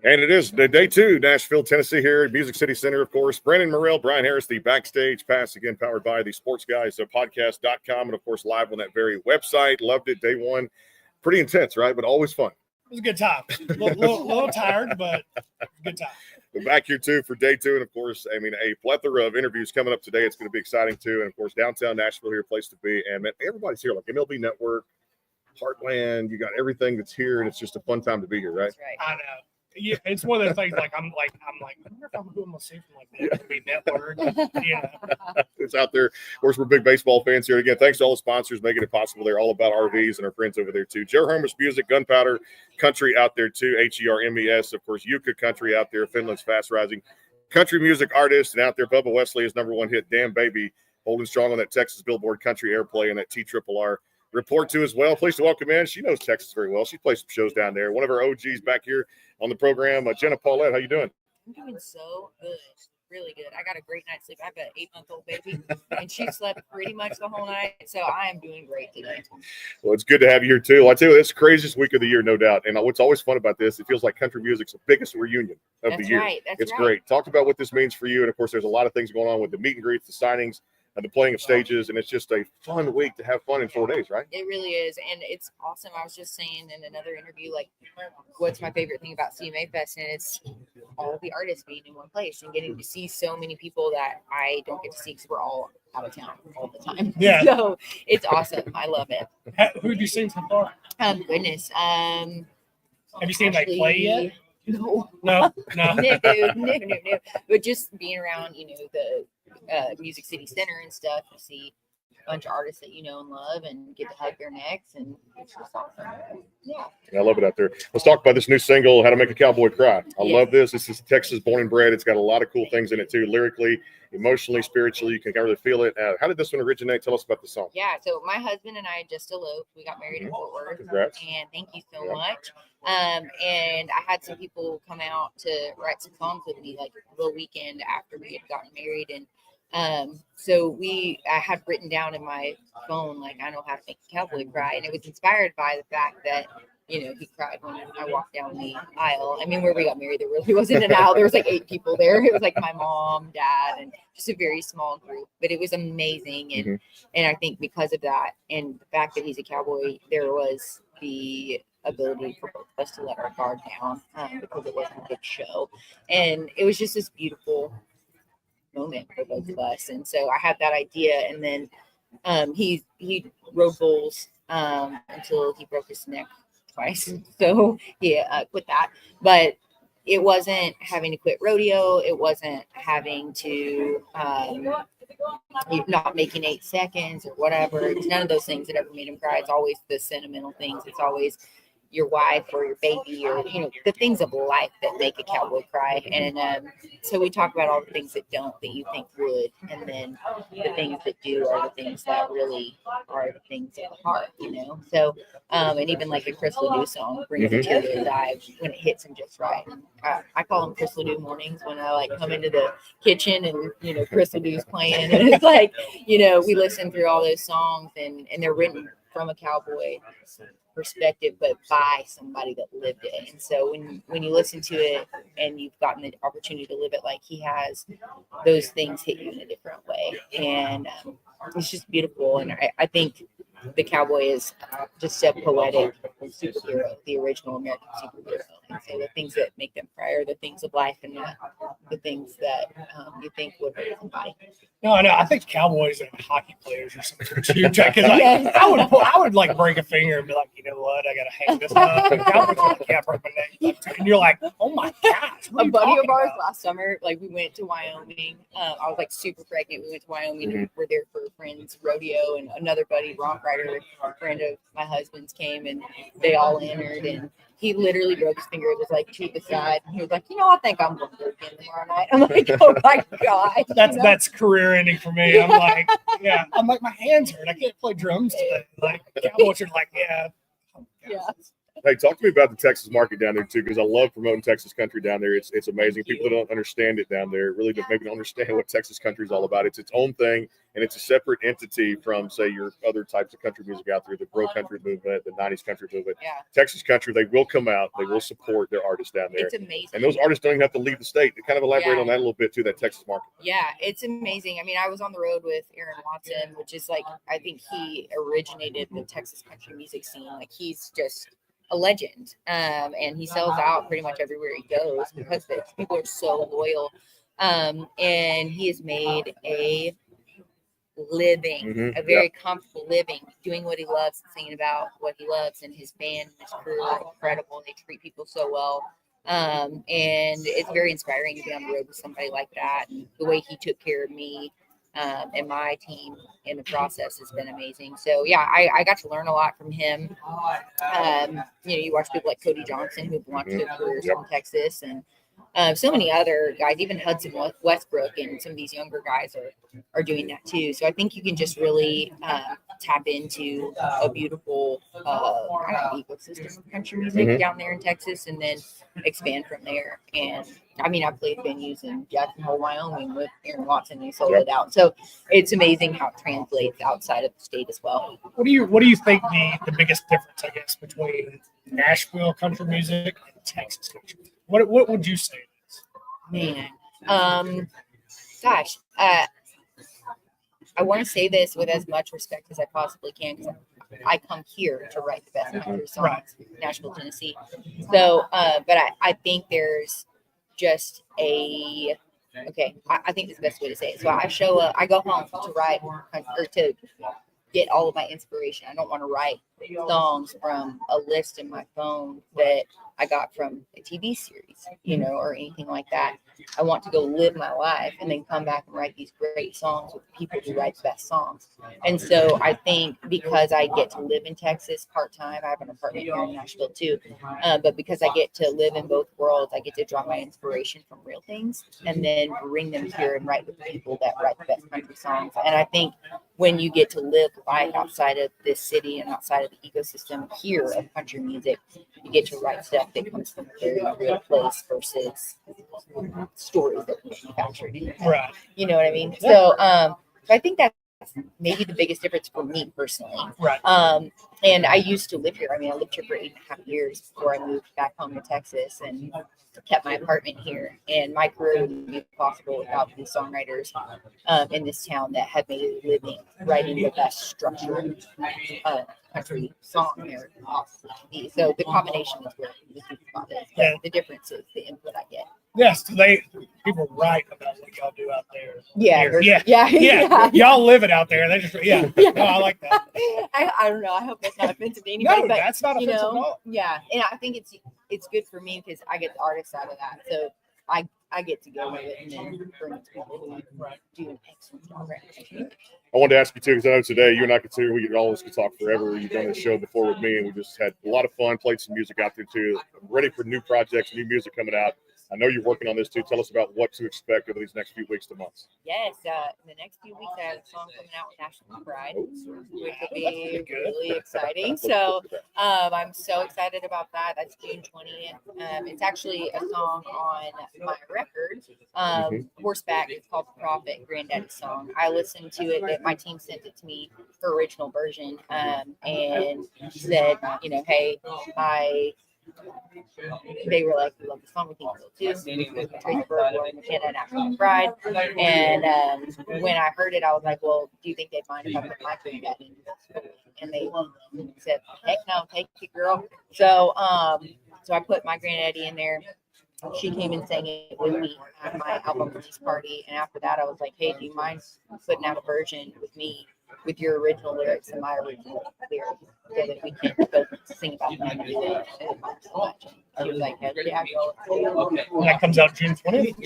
And it is the day 2, Nashville, Tennessee, here at Music City Center, of course. Brandon Morrell, Brian Harris, the Backstage Pass, again, powered by the sportsguys.podcast.com, and, of course, live on that very website. Loved it, day 1. Pretty intense, right? But always fun. It was a good time. A little tired, but good time. We're back here, too, for day 2. And, of course, I mean, a plethora of interviews coming up today. It's going to be exciting, too. And, of course, downtown Nashville here, a place to be. And, man, everybody's here, like MLB Network, Heartland. You got everything that's here, and it's just a fun time to be here, right? That's right. I know. Yeah, it's one of those things. I'm like, I wonder if I'm going to see from like the network. Yeah, it's out there. Of course, we're big baseball fans here. Again, thanks to all the sponsors making it possible. They're all about RVs and our friends over there too. Hermes Music, Gunpowder Country out there too. HERMES, of course, Jyka Country out there. Finland's fast rising country music artist, and out there, Bubba Wesley, his #1 hit, "Damn Baby," holding strong on that Texas Billboard Country Airplay and that TRRR report to as well. Pleased to welcome in. She knows Texas very well. She plays some shows down there. One of our OGs back here on the program, Jenna Paulette. How you doing? I'm doing so good. Really good. I got a great night's sleep. I have an 8-month-old baby, and she slept pretty much the whole night. So I am doing great today. Well, it's good to have you here, too. I tell you, it's the craziest week of the year, no doubt. And what's always fun about this, it feels like country music's the biggest reunion of the year. Right. It's great. Talk about what this means for you. And, of course, there's a lot of things going on with the meet and greets, the signings, and the playing of stages, and it's just a fun week to have fun in 4 days, right? It really is, and it's awesome. I was just saying in another interview, like, what's my favorite thing about CMA Fest, and it's all the artists being in one place and getting to see so many people that I don't get to see because we're all out of town all the time. Yeah. So it's awesome. I love it. Who have you seen so far? Goodness. Have you seen they play yet? No. No. No. But just being around, the Music City Center and stuff, you see a bunch of artists that you know and love and get to hug their necks, and it's just awesome. Yeah. I love it out there. Let's talk about this new single, "How to Make a Cowboy Cry." I love this. This is Texas born and bred. It's got a lot of cool things in it too, lyrically, emotionally, spiritually. You can really feel it. How did this one originate? Tell us about the song. Yeah, so my husband and I just eloped. We got married in Fort Worth. Congrats. And thank you so much. And I had some people come out to write some songs with me like the weekend after we had gotten married, and so I had written down in my phone, like, I know how to make a cowboy cry. And it was inspired by the fact that, he cried when I walked down the aisle. I mean, where we got married, there really wasn't an aisle. There was like 8 people there. It was like my mom, dad, and just a very small group, but it was amazing. And, and I think because of that and the fact that he's a cowboy, there was the ability for both of us to let our guard down because it wasn't a big show. And it was just this beautiful moment for both of us. And so I had that idea, and then he rode bulls until he broke his neck twice. So he quit that. But it wasn't having to quit rodeo. It wasn't having to not making 8 seconds or whatever. It's none of those things that ever made him cry. It's always the sentimental things. It's always your wife or your baby, or the things of life that make a cowboy cry. And so we talk about all the things that don't, that you think would, and then the things that do are the things that really are the things of the heart, so and even like a Chris Ledoux song, "Bring It to the Dive," when it hits him just right. I call them Chris Ledoux mornings, when I like come into the kitchen and Chris Ledoux's playing, and it's like we listen through all those songs, and they're written from a cowboy perspective, but by somebody that lived it. And so when you listen to it and you've gotten the opportunity to live it like he has, those things hit you in a different way. And it's just beautiful. And I think the cowboy is just a poetic superhero, the original American superhero. And so the things that make them cry are the things of life, and not the things that you think would hurt somebody. No, I think cowboys are hockey players or something too. Because I would like break a finger and be like, you know what, I gotta hang this up. And cowboys are like, yeah, I broke my neck. And you're like, oh my gosh. A buddy of ours last summer, like, we went to Wyoming. I was like super pregnant. We went to Wyoming and we're there for a friend's rodeo, and another buddy, Bronc Rider, a friend of my husband's, came, and they all entered, and he literally broke his finger. It was like to the side. He was like, I think I'm going to go again tomorrow night. I'm like, oh my God. That's career ending for me. I'm like, my hands hurt. I can't play drums today. Like, cowboys are like, yeah. Yeah. Hey, talk to me about the Texas market down there too, because I love promoting Texas country down there. It's amazing. People that don't understand it down there really maybe don't understand what Texas country is all about. It's its own thing, and it's a separate entity from, say, your other types of country music out there, the bro country movement, the 90s country movement. Yeah. Texas country, they will come out, they will support their artists down there. It's amazing. And those artists don't even have to leave the state. To kind of elaborate on that a little bit too, that Texas market. Yeah, it's amazing. I mean, I was on the road with Aaron Watson, which is like, I think he originated the Texas country music scene. Like, he's just a legend. And he sells out pretty much everywhere he goes because people are so loyal. And he has made a living, a very comfortable living, doing what he loves, singing about what he loves, and his band and his crew are incredible. They treat people so well. And it's very inspiring to be on the road with somebody like that. And the way he took care of me and my team in the process has been amazing. So yeah, I got to learn a lot from him. You watch people like Cody Johnson who've launched their careers from Texas, and so many other guys, even Hudson Westbrook and some of these younger guys are doing that too. So I think you can just really tap into a beautiful ecosystem of country music down there in Texas, and then expand from there. And I mean, I played venues in Jacksonville, Wyoming with Aaron Watson, and he sold it out. So it's amazing how it translates outside of the state as well. What do you think the biggest difference, I guess, between Nashville country music and Texas country music? What would you say it is? Man, gosh, I want to say this with as much respect as I possibly can, because I come here to write the best country songs, Nashville, Tennessee. So, but I think there's just I think that's the best way to say it. So I show up, I go home to write or to get all of my inspiration. I don't want to write songs from a list in my phone that I got from a TV series, or anything like that. I want to go live my life and then come back and write these great songs with people who write the best songs. And so I think because I get to live in Texas part-time, I have an apartment here in Nashville too, but because I get to live in both worlds, I get to draw my inspiration from real things and then bring them here and write with the people that write the best country songs. And I think when you get to live life outside of this city and outside of the ecosystem here of country music, you get to write stuff that comes from a very real place versus stories that we manufactured. Right. You know what I mean? So I think that's maybe the biggest difference for me personally. Right. And I used to live here. I mean, I lived here for 8.5 years before I moved back home to Texas and kept my apartment here. And my career wouldn't be possible without the songwriters in this town that have made a living writing the best structured country song there possibly can be. So the combination is where the sweet spot is. But the difference is the input I get. Yes, people write about what y'all do out there. Yeah. Y'all live it out there. They just No, I like that. I don't know. I hope that's not offensive to anybody. No, but, that's not offensive at all. Yeah, and I think it's good for me because I get the artist out of that. So I get to go with it and then bring it to people who do an excellent job. I wanted to ask you too, because I know today you and I could talk forever. You've done this show before with me, and we just had a lot of fun, played some music out there too. I'm ready for new projects, new music coming out. I know you're working on this too. Tell us about what to expect over these next few weeks to months. Yes, in the next few weeks, I have a song coming out with National Pride, which will be really exciting. So I'm so excited about that. That's June 20th. It's actually a song on my record, Horseback. It's called The Prophet, Granddaddy's song. I listened to it. My team sent it to me for original version and said, hey, they were like, we love the song, we think so too. Tracy Burke, Lauren McKenna, and National Pride. And when I heard it, I was like, well, do you think they'd mind if I put my granddad in this? And they said, heck no, take it, girl. So I put my granddaddy in there. She came and sang it with me at my album release party. And after that, I was like, hey, do you mind putting out a version with me with your original lyrics and my original lyrics so that we can both sing about them and do it so much. And she was like, yeah, And that comes out June 20th.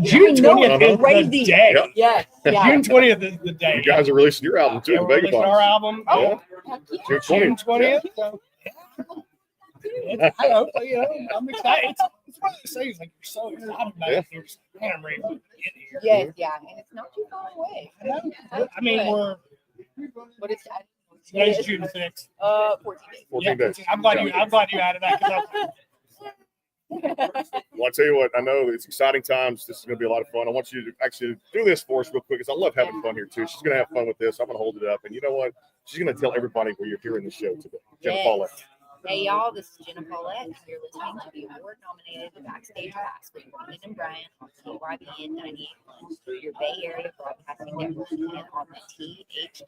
June 20th is the day. Yep. Yes. Yeah. June 20th is the day. You guys are releasing your album too. We're releasing our album. June 20th. So, I hope, I'm excited. It's one of those things, like, you're so excited about it. You're just like, man, I'm ready to get here. Yes, yeah. And it's not too far away. I mean, what is that? Today's June 6th. 14 days. 14 days. I'm glad you added that because Well, I'll tell you what, I know it's exciting times. This is going to be a lot of fun. I want you to actually do this for us real quick because I love having fun here, too. She's going to have fun with this. I'm going to hold it up. And you know what? She's going to tell everybody where you're hearing the show today. Jenna Paulette. Hey, y'all, this is Jenna Paulette. You're listening to the award-nominated Backstage Pass with Kayden and Brian on KYBN 98.1, your Bay Area Broadcasting Network, and on the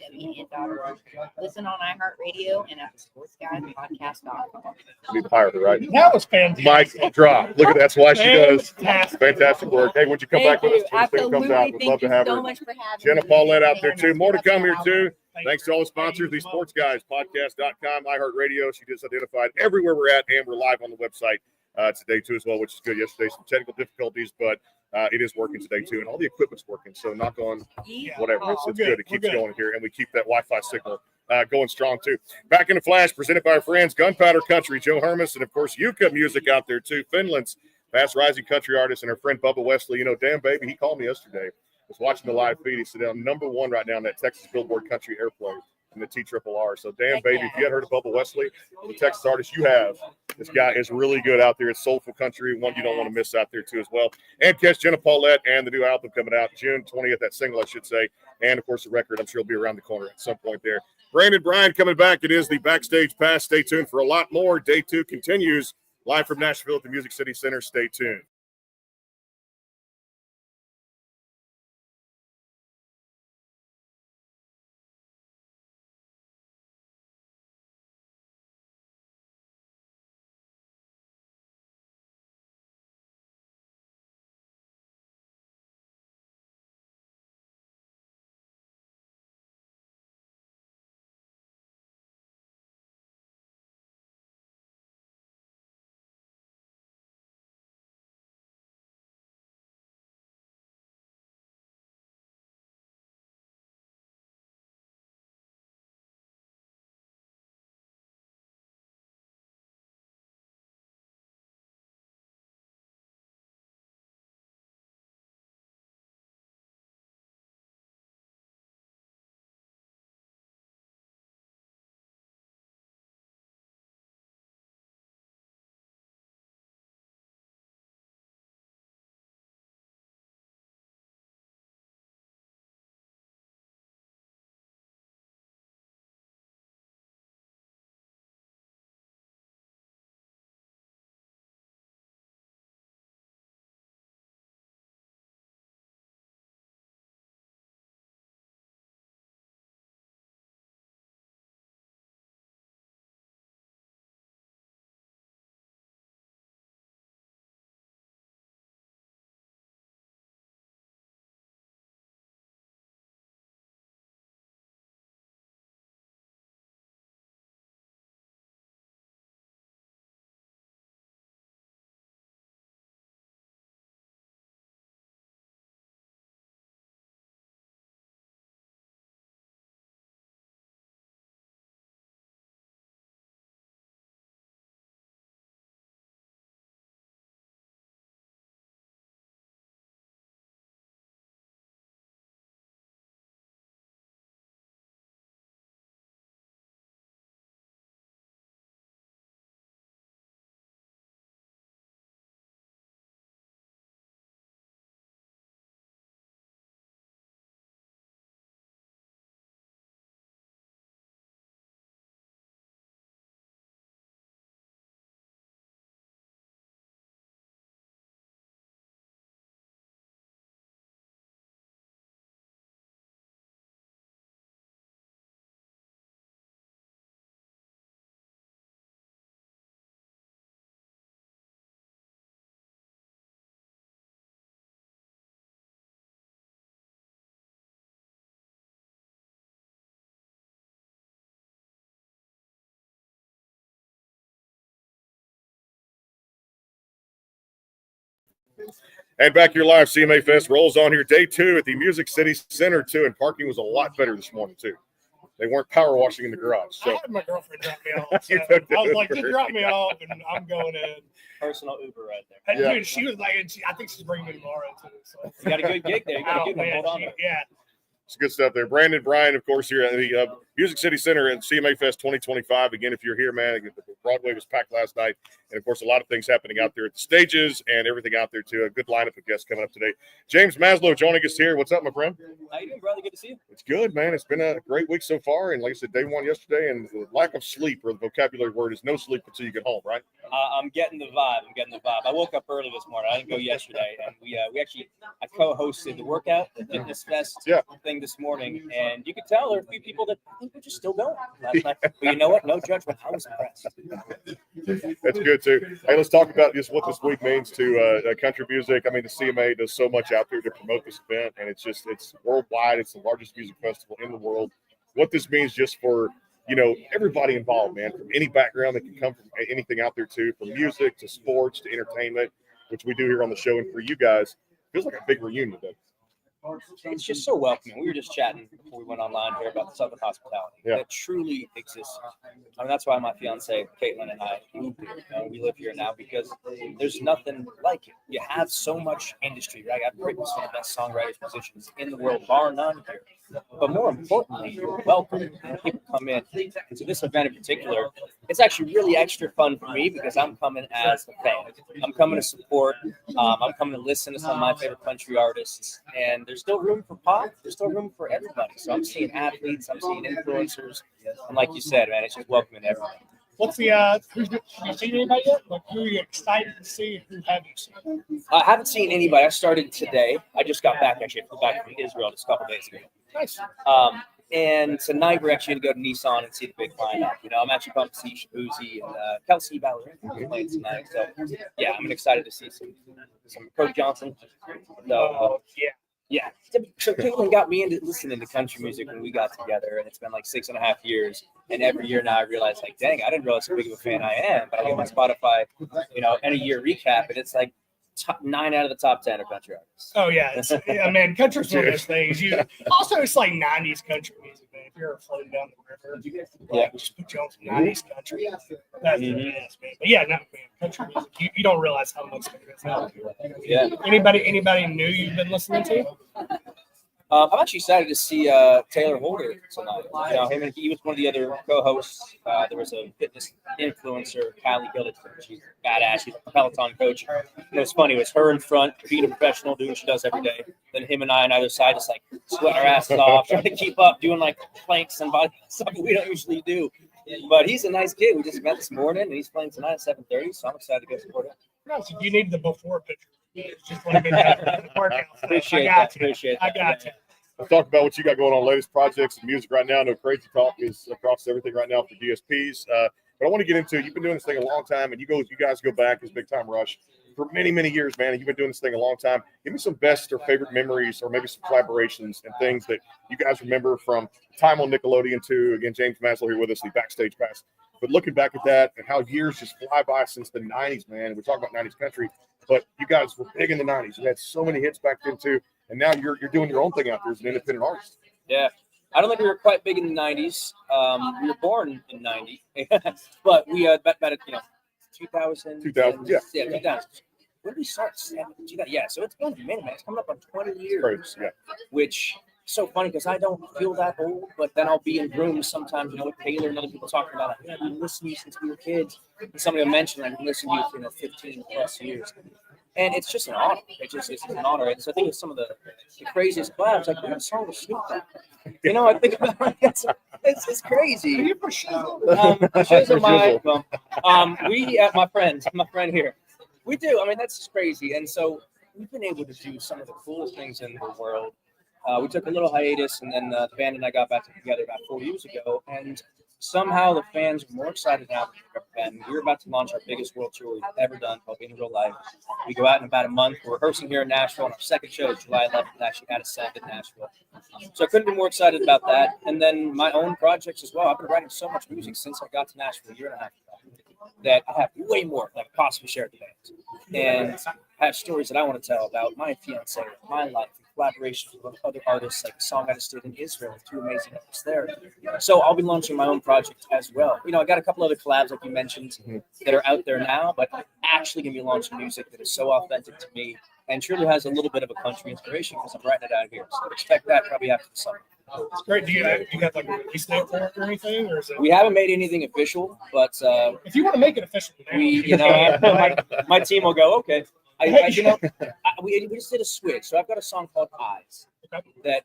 THWN.org. Listen on iHeartRadio and at sportsguyspodcast.com. You need to hire her, right? that was fantastic. Mic drop. Look at that's why she does Fantastic. fantastic work. Hey, would you come back with us? When this thing comes out, we'd love to have so her. much for having Jenna me. Paulette out there, too. More to come here, too. Thank Thanks to all the sponsors, the Sports Guys, podcast.com, iHeartRadio. She just identified everywhere we're at, and we're live on the website today, too, as well, which is good. Yesterday, some technical difficulties, but it is working today, too, and all the equipment's working. So knock on whatever. It's good. It keeps going here, and we keep that Wi-Fi signal going strong, too. Back in the Flash, presented by our friends, Gunpowder Country, Joe Hermes, and, of course, Jyka music out there, too. Finland's fast-rising country artist, and her friend Bubba Wesley. You know, damn, baby, he called me yesterday. Was watching the live feed. He said, I'm #1 right now in that Texas Billboard Country Airplay in the TRRR. So, damn, baby, if you hadn't heard of Bubba Wesley, the Texas artist you have, this guy is really good out there. It's soulful country, one you don't want to miss out there, too, as well. And catch Jenna Paulette and the new album coming out June 20th, that single, I should say. And, of course, the record, I'm sure, will be around the corner at some point there. Brandon Bryan coming back. It is the Backstage Pass. Stay tuned for a lot more. Day 2 continues live from Nashville at the Music City Center. Stay tuned. And back here live, CMA Fest rolls on here. Day 2 at the Music City Center, too. And parking was a lot better this morning, too. They weren't power washing in the garage. I So had my girlfriend drop me off. So I was like, just drop me off and I'm going in. Personal Uber right there. And Yeah. dude, she was like, and I think she's bringing me tomorrow too. So You got a good gig there. You got a good one. Hold on. Yeah. It's good stuff there. Brandon, Brian, of course, here at the Music City Center at CMA Fest 2025. Again, if you're here, man, Broadway was packed last night. And, of course, a lot of things happening out there at the stages and everything out there, too. A good lineup of guests coming up today. James Maslow joining us here. What's up, my friend? How you doing, brother? Good to see you. It's good, man. It's been a great week so far. And like I said, day one yesterday, and the lack of sleep, or the vocabulary word is no sleep until you get home, right? I'm getting the vibe. I woke up early this morning. I didn't go yesterday. And I co-hosted the workout, the fitness fest thing this morning. And you could tell there are a few people that I think we're just still going last night. But you know what? No judgment. I was impressed. That's good, too. Hey, let's talk about just what this week means to country music. I mean, the CMA does so much out there to promote this event, and it's worldwide. It's the largest music festival in the world. What this means just for, everybody involved, man, from any background that can come from anything out there, too, from music to sports to entertainment, which we do here on the show. And for you guys, it feels like a big reunion, though. It's just so welcoming. We were just chatting before we went online here about the Southern hospitality that truly exists. I mean, that's why my fiance Kayden and I moved here. We live here now because there's nothing like it. You have so much industry, right? I've written some of the best songwriters, musicians in the world, bar none here. But more importantly, you're welcome. People come in. And so this event in particular, it's actually really extra fun for me because I'm coming as a fan. I'm coming to support. I'm coming to listen to some of my favorite country artists. And there's still room for pop. There's still room for everybody. So I'm seeing athletes. I'm seeing influencers. And like you said, man, it's just welcoming everyone. What's the have you seen anybody yet? Like, who are you excited to see? Who have you seen? I haven't seen anybody. I started today. I just got back. Actually, I flew back from Israel just a couple days ago. Nice. And tonight we're actually going to go to Nissan and see the big lineup. I'm actually pumped to see Shabuzi and Kelsey Ballerini playing tonight. So yeah, I'm excited to see some Coach Johnson. So yeah. So Kayden got me into listening to country music when we got together, and it's been like 6.5 years. And every year now I realize, like, dang, I didn't realize how big of a fan I am. But I get my Spotify, end of year recap, and it's like 9 out of the top 10 are country artists. Oh yeah, man, country's one of those things. Also, it's like '90s country music, man. If you're ever floating down the river, just put you on some '90s country. That's the best, man. But yeah, country music. You don't realize how much there is out there. Yeah. Anybody new you've been listening to? I'm actually excited to see Taylor Holder tonight. He was one of the other co-hosts. There was a fitness influencer, Callie Gillett. She's badass. She's a Peloton coach. It was funny. It was her in front, being a professional, doing what she does every day. Then him and I on either side, just like sweating our asses off, trying to keep up, doing like planks and body stuff we don't usually do. But he's a nice kid. We just met this morning, and he's playing tonight at 7:30. So I'm excited to go support him. No, so you need the before picture. Just want to get that workout. Appreciate that. I got you. Let's talk about what you got going on, latest projects and music right now. No crazy talk is across everything right now for DSPs. But I want to get into, you've been doing this thing a long time, and you guys go back as Big Time Rush for many, many years, man. And you've been doing this thing a long time. Give me some best or favorite memories, or maybe some collaborations and things that you guys remember from time on Nickelodeon too. Again, James Maslow here with us, the backstage pass. But looking back at that and how years just fly by since the 90s, man. We talk about 90s country, but you guys were big in the 90s. You had so many hits back then too. And now you're doing your own thing out there as an independent artist. Yeah. I don't think we were quite big in the 90s. We were born in 90. But we about 2000. 2000, yeah. Yeah, 2000. When did we start? Yeah, so it's been a minute, man. It's coming up on 20 years. Right, yeah. Which is so funny because I don't feel that old, but then I'll be in rooms sometimes, with Taylor and other people talking about, I've been listening to you since we were kids. And somebody will mention, I've been listening to you for 15 plus years. And it's just an honor. It's an honor. And so I think it's some of the craziest collabs. Like, we had a song with Snoop Dogg. I think about it. It's crazy. Are you for sure? My friend here, we do. I mean, that's just crazy. And so we've been able to do some of the coolest things in the world. We took a little hiatus, and then the band and I got back together about 4 years ago. And somehow the fans are more excited now than we've ever been. We're about to launch our biggest world tour we've ever done, called In Real Life. We go out in about a month. We're rehearsing here in Nashville, and our second show is July 11th, actually at a set in Nashville. So I couldn't be more excited about that. And then my own projects as well. I've been writing so much music since I got to Nashville a year and a half ago that I have way more than I could possibly share with the band. And I have stories that I want to tell about my fiance, my life, collaborations with other artists, like a song I just did in Israel with 2 amazing artists there. So I'll be launching my own project as well. I got a couple other collabs, like you mentioned, that are out there now, but I'm actually going to be launching music that is so authentic to me and truly has a little bit of a country inspiration because I'm writing it out here. So expect that probably after the summer. It's great. Do you have like a release date for it or anything, or is it? We haven't made anything official, but If you want to make it official, my team will go, okay. We just did a switch. So I've got a song called Eyes that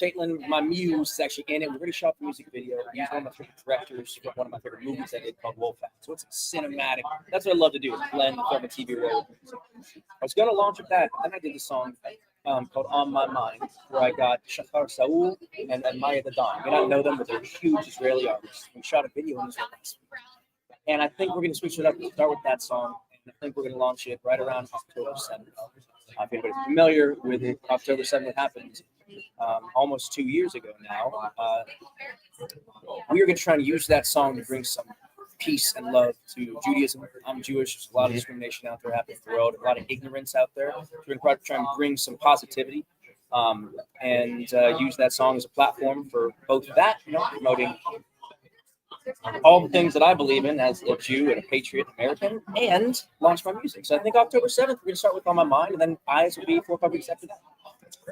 Caitlin, my muse, is actually in it. We already shot the music video. He's one of my favorite directors from one of my favorite movies I did called Wolfhound. So it's cinematic. That's what I love to do, is blend the film and TV role. I was going to launch with that, and then I did the song called On My Mind, where I got Shachar Saul and Maya the Don. You may not know them, but they're huge Israeli artists. We shot a video in Israel last week. And I think we're going to switch it up and start with that song. And I think we're going to launch it right around October 7th. If anybody's familiar with October 7th, it happened almost 2 years ago now. We are going to try and use that song to bring some peace and love to Judaism. I'm Jewish. There's a lot of discrimination out there happening in the world, a lot of ignorance out there. We're going to try and bring some positivity and use that song as a platform for both that, promoting all the things that I believe in as a Jew and a patriot American, and launch my music. So I think October 7th, we're going to start with On My Mind, and then Eyes will be 4 or 5 weeks after that.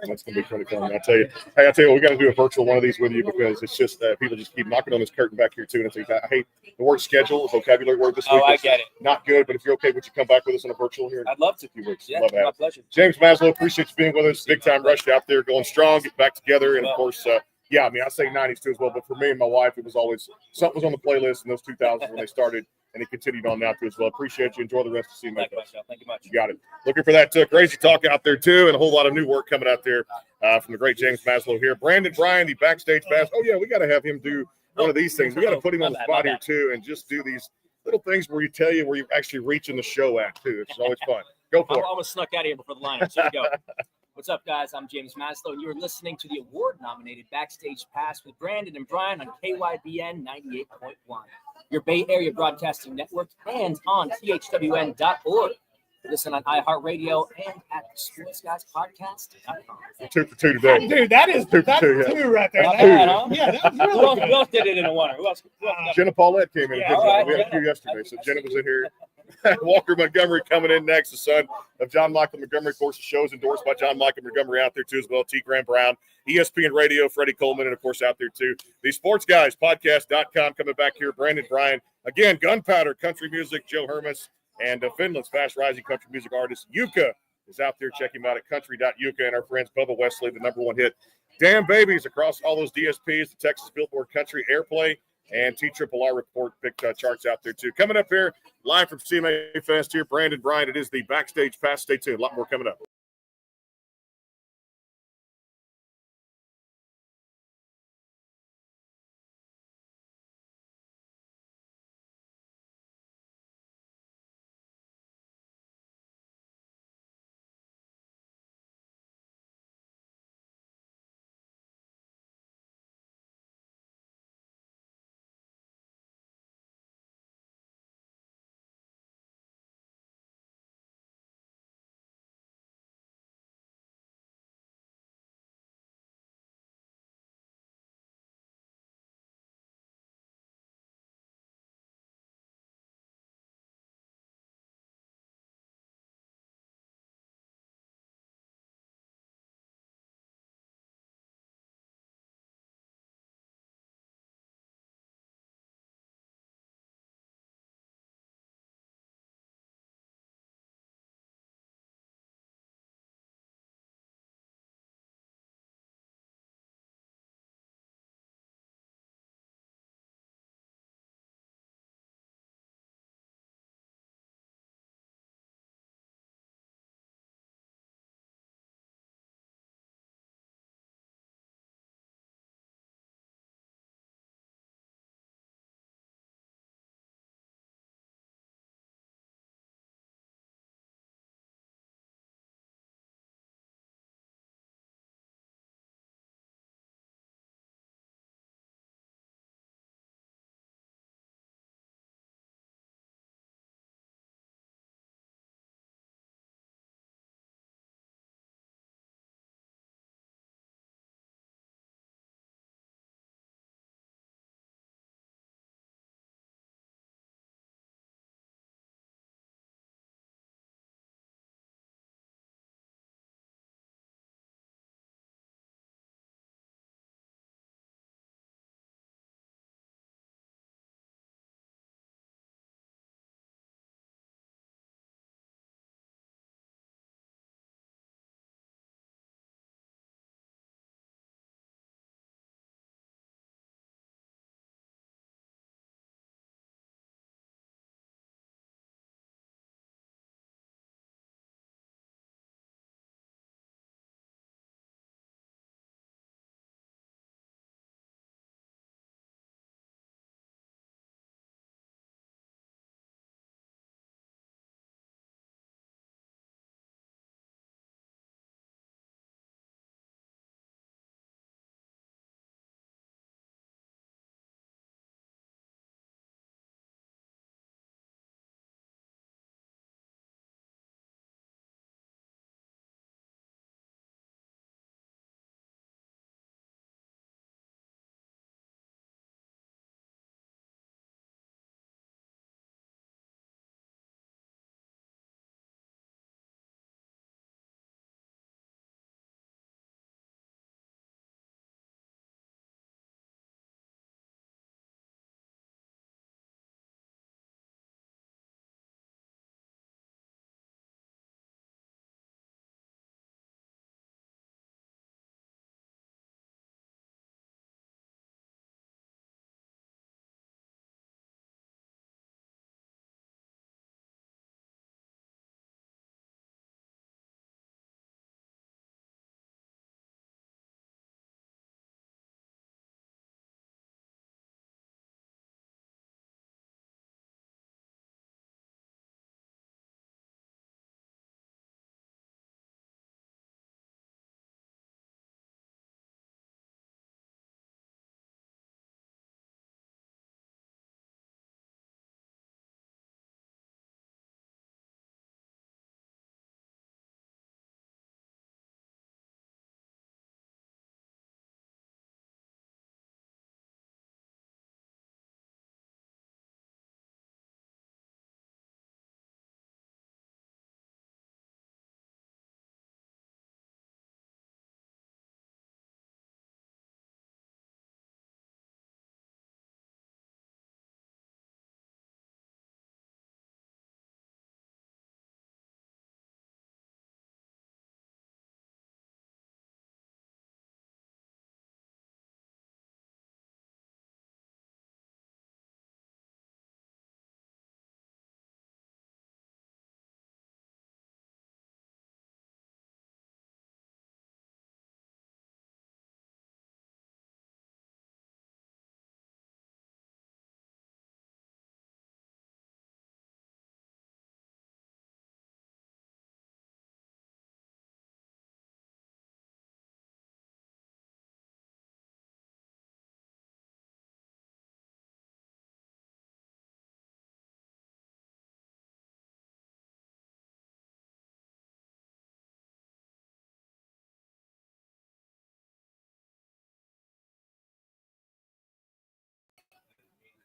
That's going to be pretty fun. I tell you what, we got to do a virtual one of these with you because it's just people just keep knocking on this curtain back here too. And it's I hate the word schedule, the vocabulary word this week. Oh, I get it. Not good, but if you're okay, would you come back with us on a virtual here? I'd love to. A few weeks. Yeah, love my pleasure. James Maslow, appreciate you being with us. Big time rush out there, going strong, get back together, and of course, I say 90s too as well. But for me and my wife, it was always something was on the playlist in those 2000s when they started. And it continued on now too as well. Appreciate you. Enjoy the rest of CMA. Thank you much. You got it. Looking for that crazy talk out there too, and a whole lot of new work coming out there from the great James Maslow here. Brandon Bryan, the backstage pass. Oh yeah, we got to have him do one of these things. We got to put him on the spot here too, and just do these little things where you're actually reaching the show at too. It's always fun. Go for it. I almost snuck out of here before the lineup. Here we go. What's up, guys? I'm James Maslow, and you're listening to the award-nominated Backstage Pass with Brandon and Brian on KYBN 98.1. Your Bay Area Broadcasting Network, and on thwn.org. Listen on iHeartRadio and at sportsguyspodcast.com. 2 for 2 today. Dude, that's 2 right there. Not bad, huh? Yeah, that was really good. Who else did it in a wonder? Who else? Jenna Paulette came in. Yeah, right. We had a few yesterday, so Jenna was in here. Walker Montgomery coming in next, the son of John Michael Montgomery. Of course, the show is endorsed by John Michael Montgomery out there too as well. T. Graham Brown, ESPN Radio, Freddie Coleman, and of course out there too. The Sports Guys Podcast.com coming back here. Brandon Bryan again, Gunpowder Country Music, Joe Hermes, and Finland's fast rising country music artist Jyka is out there. Check him out at country.jyka, and our friends Bubba Wesley, the #1 hit. Damn Babies across all those DSPs, the Texas Billboard Country Airplay, and TRRR Report big charts out there too. Coming up here, live from CMA Fest here, Brandon Bryan. It is the Backstage Pass. Stay tuned. A lot more coming up.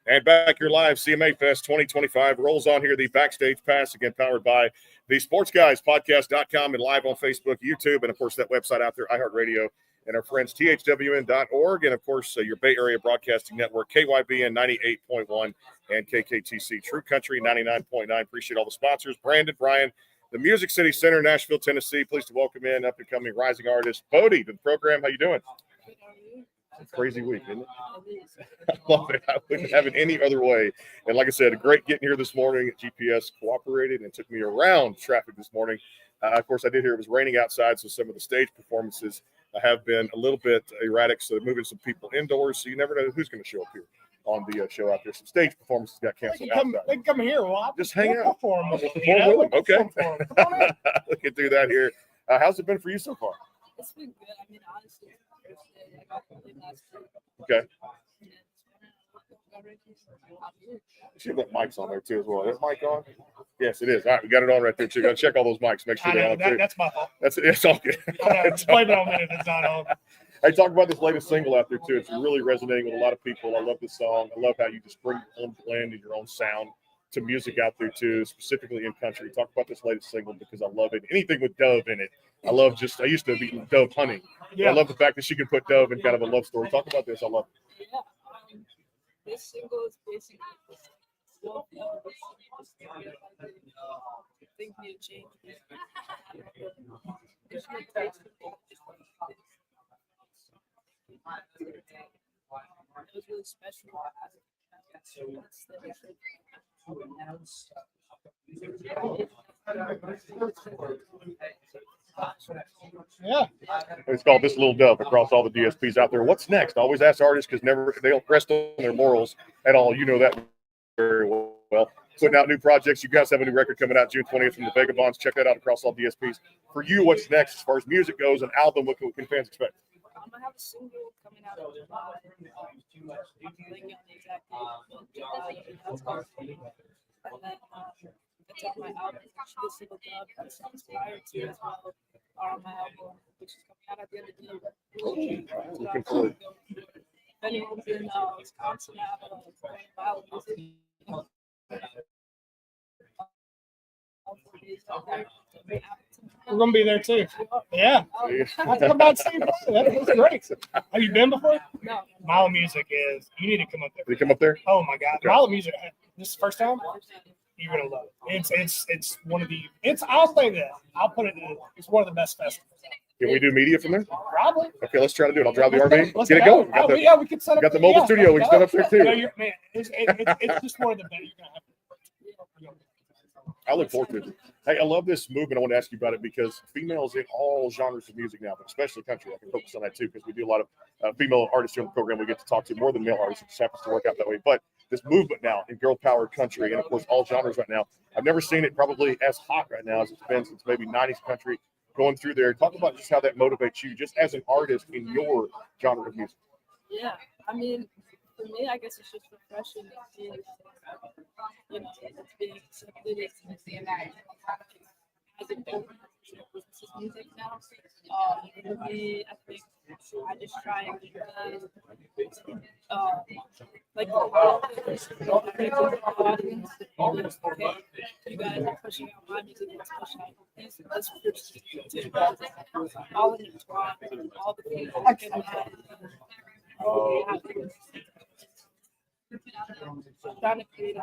And back here live, CMA Fest 2025 rolls on here. The Backstage Pass, again, powered by the sportsguyspodcast.com and live on Facebook, YouTube, and, of course, that website out there, iHeartRadio, and our friends, thwn.org, and, of course, your Bay Area Broadcasting Network, KYBN 98.1 and KKTC True Country 99.9. Appreciate all the sponsors. Brandon, Brian, the Music City Center, Nashville, Tennessee. Pleased to welcome in up-and-coming rising artist, Bodie, to the program. How you doing? It's a crazy week, isn't it? I love it. I wouldn't have it any other way. And like I said, great getting here this morning. GPS cooperated and took me around traffic this morning. Of course, I did hear it was raining outside, so some of the stage performances have been a little bit erratic. So they're moving some people indoors, so you never know who's going to show up here on the show out there. Some stage performances got canceled outside. They can come here. Well, just hang out. Perform, Okay. Come We can do that here. How's it been for you so far? It's been good. I mean, honestly, I got played last week. Okay. You have that mic's on there too as well. Is that mic on? Yes, it is. All right, we got it on right there too. Got to check all those mics. Make sure they're on too. That's my fault. It's all good. Blame it on me if it's not on. Hey, talk about this latest single out there too. It's really resonating with a lot of people. I love this song. I love how you just bring your own blend and your own sound to music out there too, specifically in country. Talk about this latest single because I love it. Anything with dove in it. I used to be dove hunting. Yeah. I love the fact that she can put dove in kind of a love story. Talk about this. I love it. Yeah. This single is basically things need to change. It was really special. Yeah. It's called This Little Dove across all the DSPs out there. What's next? I always ask artists because they don't rest on their morals at all. You know that very well. Putting out new projects. You guys have a new record coming out June 20th from the Vagabonds. Check that out across all DSPs. For you, what's next as far as music goes, an album, what can fans expect? I'm going to have a single coming out of July. And then it's on my album, This Little Dove. That sounds prior to as well. On my album, which is coming out at the end of the year. Looking forward. If anyone's in Wisconsin, I have a wild music. We're gonna be there too. Yeah. I think about seeing that. That's great. Have you been before? No. Mile Music is. You need to come up there. Did you come up there? Oh my God, Okay. Mile Music. This is the first time. You're gonna love it. It's one of the. I'll say that. I'll put it. It's one of the best festivals. Can we do media from there? Probably. Okay, let's try to do it. I'll drive the RV. Let's Get it go. going. Yeah, we can set up. We got the mobile studio. We can set up there too. No, man, it's just one of the better. You're gonna have to. I look forward to it. Hey, I love this movement. I want to ask you about it because females in all genres of music now, but especially country. I can focus on that too because we do a lot of female artists here on the program. We get to talk to more than male artists. It just happens to work out that way. But this movement now in girl power country and, of course, all genres right now. I've never seen it probably as hot right now as it's been since maybe 90s country going through there. Talk about just how that motivates you just as an artist in your genre of music. Yeah, I mean, for me, I guess it's just refreshing to see, it's being accepted as a music now. For me, I think I just try and get like the audience, okay, you guys are pushing out my music, let's push out this, let's push all in the squad, all the people can trying to create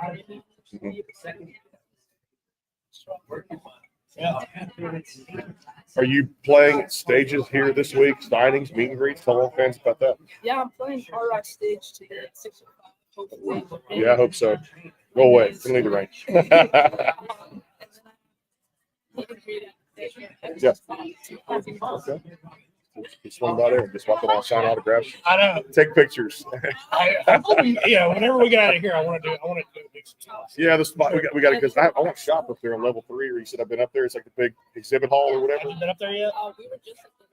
Yeah. Are you playing stages here this week? Signings, meet and greets? Tell all fans about that. Yeah, I'm playing Hard Rock Stage today at 6:05. Hopefully. Yeah, I hope so. Go away. Don't leave the range. Yeah. Okay. Just swing by there and just walk around, sign autographs. I know. Take pictures. Whenever we get out of here, I want to do a big spot. Yeah, the spot we got it because I want to shop up there on level 3. Or you said I've been up there. It's like the big exhibit hall or whatever. Have you been up there yet? We were just at the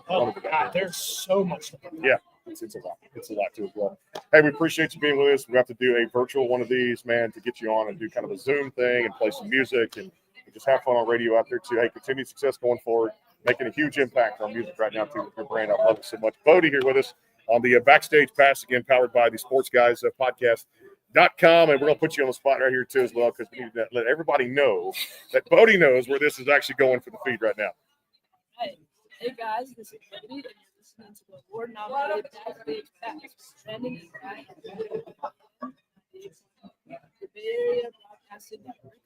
Oh God, there's so much. Yeah, it's a lot. It's a lot too as well. Hey, we appreciate you being with us. We have to do a virtual one of these, man, to get you on and do kind of a Zoom thing and play some music and just have fun on radio out there too. Hey, continued success going forward. Making a huge impact on music right now too with your brand. I love it so much. Bodie here with us. on the Backstage Pass, again, powered by the Sports Guys podcast.com. And we're going to put you on the spot right here, too, as well, because we need to let everybody know that Bodie knows where this is actually going for the feed right now. Hey guys, this is Bodie, and you're listening to the award-nominated Backstage Pass, trending the Bay Area Broadcasting Network,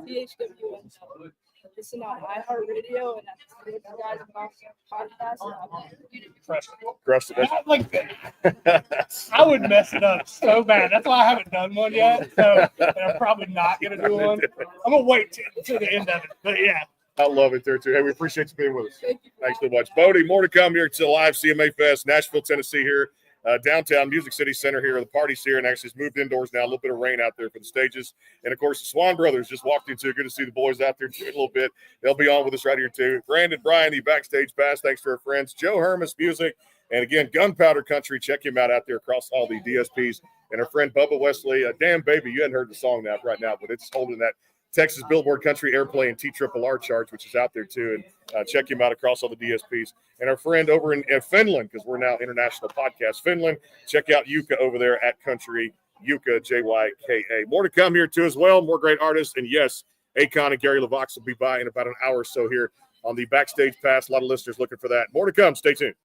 THWN. Listen on iHeartRadio and at the Sports Guys podcast. Crushed it. I would mess it up so bad. That's why I haven't done one yet. So and I'm probably not going to do one. I'm going to wait to the end of it. But yeah. I love it there, too. Hey, we appreciate you being with us. Thanks so much. Bodie, more to come here to live CMA Fest, Nashville, Tennessee here. Downtown Music City Center here. The party's here, and actually it's moved indoors now. A little bit of rain out there for the stages. And, of course, the Swan Brothers just walked into. Good to see the boys out there too, a little bit. They'll be on with us right here, too. Brandon, Brian, the Backstage Pass. Thanks to our friends. Joe Hermes Music. And, again, Gunpowder Country. Check him out there across all the DSPs. And our friend Bubba Wesley. Damn, baby, you hadn't heard the song right now, but it's holding that Texas Billboard Country Airplay and TRRR charts, which is out there too. And check him out across all the DSPs. And our friend over in Finland, because we're now International Podcast Finland, check out Jyka over there at Country Jyka, Jyka. More to come here too as well. More great artists. And yes, Akon and Gary LeVox will be by in about an hour or so here on the Backstage Pass. A lot of listeners looking for that. More to come. Stay tuned.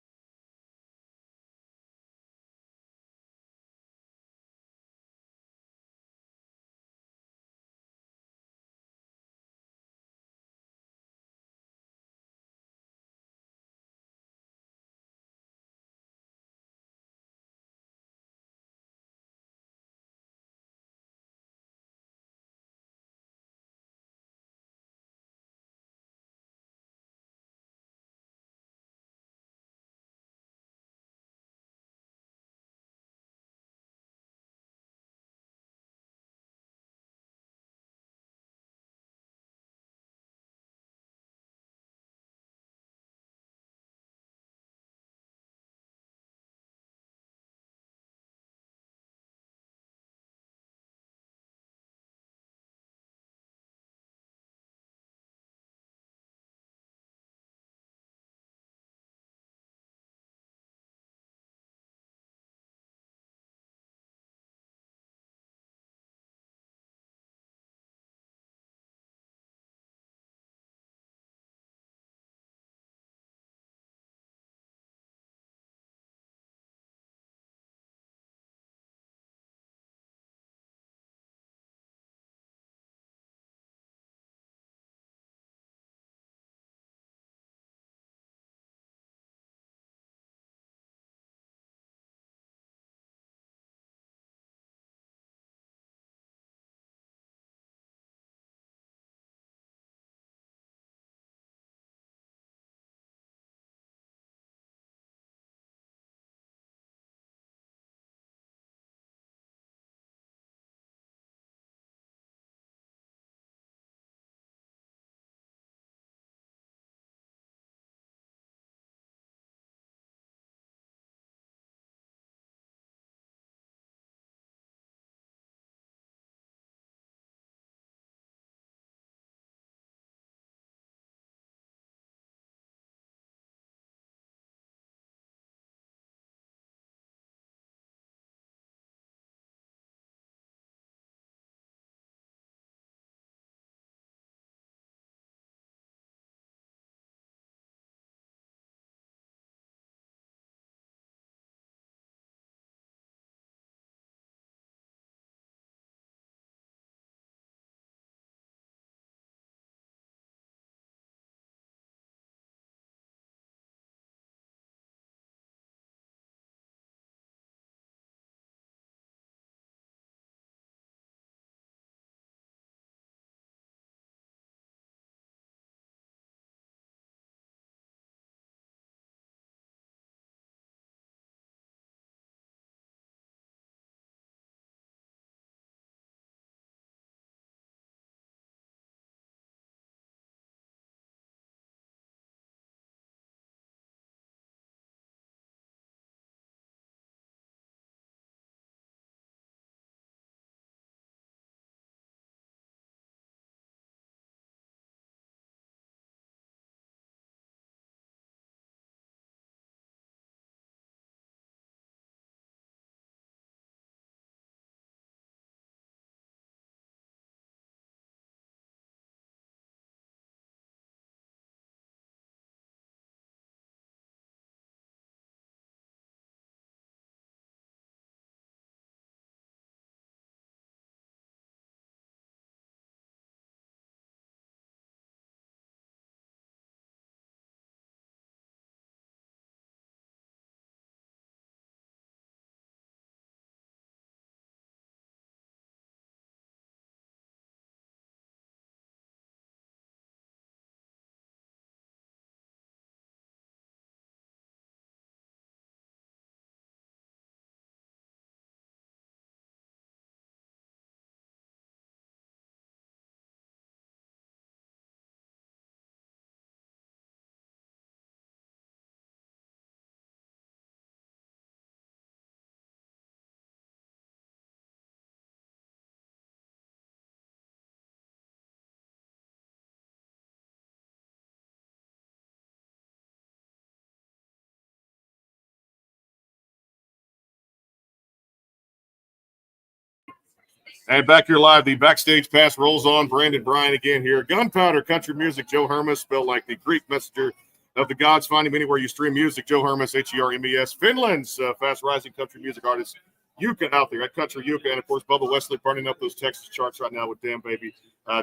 And back here live, the backstage pass rolls on. Brandon Bryan again here. Gunpowder Country Music, Joe Hermes, spelled like the Greek messenger of the gods. Find him anywhere you stream music. Joe Hermes, Hermes. Finland's fast rising country music artist, Jyka, out there at Country Jyka. And of course, Bubba Wesley burning up those Texas charts right now with Damn Baby.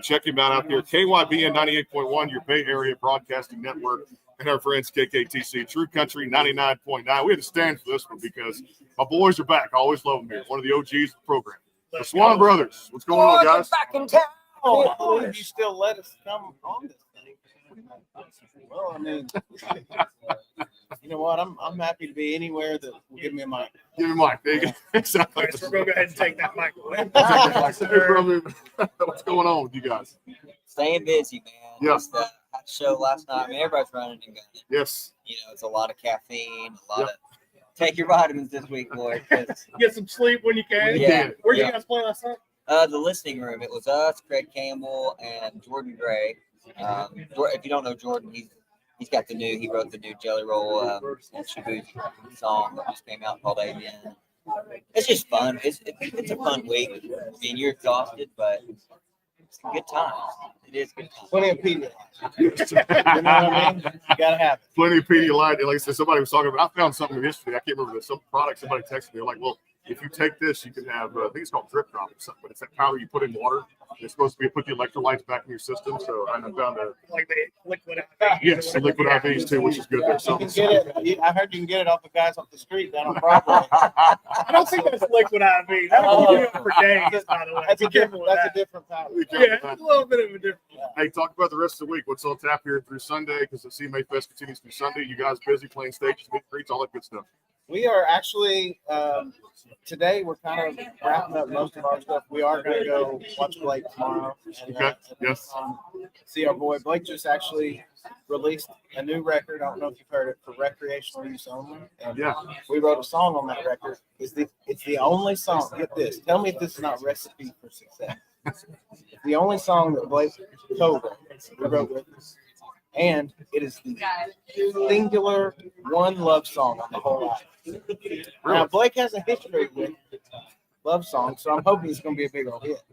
Check him out there. KYBN 98.1, your Bay Area Broadcasting Network. And our friends KKTC, True Country 99.9. We had to stand for this one because my boys are back. I always love them here. One of the OGs of the program. The Swan Brothers. What's going on, guys? Back in town. I can't believe you still let us come on this thing. Well, I mean, you know what? I'm happy to be anywhere that will give me a mic. Give me a mic. There you go. Exactly. All right, so we're going to go ahead and take that mic away. Hey, brother. What's going on with you guys? Staying busy, man. Yeah. Just the show last night. I mean, everybody's running and gunning. Yes. You know, it's a lot of caffeine, a lot of take your vitamins this week, boy. Get some sleep when you can. Yeah. Where did you guys play last night? The listening room. It was us, Craig Campbell, and Jordan Gray. If you don't know Jordan, he's got he wrote the new Jelly Roll Shibuya song that just came out called Alien. It's just fun. It's a fun week. I mean, you're exhausted, but it's a good time. It is good time. Plenty of Pedialyte. You know what I mean? You gotta have it. Plenty of Pedialyte. Like I said, somebody was talking about. I found something yesterday. I can't remember this. Some product. Somebody texted me. They're like, "Well, if you take this, you can have. I think it's called drip drop or something. But it's that powder you put in water. It's supposed to be put the electrolytes back in your system. So I found a Like the liquid IV. yes, the liquid IVs too, which is good. There's You can something. get it. I heard you can get it off the guys off the street down on Broadway. I don't think that's liquid IV. That'll keep you up for days, by the way. That's Be a careful different. with That's a that. different powder. Yeah, it's a little bit of a different. Hey, talk about the rest of the week. What's on tap here through Sunday? Because the CMA Fest continues through Sunday. You guys busy playing stages, meet and greets, all that good stuff. We are actually today. We're kind of wrapping up most of our stuff. We are going to go watch Blake tomorrow. And, Okay. Yes. See our boy Blake just actually released a new record. I don't know if you've heard it, for recreational use only. And Yeah. we wrote a song on that record. It's the only song. Get this. Tell me if this is not recipe for success. It's the only song that Blake wrote with us. And it is the singular one love song on the whole album. Now, Blake has a history with love songs, so I'm hoping it's going to be a big old hit.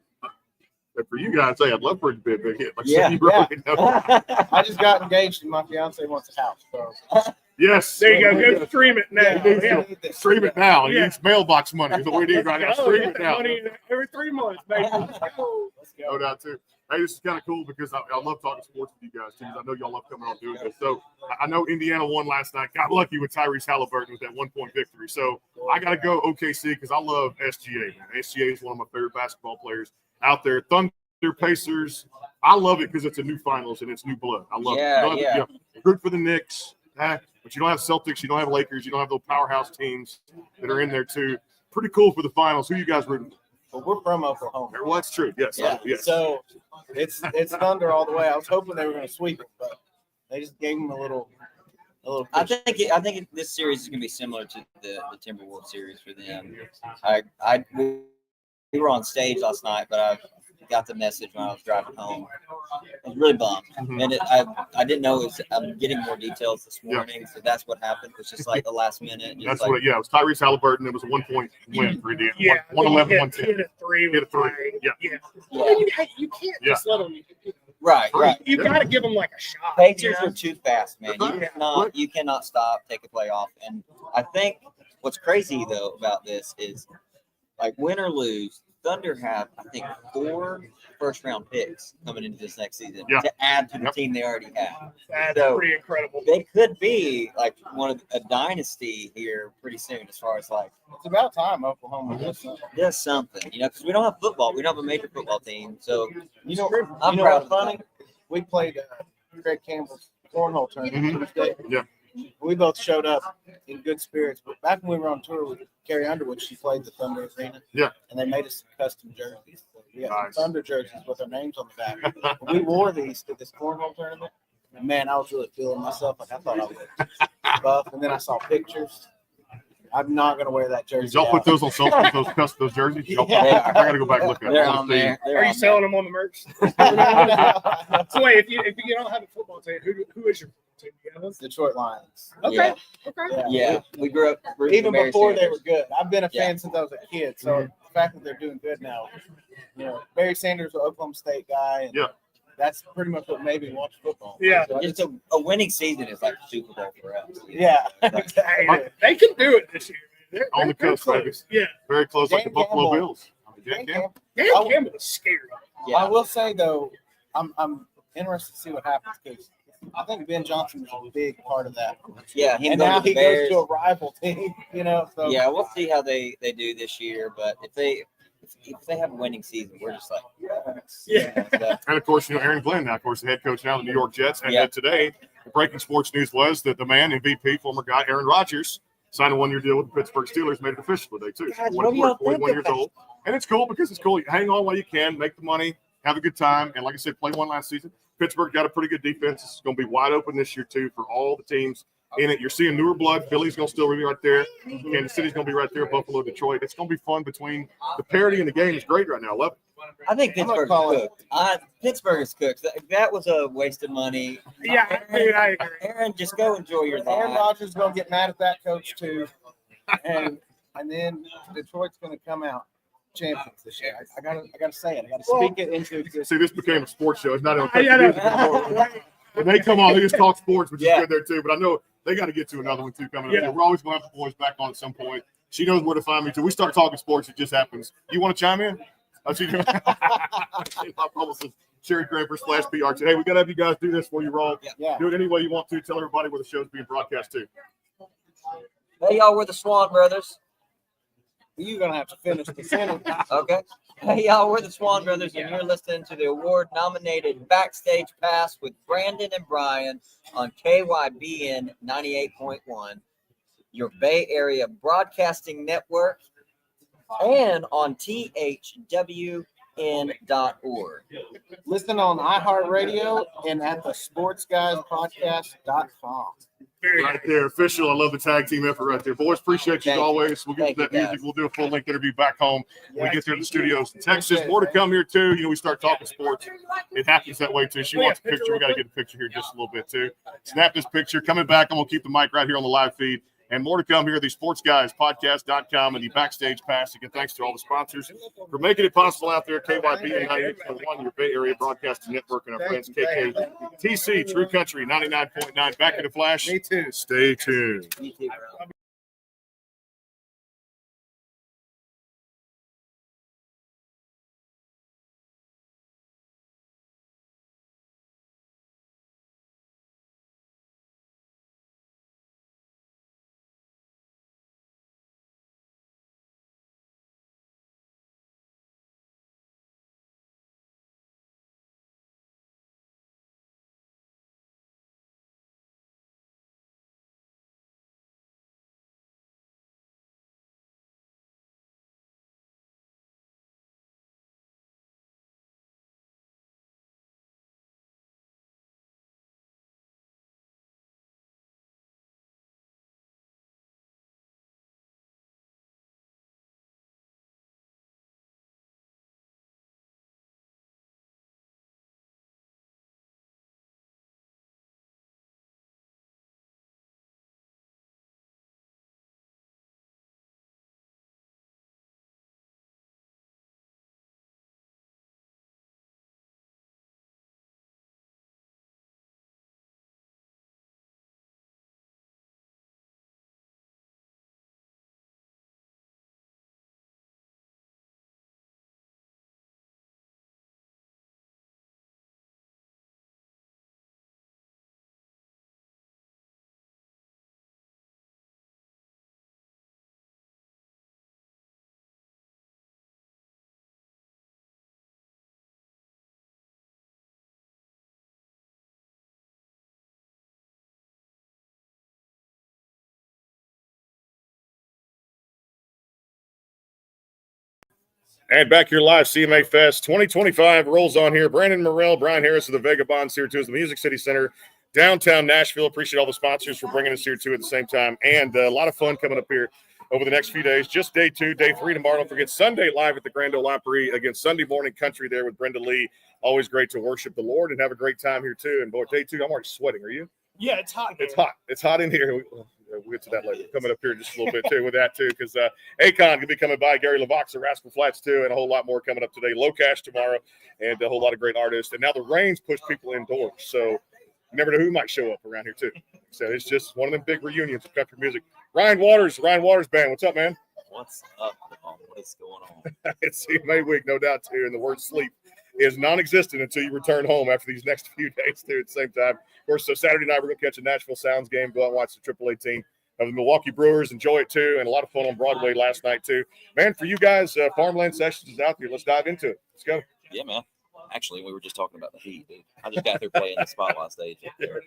But for you guys, hey, I'd love for it to be a big hit. Like Yeah, you really know. I just got engaged and my fiance wants a house. So Yes. There you go. Go stream it now. Yeah. Yeah. Stream it now. Yeah. It's mailbox money. That's what we need right now. Oh, Stream get it that now. money every 3 months, baby. Let's go. let's go. No doubt too. Hey, this is kind of cool because I love talking sports with you guys too. I know y'all love coming on doing this. So I know Indiana won last night. Got lucky with Tyrese Halliburton with that 1-point victory. So I got to go OKC because I love SGA. Man. SGA is one of my favorite basketball players out there. Thunder, Pacers. I love it because it's a new finals and it's new blood. I love it. Yeah. Root for the Knicks, but you don't have Celtics, you don't have Lakers, you don't have those powerhouse teams that are in there too. Pretty cool for the finals. Who you guys rooting for? But we're from Oklahoma. Well, that's true. Yes. Yeah. Yes. So it's Thunder all the way. I was hoping they were going to sweep it, but they just gave them a little. I think this series is going to be similar to the Timberwolves series for them. We were on stage last night, but I got the message when I was driving home. I was really bummed, and I didn't know I'm getting more details this morning, so that's what happened. It was just like the last minute. That's what. Yeah, it was Tyrese Halliburton. It was a 1-point win for Indiana. Yeah. 111, Hit 110. a three. Hit a three. Yeah. Yeah. Yeah. You can't just let them. Right. You got to give them like a shot. Pacers you know? are too fast, man. You cannot stop, take a play off. And I think what's crazy though about this is, like, win or lose, Thunder have, I think, 4 first-round picks coming into this next season to add to the team they already have. That's So, pretty incredible. They could be like a dynasty here pretty soon, as far as like It's about time Oklahoma does something, because we don't have football. We don't have a major football team. So You know I'm what's proud of funny? We played Craig Campbell's cornhole tournament Tuesday. Yeah. We both showed up in good spirits. But back when we were on tour with Carrie Underwood, she played the Thunder Arena. Yeah. And they made us custom jerseys. So we got Nice. some Thunder jerseys with our names on the back. We wore these to this cornhole tournament. And man, I was really feeling myself. Like I thought I was buff. And then I saw pictures. I'm not going to wear that jersey. Did y'all put those on social, those jerseys? Y'all- Yeah. I got to go back and look at they're it. on there. Are you selling them on the merch? So wait, if you don't have a football team, who is your football team? You know? Detroit Lions. Okay. Yeah. Okay. Yeah, we grew up Even Mary before they Sanders. were good. I've been a fan since I was a kid. So fact that they're doing good now. You know, Barry Sanders, an Oklahoma State guy, and Yeah. that's pretty much what made me watch football. Yeah. So Just a winning season is like the Super Bowl for us. yeah. Hey, they can do it this year. Man. On the They're cusp, baby. close. Yeah. Very close, like the Dan Buffalo Campbell. Bills. Dan Campbell. Dan Campbell is scary. Yeah. I will say though, I'm interested to see what happens because I think Ben Johnson was a big part of that. Yeah, him And going now to the he Bears. goes to a rival team, you know. So Yeah, we'll see how they do this year. But if they have a winning season, we're just like, Yeah. And of course, Aaron Glenn now, of course, the head coach now of the New York Jets. And Yeah. today, the breaking sports news was that the man, MVP, former guy, Aaron Rodgers, signed a 1-year deal with the Pittsburgh Steelers, made it official today, too. Guys, what do y'all think 41 years about- old. And it's cool because it's cool. You hang on while you can, make the money, have a good time. And like I said, play one last season. Pittsburgh got a pretty good defense. It's going to be wide open this year, too, for all the teams in it. You're seeing newer blood. Philly's going to still be right there. Kansas City's going to be right there. Buffalo, Detroit. It's going to be fun between the parity in the game is great right now. I love it. I think I'm Pittsburgh gonna call is cooked. Pittsburgh is cooked. That was a waste of money. Yeah, I agree. Aaron, just go enjoy your Aaron life. Rodgers is gonna get mad at that coach too, and then Detroit's gonna come out champions this year. I gotta say it. I gotta speak it into existence. See, this became a sports show. It's not on Yeah, music anymore. When they come on, they just talk sports, which is Yeah. good there, too. But I know they got to get to another one, too, coming Yeah. up. We're always going to have the boys back on at some point. She knows where to find me, too. We start talking sports, it just happens. You want to chime in? Oh, she my publicist, Sherry Draper, / PR. Hey, we got to have you guys do this before you roll. Yeah. Do it any way you want to. Tell everybody where the show's being broadcast to. Hey, y'all, we're the Swan Brothers. You're gonna have to finish the sentence. Okay. Hey, y'all, we're the Swan Brothers, and you're listening to the award-nominated Backstage Pass with Brandon and Brian on KYBN 98.1, your Bay Area Broadcasting Network, and on THWN.org. Listen on iHeartRadio and at the sportsguyspodcast.com. Right there, official. I love the tag team effort right there. Boys, appreciate you as Thank you. always. We'll get Thank to that you, music. guys. We'll do a full-length interview back home when we get there to the studios in Texas. Appreciate it, More to man. come here, too. We start talking sports. It happens that way, too. She wants a picture. We got to get a picture here just a little bit, too. Snap this picture. Coming back, I'm going to keep the mic right here on the live feed. And more to come here, the sportsguyspodcast.com and the Backstage Pass. Again, thanks to all the sponsors for making it possible out there. KYB and 98.1, your Bay Area Broadcasting Network, and our friends KKTC, True Country 99.9. Back in a flash. Me too. Stay tuned. You too, bro. And back here live, CMA Fest 2025 rolls on here. Brandon Morrell, Brian Harris of the Vagabonds here too, is the Music City Center, downtown Nashville. Appreciate all the sponsors for bringing us here too at the same time. And a lot of fun coming up here over the next few days. Just day 2, day 3 tomorrow. Don't forget Sunday live at the Grand Ole Opry. Again, Sunday morning country there with Brenda Lee. Always great to worship the Lord and have a great time here too. And boy, day 2, I'm already sweating. Are you? Yeah, it's hot. It's hot. It's hot in here. we'll get to that later. Coming up here just a little bit too with that too, because Akon going to be coming by, Gary LeVox of Rascal Flats too, and a whole lot more coming up today. Low Cash tomorrow, and a whole lot of great artists. And now the rains push people indoors, so you never know who might show up around here too. So it's just one of them big reunions of country music. Ryan Waters Band. What's up, man? What's up? What is going on? It's CMA week, no doubt too, and the word sleep is non-existent until you return home after these next few days too at the same time. Of course, so Saturday night we're going to catch a Nashville Sounds game, go out and watch the AAA team of the Milwaukee Brewers, enjoy it too, and a lot of fun on Broadway last night too. Man, for you guys, Farmland Sessions is out there. Let's dive into it. Let's go. Yeah, man. Actually, we were just talking about the heat, dude. I just got through playing the spotlight stage up there.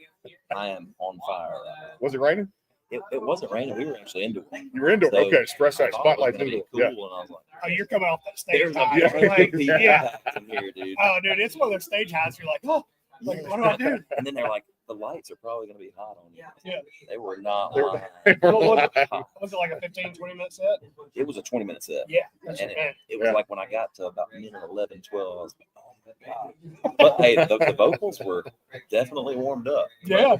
I am on fire right now. Was it raining? It wasn't raining. We were actually indoor. You were indoor. So okay, express I that thought spotlight it was gonna be indoor. cool, Yeah. and I was like, Oh, you're coming off that stage there's a high. bunch Like, of yeah. in here, dude. Oh, dude, it's one of those stage highs. You're like, oh, like, what do I do? And then they're like, the lights are probably going to be hot on you. Yeah. They were not They were- lying. What was it? Hot. Was it like a 15, 20-minute set? It was a 20-minute set. Yeah. That's And what man. it was Yeah. like when I got to about minute 11, 12, I was like, oh my God. But hey, the vocals were definitely warmed up. Yeah.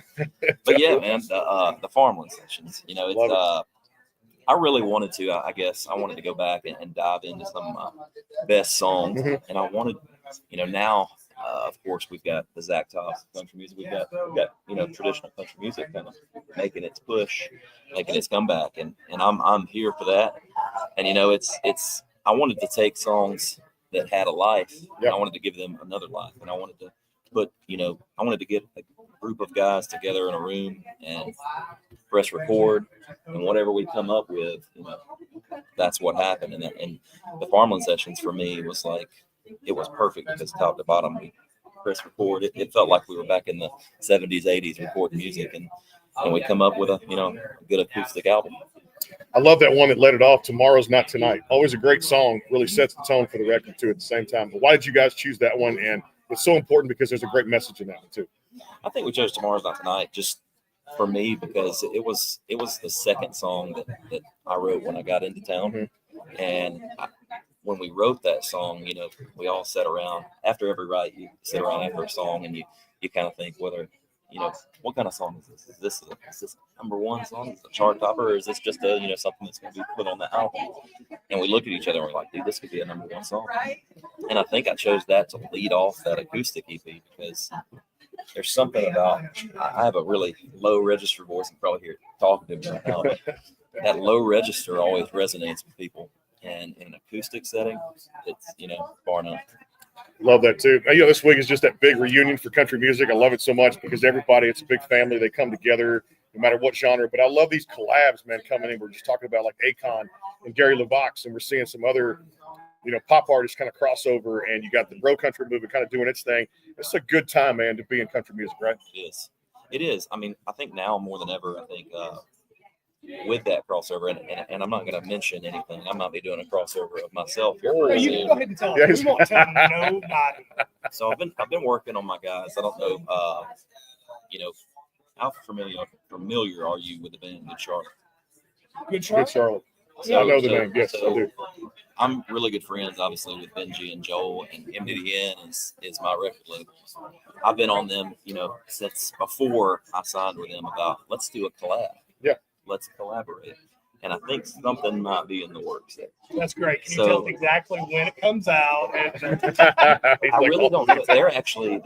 But yeah, man, the Farmland Sessions, you know, it's Love I really wanted to, I guess I wanted to go back and dive into some of my best songs. Mhm. And I wanted, you know, now, of course, we've got the Zach Tops country music. We've got, you know, traditional country music kind of making its push, making its comeback. And I'm here for that. And, you know, it's, I wanted to take songs that had a life and I wanted to give them another life. And I wanted to put, you know, I wanted to get a group of guys together in a room and press record, and whatever we come up with, you know, that's what happened. And the Farmland Sessions for me was like, it was perfect because top to bottom we press record. It felt like we were back in the 70s, 80s recording music, and we come up with a, you know, a good acoustic album. I love that one that led it off. Tomorrow's Not Tonight. Always a great song. Really sets the tone for the record too at the same time. But why did you guys choose that one? And it's so important because there's a great message in that one too. I think we chose Tomorrow's Not Tonight just for me because it was the second song that I wrote when I got into town. Mm-hmm. And when we wrote that song, you know, we all sat around after every write. You sit around after a song and you kind of think whether, you know, what kind of song is this? Is this number one song? Is it a chart topper, or is this just a, you know, something that's going to be put on the album? And we looked at each other and we're like, dude, this could be a number one song. And I think I chose that to lead off that acoustic EP because there's something about, I have a really low register voice. I'm probably here talking to me right now, but that low register always resonates with people. And in an acoustic setting, it's, you know, bar none. Love that too. You know, this week is just that big reunion for country music. I love it so much because everybody, it's a big family. They come together no matter what genre. But I love these collabs, man, coming in. We're just talking about like Akon and Gary LeVox, and we're seeing some other, you know, pop artists kind of crossover, and you got the bro country movement kind of doing its thing. It's a good time, man, to be in country music, right? It is. It is. I mean, I think now more than ever, I think with that crossover, and I'm not going to mention anything. I might be doing a crossover of myself here. No, pretty you can soon. go ahead and tell Yeah, them. We won't tell nobody. So I've been working on my guys. I don't know, you know, how familiar are you with the band Good Charlotte? Good Good shot. Charlotte. So- I know the so- name. Yes, I so do. I'm really good friends, obviously, with Benji and Joel, and MDDN is my record label. I've been on them, you know, since before I signed with them about let's do a collab. Yeah. Let's collaborate. And I think something might be in the works there. That's great. Can you So- tell us exactly when it comes out? And I really don't know. They're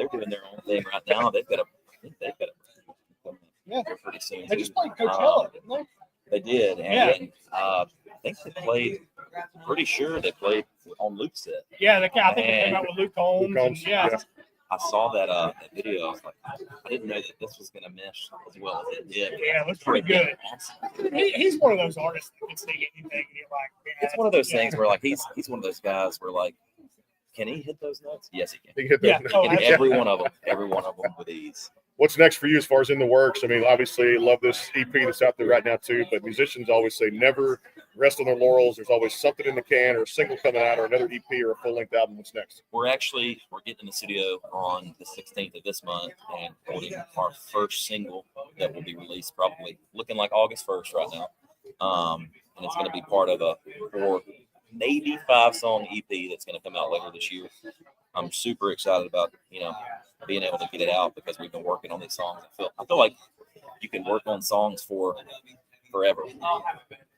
doing their own thing right now. They've got a Yeah. here pretty soon. they too. just played Coachella, didn't they? They did, Yeah. and I think they played. Pretty sure they played on Luke's set. Yeah, I think they came And- out with Luke Combs. Luke Combs, And, yeah. yeah. I saw that video. I was like, I didn't know that this was gonna mesh as well as it did. Yeah, it looks pretty good. Awesome. He's one of those artists that can sing anything. And you're like, man, It's one of those yeah. things where like he's one of those guys where like, can he hit those notes? Yes, he can. You get Yeah. those- Oh, And absolutely. every one of them with ease. What's next for you as far as in the works? I mean, obviously, love this EP that's out there right now too. But musicians always say never rest on their laurels. There's always something in the can, or a single coming out, or another EP, or a full length album. What's next? We're getting in the studio on the 16th of this month and recording our first single that will be released probably looking like August 1st right now. And it's going to be part of a 4, maybe 5-song EP that's going to come out later this year. I'm super excited about, you know, being able to get it out because we've been working on these songs. I feel like you can work on songs for forever.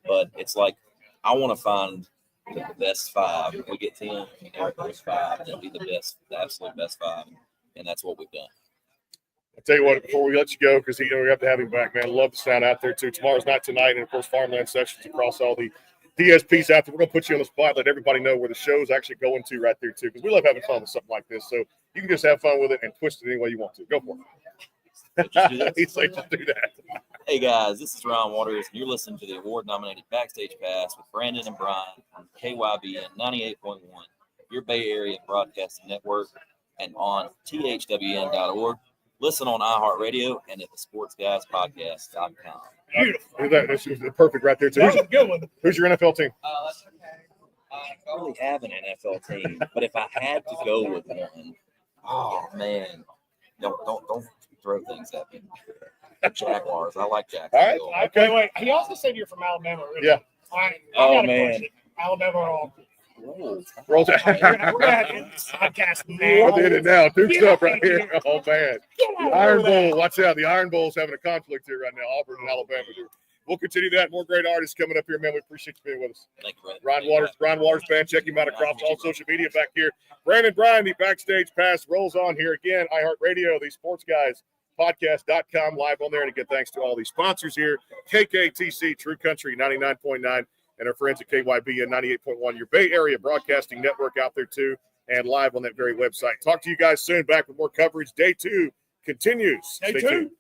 But it's like I want to find the best 5. If we get 10, those 5, that'd be the absolute best 5, and that's what we've done. I'll tell you what, before we let you go, because we have to have him back, man. Love the sound out there too. Tomorrow's not tonight, and of course, farmland sessions across all the DSPs out there. We're gonna put you on the spot, let everybody know where the show's actually going to right there too, because we love having fun with something like this. So you can just have fun with it and twist it any way you want to. Go for it. He's like, just do that. Hey guys, this is Ron Waters, and you're listening to the award-nominated Backstage Pass with Brandon and Brian on KYBN 98.1, your Bay Area Broadcasting Network, and on thwn.org. Listen on iHeartRadio and at the sportsguyspodcast.com. Beautiful. That's perfect right there too. That was a good one. Who's your NFL team? I don't really have an NFL team, but if I had to go with one, oh man, don't throw things at me. Jaguars. I like Jaguars. All right. Okay. Wait. He also said you're from Alabama. Really? Yeah. I got a man. question. Alabama or all? Roll We're gonna have this podcast now. I did it now. Duked up right here. Oh, man. The Iron Bowl. Watch out. The Iron Bowl's having a conflict here right now. Auburn and Alabama. We'll continue that. More great artists coming up here, man. We appreciate you being with us. Thank you, brother. Ron Waters band. Check him out across all social media back here. Brandon Bryan, the Backstage Pass rolls on here again. iHeartRadio, the Sports Guys Podcast.com live on there. And again, thanks to all these sponsors here. KKTC, True Country 99.9. And our friends at KYB and 98.1, your Bay Area Broadcasting Network out there too, and live on that very website. Talk to you guys soon. Back with more coverage. Day 2 continues. Stay tuned.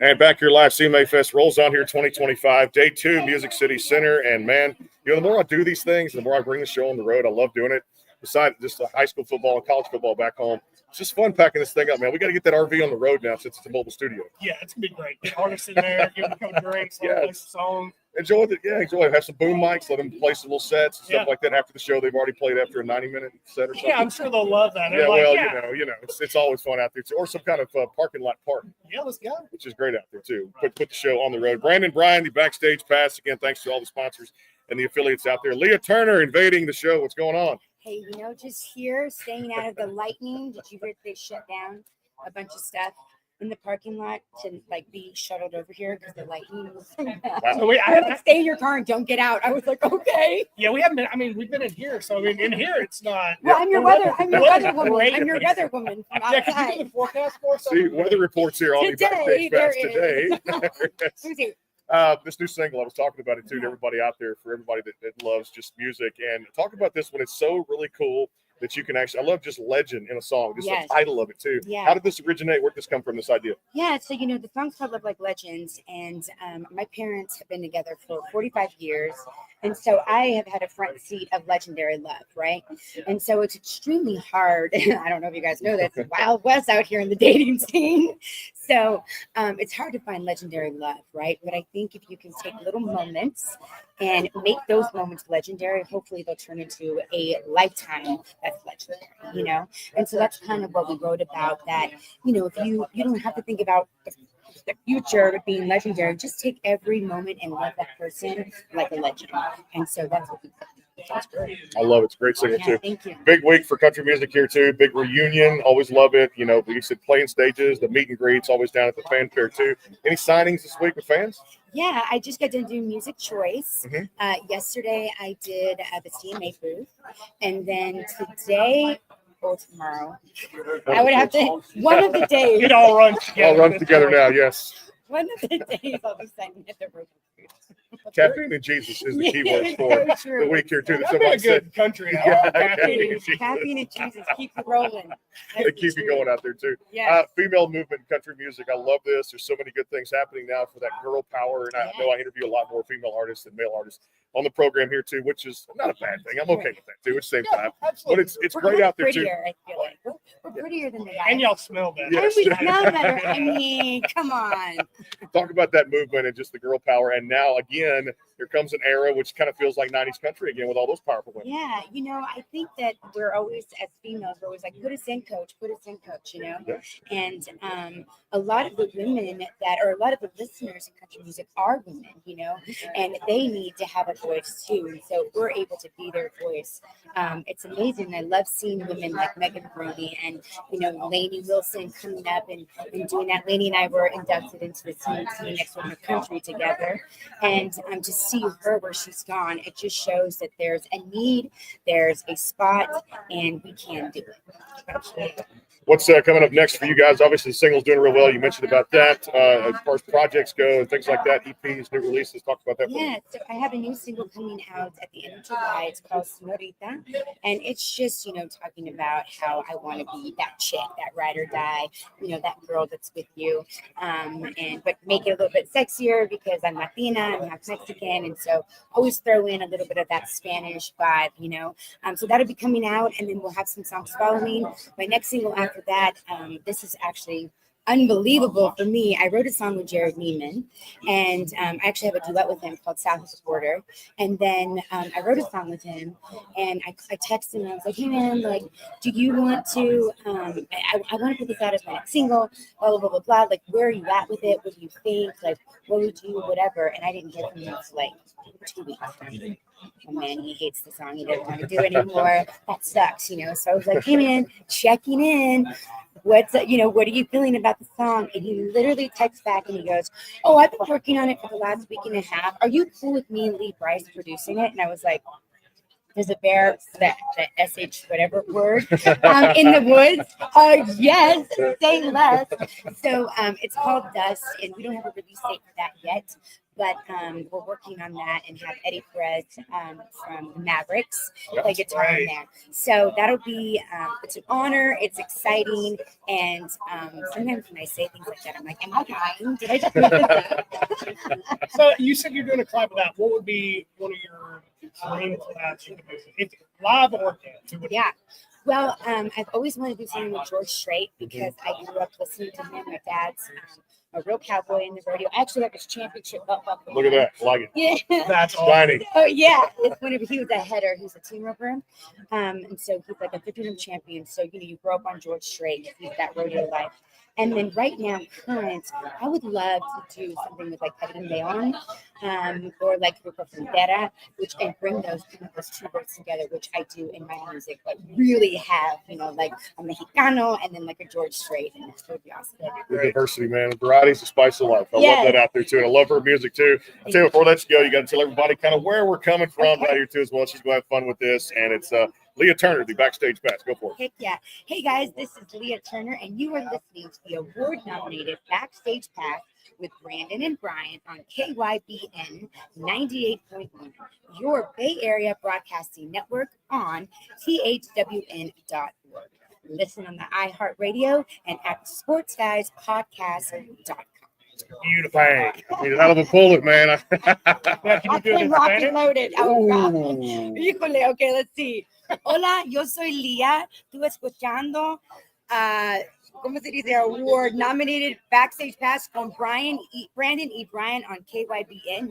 And back here live, CMA Fest rolls on here 2025, Day 2, Music City Center. And, man, the more I do these things, the more I bring the show on the road. I love doing it. Besides just the high school football and college football back home, it's just fun packing this thing up, man. We got to get that RV on the road now since it's a mobile studio. Yeah, it's going to be great. Get artists in there, give them a couple drinks, play some songs. Enjoy it. Yeah, enjoy it. Have some boom mics. Let them play some little sets and stuff like that after the show. They've already played after a 90-minute set or something. Yeah, I'm sure they'll love that. Yeah, you know, it's always fun out there too. Or some kind of parking lot party. Yeah, let's go. Which is great out there too. Put the show on the road. Brandon Bryan, the Backstage Pass. Again, thanks to all the sponsors and the affiliates out there. Leah Turner invading the show. What's going on? Hey, just here, staying out of the lightning. Did you hear they shut down a bunch of stuff in the parking lot to be shuttled over here because the lightning was so bad? Wow. So stay in your car and don't get out. I was like, okay. Yeah, we haven't been. I mean, we've been in here, so in here it's not. Well, I'm your weather woman. I'm your weather woman from outside. Yeah, can you do the forecast for us? See, weather reports here on the Backstage Pass today. This new single, I was talking about it too to everybody out there, for everybody that loves just music, and talk about this one. It's so really cool. that you can actually. I love just legend in a song, just Yes. the title of it too. Yeah. How did this originate? Where did this come from? This idea? Yeah, so the song's called Love Like Legends, and my parents have been together for 45 years, and so I have had a front seat of legendary love, right? And so it's extremely hard. I don't know if you guys know this, Wild West out here in the dating scene. So it's hard to find legendary love, right? But I think if you can take little moments and make those moments legendary, hopefully they'll turn into a lifetime that's legendary, And so that's kind of what we wrote about, that, if you don't have to think about the future of being legendary, just take every moment and love that person like a legend. And so that's what we did. That's great. I love it. It's a great singer Yeah, too. thank you. Big week for country music here too. Big reunion. Always love it. We said playing stages, the meet and greets, always down at the fan fair too. Any signings this week with fans? Yeah, I just got done doing Music Choice. Mhm. Yesterday I did the CMA booth, and then today or tomorrow, I would have to, one of the days. It all runs together. All run together now. Yes. One of the days I'll be signing at the Road. Caffeine and Jesus is the key word for the week here too. That'd be Somebody a said good country. Yeah, Caffeine. Caffeine and Jesus keep it rolling. they keep you going out there too. Yeah. Female movement in country music. I love this. There's so many good things happening now for that girl power. And I know I interview a lot more female artists than male artists on the program here too, which is not a bad thing. I'm okay with that too at the same time. But it's We're great out there too. prettier, I feel like. We're prettier than the guys. And y'all smell better. Yeah. And we smell better. I mean, come on. Talk about that movement and just the girl power. And now again, here comes an era which kind of feels like 90s country again with all those powerful women. Yeah, I think that we're always, as females, we're always like, put us in, coach, Yeah. And a lot of the women a lot of the listeners in country music are women, and they need to have a voice too. And so we're able to be their voice. It's amazing. I love seeing women like Megan Brody and, Lainey Wilson coming up and doing that. Lainey and I were inducted into the CMA Next Woman of Country together. And to see her where she's gone, it just shows that there's a need, there's a spot, and we can do it. Absolutely. What's coming up next for you guys? Obviously, the single's doing real well. You mentioned about that. As far as projects go and things like that, EPs, new releases, talk about that. Yeah, so I have a new single coming out at the end of July. It's called Senorita. And it's just, talking about how I want to be that chick, that ride or die, that girl that's with you. But make it a little bit sexier because I'm Latina, I'm half Mexican. And so always throw in a little bit of that Spanish vibe, So that'll be coming out, and then we'll have some songs following. My next single after that, this is actually unbelievable for me. I wrote a song with Jared Neiman, and I actually have a duet with him called South of the Border. And then I wrote a song with him, and I texted him. I was like, "Hey man, like, do you want to? I want to put this out as my next single. Blah blah blah blah blah. Like, where are you at with it? What do you think? Like, what would you whatever?" And I didn't hear from him for like 2 weeks. Oh man, he hates the song. He doesn't want to do it anymore. That sucks, So I was like, "Hey man, checking in. What are you feeling about the song?" And he literally texts back and he goes, "Oh, I've been working on it for the last week and a half. Are you cool with me and Lee Bryce producing it?" And I was like, "There's a bear, that SH whatever word, in the woods." Yes, say less. So it's called Dust, and we don't have a release date for that yet. But we're working on that and have Eddie Perez from the Mavericks play guitar in there. So that'll be, it's an honor. It's exciting. And sometimes when I say things like that, I'm like, am I lying? Did I just make this up? So you said you're doing a collab with that. What would be one of your dream collabs you could do? If live or dance? Who would Yeah. Well, I've always wanted to do something with George Strait because I grew up listening to him. My dad's a real cowboy in the rodeo. I actually have his championship belt buckle. Look at that. I like it. Yeah. That's awesome. Shiny. Oh yeah, it's whenever he was a header, he's a team roper, and so he's like a 50-time champion. So you grow up on George Strait, he's that rodeo life. And then right now, current, I would love to do something with like Kayden or like Grupo Frontera, and bring those two words together, which I do in my music, but really have like a Mexicano and then like a George Strait, and that would be awesome. The diversity, man. Variety's the spice of life. I Yes. love that out there too. And I love her music too. I'll tell you, before I let you go, you got to tell everybody kind of where we're coming from right here too as well. She's going to have fun with this. And it's Leah Turner, the backstage pass. Go for it. Heck yeah. Hey guys, this is Leah Turner, and you are listening to the award nominated Backstage Pass with Brandon and Brian on KYBN 98.1, your Bay Area Broadcasting Network on THWN.org. Listen on the iHeartRadio and at sportsguyspodcast.com. Beautiful. Bang. He's out of a bullet, man. Yeah, can I you do it in came rock and Spanish? loaded. Oh, God. Ooh. Híjole, okay, let's see. Hola, yo soy Lía. Tú escuchando, ¿cómo se dice? Award nominated Backstage Pass con Brandon E. Bryan on KYBN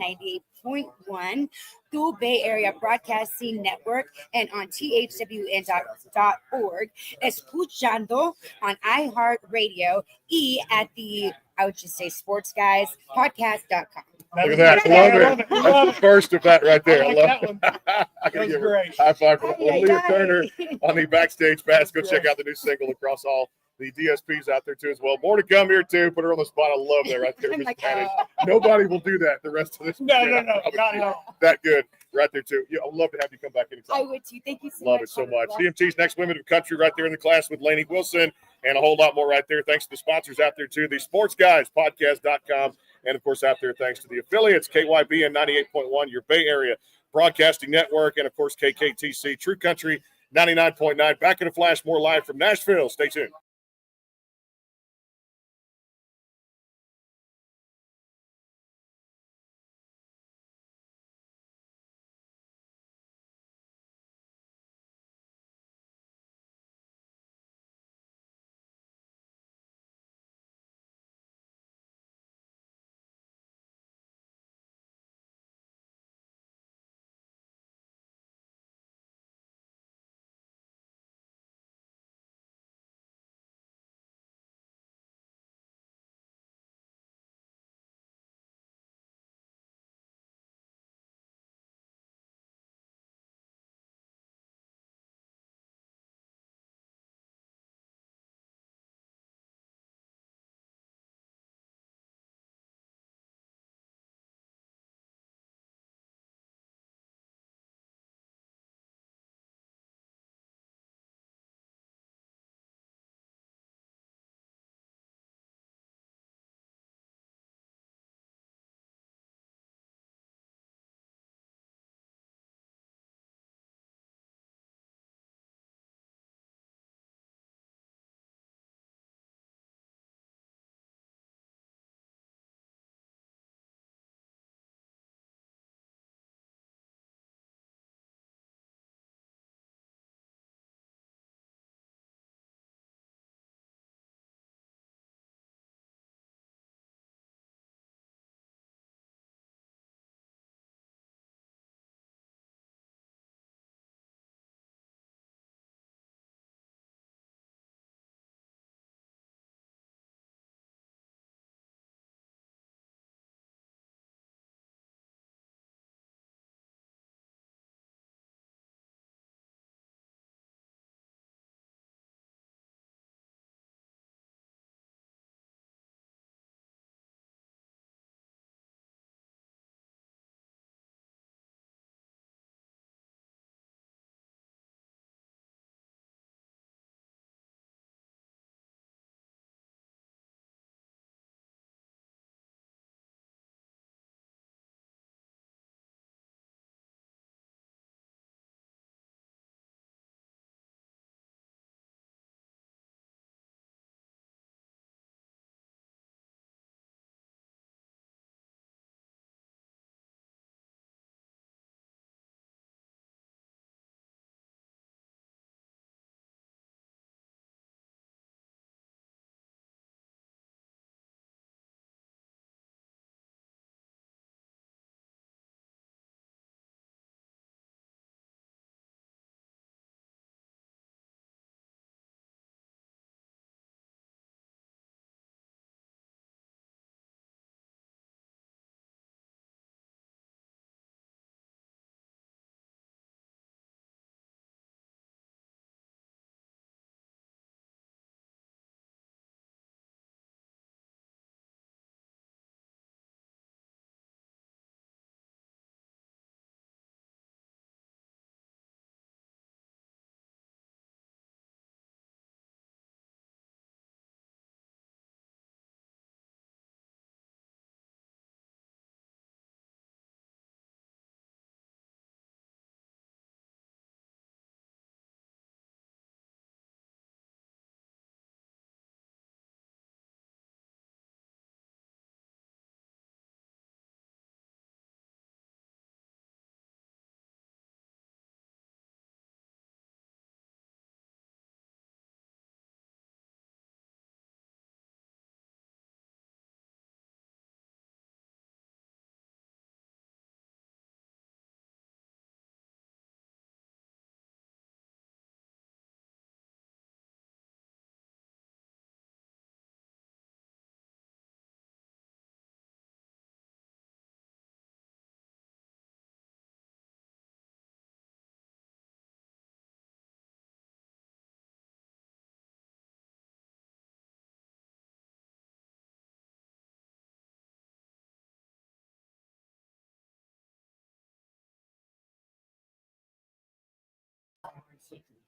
98.1, tu Bay Area Broadcasting Network, and on THWN.org. Escuchando on iHeartRadio y at the, I would just say, sportsguyspodcast.com. Look at that. Love it. That's the first of that right there. I like love that one. I That gotta was give her great. a high five for Ay, ay, Leah ay. Turner on the backstage pass. Go check out the new single across all the DSPs out there too as well. More to come here too. Put her on the spot. I love that right there. I'm Miss like, Spanish. Nobody will do that the rest of this. No, weekend. not at all. That good right there too. Yeah, I'd love to have you come back anytime. I would too. Thank you so Love much. it so much. CMT's Next Women of Country right there in the class with Lainey Wilson and a whole lot more right there. Thanks to the sponsors out there too. The sportsguyspodcast.com. And of course out there, thanks to the affiliates, KYBN 98.1, your Bay Area Broadcasting Network, and of course KKTC True Country 99.9. Back in a flash, more live from Nashville. Stay tuned.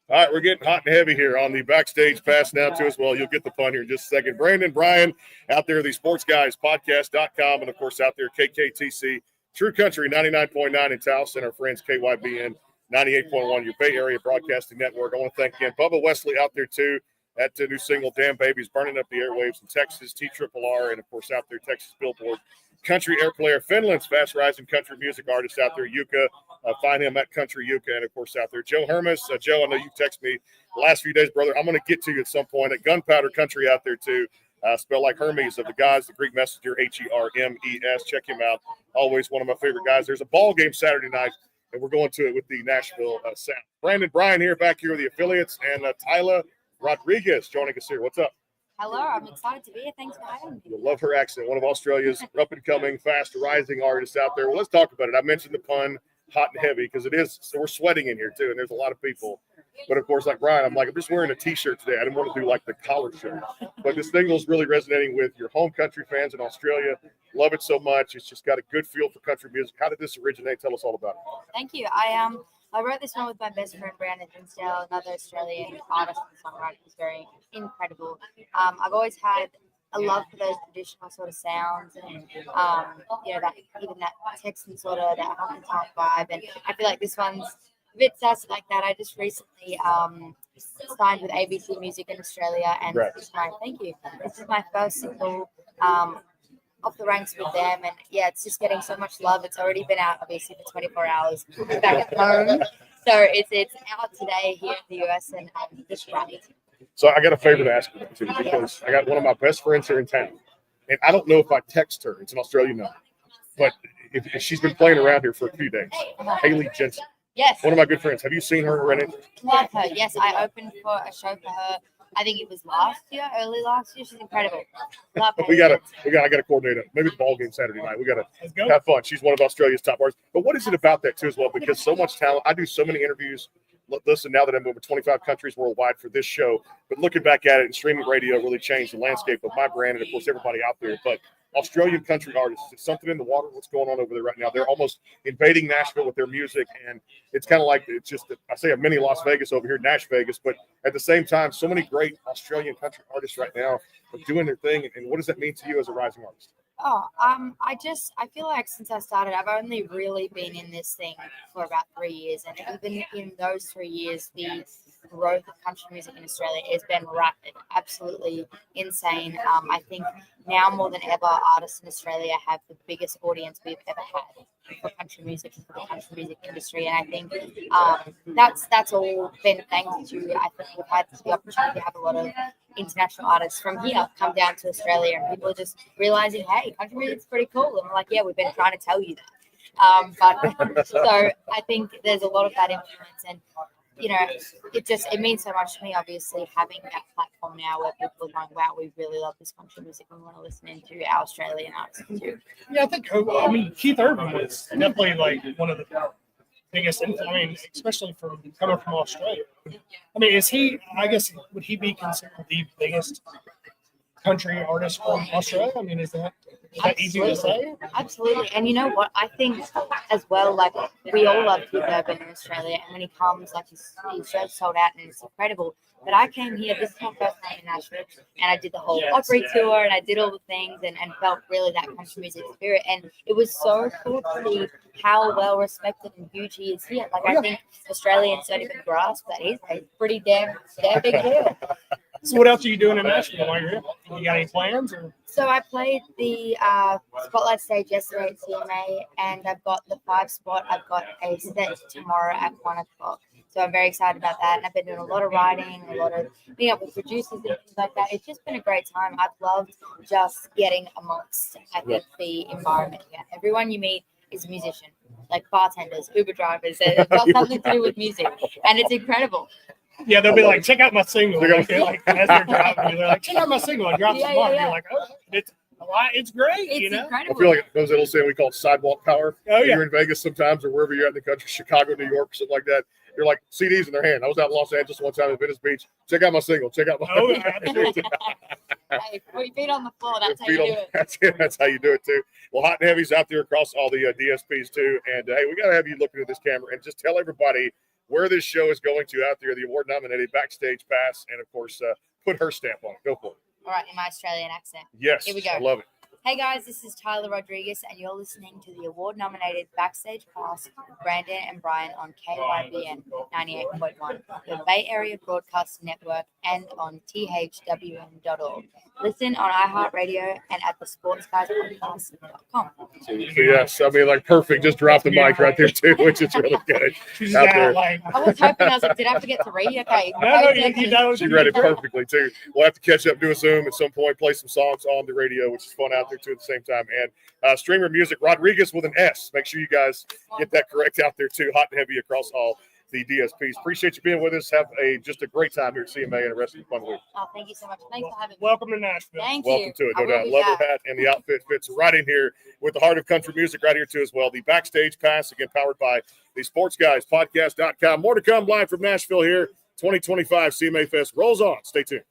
All right, we're getting hot and heavy here on the backstage pass now to us. Well, you'll get the fun here in just a second. Brandon, Brian, out there, the sportsguyspodcast.com, and, of course, out there, KKTC, True Country 99.9 in Taos, and our friends KYBN 98.1, your Bay Area Broadcasting Network. I want to thank again Bubba Wesley out there, too. That new single, Damn Babies, burning up the airwaves in Texas, TRRR, and, of course, out there, Texas Billboard. Country air player, Finland's fast-rising country music artist out there, Jyka. Find him at Country Jyka, and, of course, out there, Joe Hermes. Joe, I know you texted me the last few days, brother. I'm going to get to you at some point at Gunpowder Country out there, too. Spelled like Hermes of the gods, the Greek messenger, Hermes. Check him out. Always one of my favorite guys. There's a ball game Saturday night, and we're going to it with the Nashville Sound. Brandon Bryan here, back here with the affiliates, and Tyler Rodriguez joining us here. What's up? Hello, I'm excited to be here. Thanks for having me. You'll love her accent. One of Australia's up-and-coming, fast-rising artists out there. Well, let's talk about it. I mentioned the pun, hot and heavy, because it is. So we're sweating in here, too, and there's a lot of people. But, of course, like Brian, I'm just wearing a T-shirt today. I didn't want to do, like, the collar shirt. But this single's really resonating with your home country fans in Australia. Love it so much. It's just got a good feel for country music. How did this originate? Tell us all about it. Thank you. I wrote this one with my best friend Brandon Hinsdale, another Australian artist and songwriter who's very incredible. I've always had a love for those traditional sort of sounds and that even that Texan sort of that honky tonk vibe. And I feel like this one's a bit sassy like that. I just recently signed with ABC Music in Australia, and this is my first single off the ranks with them, and it's just getting so much love. It's already been out obviously for 24 hours back at home, so it's out today here in the US, and just right. So I got a favor to ask you too, because I got one of my best friends here in town, and I don't know if I text her. It's an Australian number, but if she's been playing around here for a few days. Haley Jensen. Yes. One of my good friends. Have you seen her or anything? Love her. Yes, I opened for a show for her. I think it was early last year. She's incredible. Love her. I gotta coordinate it. Maybe the ball game Saturday night. We gotta have fun. She's one of Australia's top artists. But what is it about that too as well? Because so much talent. I do so many interviews. Listen, now that I'm over 25 countries worldwide for this show, but looking back at it, and streaming radio really changed the landscape of my brand and of course everybody out there. But Australian country artists, it's something in the water. What's going on over there right now? They're almost invading Nashville with their music, and it's kind of like it's just I say a mini Las Vegas over here, Nash Vegas, but at the same time, so many great Australian country artists right now are doing their thing. And what does that mean to you as a rising artist? I feel like since I started, I've only really been in this thing for about 3 years, and even in those 3 years, the growth of country music in Australia has been rapid, absolutely insane. I think now more than ever, artists in Australia have the biggest audience we've ever had for country music and for the country music industry, and I think that's all been thanks to, I think we've had the opportunity to have a lot of international artists from here come down to Australia, and people are just realizing, hey, country music's pretty cool, and we're like, yeah, we've been trying to tell you that. But so I think there's a lot of that influence, and it means so much to me, obviously, having that platform now where people are going, wow, we really love this country music and we want to listen into our Australian artists too. Yeah, I think Keith Urban was definitely like one of the biggest influence, especially coming from Australia. Is he, I guess, would he be considered the biggest country artist from Australia? Is that easy to say? Absolutely. And you know what? I think as well, like, we all love Keith Urban in Australia, and when he comes, like, his show's sold out and it's incredible. But I came here, this is my first time in Nashville, and I did the whole Opry tour, and I did all the things and felt really that country music spirit. And it was so cool to see how well respected and huge he is here. Like, I think Australians don't even grasp that he's a pretty damn big deal. So what else are you doing in Nashville while you're here? You got any plans? So I played the Spotlight stage yesterday at CMA, and I've got the 5 spot. I've got a set tomorrow at 1 o'clock. So I'm very excited about that. And I've been doing a lot of writing, a lot of being up with producers and things like that. It's just been a great time. I've loved just getting amongst, I think, the environment here. Everyone you meet is a musician, like bartenders, Uber drivers. It's got something to do with music, and it's incredible. Yeah, they'll be like, check out my single. As they're driving, they're like, check out my single. And drop some bar. You're like, oh, it's great. It's incredible. I feel like there's a little saying we call it sidewalk power. Oh, yeah. You're in Vegas sometimes, or wherever you're at in the country, Chicago, New York, something like that. You're like CDs in their hand. I was out in Los Angeles one time at Venice Beach. Check out my single. Check out my. Oh, absolutely. Hey, put your feet on the floor. That's how you do it. That's how you do it too. Well, Hot and Heavy's out there across all the DSPs too. And hey, we got to have you looking at this camera and just tell everybody where this show is going to out there, the award-nominated Backstage Pass, and, of course, put her stamp on it. Go for it. All right, in my Australian accent. Yes, Here we go. I love it. Hey guys, this is Tyler Rodriguez, and you're listening to the award-nominated Backstage Pass with Brandon and Brian on KYBN 98.1, the Bay Area Broadcast Network, and on thwm.org. Listen on iHeartRadio and at thesportsguyspodcast.com. Yes, I mean, like, perfect. Just drop the mic right there, too, which is really good. She's Out got there. like, I was hoping, I was like, did I forget to read? Okay. no, you know, She read it perfectly, too. We'll have to catch up, do a Zoom at some point, play some songs on the radio, which is fun out there, too, at the same time. And streamer music, Rodriguez with an S. Make sure you guys get that correct out there, too. Hot and heavy across all the DSPs. Appreciate you being with us. Have just a great time here at CMA and the rest of the fun week. Oh, thank you so much. Thanks for having me. welcome to Nashville. Thank Welcome you. to it, I no will doubt. be Love back. her hat and the outfit fits right in here with the heart of country music right here, too, as well. The Backstage Pass, again, powered by the Sports Guys Podcast.com. More to come live from Nashville here. 2025 CMA Fest rolls on. Stay tuned.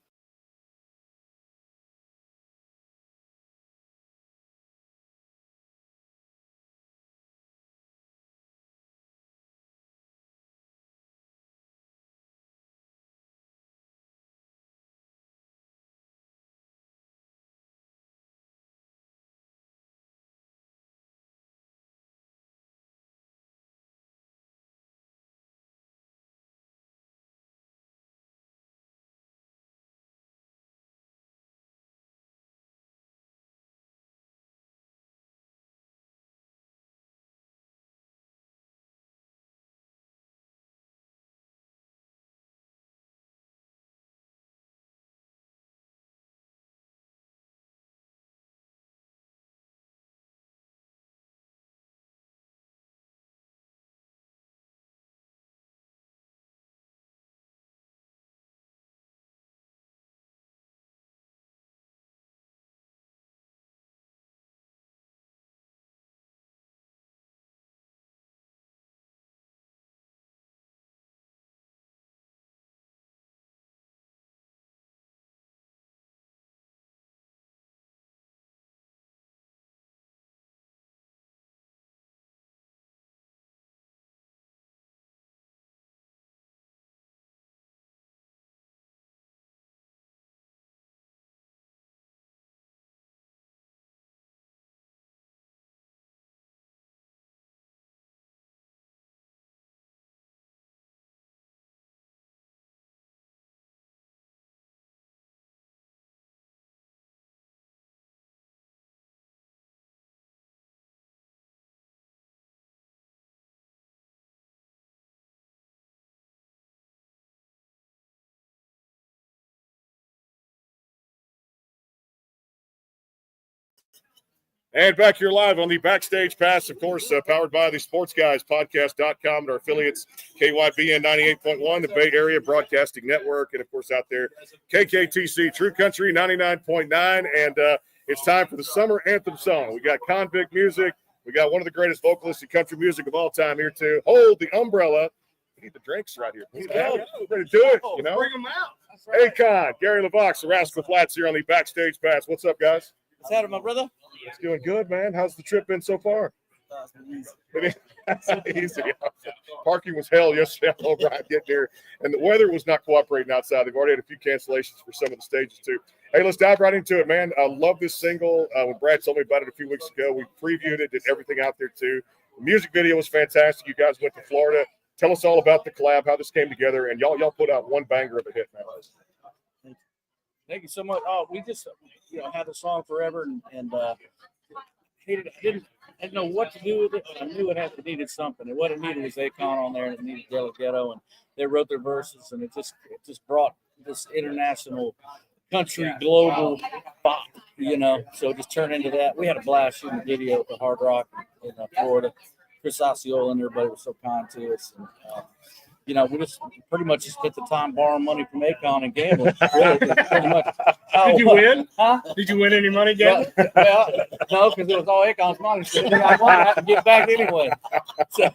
And back here live on the Backstage Pass, of course, powered by the Sports Guys Podcast.com and our affiliates, KYBN 98.1, the Bay Area Broadcasting Network, and, of course, out there, KKTC True Country 99.9. And it's time for the Summer Anthem song. We got convict music. We got one of the greatest vocalists in country music of all time here, too. Hold the umbrella. We need the drinks right here. Let's go. Ready to do it, you know? Bring them out. Akon, Gary LeVox, the Rascal Flats here on the Backstage Pass. What's up, guys? What's happening, my brother? It's doing good, man. How's the trip been so far? Easy. Parking was hell yesterday. I know Brian getting here, and the weather was not cooperating outside. They've already had a few cancellations for some of the stages too. Hey, let's dive right into it, man. I love this single. When Brad told me about it a few weeks ago, we previewed it, did everything out there too. The music video was fantastic. You guys went to Florida. Tell us all about the collab, how this came together, and y'all put out one banger of a hit, man. Thank you so much. Oh, we just had the song forever, and didn't know what to do with it. But I knew it needed something. And what it needed was Akon on there, and it needed Yellow Ghetto, and they wrote their verses, and it just brought this international country global pop, So it just turned into that. We had a blast shooting the video at the Hard Rock in Florida. Chris Osceola and everybody was so kind to us. And, we just pretty much just spent the time borrowing money from Akon and gambling. Really, pretty much. Did you win? Huh? Did you win any money, Gavin? Well, no, because it was all Akon's money. So I wanted to have to get back anyway. So,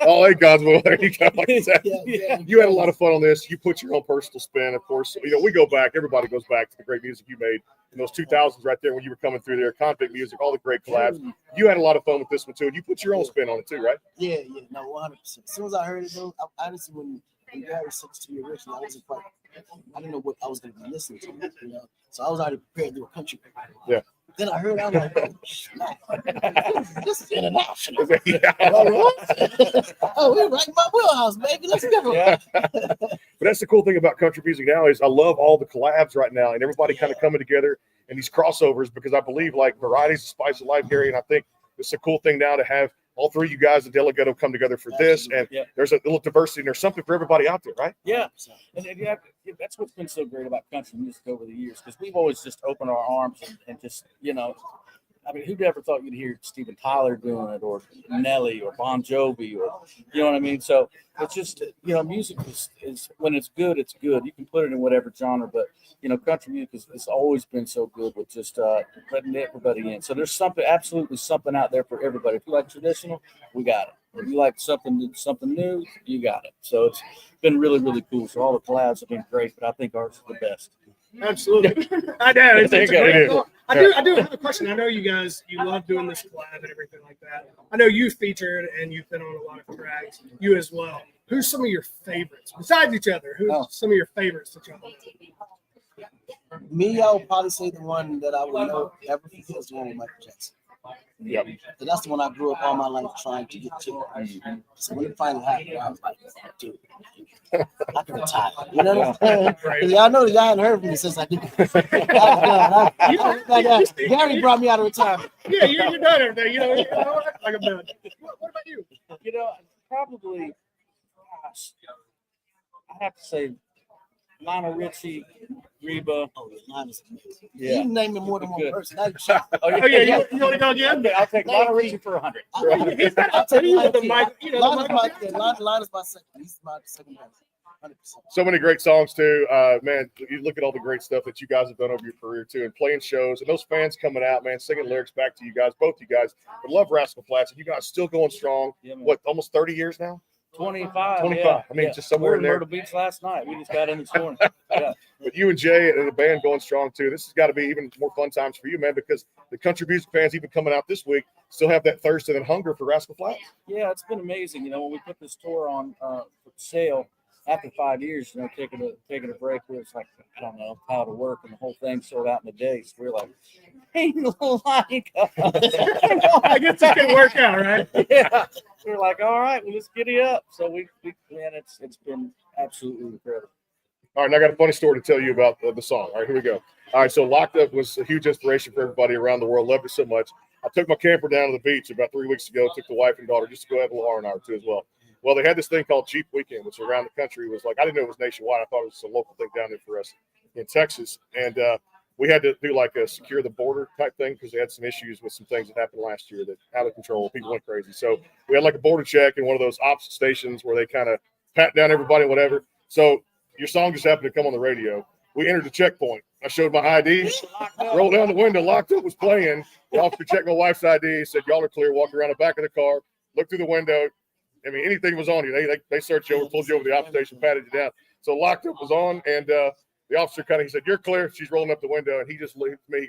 Oh, hey, Cosmo. There you go. Like I said, Yeah. you had a lot of fun on this. You put your own personal spin, of course. You know, we go back. Everybody goes back to the great music you made in those 2000s right there when you were coming through there. Convict music, all the great collabs. You had a lot of fun with this one too, and you put your own spin on it too, right? Yeah, no, 100%. As soon as I heard it, though, honestly, when Gary sent it to me originally, I wasn't quite. I didn't know what I was going to be listening to, you know. So I was already prepared to do a country. Yeah. Then I heard, I'm like, oh, snap. This is international. Yeah. Oh, we're right in my wheelhouse, baby. Let's go. Yeah. But that's the cool thing about country music now is I love all the collabs right now and everybody kind of coming together and these crossovers because I believe like variety's the spice of life, Gary, and I think it's a cool thing now to have all three of you guys at Delegato come together for this, and there's a little diversity and there's something for everybody out there, right? Yeah, and that's what's been so great about country music over the years because we've always just opened our arms and just, you know, I mean, who'd ever thought you'd hear Steven Tyler doing it or Nelly or Bon Jovi or, you know what I mean? So it's just, you know, music is when it's good, it's good. You can put it in whatever genre, but, you know, country music has always been so good with just letting everybody in. So there's absolutely something out there for everybody. If you like traditional, we got it. If you like something new, you got it. So it's been really, really cool. So all the collabs have been great, but I think ours is the best. Absolutely. I know. It's a great thought. Yeah. I do have a question. I know you guys, you love doing this collab and everything like that. I know you've featured and you've been on a lot of tracks. You as well. Who's some of your favorites besides each other? Who's some of your favorites that y'all love? Me, I would probably say the one that I would know ever is the one with Michael Jackson. Yep. So that's the one I grew up all my life trying to get to. So when it finally happened, I was like, dude, I can retire. You know what I'm saying? Y'all know that y'all hadn't heard from me since I did. Gary brought me out of retirement. Yeah, you're done everything. You know what? Like I'm done. What about you? You know, probably, gosh, I have to say Lionel Richie, Reba. Oh, Lionel's amazing. Yeah. You name me more than one person. Oh yeah, you want to go again? I'll take Lionel Richie for 100. I'll tell you what, the mic. You know, Lionel's my second. He's my second best. 100%. So many great songs too, man. You look at all the great stuff that you guys have done over your career too, and playing shows, and those fans coming out, man, singing lyrics back to you guys, both you guys. I love Rascal Flatts, and you guys still going strong. Yeah, what, almost 30 years now? 25. 25. Yeah. I mean, just somewhere we were in there. Myrtle Beach last night. We just got in this morning. Yeah. But you and Jay and the band going strong too. This has got to be even more fun times for you, man, because the country music fans even coming out this week still have that thirst and that hunger for Rascal Flatts. Yeah, it's been amazing. You know, when we put this tour on for sale after 5 years, you know, taking a break where it's like, I don't know how to work and the whole thing sold out in a day. So we're like, hey, like, I guess it can work out, right? Yeah. We're like, all right, well, let's giddy up. So we man, it's been absolutely incredible. All right, and I got a funny story to tell you about the song. All right, here we go. All right, so Locked Up was a huge inspiration for everybody around the world. Loved it so much. I took my camper down to the beach about 3 weeks ago, took the wife and daughter just to go have a little R&R too as well. Well, they had this thing called Jeep Weekend, which around the country was like, I didn't know it was nationwide. I thought it was a local thing down there for us in Texas. And we had to do like a secure the border type thing because they had some issues with some things that happened last year that out of control. People went crazy. So we had like a border check in one of those ops stations where they kind of pat down everybody, whatever. So your song just happened to come on the radio. We entered the checkpoint. I showed my ID, rolled down the window, Locked Up was playing. The officer checked my wife's ID, said, y'all are clear, walked around the back of the car, looked through the window. I mean, anything was on you. They searched you over, pulled you over the ops station, patted you down. So Locked Up was on, and the officer he said, you're clear. She's rolling up the window, and he just looked at me.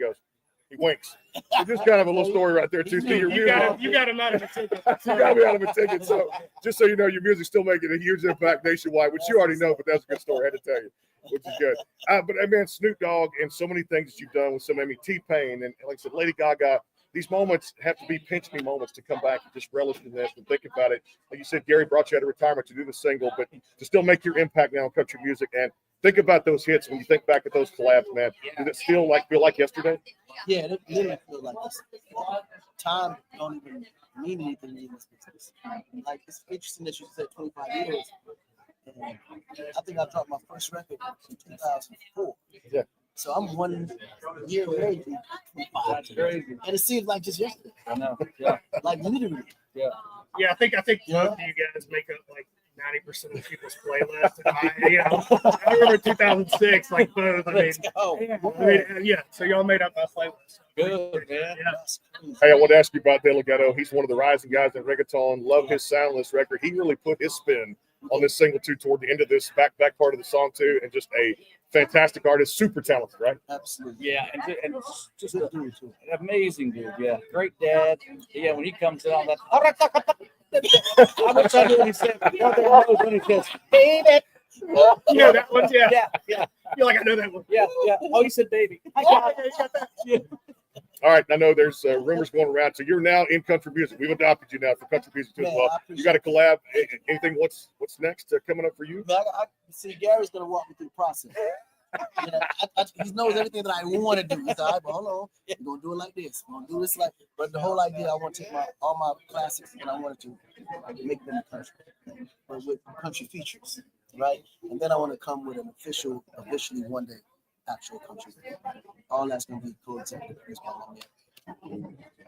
He winks. So just kind of a little story right there, too. You got him out of a ticket. You got me out of a ticket. So just so you know, your music's still making a huge impact nationwide, which you already know, but that's a good story. I had to tell you, which is good. But, man, Snoop Dogg and so many things that you've done with T-Pain, and like I said, Lady Gaga, these moments have to be pinch me moments to come back and just relish in this and think about it. Like you said, Gary brought you out of retirement to do the single, but to still make your impact now in country music. And think about those hits when you think back at those collabs, man. Does it still feel like yesterday? Yeah, it literally feel like this. Time don't even mean anything in this business. Like, it's interesting that you said 25 years. And I think I dropped my first record in 2004. Yeah. So I'm 1 year away from 25. That's crazy. And it seems like just yesterday. I know. Yeah. Like literally. Yeah. Yeah, I think both of you guys make up like 90% of the people's playlist. And I remember 2006, like both. Let's go. Yeah. So y'all made up my playlist. Good, man. Yeah. Hey, I want to ask you about Delgado. He's one of the rising guys in reggaeton. Love his soundless record. He really put his spin on this single too toward the end of this back part of the song too, and just a fantastic artist, super talented, right? Absolutely. Yeah, and just an amazing dude. Yeah, great dad. Yeah, when he comes in on that, I wish I knew what he said. But brother knows when he says, "Baby." Yeah, that one. Yeah. Yeah. You're like, I know that one. Yeah. Oh, he said, "Baby." I got it. Yeah. All right, I know there's rumors going around. So you're now in country music. We've adopted you now for country music too as well. You got a collab. Anything? What's next coming up for you? Man, I see Gary's gonna walk me through the process. He knows everything that I want to do. He's all right, but hold on, we're gonna do it like this. We're gonna do this like. But the whole idea, I want to take all my classics and I wanted to make them country, but with country features, right? And then I want to come with an officially one day actual country. All that's gonna be coexistent.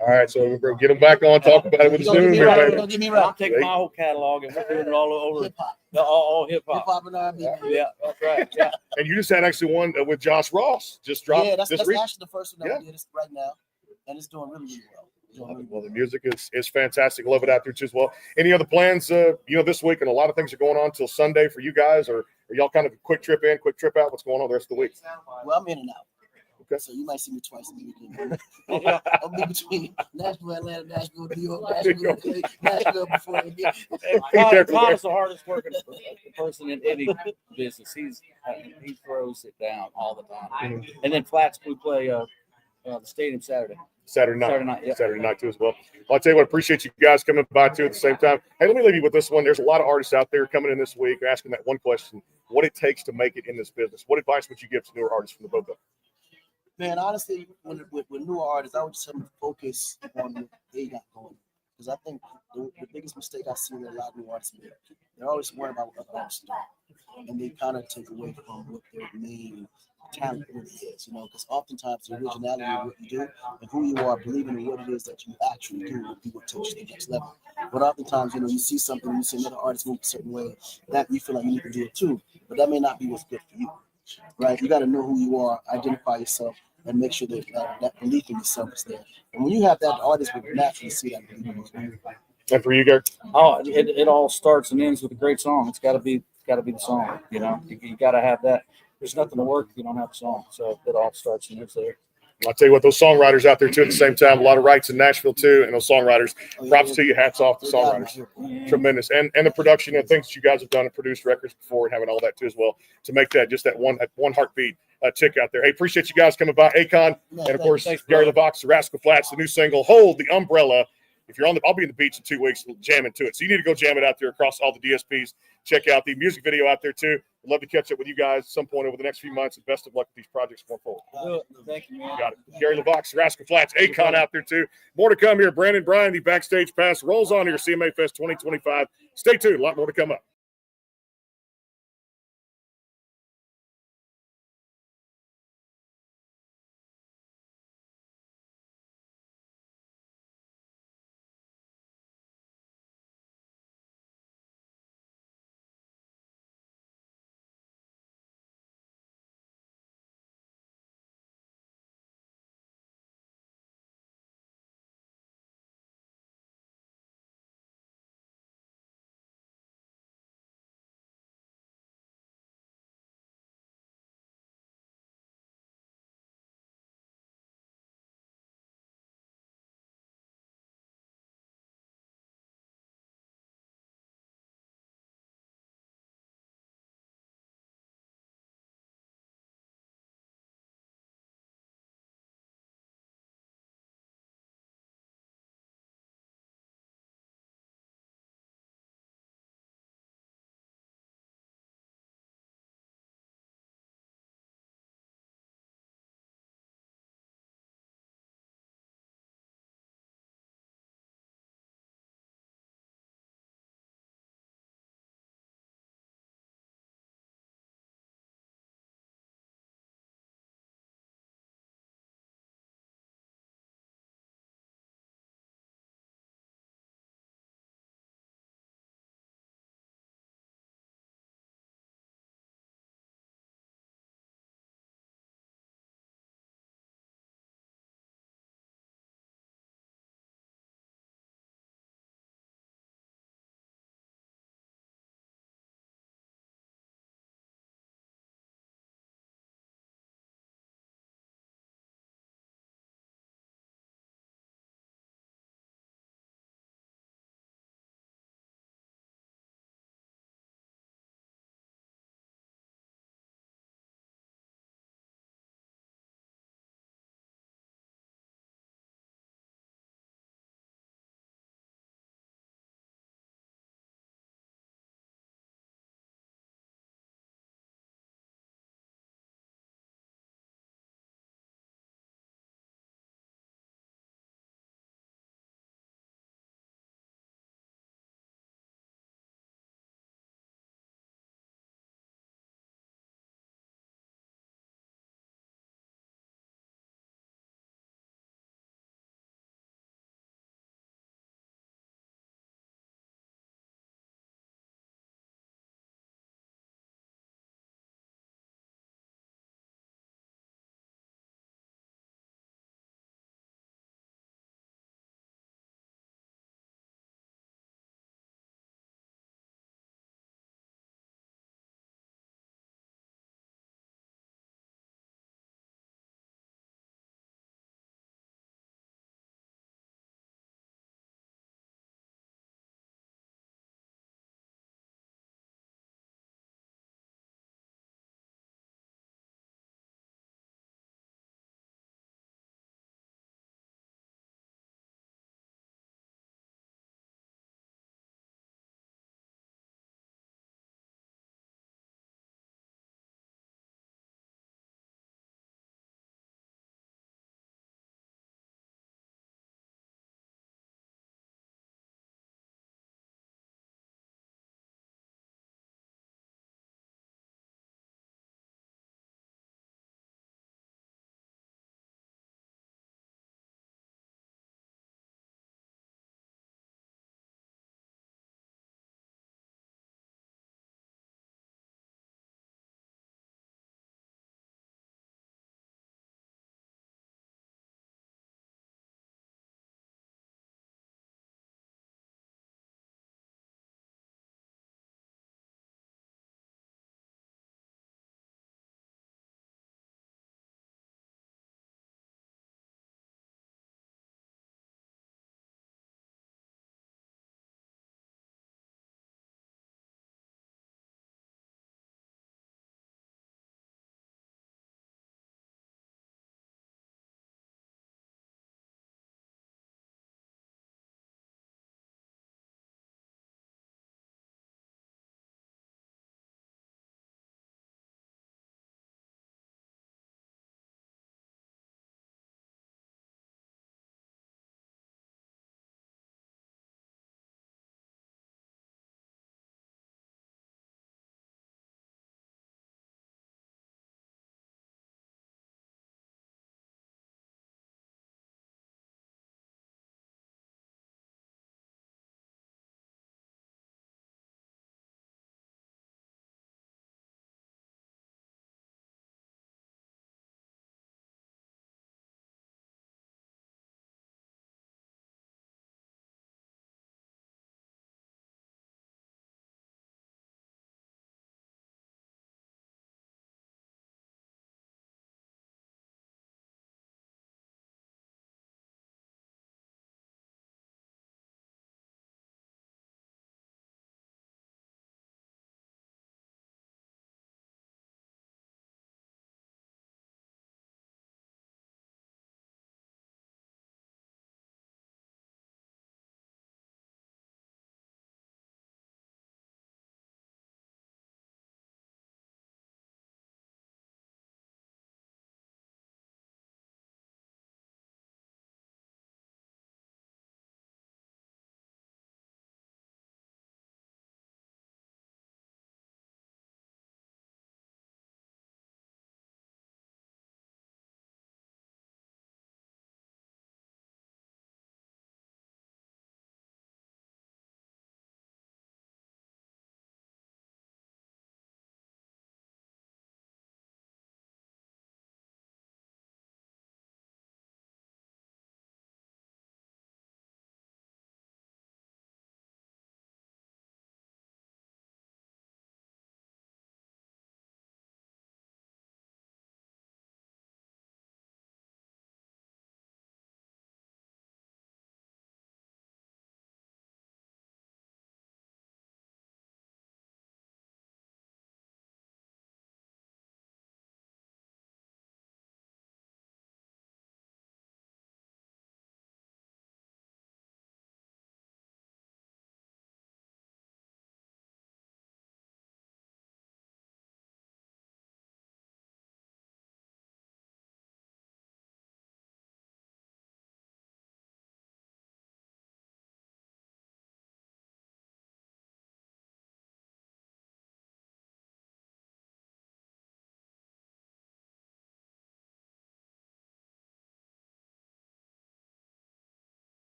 All right, so we're get him back on. Talk about it with Zoom, baby. Don't get me right. I'll take my whole catalog and we're doing it all over. Hip hop. All hip hop. Hip hop and R&B. Yeah, that's right. Yeah. And you just had actually one with Josh Ross. Just dropped. Yeah, that's this actually week. the first one that we did right now, and it's doing really, really well. Well, the music is fantastic. Love it out there too as well. Any other plans? This week, and a lot of things are going on till Sunday for you guys. Or are y'all kind of a quick trip in, quick trip out? What's going on the rest of the week? Well, I'm in and out. Okay. So you might see me twice in the weekend. I'll be between Nashville, Atlanta, Nashville, New York, Nashville before I get. Tom is the hardest working person in any business. He throws it down all the time. And then Flats, we play the stadium Saturday. Saturday night, yeah. Saturday night too as well. I'll tell you what, appreciate you guys coming by too at the same time. Hey, let me leave you with this one. There's a lot of artists out there coming in this week asking that one question: what it takes to make it in this business. What advice would you give to newer artists from the both of them? Man, honestly, with newer artists, I would just have them focus on what they got going. Because I think the biggest mistake I see that a lot of new artists make, they're always worried about what other artists do. And they kind of take away from what their main talent really is, because oftentimes the originality of what you do and who you are, believing in what it is that you actually do will be what takes you to the next level. But oftentimes, you see something, you see another artist move a certain way, that you feel like you need to do it too. But that may not be what's good for you, right? You got to know who you are, identify yourself, and make sure that that belief in yourself is there. And when you have that, the artist will naturally see that belief in yourself. And for you, Gary? Oh, it all starts and ends with a great song. It's got to be the song. You got to have that. There's nothing to work if you don't have a song. So it all starts and ends there. I'll tell you what, those songwriters out there too at the same time, a lot of rights in Nashville too, and those songwriters, props to you, hats off to songwriters. Tremendous. And the production and things that you guys have done and produced records before and having all that too as well to make that just that one heartbeat tick out there. Hey, appreciate you guys coming by. Akon, and of course, Gary LeVox, Rascal Flatts, the new single, Hold the Umbrella. If you're I'll be in the beach in 2 weeks jamming to it. So you need to go jam it out there across all the DSPs. Check out the music video out there too. I'd love to catch up with you guys at some point over the next few months. And best of luck with these projects going forward. Thank you, man. Got it. Gary LeVox, Rascal Flatts, Akon out there too. More to come here. Brandon Bryan, the Backstage Pass rolls on here. CMA Fest 2025. Stay tuned. A lot more to come up.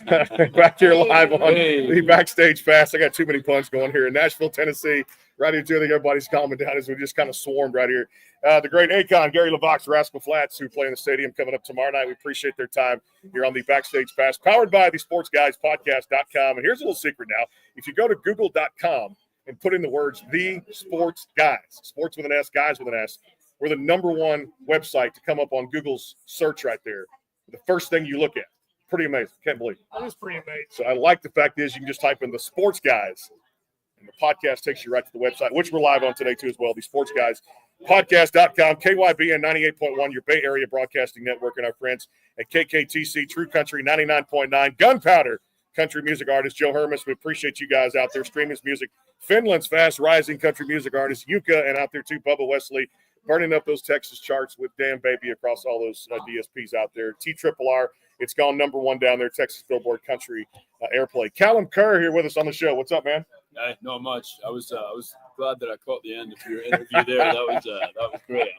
Back here live on Hey. the Backstage Pass. I got too many puns going here in Nashville, Tennessee. Right here, too. I think everybody's calming down as we just kind of swarmed right here. The great Akon, Gary LeVox, Rascal Flatts, who play in the stadium coming up tomorrow night. We appreciate their time here on the Backstage Pass, powered by the sportsguyspodcast.com. And here's a little secret now. If you go to google.com and put in the words The Sports Guys, sports with an S, guys with an S, we're the #1 website to come up on Google's search right there. The first thing you look at. Pretty amazing. Can't believe it. That is pretty amazing. So I like the fact is you can just type in the Sports Guys, and the podcast takes you right to the website, which we're live on today too as well. The Sports Guys podcast.com, KYBN 98.1, your Bay Area Broadcasting Network, and our friends at KKTC True Country 99.9, Gunpowder country music artist Joe Hermes. We appreciate you guys out there streaming his music. Finland's fast rising country music artist Jyka, and out there too Bubba Wesley, burning up those Texas charts with Damn Baby across all those DSPs out there. TRRR, it's gone #1 down there, Texas Billboard Country Airplay. Callum Kerr here with us on the show. What's up, man? Hey, not much. I was glad that I caught the end of your interview there. That was great.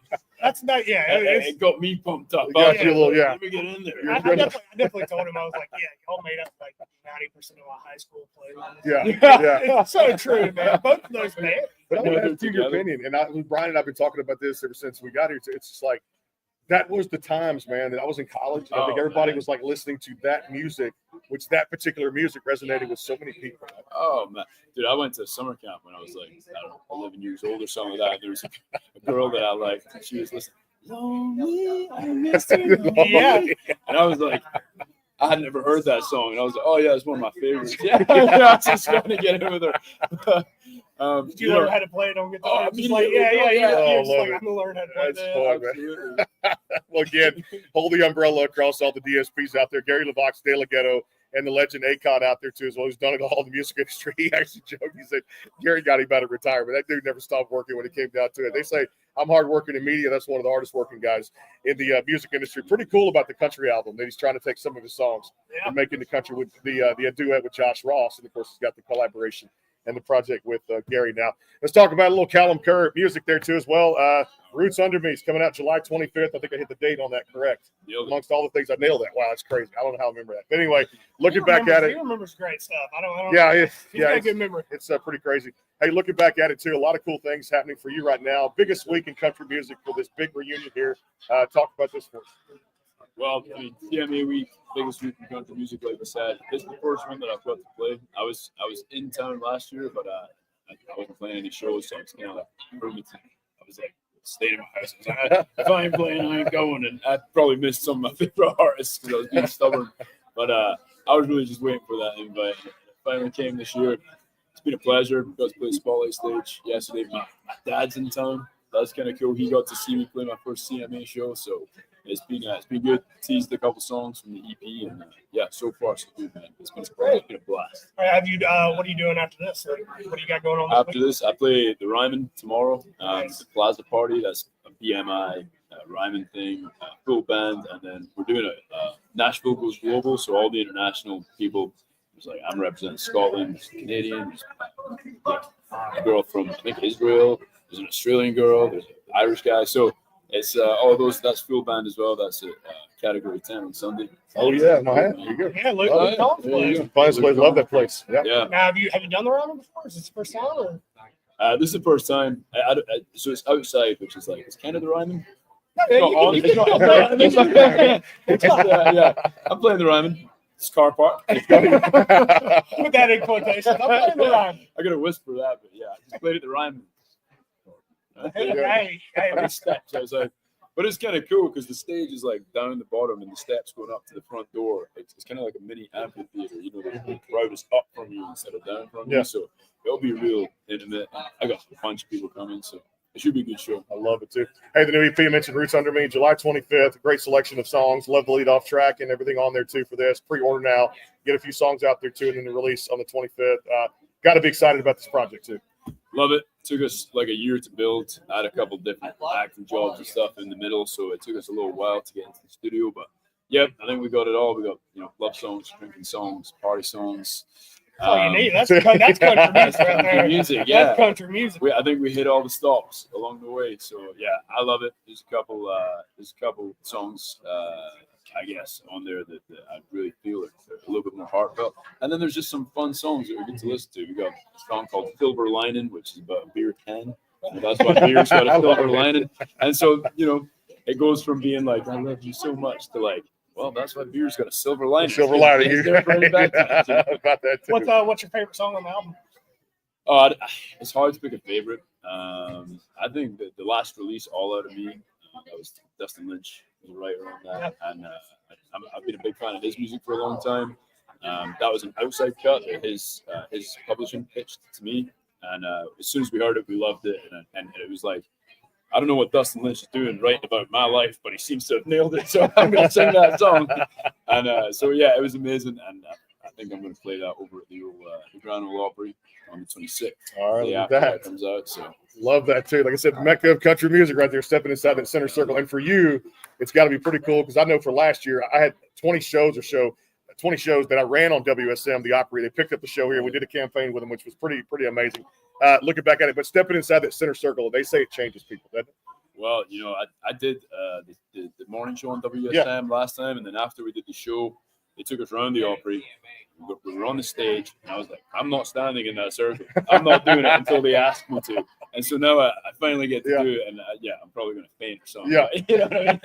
That's not, yeah. It got me pumped up. Got you a little, yeah. Let me get in there. I definitely told him, I was like, yeah, y'all made up like 90% of my high school players. Yeah. It's so true, man. Both of those, man. But I want to have your opinion. And Brian and I have been talking about this ever since we got here. It's just like, that was the times, man, that I was in college. I think everybody was like listening to that music, which that particular music resonated with so many people. Oh, man. Dude, I went to summer camp when I was like, I don't know, 11 years old or something like that. There was a girl that I liked, and she was listening, Lonely, I miss you. Yeah. And I was like, I had never heard that song. And I was like, oh, yeah, it's one of my favorites. Yeah, I was just going to get in with her. Did you learn how to play it on guitar? Oh, Just like, yeah. You're just like, it. I'm going to learn how to play That's that. fun, man. Well, again, hold the umbrella across all the DSPs out there. Gary LeVox, De La Ghetto, and the legend Akon out there, too, as well. He's done it all in the music industry. He actually joked. He said, Gary got him out of retirement. That dude never stopped working when it came down to it. They say, I'm hard working in media. That's one of the hardest working guys in the music industry. Pretty cool about the country album that he's trying to take some of his songs and make it the country with the duet with Josh Ross. And, of course, he's got the collaboration and the project with Gary now. Let's talk about a little Callum Kerr music there, too, as well. Roots Under Me is coming out July 25th. I think I hit the date on that correct. Amongst all the things, I nailed that. Wow, that's crazy. I don't know how I remember that. But anyway, looking back at it. He remembers great stuff. I don't He's got a good memory. It's pretty crazy. Hey, looking back at it, too, a lot of cool things happening for you right now. Biggest week in country music for this big reunion here. Talk about this for us. Well, I mean, CMA week, biggest week in country music, like I said. This is the first one that I've got to play. I was in town last year, but I wasn't playing any shows, so I was kind of like, I was like, stayed in my house. I was like, if I ain't playing, I ain't going. And I probably missed some of my favorite artists because I was being stubborn. But I was really just waiting for that invite. It finally came this year. It's been a pleasure. Got to play Spotlight Stage yesterday. My dad's in town. That's kind of cool. He got to see me play my first CMA show, so it's been good. Teased a couple songs from the EP, and so far so good, man. It's been a blast. All right, what are you doing after this? What do you got going on? After this, I play the Ryman tomorrow. It's a Plaza Party. That's a BMI Ryman thing, full band, and then we're doing a Nashville goes global, so all the international people. It's like I'm representing Scotland, there's Canadian, there's a girl from I think Israel, there's an Australian girl, there's an Irish guy. So it's all those. That's full band as well. That's a category 10 on Sunday. Oh yeah, my hat. There you go. Yeah, look, place. Love that place. Yeah. Now, have you done the Ryman before? Is this the first time? Or? This is the first time. So it's outside, which is like it's kind of the Ryman. Yeah, I'm playing the Ryman. It's car park. Put that in quotations. I'm playing the Ryman. I gotta whisper that, but yeah, I just played at the Ryman. Hey, Steps. I was like, but it's kind of cool because the stage is like down the bottom and the steps going up to the front door. It's kind of like a mini amphitheater. You know, the crowd is up from you instead of down from you. So it'll be real intimate. I got a bunch of people coming, so it should be a good show. I love it too. Hey, the new EP you mentioned, Roots Under Me, July 25th. A great selection of songs. Love the lead off track and everything on there too for this. Pre-order now. Get a few songs out there too, and then the release on the 25th. Got to be excited about this project too. Love it. Took us like a year to build. I had a couple different acting jobs and stuff in the middle, so it took us a little while to get into the studio. But yep, I think we got it all. We got love songs, drinking songs, party songs. That's all you need. That's country music right there. Music, yeah. That's country music. I think we hit all the stops along the way. So yeah, I love it. There's a couple songs. I guess, on there that I really feel it a little bit more heartfelt. And then there's just some fun songs that we get to listen to. We got a song called Silver Lining, which is about a beer can. And that's why beer's got a silver lining. And so, it goes from being like, I love you so much to like, well, that's why beer's got a silver lining. Silver lining. It's there for any bad times, About that too. What's your favorite song on the album? It's hard to pick a favorite. I think that the last release, All Out of Me, that was Dustin Lynch, was right around that. And I've been a big fan of his music for a long time. That was an outside cut that his publishing pitched to me. And as soon as we heard it, we loved it. And it was like, I don't know what Dustin Lynch is doing writing about my life, but he seems to have nailed it. So I'm going to sing that song. And so, yeah, it was amazing. And I think I'm going to play that over at the Grand Ole Opry on the 26th. All right, Yeah, look at that. Comes out. So love that too. Like I said, Mecca of country music right there, stepping inside that center circle. And for you, it's got to be pretty cool because I know for last year I had 20 shows that I ran on WSM, the Opry. They picked up the show here. We did a campaign with them, which was pretty amazing. Looking back at it, but stepping inside that center circle, they say it changes people, doesn't it? Well, I did the morning show on WSM last time, and then after we did the show, they took us around the Opry. We were on the stage, and I was like, I'm not standing in that circle. I'm not doing it until they ask me to. And so now I finally get to do it, and I'm probably going to faint or something. Yeah. You know what I mean?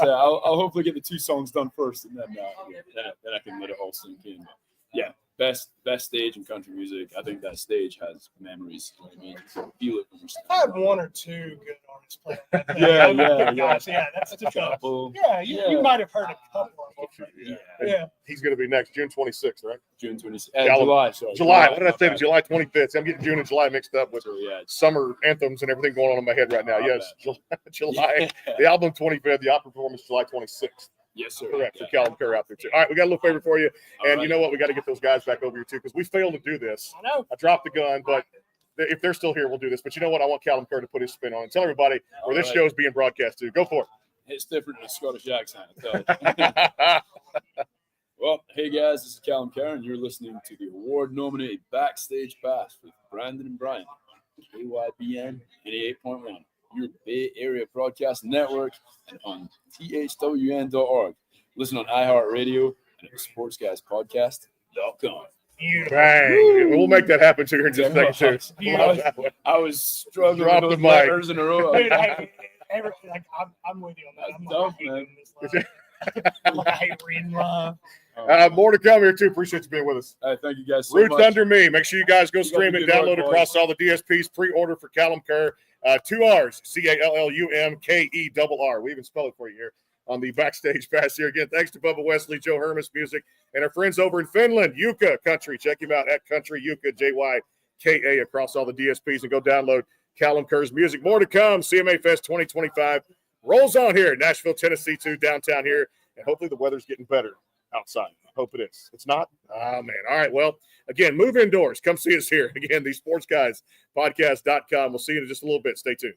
I'll hopefully get the 2 songs done first, and then I can let it all sink in. But yeah, best stage in country music. I think that stage has memories. You know what I mean? You can feel it when you're I had 1 or 2 good artists play. Yeah. That's the couple. Yeah, you might have heard a couple of them. Yeah. He's going to be next June 26th, right? June 26th. July. Sorry. July. What did I say? July 25th. I'm getting June and July mixed up with So, summer anthems and everything going on in my head right now. Yes, July. The album 25th. The opera performance July 26th. Yes, sir. Correct. For Callum Kerr out there too. All right, we got a little favor for you, and right. you know what? We got to get those guys back over here too because we failed to do this. I know. I dropped the gun, but if they're still here, we'll do this. But you know what? I want Callum Kerr to put his spin on it. Tell everybody where this show is being broadcast to. Go for it. It's different than a Scottish accent, I tell you. Well, hey guys, this is Callum Kerr, and you're listening to the award-nominated Backstage Pass with Brandon and Brian on KYBN 88.1, your Bay Area Broadcast Network, and on thwn.org. Listen on iHeartRadio and at the SportsGuysPodcast.com. Bang. We'll make that happen to you in just a second, too. I was struggling Drop with the those mic. letters in a row. Dude, I'm with you on that. I'm Tough, not man. I hate reading love. More to come here, too. Appreciate you being with us. Thank you guys so Roots much. Under Me. Make sure you guys go stream it, good download work, across boys. all the DSPs. Pre-order for Callum Kerr. 2 R's. CALLUMKERR. We even spell it for you here on the Backstage Pass here. Again, thanks to Bubba Wesley, Joe Hermes Music, and our friends over in Finland, Jyka Country. Check him out at Country Jyka, JYKA, across all the DSPs, and go download Callum Kerr's music. More to come. CMA Fest 2025 rolls on here. Nashville, Tennessee, too, downtown here. And hopefully the weather's getting better outside. I hope it is. It's not? Oh, man. All right. Well, again, move indoors. Come see us here. Again, the Sports Guys Podcast.com. We'll see you in just a little bit. Stay tuned.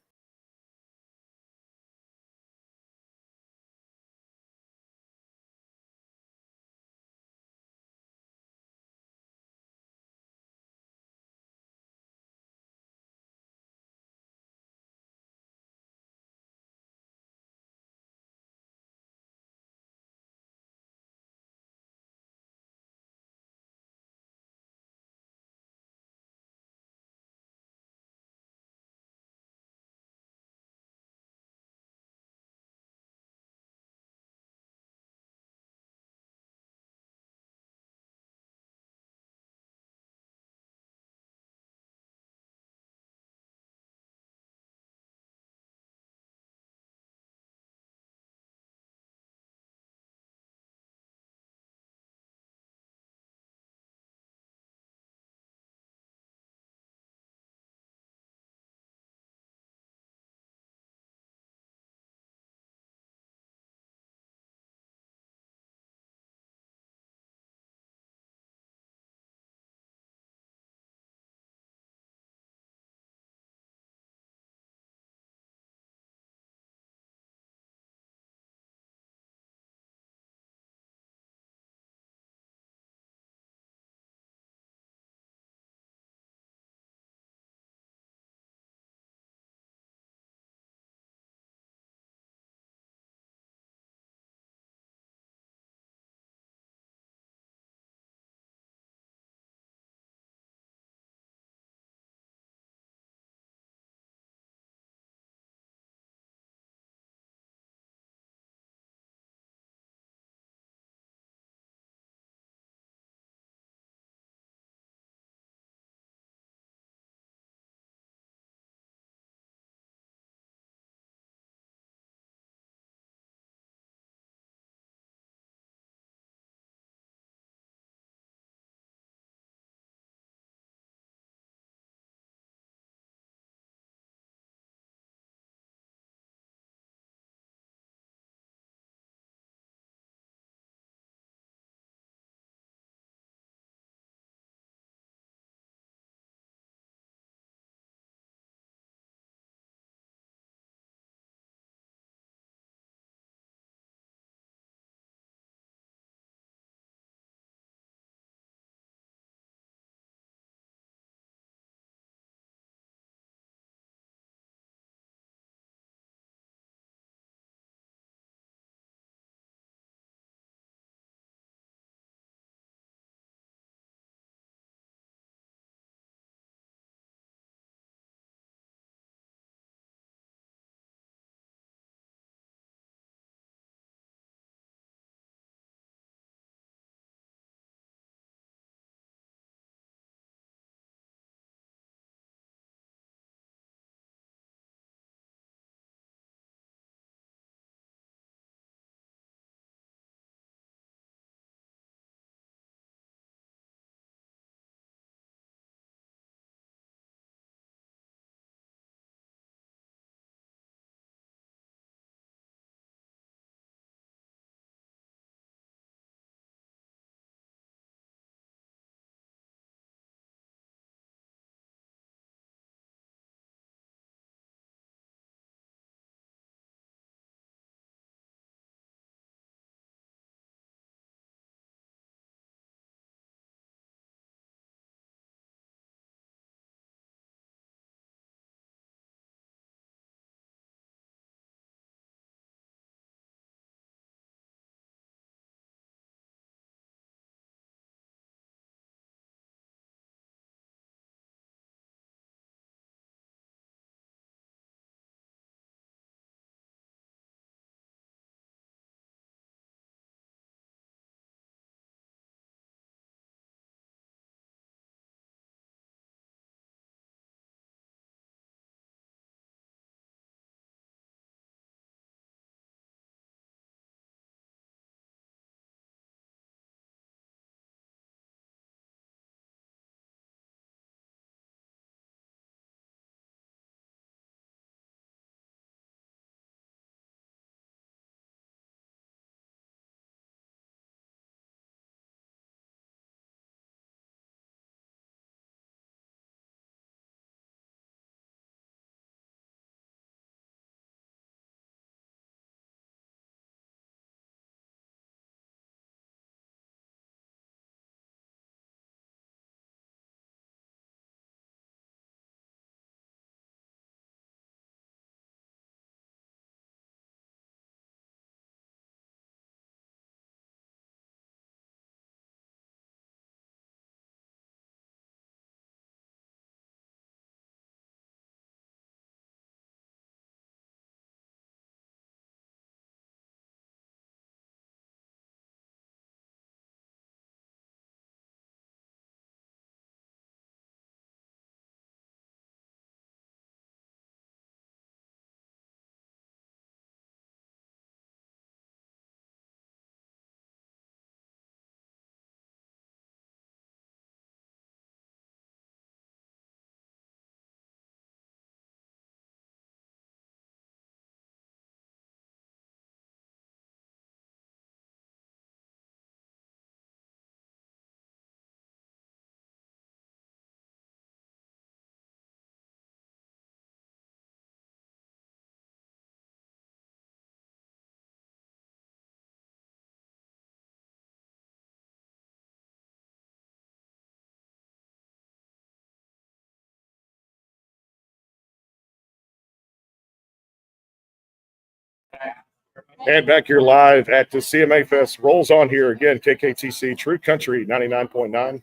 And back here live at the CMA Fest. Rolls on here again. KKTC True Country 99.9.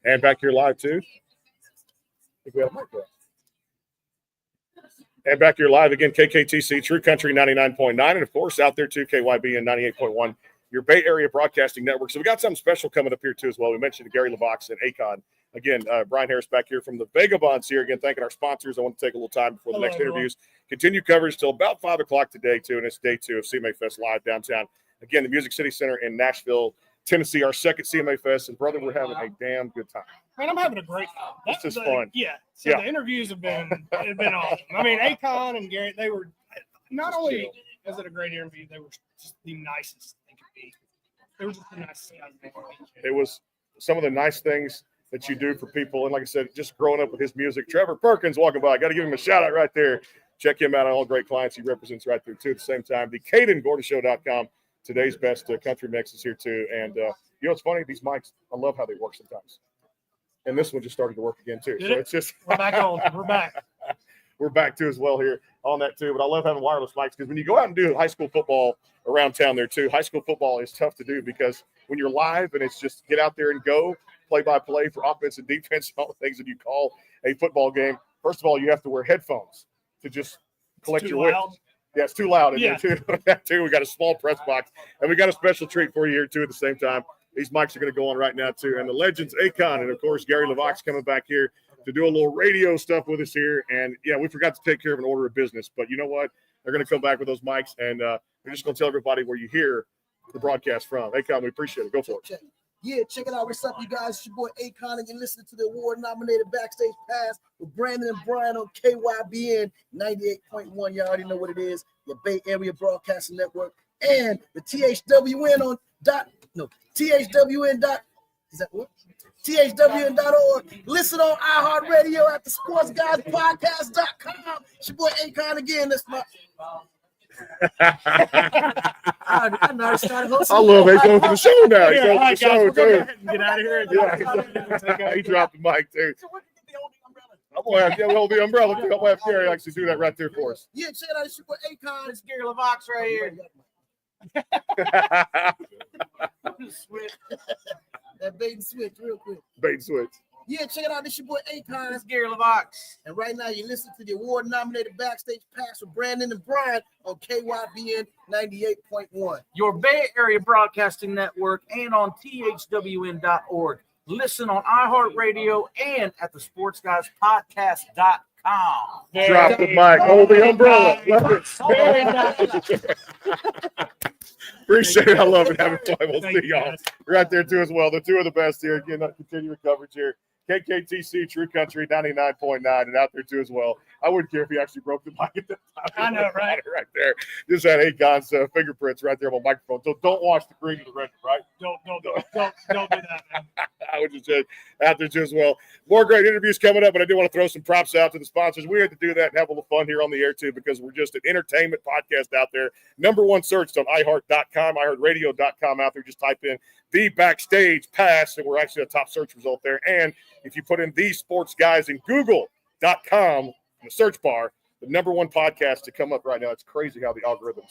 And back here live too. I think we have a mic there. And back here live again, KKTC True Country 99.9. And of course, out there too, KYB and 98.1, your Bay Area Broadcasting Network. So we got something special coming up here too as well. We mentioned Gary LeVox and Akon. Again, Brian Harris back here from the Vagabonds here. Again, thanking our sponsors. I want to take a little time before the next interviews. Continue coverage till about 5 o'clock today, too, and it's day 2 of CMA Fest live downtown. Again, the Music City Center in Nashville, Tennessee, our second CMA Fest. And, brother, we're having a damn good time. Man, I'm having a great time. This is fun. Yeah. So the interviews have been awesome. I mean, Akon and Garrett, they were not only was it a great interview, they were just the nicest they could be. They were just the nicest guys. It was some of the nice things that you do for people. And like I said, just growing up with his music. Trevor Perkins walking by. Got to give him a shout out right there. Check him out on all great clients he represents right there too. At the same time, the KaydenGordonshow.com. Today's best country mix is here too. And you know what's funny? These mics, I love how they work sometimes. And this one just started to work again too. It's just we're back on. We're back. We're back too as well here on that too. But I love having wireless mics because when you go out and do high school football around town there too, high school football is tough to do because when you're live and it's just get out there and go play-by-play for offense and defense and all the things that you call a football game. First of all, you have to wear headphones to just collect your wins. Yeah, it's too loud in there too. That too. We got a small press box and we got a special treat for you here too at the same time. These mics are going to go on right now too. And the legends Akon and of course Gary LeVox coming back here to do a little radio stuff with us here. And yeah, we forgot to take care of an order of business, but you know what? They're going to come back with those mics and we're just going to tell everybody where you hear the broadcast from. Akon, we appreciate it. Go for it. Yeah, check it out. What's up, you guys? It's your boy Akon, and you're listening to the award-nominated Backstage Pass with Brandon and Brian on KYBN 98.1. You already know what it is. Your Bay Area Broadcasting Network and the THWN on THWN dot is that what? THWN.org. Listen on iHeartRadio at the SportsGuysPodcast.com. It's your boy Akon again. That's my. I love it. He's going for the show now. He's going for the show, too. Get out of here. Yeah, he dropped the mic, too. I'm going to hold the umbrella, too. I'm going to have Gary actually do that right there for us. Yeah, check it out. It's your boy Akon. It's Gary LeVox right here. That bait and switch real quick. Bait and switch. Yeah, check it out. This your boy Akon. It's Gary LeVox. And right now you listen to the award-nominated Backstage Pass with Brandon and Brian on KYBN 98.1. Your Bay Area Broadcasting Network and on THWN.org. Listen on iHeartRadio and at the SportsGuysPodcast.com. Drop the mic. Hold the umbrella. Appreciate it. I love it. Having fun. We'll see y'all right there too as well. The two of the best here. Again, continuing coverage here. KKTC True Country 99.9 and out there too as well. I wouldn't care if he actually broke the mic at that time. I know, right? Right there. Just had Akon's fingerprints right there on my microphone. So don't watch the green to the red, right? Don't do that, man. I would just say out there too as well. More great interviews coming up, but I do want to throw some props out to the sponsors. We had to do that and have a little fun here on the air too because we're just an entertainment podcast out there. #1 searched on iHeart.com, iHeartRadio.com out there. Just type in the Backstage Pass, and we're actually a top search result there. And if you put in the Sports Guys in Google.com in the search bar, the #1 podcast to come up right now. It's crazy how the algorithms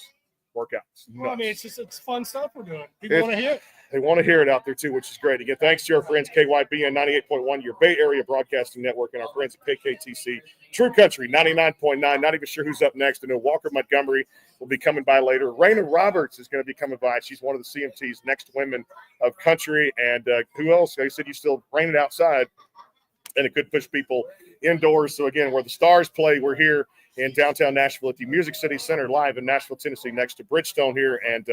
work out. Well, I mean, it's fun stuff we're doing. People want to hear it. They want to hear it out there too, which is great. Again, thanks to our friends KYBN 98.1, your Bay Area Broadcasting Network, and our friends at KKTC True Country 99.9. Not even sure who's up next. I know Walker Montgomery will be coming by later. Raina Roberts is going to be coming by. She's one of the CMT's next women of country. And who else? They said you still rain it outside, and it could push people indoors. So again, where the Stars play, we're here in downtown Nashville at the Music City Center live in Nashville, Tennessee, next to Bridgestone here. And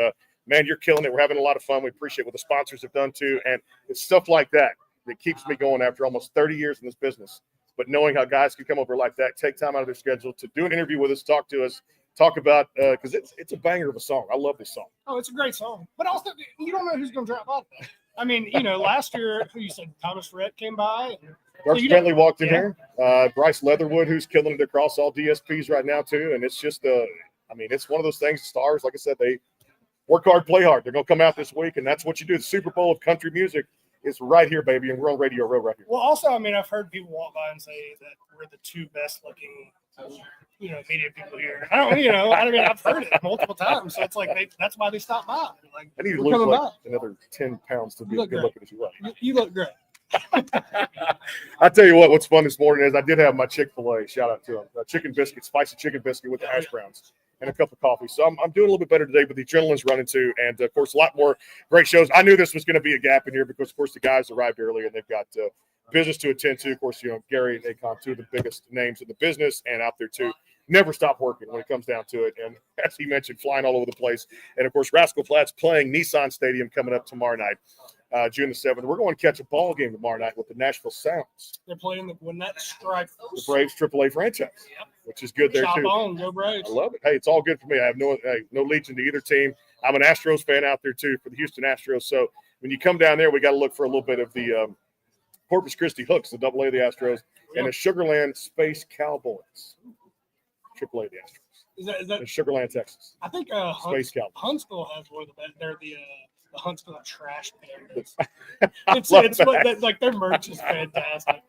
man, you're killing it. We're having a lot of fun. We appreciate what the sponsors have done too. And it's stuff like that that keeps me going after almost 30 years in this business. But knowing how guys can come over like that, take time out of their schedule to do an interview with us, talk to us, talk about because it's a banger of a song. I love this song. Oh, it's a great song. But also, you don't know who's going to drop out there. I mean, last year, who you said Thomas Rhett came by. Mark Bentley walked in here. Bryce Leatherwood, who's killing it across all DSPs right now too. And it's just it's one of those things. Stars, like I said, they work hard, play hard. They're going to come out this week, and that's what you do. The Super Bowl of country music is right here, baby, and we're on Radio Row right here. Well, also, I mean, I've heard people walk by and say that we're the two best-looking media people here. I mean, I've heard it multiple times. So it's like that's why they stop by. Like, I need to we're lose coming like by. another 10 pounds to be You as look good looking as you are. You look great. I tell you what's fun this morning is I did have my Chick-fil-A, shout out to them, chicken biscuit, spicy chicken biscuit with the hash browns and a cup of coffee. So I'm doing a little bit better today, but the adrenaline's running too. And of course, a lot more great shows. I knew this was going to be a gap in here because of course the guys arrived earlier and they've got business to attend to. Of course, Gary and Akon, two of the biggest names in the business and out there too. Never stop working when it comes down to it. And as he mentioned, flying all over the place. And of course, Rascal Flatts playing Nissan Stadium coming up tomorrow night. June the 7th. We're going to catch a ball game tomorrow night with the Nashville Sounds. They're playing when that strike. The Braves AAA franchise, which is good there Shop too. on, go Braves. I love it. Hey, it's all good for me. I have no legion to either team. I'm an Astros fan out there too for the Houston Astros. So when you come down there, we got to look for a little bit of the Corpus Christi Hooks, the AA of the Astros, and the Sugarland Space Cowboys, AAA of the Astros. Is that in Sugarland, Texas? I think Space Cowboys. Huntsville has one of the best. They're the Huntsville Trash Panda. It's like their merch is fantastic.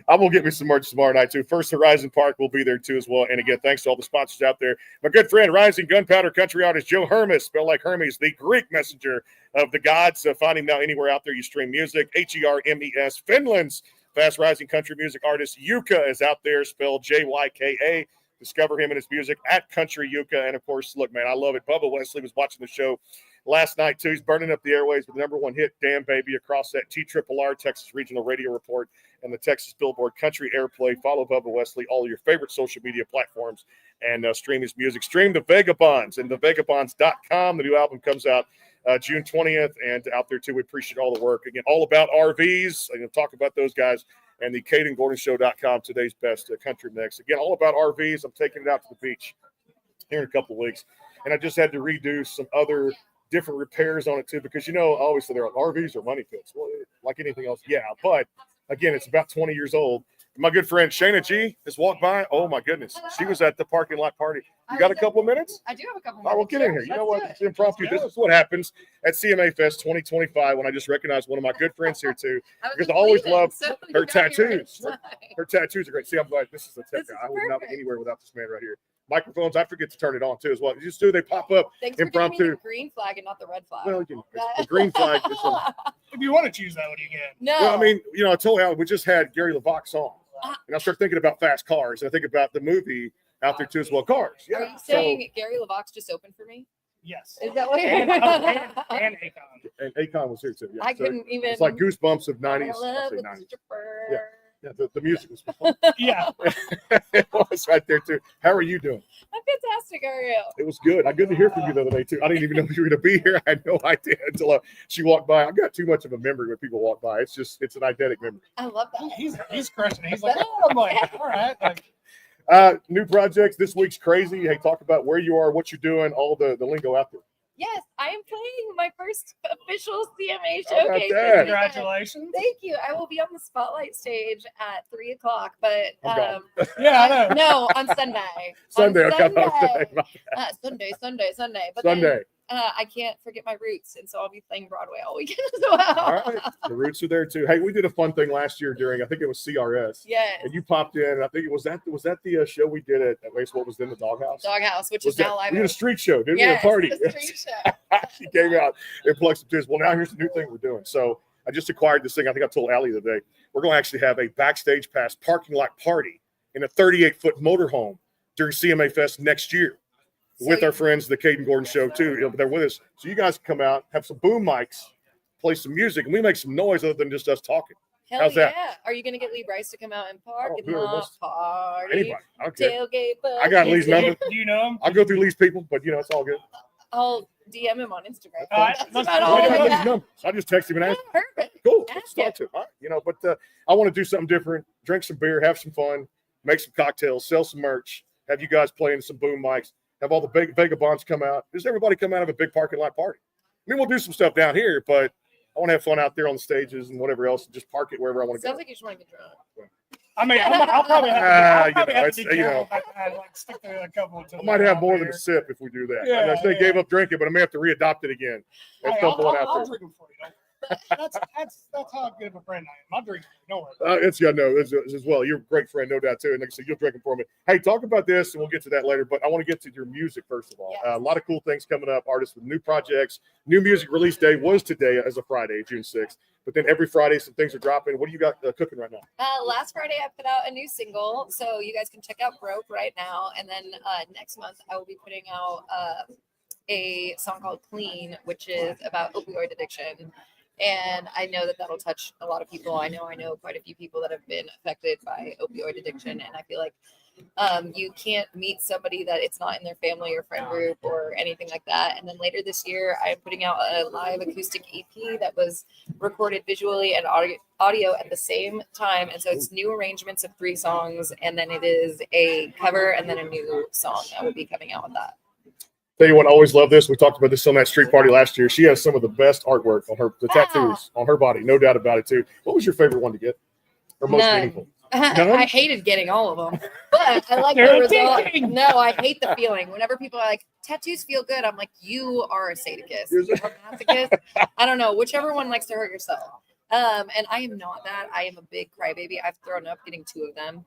I'm gonna get me some merch tomorrow night too. First Horizon Park will be there too as well. And again, thanks to all the sponsors out there. My good friend, rising gunpowder country artist Joe Hermes, spelled like Hermes, the Greek messenger of the gods. Find him now anywhere out there you stream music. Hermes. Finland's fast rising country music artist Jyka is out there, spelled Jyka. Discover him and his music at Country Jyka. And of course, look, man, I love it. Bubba Wesley was watching the show last night too. He's burning up the airways with the #1 hit, Damn Baby, across that TRRR, Texas Regional Radio Report, and the Texas Billboard Country Airplay. Follow Bubba Wesley, all of your favorite social media platforms, and stream his music. Stream the Vagabonds and thevagabonds.com. The new album comes out June 20th, and out there too. We appreciate all the work. Again, all about RVs. I'm going to talk about those guys. And the KaydenGordonShow.com, today's best country mix. Again, all about RVs. I'm taking it out to the beach here in a couple of weeks. And I just had to redo some other different repairs on it too, because I always say they're RVs or money pits. Well, like anything else, yeah. But again, it's about 20 years old. My good friend Shayna G just walked by. Oh my goodness, she was at the parking lot party. You got a couple of minutes? I do have a couple minutes. All right, well, get in here. You know what? It's impromptu. This is what happens at CMA Fest 2025 when I just recognized one of my good friends here too, because I always love her tattoos. Her tattoos are great. See, I'm glad this is the tech guy. I would not be anywhere without this man right here. Microphones, I forget to turn it on too as well. Just they pop up Thanks impromptu. For giving me the green flag and not the red flag. Well, the green flag is if you want to choose that one, you can. No. Well, I mean, I told Alan we just had Gary LeVox on, and I started thinking about fast cars, and I think about the movie out there too as well, Cars. Yeah. Are you saying Gary LeVox just opened for me? Yes. Is that what? And Akon. And Akon was here too. Yeah. I couldn't even. It's like Goosebumps of 90s. Love I'll say with 90s. stripper. Yeah. Yeah, the music was fun. Yeah. It was right there too. How are you doing? I'm fantastic. How are you? It was good. Good to hear from you the other day too. I didn't even know you were going to be here. I had no idea until she walked by. I've got too much of a memory when people walk by. It's an eidetic memory. I love that. He's crushing it. He's like, oh, I'm like, all right. Like, new projects. This week's crazy. Hey, talk about where you are, what you're doing, all the lingo out there. Yes, I am playing my first official CMA How about showcase. that? Congratulations. Thank you. I will be on the spotlight stage at 3:00, but yeah, I know. No, on Sunday. Sunday. On Okay. Sunday. But Sunday. then I can't forget my roots, and so I'll be playing Broadway all weekend as well. All right. The roots are there too. Hey, we did a fun thing last year during, I think it was CRS. Yes. And you popped in. I think it was that the show we did at least what was in the Doghouse? Doghouse, which Was is now live. We did a street show, didn't Yes, we? A party. a street show. She came out and plugged some tunes. Well, now here's the new thing we're doing. So I just acquired this thing. I think I told Allie the other day. We're going to actually have a backstage pass parking lot party in a 38-foot motorhome during CMA Fest next year. With our friends, the Kayden Gordon Show, too. They're with us. So you guys can come out, have some boom mics, play some music, and we make some noise other than just us talking. Hell How's that? yeah. Are you going to get Lee Bryce to come out and park in who are the party? Anybody. I don't care. Tailgate. I got Lee's number. Do you know him? I'll go through Lee's people, but, it's all good. I'll DM him on Instagram. That's about all I got I Lee's got. number. I just text him and ask. Perfect. Cool. Ask Let's talk him. to him. All right. But I want to do something different, drink some beer, have some fun, make some cocktails, sell some merch, have you guys playing some boom mics, have all the big Vagabonds come out. Does everybody come out of a big parking lot party? I mean, we'll do some stuff down here, but I want to have fun out there on the stages and whatever else, and just park it wherever I want to go. Sounds like you just want to get drunk. I mean, I'll probably have to, it's, be careful. I like stick to a couple of I might have more than a sip if we do that. Yeah, I know they gave up drinking, but I may have to readopt it again at some point out I'll there. drink them for you. That's how good of a friend I am. I drink. Don't worry. It's as well. You're a great friend, no doubt too. And like I said, you'll drink them for me. Hey, talk about this, and we'll get to that later. But I want to get to your music first of all. A lot of cool things coming up. Artists with new projects. New music release day was today as a Friday, June 6th. But then every Friday, some things are dropping. What do you got cooking right now? Last Friday, I put out a new single, so you guys can check out "Broke" right now. And then next month, I will be putting out a song called "Clean," which is about opioid addiction. And I know that that'll touch a lot of people. I know quite a few people that have been affected by opioid addiction. And I feel like you can't meet somebody that it's not in their family or friend group or anything like that. And then later this year, I'm putting out a live acoustic EP that was recorded visually and audio at the same time. And so it's new arrangements of 3 songs. And then it is a cover and then a new song that will be coming out with that. Tell you what, I always love this. We talked about this on that street party last year. She has some of the best artwork on the tattoos on her body, no doubt about it too. What was your favorite one to get, or most meaningful? I hated getting all of them, but I like the result. No, I hate the feeling. Whenever people are like, tattoos feel good, I'm like, you are a sadist. You're a masochist. I don't know, whichever one likes to hurt yourself. And I am not that. I am a big crybaby. I've thrown up getting 2 of them.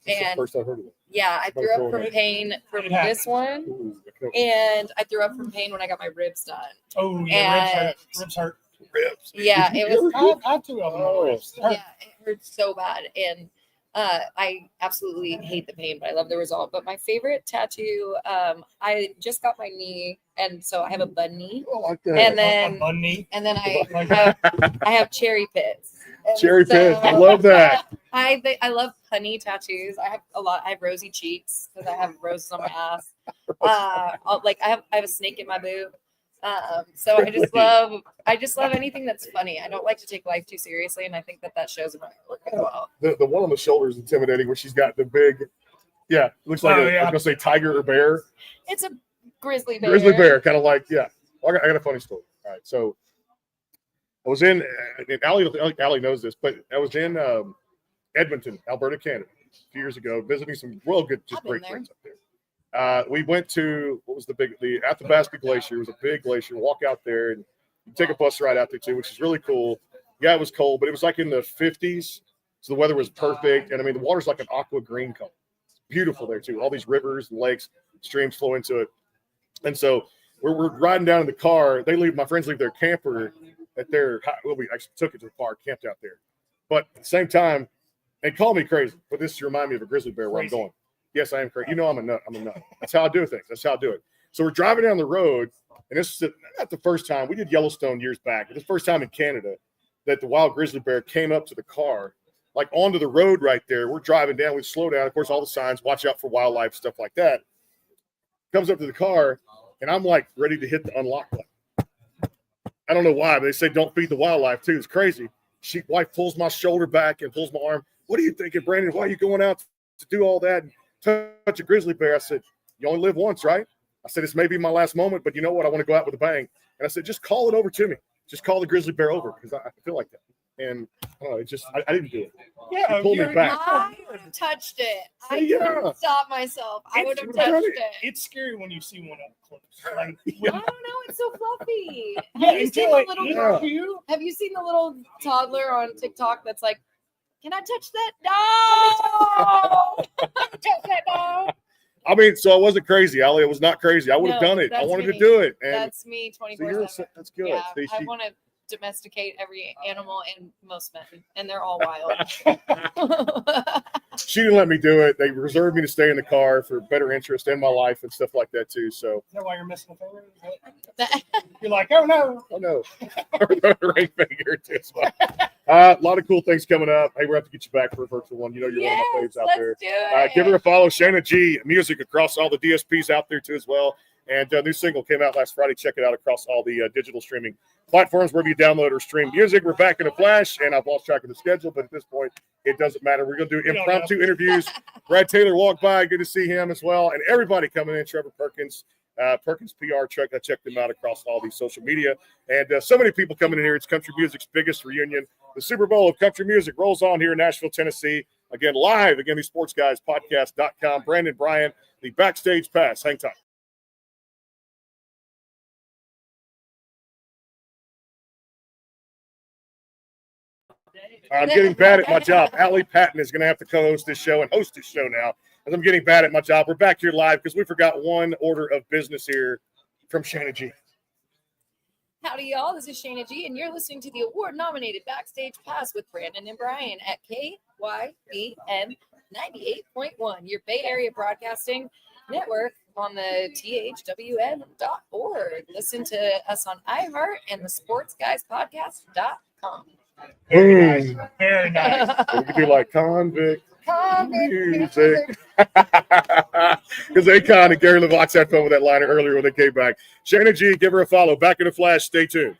And first I heard of it. Yeah, I threw up from pain from this one, and I threw up from pain when I got my ribs done. Oh yeah, ribs hurt. Ribs. Yeah, it was. I have 2 of them. Yeah, it hurt so bad, and I absolutely hate the pain, but I love the result. But my favorite tattoo, I just got my knee, and so I have a bun knee, and then I have cherry pits. Cherry pits, I love that. I love punny tattoos. I have a lot. I have rosy cheeks because I have roses on my ass. I have a snake in my boob. So I just love anything that's funny. I don't like to take life too seriously, and I think that shows in my work as well. The one on the shoulder is intimidating, where she's got the big, looks like I was gonna say tiger or bear. It's a grizzly bear. Grizzly bear, kind of like Well, I got a funny story. All right, so I was in Allie knows this, but I was in Edmonton, Alberta, Canada, a few years ago, visiting some real good, just great friends up there. We went to the Athabasca Glacier. It was a big glacier. Walk out there and you take a bus ride out there too, which is really cool. Yeah, it was cold, but it was like in the 50s, so the weather was perfect. And I mean, the water's like an aqua green color. It's beautiful there too. All these rivers and lakes, streams flow into it. And so we're riding down in the car. My friends leave their camper at we actually took it to the park, camped out there. But at the same time, and call me crazy, but this reminds me of a grizzly bear where I'm going. Yes, I am crazy. You know I'm a nut. I'm a nut. That's how I do things. That's how I do it. So we're driving down the road, and this is not the first time. We did Yellowstone years back. It's the first time in Canada that the wild grizzly bear came up to the car, like onto the road right there. We're driving down. We slow down. Of course, all the signs, watch out for wildlife, stuff like that. Comes up to the car, and I'm like ready to hit the unlock button. I don't know why, but they say don't feed the wildlife too. It's crazy. Wife pulls my shoulder back and pulls my arm. What are you thinking, Brandon? Why are you going out to do all that and touch a grizzly bear? I said, you only live once, right? I said, this may be my last moment, but you know what? I want to go out with a bang. And I said, just call it over to me. Just call the grizzly bear over because I feel like that. And I don't know, I didn't do it. Yeah, he pulled me back. I would have touched it. I couldn't stop myself. I would have touched it. It's scary when you see one up close. I don't know. It's so fluffy. Yeah, Have you seen the little toddler on TikTok that's like, can I touch that? No! Touch that dog. I mean, so I wasn't crazy, Allie. I was not crazy. I would have done it. I wanted to do it. And that's me 24/7. That's good. Yeah, I want to domesticate every animal and most men, and they're all wild. She didn't let me do it. They reserved me to stay in the car for better interest in my life and stuff like that too. So is that why you're missing a finger? You're like, oh no, the ring finger too. A lot of cool things coming up. Hey, we're have to get you back for a virtual one. You know, you're one of my faves out there. Do it. Give her a follow, Shayna G Music across all the DSPs out there too as well. And a new single came out last Friday. Check it out across all the digital streaming platforms wherever you download or stream music. We're back in a flash, and I've lost track of the schedule, but at this point, it doesn't matter. We're going to do impromptu interviews. Brad Taylor walked by. Good to see him as well. And everybody coming in, Trevor Perkins, Perkins PR Truck. I checked them out across all these social media. And so many people coming in here. It's country music's biggest reunion. The Super Bowl of country music rolls on here in Nashville, Tennessee. Again, live. Again, the Sports Guys Podcast.com. Brandon Bryant, the Backstage Pass. Hang tight. I'm getting bad at my job. Allie Patton is going to have to co-host this show and host this show now, as I'm getting bad at my job. We're back here live because we forgot one order of business here from Shannon G. Howdy, y'all. This is Shayna G, and you're listening to the award-nominated Backstage Pass with Brandon and Brian at KYBN 98.1, your Bay Area Broadcasting Network on the thwn.org. Listen to us on iHeart and the sportsguyspodcast.com. Very nice. Very nice. We could do like convict Convict music. Because Akon and Gary LeVox had fun with that liner earlier when they came back. Shannon G, give her a follow. Back in a flash. Stay tuned.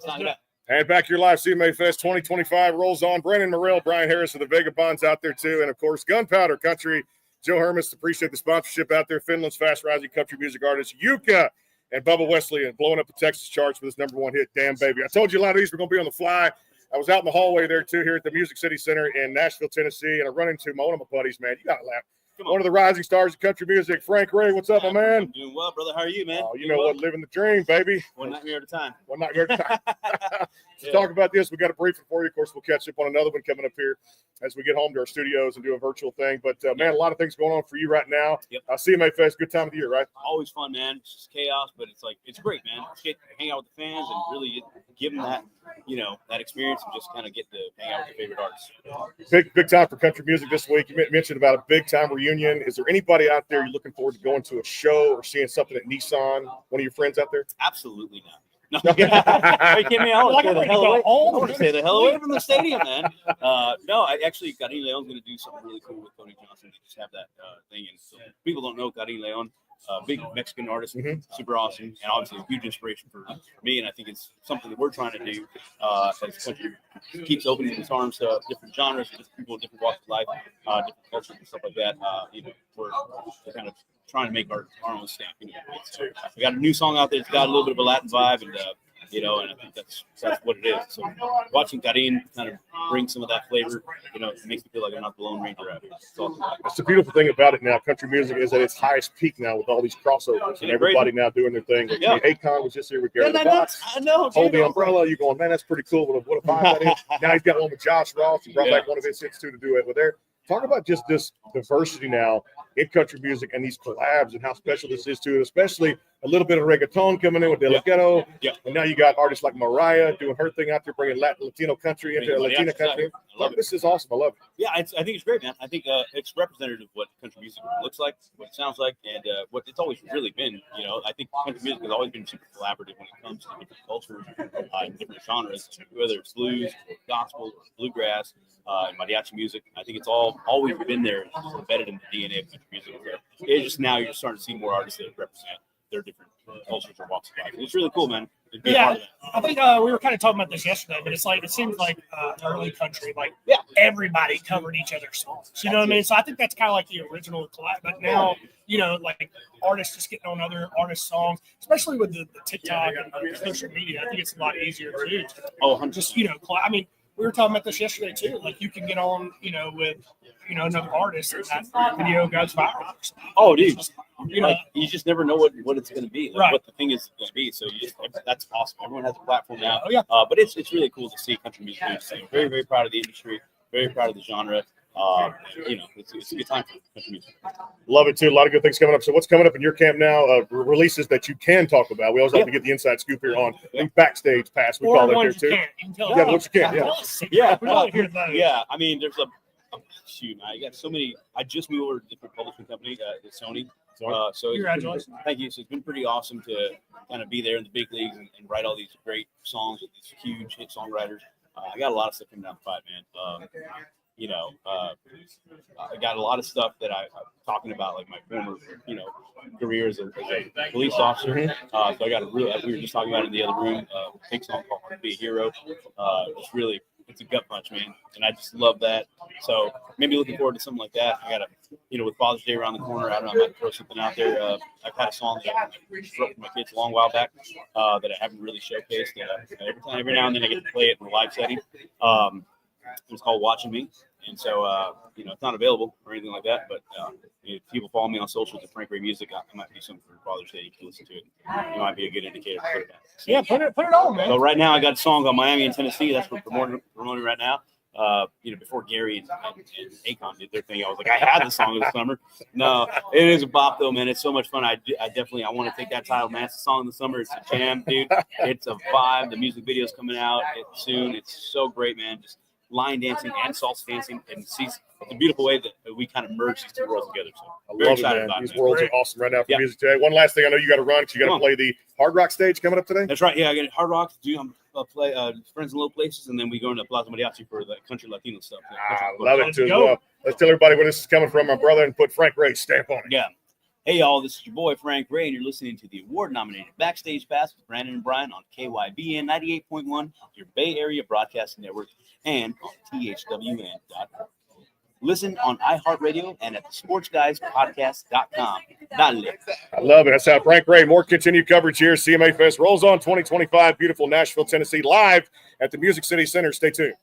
knock it out. And back your live CMA Fest 2025 rolls on. Brandon Morrell, Brian Harris of the Vagabonds out there too. And of course, Gunpowder Country, Joe Hermes. Appreciate the sponsorship out there. Finland's fast rising country music artist, Jyka, and Bubba Wesley, and blowing up the Texas charts with his #1 hit, Damn Baby. I told you a lot of these were going to be on the fly. I was out in the hallway there too, here at the Music City Center in Nashville, Tennessee, and I run into one of my buddies, man. You got to laugh. One of the rising stars of country music, Frank Ray. What's up, my man? I'm doing well, brother. How are you, man? Oh, you know what? Living the dream, baby. One nightmare at a time. One nightmare at a time. To talk about this, we got a briefing for you. Of course, we'll catch up on another one coming up here as we get home to our studios and do a virtual thing. But, man, a lot of things going on for you right now. Yep. CMA Fest, good time of the year, right? Always fun, man. It's just chaos, but it's great, man. Just get to hang out with the fans and really give them that, that experience and just kind of get to hang out with your favorite artists. Big time for country music this week. You mentioned about a big time reunion. Is there anybody out there you're looking forward to going to a show or seeing something at Nissan? One of your friends out there? Absolutely not. No. Are you kidding me? I want to stay the hell away. I want to stay the hell away from the stadium, man. No, I actually, Kayden Leon's going to do something really cool with Tony Johnson. They just have that thing. And so people don't know Kayden Leon. Big Mexican artist, super awesome, and obviously a huge inspiration for me. And I think it's something that we're trying to do as the country keeps opening its arms to different genres, different people, different walks of life, different cultures and stuff like that. We're kind of trying to make our own stamp. So we got a new song out there. It's got a little bit of a Latin vibe, and and I think that's what it is. So watching Kayden kind of bring some of that flavor, it makes me feel like I'm not the Lone Ranger out here. That's the beautiful thing about it now. Country music is at its highest peak now with all these crossovers and everybody now doing their thing. Yeah. Akon was just here with Gary. I know. Hold the umbrella. You're going, man, that's pretty cool. What a vibe that is. Now he's got one with Josh Ross. He brought back one of his hits too to do it with there. Talk about just this diversity now in country music and these collabs and how special this is too, especially a little bit of reggaeton coming in with De La Ghetto. Yeah. And now you got artists like Mariah doing her thing out there, bringing Latino country into Latina country. This is awesome. I love it. Yeah, I think it's great, man. I think it's representative of what country music looks like, what it sounds like, and what it's always really been. I think country music has always been super collaborative when it comes to different cultures and different genres, whether it's blues, or gospel, or bluegrass, and mariachi music. I think it's always been there, embedded in the DNA of country music. It's just now you're starting to see more artists that represent their different cultures or walks of life. It's really cool, man. Yeah, I think we were kind of talking about this yesterday, but it's like it seems like early country, everybody covered each other's songs. You know what I mean? So I think that's kind of like the original collab. But now, like artists just getting on other artists' songs, especially with the TikTok and social media. I think it's a lot easier too. Just I mean, we were talking about this yesterday too. Like you can get on, with another artist, and that video goes viral. Oh, dude. You just never know what it's going to be, what the thing is going to be. So that's awesome. Everyone has a platform now. Oh, yeah. But it's really cool to see country music do the same. Very, very proud of the industry. Very proud of the genre. It's a good time for country music. Love it too. A lot of good things coming up. So what's coming up in your camp now? Releases that you can talk about. We always like to get the inside scoop here on backstage pass. We call it there too. Yeah, what you can. Yeah. I mean, there's shoot. I got so many. I just moved over to a different publishing company, Sony. So congratulations. Thank you. So it's been pretty awesome to kind of be there in the big leagues and write all these great songs with these huge hit songwriters. I got a lot of stuff coming down the pipe, man. I got a lot of stuff that I'm talking about, like my former, career as a police officer. So I got we were just talking about it in the other room, a big song called "Be a Hero." It's a gut punch, man, and I just love that. So maybe looking forward to something like that. I got with Father's Day around the corner, I don't know, I might throw something out there. I've had a song that I wrote for my kids a long while back that I haven't really showcased. Every now and then I get to play it in a live setting. It's called "Watching Me," and so it's not available or anything like that. But if people follow me on socials at Frank Ray Music, I might do something for Father's Day. You can listen to it. It might be a good indicator to put it out. Yeah, put it on, man. So right now I got a song on Miami and Tennessee. That's what I'm promoting right now. Before Gary and Akon did their thing, I was like, I had the song this summer. No, it is a bop though, man. It's so much fun. I want to take that title, man. It's a song of the summer. It's a jam, dude. It's a vibe. The music video's coming out soon. It's so great, man. Just line dancing and salsa dancing, and it's a beautiful way that we kind of merge these two worlds together. So I'm very excited about it. These worlds are awesome right now for music today. One last thing, I know you got to run because you got to play the Hard Rock stage coming up today. That's right. Yeah, I got Hard Rock. I'll play Friends in Low Places, and then we go into Plaza Mariachi for the country Latino stuff. Love it too as well. Let's tell everybody where this is coming from, my brother, and put Frank Ray's stamp on it. Yeah. Hey, y'all, this is your boy, Frank Ray, and you're listening to the award-nominated Backstage Pass with Brandon and Brian on KYBN 98.1, your Bay Area Broadcasting Network, and on THWN.org. Listen on iHeartRadio and at the sportsguyspodcast.com. Dale. I love it. That's how Frank Ray. More continued coverage here. CMA Fest rolls on 2025. Beautiful Nashville, Tennessee, live at the Music City Center. Stay tuned.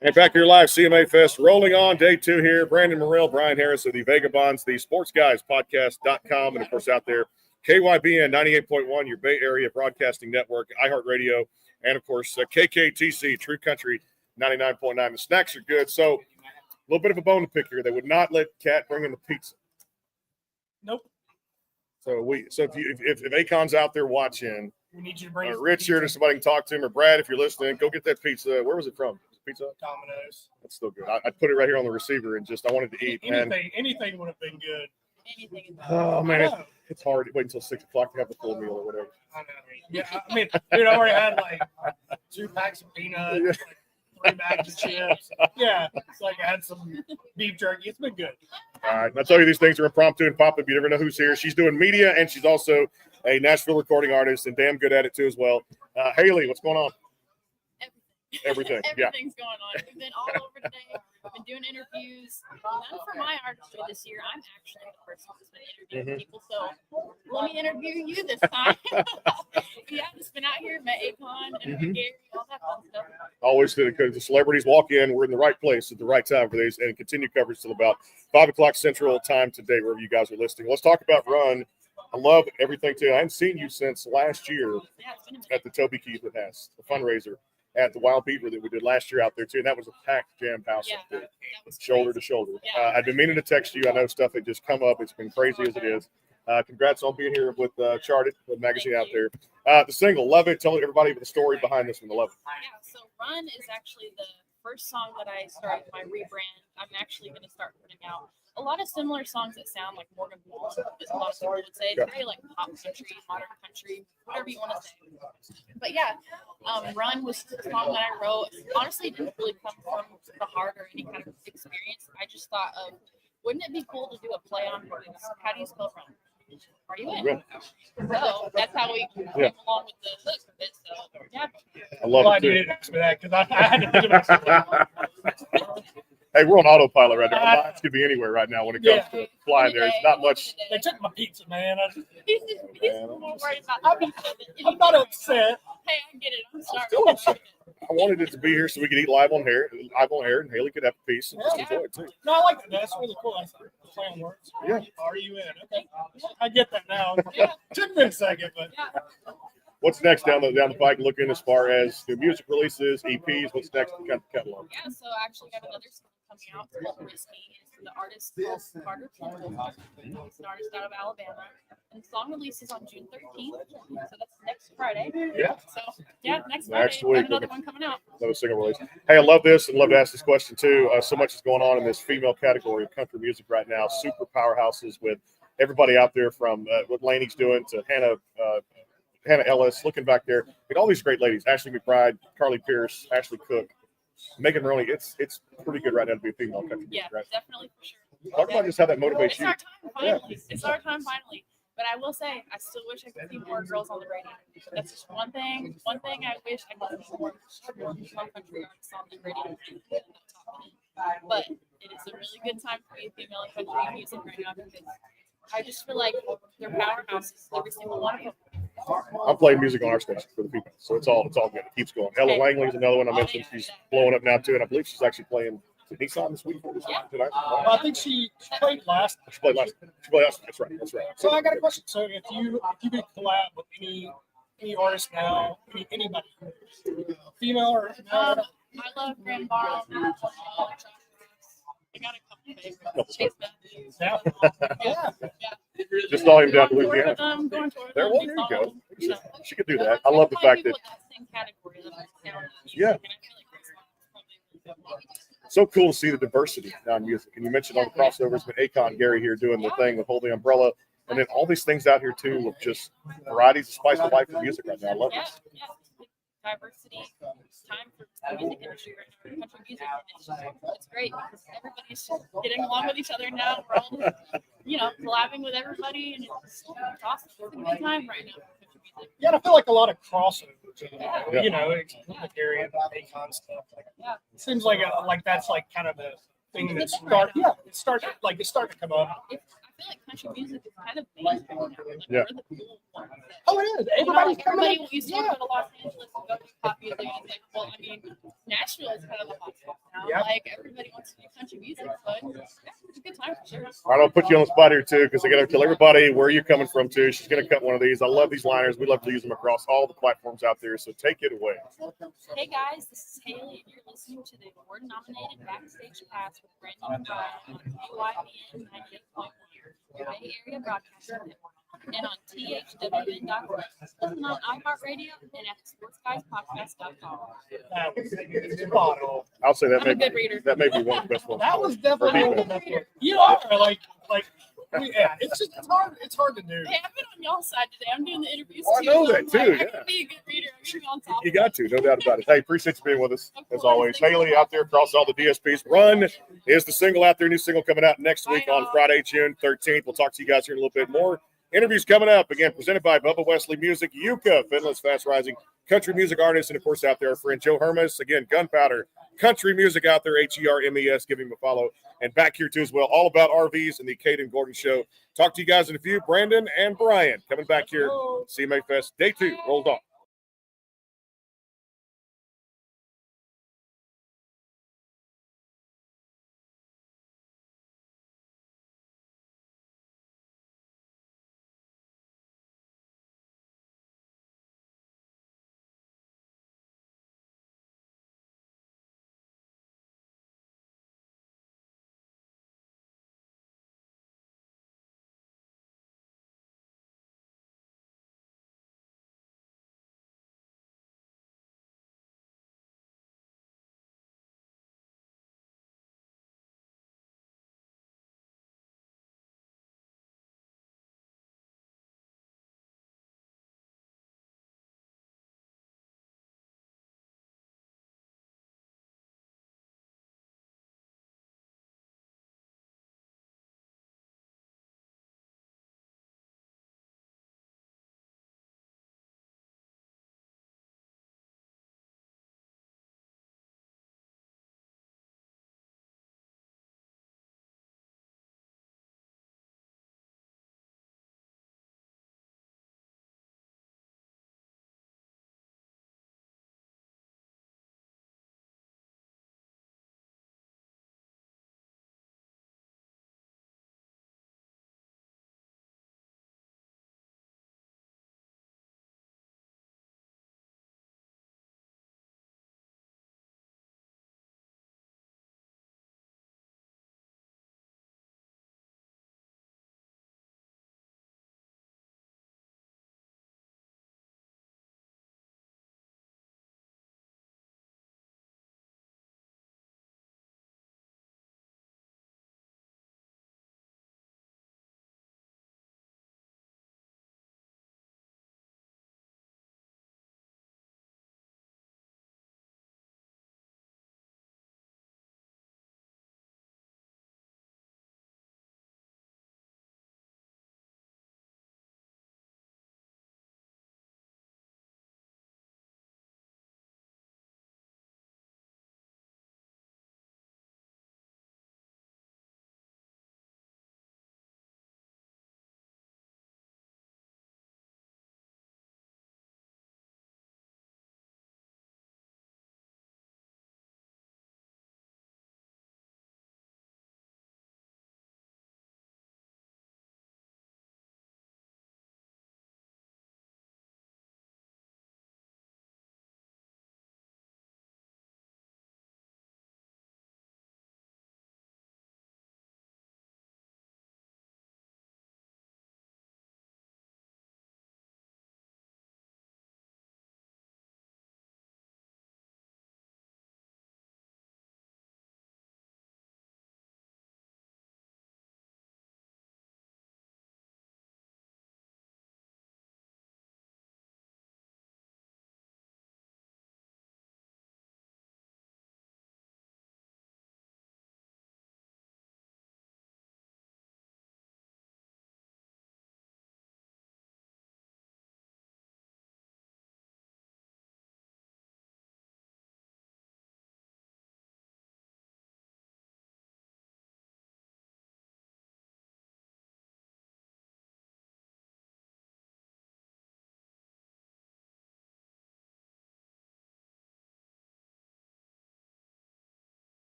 And back here live, CMA Fest rolling on day 2 here. Brandon Morrell, Brian Harris of the Vagabonds, the Sports Guys Podcast.com, and of course out there, KYBN 98.1, your Bay Area Broadcasting Network, iHeartRadio, and of course KKTC, True Country 99.9. The snacks are good. So a little bit of a bone to pick here. They would not let Kat bring in the pizza. Nope. So if Akon's out there watching, We need you to bring Rich here, to somebody can talk to him, or Brad, if you're listening, go get that pizza. Where was it from? Pizza? Domino's. That's still good. I put it right here on the receiver and I wanted to eat. Anything would have been good. Anything. Oh man, it's hard. Wait until 6 o'clock to have the full meal or whatever. I know. Yeah, I mean, dude, I already had like 2 packs of peanuts, like 3 bags of chips. Yeah, it's like I had some beef jerky. It's been good. All right, and I tell you, these things are impromptu and pop up. You never know who's here. She's doing media, and she's also a Nashville recording artist, and damn good at it too as well. Haley, what's going on? Everything. Everything's going on. We've been all over today. I've been doing interviews. None for my artistry this year. I'm actually the person who's been interviewing people. So let me interview you this time. Yeah, just been out here, met Akon and Gary, all that fun stuff. Always because the celebrities walk in, we're in the right place at the right time for these, and continue coverage till about 5 o'clock Central time today, wherever you guys are listening. Let's talk about Run. I love everything too. I haven't seen you since last year at the Toby Keith House, the fundraiser at the Wild Beaver that we did last year out there too. And that was a packed, jammed house up there, shoulder to shoulder. I've been meaning to text you. I know stuff had just come up. It's been crazy as it is. Congrats on being here with Charted, the magazine out there. The single, love it. Tell everybody the story behind this one. I love it. Yeah, so Run is actually the first song that I started my rebrand. I'm actually going to start putting out a lot of similar songs that sound like Morgan Wallen, as a lot of people would say. It's very like pop country, modern country, whatever you want to say. But yeah, Run was the song that I wrote. Honestly, it didn't really come from the heart or any kind of experience. I just thought of, wouldn't it be cool to do a play on words? How do you spell Run? Are you in? So that's how we came along with the hook of it. So yeah. I love it. You didn't ask me that because I had to think about it. Hey, we're on autopilot right now. Our minds could be anywhere right now when it comes to flying there. It's not much. They took my pizza, man. He's more worried about the pizza than I'm not upset. Hey, I get it. I'm sorry. I wanted it to be here so we could eat live on air, and Haley could have a piece and just enjoy it too. No, I like that. That's really cool. I thought play on words. Yeah. Are you in? Okay. I get that now. Took me a second, but. What's next down the pike? Looking as far as new music releases, EPs. What's next? Catalog. Yeah, so I actually got another song coming out. It's called Risky. It's the artist called Carter Campbell. He's an artist out of Alabama. And the song releases on June 13th. So that's next Friday. Yeah. So yeah, next Friday. Next week. Another one coming out. Another single release. Hey, I love this and love to ask this question too. So much is going on in this female category of country music right now. Super powerhouses with everybody out there from what Laney's doing to Hannah Ellis, looking back there. At all these great ladies, Ashley McBride, Carly Pierce, Ashley Cook, Megan Maroney. It's pretty good right now to be a female country music, right? Definitely for sure. Talk about just how that motivates you. It's our time finally. It's our time finally. But I will say, I still wish I could see more girls on the radio. That's just one thing. One thing I wish I could see more country artists on the radio. But it is a really good time to be a female in country music right now because I just feel like they're powerhouses, every single one of them. I'm playing music on our station for the people, so it's all good. It keeps going. Ella Langley's another one I mentioned. She's blowing up now too, and I believe she's actually playing Nissan this week. Tonight. Well, I think she played last. She played last. That's right. So I got a question. So if you could collab with any artist now, anybody, female or I love Grand Barrel. I got a couple favorites. Yeah. Just saw him down to Louisiana. There you go. She could do that. I love the fact that. Yeah. So cool to see the diversity now in music. And you mentioned all the crossovers with Akon, Gary here doing the thing with Hold the Umbrella. And then all these things out here too of just varieties of spice of life in music right now. I love it. Diversity, time for the music industry right now, country music. It's great because everybody's just getting along with each other now. We're all just, collabing with everybody, and it's awesome. It's a good time right now. Yeah, I feel like a lot of crossovers. Like Gary and Akon stuff. It seems like that's like kind of the thing that's starting to come up. I feel feel like country music is kind of mainstream now. Like, Yeah. we're the cool ones. Oh, it is. You know, Everybody's like coming everybody in. used to go to Los Angeles and go do pop music. And it's like, well, I mean, Nashville is kind of a hot spot now. Yep. Like everybody wants to do country music, so it's a good time for sure. All right, I'll put you on the spot here too, because I got to tell everybody where you're coming from too. She's going to cut one of these. I love these liners. We love to use them across all the platforms out there. So take it away. Hey guys, this is Haley, and you're listening to the award-nominated Backstage Pass with Brandon Fry on KYBN 98.1, Bay Area Broadcasting Network, and on THWN.com. Listen on iHeartRadio and at sportsguyspodcast.com. That was spot on. I'll say that I'm a good reader. that may be one of the best ones. That was definitely For one of people. the best ones. You are like yeah. It's hard to do. Hey, I've been on y'all's side today. I'm doing the interviews Oh, I too. know so that I'm too, like, I yeah. can be a good reader. I'm gonna be on top You of got to, no doubt about it. Hey, appreciate you being with us as always. Haley out there across all the DSPs. Run is the single out there. New single coming out next week on Friday, June 13th. We'll talk to you guys here in a little bit more. Interviews coming up. Again, presented by Bubba Wesley Music, Jyka, Finland's fast rising country music artist, and of course out there, our friend Joe Hermes. Again, Gunpowder, country music out there, Hermes. Give him a follow. And back here too as well, all about RVs and the Kayden Gordon Show. Talk to you guys in a few. Brandon and Brian coming back here. CMA Fest Day 2 rolls on.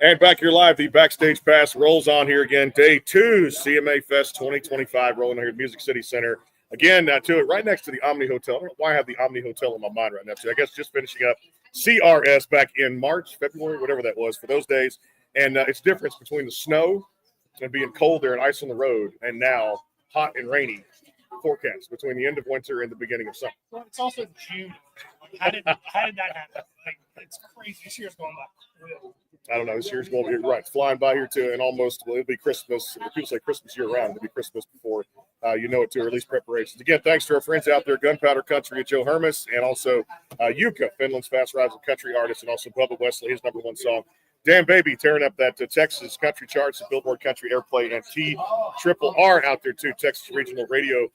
And back here live, the Backstage Pass rolls on here again. Day 2, CMA Fest 2025, rolling here at Music City Center. Again, to it, right next to the Omni Hotel. I don't know why I have the Omni Hotel in my mind right now. So I guess just finishing up CRS back in March, February, whatever that was for those days. And it's difference between the snow and being cold there and ice on the road, and now hot and rainy forecast between the end of winter and the beginning of summer. Well, it's also June. Like, how did that happen? Like, it's crazy. This year's going by real. I don't know. This year's going to be right. It's flying by here too, and almost it'll be Christmas. People say Christmas year round. It'll be Christmas before you know it too, or at least preparations. Again, thanks to our friends out there, Gunpowder Country at Joe Hermes, and also Jyka, Finland's fast rising country artist, and also Bubba Wesley, his #1 song, "Damn Baby," tearing up that Texas country charts, the Billboard Country Airplay, and TRRR out there too, Texas Regional Radio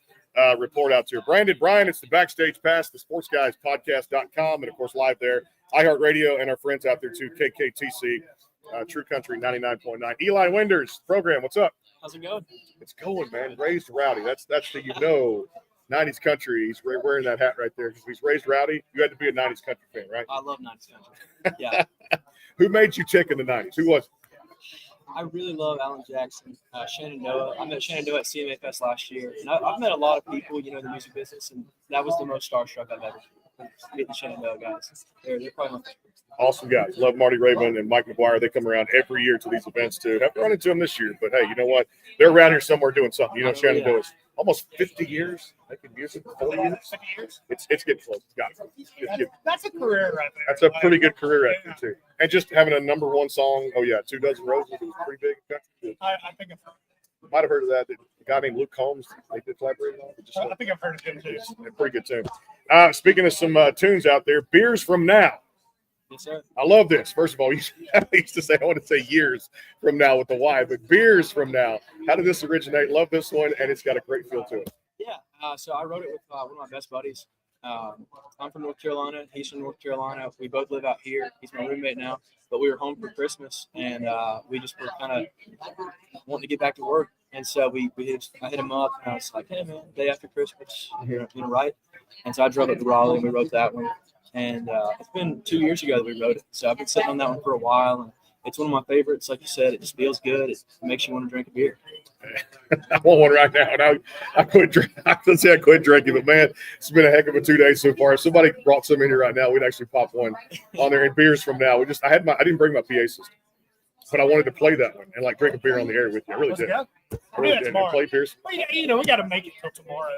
report out there. Brandon, Brian, it's the Backstage Pass, the sportsguyspodcast.com, and of course live there, iHeartRadio, and our friends out there too, KKTC, True Country 99.9. Eli Winders, program, what's up? How's it going? It's going, man. Raised rowdy. That's the 90s country. He's wearing that hat right there. If he's raised rowdy, you had to be a 90s country fan, right? I love 90s country. Yeah. Who made you tick in the 90s? Who was it? I really love Alan Jackson, Shenandoah. I met Shenandoah at CMA Fest last year. And I've met a lot of people, in the music business, and that was the most starstruck I've ever been. Meet the Shenandoah guys. They're probably my favorite. Awesome guys. Love Marty Raybon and Mike McGuire. They come around every year to these events too. Haven't run into them this year, but hey, you know what? They're around here somewhere doing something. Shenandoah's almost 50 years making music. 40 years. 50 years. It's getting close. Got it. That's a career right there. That's a pretty good career right there too. And just having a #1 song. Oh yeah, 2 Dozen Roses. It was pretty big. I think I've heard. Might have heard of that. The guy named Luke Combs. They did collaborate on it. I think I've heard of him too. A pretty good tune. Speaking of some tunes out there, Beers from Now. Yes, sir. I love this. First of all, I used to say, I want to say years from now with the Y, but Beers from Now. How did this originate? Love this one, and it's got a great feel to it. Yeah. So I wrote it with one of my best buddies. I'm from North Carolina. He's from North Carolina. We both live out here. He's my roommate now. But we were home for Christmas, and we just were kind of wanting to get back to work. And so I hit him up, and I was like, hey, man, day after Christmas, you know, right? And so I drove up to Raleigh, and we wrote that one. And it's been 2 years ago that we wrote it. So I've been sitting on that one for a while, and it's one of my favorites. Like you said, it just feels good. It makes you want to drink a beer. I want one right now. And I quit drinking. I couldn't say I quit drinking, but man, it's been a heck of a 2 days so far. If somebody brought some in here right now, we'd actually pop one on there. And Beers from Now. I didn't bring my PA system, but I wanted to play that one and drink a beer on the air with you. I really did. I really did. And play beers. Well, we got to make it till tomorrow.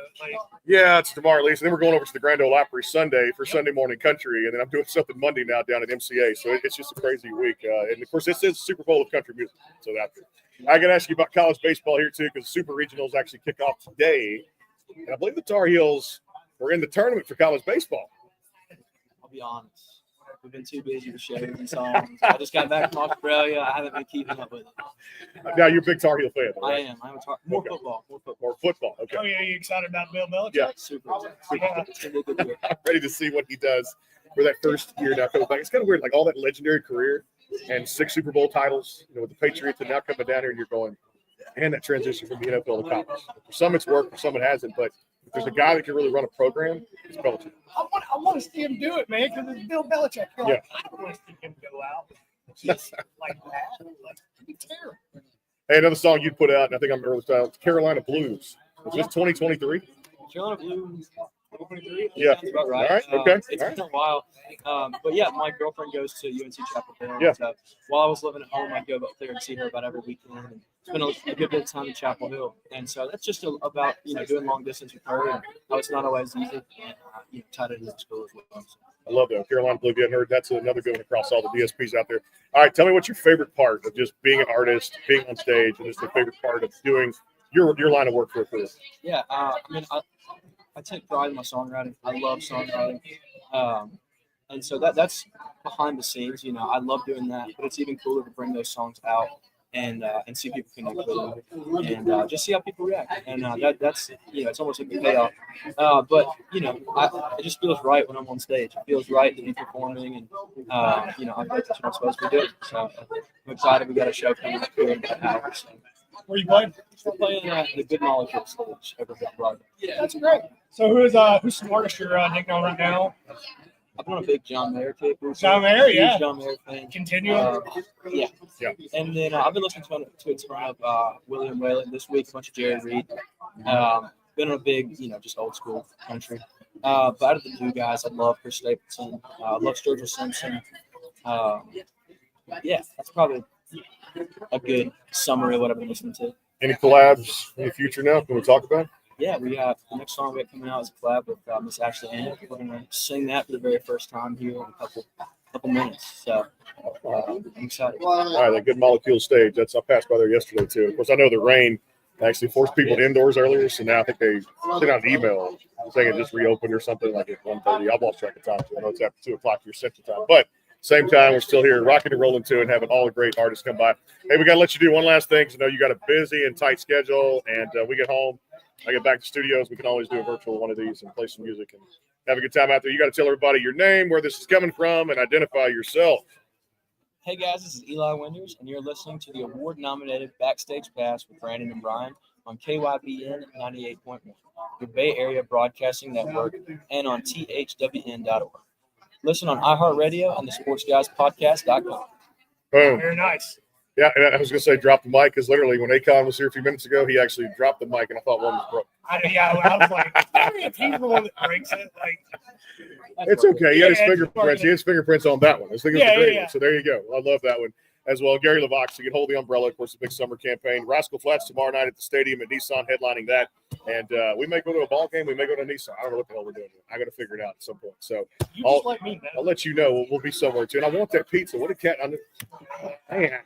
Yeah, it's tomorrow at least. And then we're going over to the Grand Ole Opry Sunday for Sunday morning country. And then I'm doing something Monday now down at MCA. So it's just a crazy week. And of course, this is Super Bowl of country music. So that's it. I got to ask you about college baseball here too, because the Super Regionals actually kick off today. And I believe the Tar Heels were in the tournament for college baseball. I'll be honest. We've been too busy with shows and songs. I just got back from Australia. I haven't been keeping up with it. Now you're a big Tar Heel fan, right? I am. I'm more football. More football. Okay. Oh yeah, you excited about Bill Belichick? Yeah, super. I'm ready to see what he does for that first year now coming back. It's kind of weird, all that legendary career and 6 Super Bowl titles, with the Patriots, and now coming down here and you're going, and that transition from the NFL to college. For some it's worked, for some it hasn't, but if there's a guy that can really run a program, it's Belichick. I want to see him do it, man, because it's Bill Belichick. I don't want to see him go out just like that. It'd be terrible. Hey, another song you'd put out, and I think I'm early style, Carolina Blues. Was this 2023? Carolina Blues. 2023? Yeah. That's about right. All right. Okay. It's been a while. But yeah, my girlfriend goes to UNC Chapel Hill. Yeah. So while I was living at home, I'd go up there and see her about every weekend. And spend a good bit of time in Chapel Hill. And so that's just about, doing long distance with her. And how it's not always easy. And, tied into school as well. So. I love that. Carolina Blue, you hadn't heard. That's another good one across all the DSPs out there. All right, tell me what's your favorite part of just being an artist, being on stage, and just the favorite part of doing your line of work for a career. Yeah, I take pride in my songwriting. I love songwriting. And so that's behind the scenes. I love doing that, but it's even cooler to bring those songs out and see people connect with them and just see how people react. And that's it's almost like a payoff. But it just feels right when I'm on stage. It feels right to be performing, and I feel like that's what I'm supposed to be doing. So I'm excited. We got a show coming up here in about an hour. So. Where you playing? We're playing the Good Knowledge stage over here. Yeah, that's great. So who's some artists you're digging on right now? I've been on a big John Mayer kick. John Mayer, Huge yeah. John Mayer fan. Continuing. Yeah. Yeah. And then I've been listening to a ton of William Whalen this week, a bunch of Jerry Reed. Been on a big, just old school country. But out of the new guys, I love Chris Stapleton. I love Sturgill Simpson. Yeah, that's probably a good summary of what I've been listening to. Any collabs in the future now? Can we talk about? Yeah, we got the next song we got coming out is a collab with Miss Ashley Ann. We're gonna sing that for the very first time here in a couple minutes. So I'm excited. All right, that Good Molecule stage. I passed by there yesterday too. Of course, I know the rain actually forced people to indoors earlier, so now I think they sent out an email saying it just reopened or something like at 1:30. I've lost track of time too. I know it's after 2:00 your Central Time, but same time we're still here rocking and rolling too and having all the great artists come by. Hey, we got to let you do one last thing because I know you got a busy and tight schedule, and we get home. I get back to studios. We can always do a virtual one of these and play some music and have a good time out there. You got to tell everybody your name, where this is coming from, and identify yourself. Hey guys, this is Eli Winders, and you're listening to the award-nominated Backstage Pass with Brandon and Brian on KYBN 98.1, your Bay Area Broadcasting Network, and on thwn.org. Listen on iHeartRadio and the SportsGuysPodcast.com. Boom. Very nice. Yeah, and I was going to say drop the mic because literally when Akon was here a few minutes ago, he actually dropped the mic, and I thought one was broke. I was like, if he's the one that breaks it, like. It's okay. He had his fingerprints. He has fingerprints on that one. I think it was a great one. So there you go. I love that one as well. Gary LaVox, you can hold the umbrella. Of course, the big summer campaign. Rascal Flatts tomorrow night at the stadium at Nissan headlining that. And we may go to a ball game. We may go to Nissan. I don't know what the hell we're doing. I got to figure it out at some point. So Just let me know. I'll let you know. We'll be somewhere too. And I want that pizza. What a cat. Man.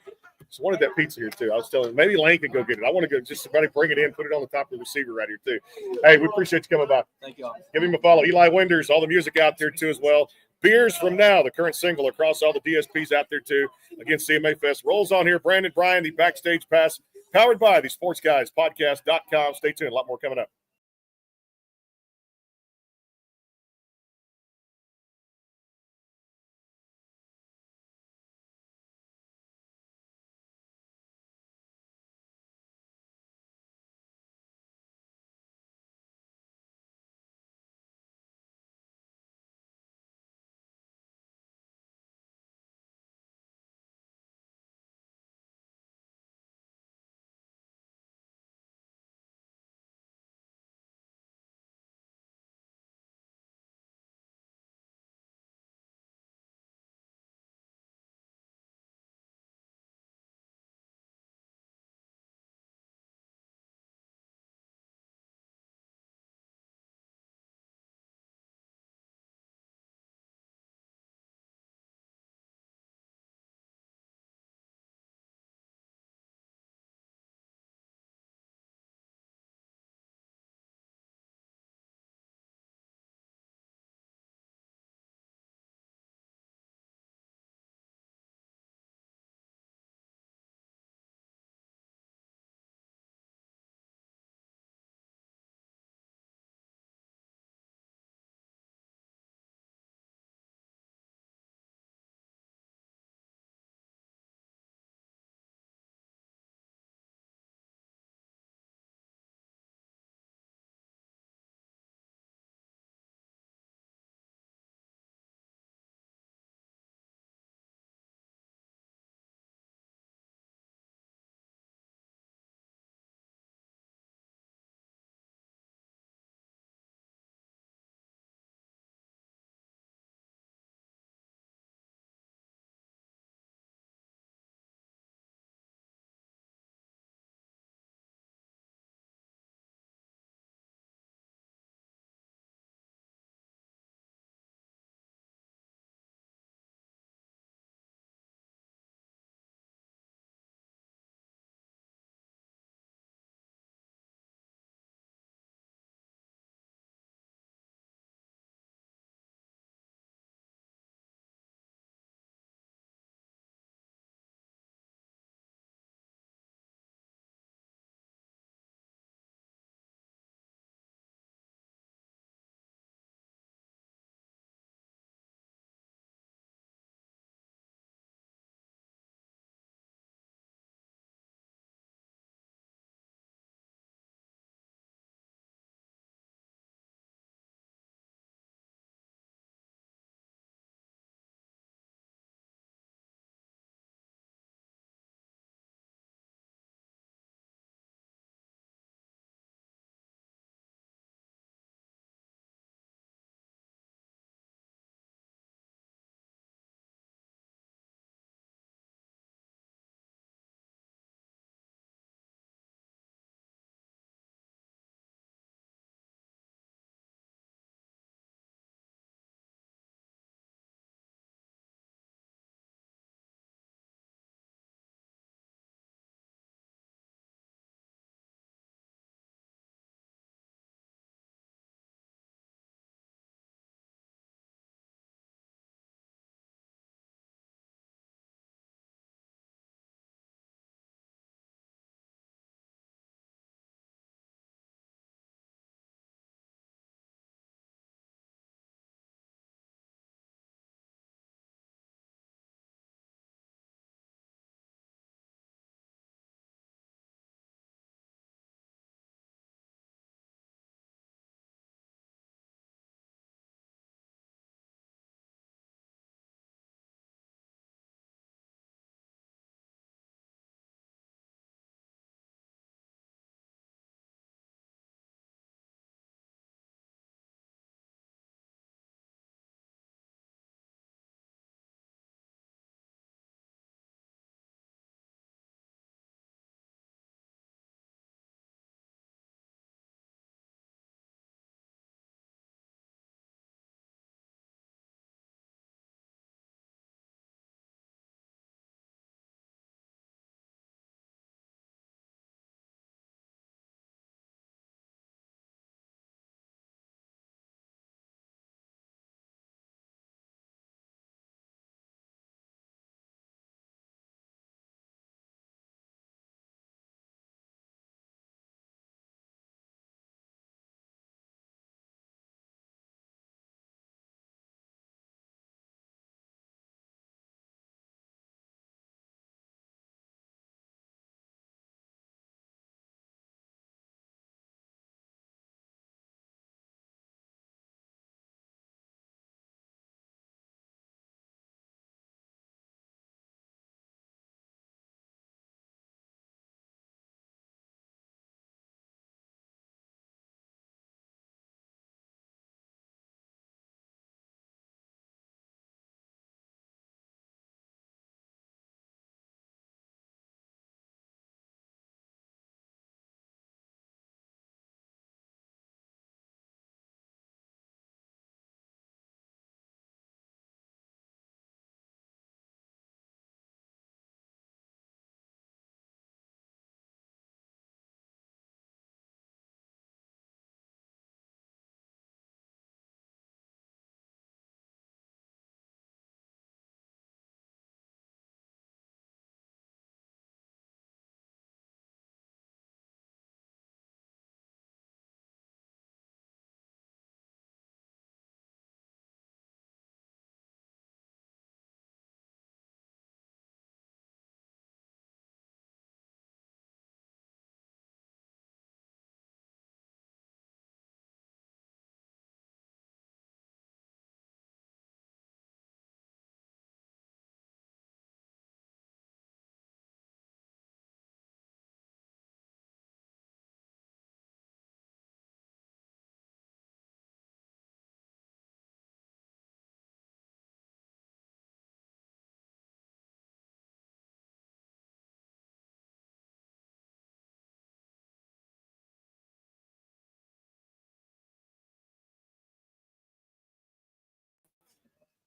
Just wanted that pizza here too. I was telling him, maybe Lane could go get it. I want to go just somebody bring it in, put it on the top of the receiver right here too. Hey, we appreciate you coming by. Thank you all. Give him a follow. Eli Winders, all the music out there too as well. Beers from Now, the current single across all the DSPs out there too. Again, CMA Fest rolls on here. Brandon Bryan, the Backstage Pass, powered by the SportsGuysPodcast.com. Stay tuned. A lot more coming up.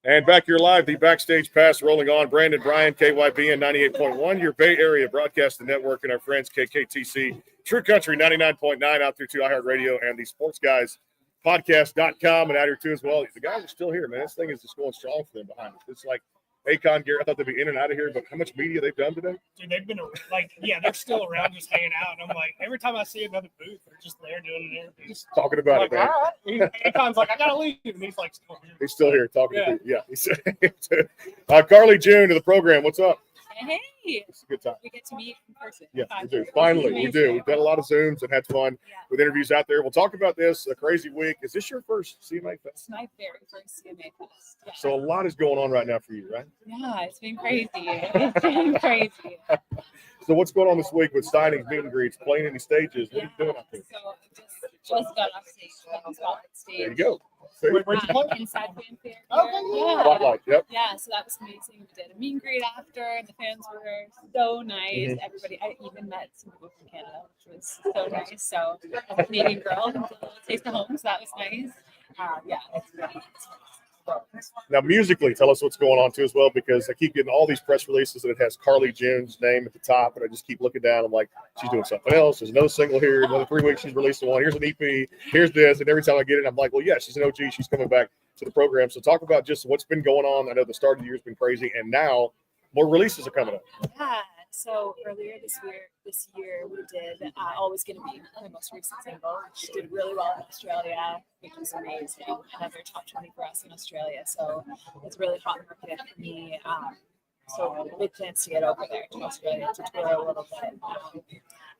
And back here live, the Backstage Pass rolling on. Brandon Bryan, KYBN 98.1, your Bay Area Broadcasting Network, and our friends KKTC, True Country 99.9 out there to iHeartRadio and the Sports Guys Podcast.com and out here too as well. The guys are still here, man. This thing is just going strong for them behind us. It's like Akon, Garrett, I thought they'd be in and out of here, but how much media they've done today? Dude, they've been they're still around just hanging out. And I'm like, every time I see another booth, they're just there doing an interview. Just talking about like, it, man. All right. Akon's like, I gotta leave. And he's like, still here. He's still here talking to people. Yeah. Carly June to the program. What's up? Hey, It's a good time. we get to meet in person. Yeah, we do. Finally, we do. We've done a lot of Zooms and had fun with interviews out there. We'll talk about this. A crazy week. Is this your first CMA Fest? It's my very first CMA Fest. Yeah. So a lot is going on right now for you, right? Yeah, it's been crazy. It's been crazy. So what's going on this week with signings, meet and greets, playing any stages? What are you doing out there? So just got off stage, spotlight stage. There you go. Where'd you play? Inside Fanfare. Okay. Spotlight, yep. Yeah, so that was amazing. We did a meet and greet after, and the fans were so nice. Mhm. Everybody, I even met some people from Canada, which was so nice. So as a Canadian girl, got a little taste of home, so that was nice. Yeah, it's really nice. Now, musically, tell us what's going on too as well, because I keep getting all these press releases that it has Carly June's name at the top, and I just keep looking down. I'm like, she's doing something else. There's another single here. Another 3 weeks, she's releasing one. Here's an EP. Here's this, and every time I get it, I'm like, well, yeah, she's an OG. She's coming back to the program. So talk about just what's been going on. I know the start of the year has been crazy, and now more releases are coming up. Yeah. So earlier this year we did Always Gonna Be, my most recent single, which did really well in Australia, which was amazing. Another top 20 for us in Australia. So it's really hot market for me. So big chance to get over there to Australia to tour a little bit.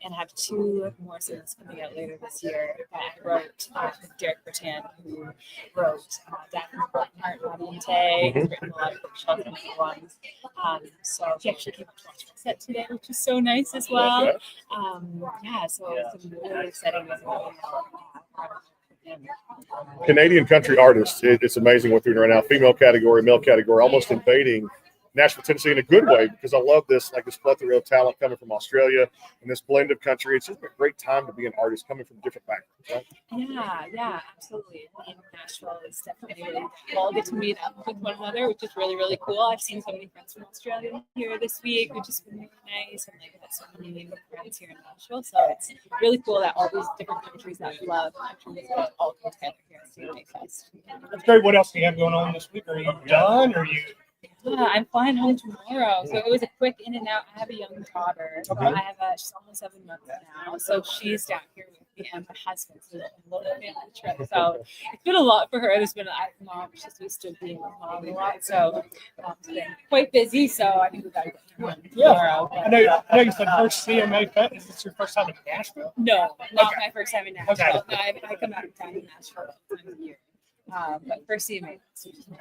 And have 2 more singles coming out later this year that I wrote with Derek Bertan, who wrote Daphne Heart, Bobby and Tay. He's written a lot of bookshelf and other ones. So he actually came up to watch my set today, which was so nice as well. Yeah, so it's really exciting. Canadian country artists, it's amazing what they're doing right now. Female category, male category, almost invading Nashville, Tennessee in a good way, because I love this plethora of talent coming from Australia and this blend of country. It's just a great time to be an artist coming from different backgrounds, right? Yeah, absolutely. In Nashville is definitely really cool. All get to meet up with one another, which is really, really cool. I've seen so many friends from Australia here this week, which has been really nice. And I've so many friends here in Nashville. So it's really cool that all these different countries that love country music all come together here at CMA Fest. That's great. What else do you have going on this week? Are you done? Or are you? I'm flying home tomorrow, so it was a quick in and out. I have a young daughter. Okay. I have she's almost 7 months now, so she's down here with me and my husband. So it's a little family trip. So it's been a lot for her. There's been mom. She's used to being with mom a lot, so it's been quite busy. So I think we got to get to one tomorrow. I know you said first CMA Fest. Is this your first time in Nashville? No, not Okay. my first time in Nashville. Okay. No, I come out of town in Nashville all times a year. But first CMA.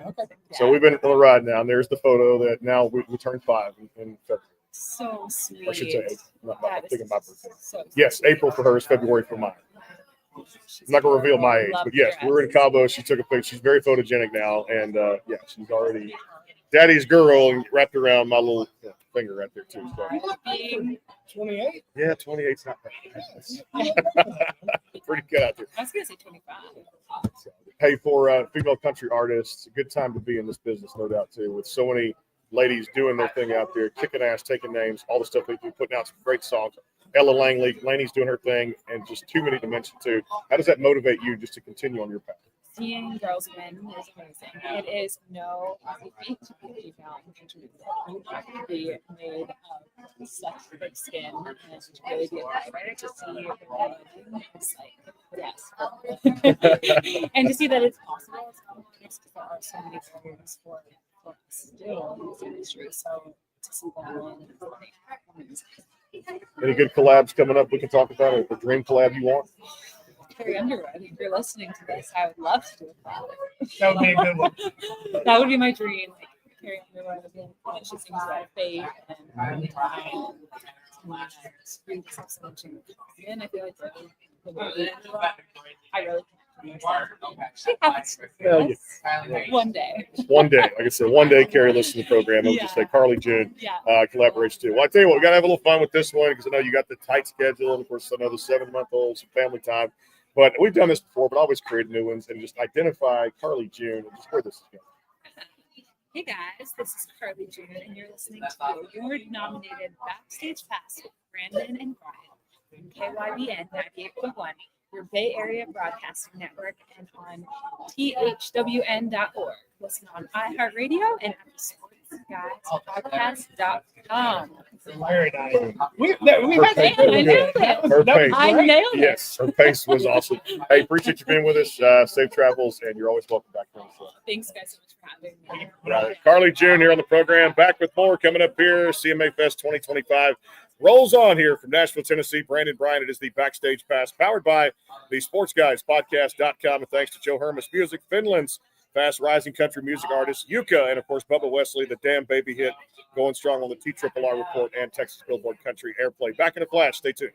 Okay. So we've been on the ride now, and there's the photo that now we turned 5 in February. So sweet. I should say April. I'm thinking my birthday. So Yes, April for her is February for mine. I'm not going to reveal my age, but yes, we were in Cabo. She took a picture. She's very photogenic now, and yeah, she's already daddy's girl and wrapped around my little finger right there too. So. Being 28? Yeah, 28's not bad. Pretty good out there. I was gonna say 25. Hey, for female country artists, a good time to be in this business, no doubt, too, with so many ladies doing their thing out there, kicking ass, taking names, all the stuff they do, putting out some great songs. Ella Laney's doing her thing, and just too many to mention, too. How does that motivate you just to continue on your path? Seeing girls win is amazing. It is no easy feat to be a female in country music. You have to be made of such thick skin and to really be a fighter to see your winning. It's like, yes. And to see that it's possible as well, because there are so many barriers for us still in this industry. So to see them win is like amazing. Any good collabs coming up we can talk about, or the dream collab you want? Carrie Underwood, if you're listening to this, I would love to do a collab. That would be a good one. That would be my dream. Like Carrie Underwood, she sings about faith and time and and I feel like I really Hell yeah. One day. One day. Like I said, one day Carrie listens to the program. It'll just say Carly June collaborates too. Well, I tell you what, we got to have a little fun with this one because I know you got the tight schedule and, of course, another 7-month-old, some family time. But we've done this before, but always create new ones and just identify Carly June and just where this is going. Hey guys, this is Carly June, and you're listening to the award-nominated Backstage Pass with Brandon and Brian from KYBN 98.1, your Bay Area Broadcasting Network, and on thwn.org. Listen on iHeartRadio and at sportsguyspodcast.com. Very nice. We had pace, that. I nailed it. Her pace. I nailed it. Yes, her pace was awesome. Hey, appreciate you being with us. Safe travels, and you're always welcome back on the show. Thanks, guys, so much for having me. Right. Carly June here on the program. Back with more coming up here. CMA Fest 2025 rolls on here from Nashville, Tennessee. Brandon Bryant, it is the Backstage Pass powered by the sportsguyspodcast.com. And thanks to Joe Hermes Music, Finland's fast rising country music artist, Jyka, and of course, Bubba Wesley, the Damn Baby hit, going strong on the TRRR report and Texas Billboard Country Airplay. Back in a flash. Stay tuned.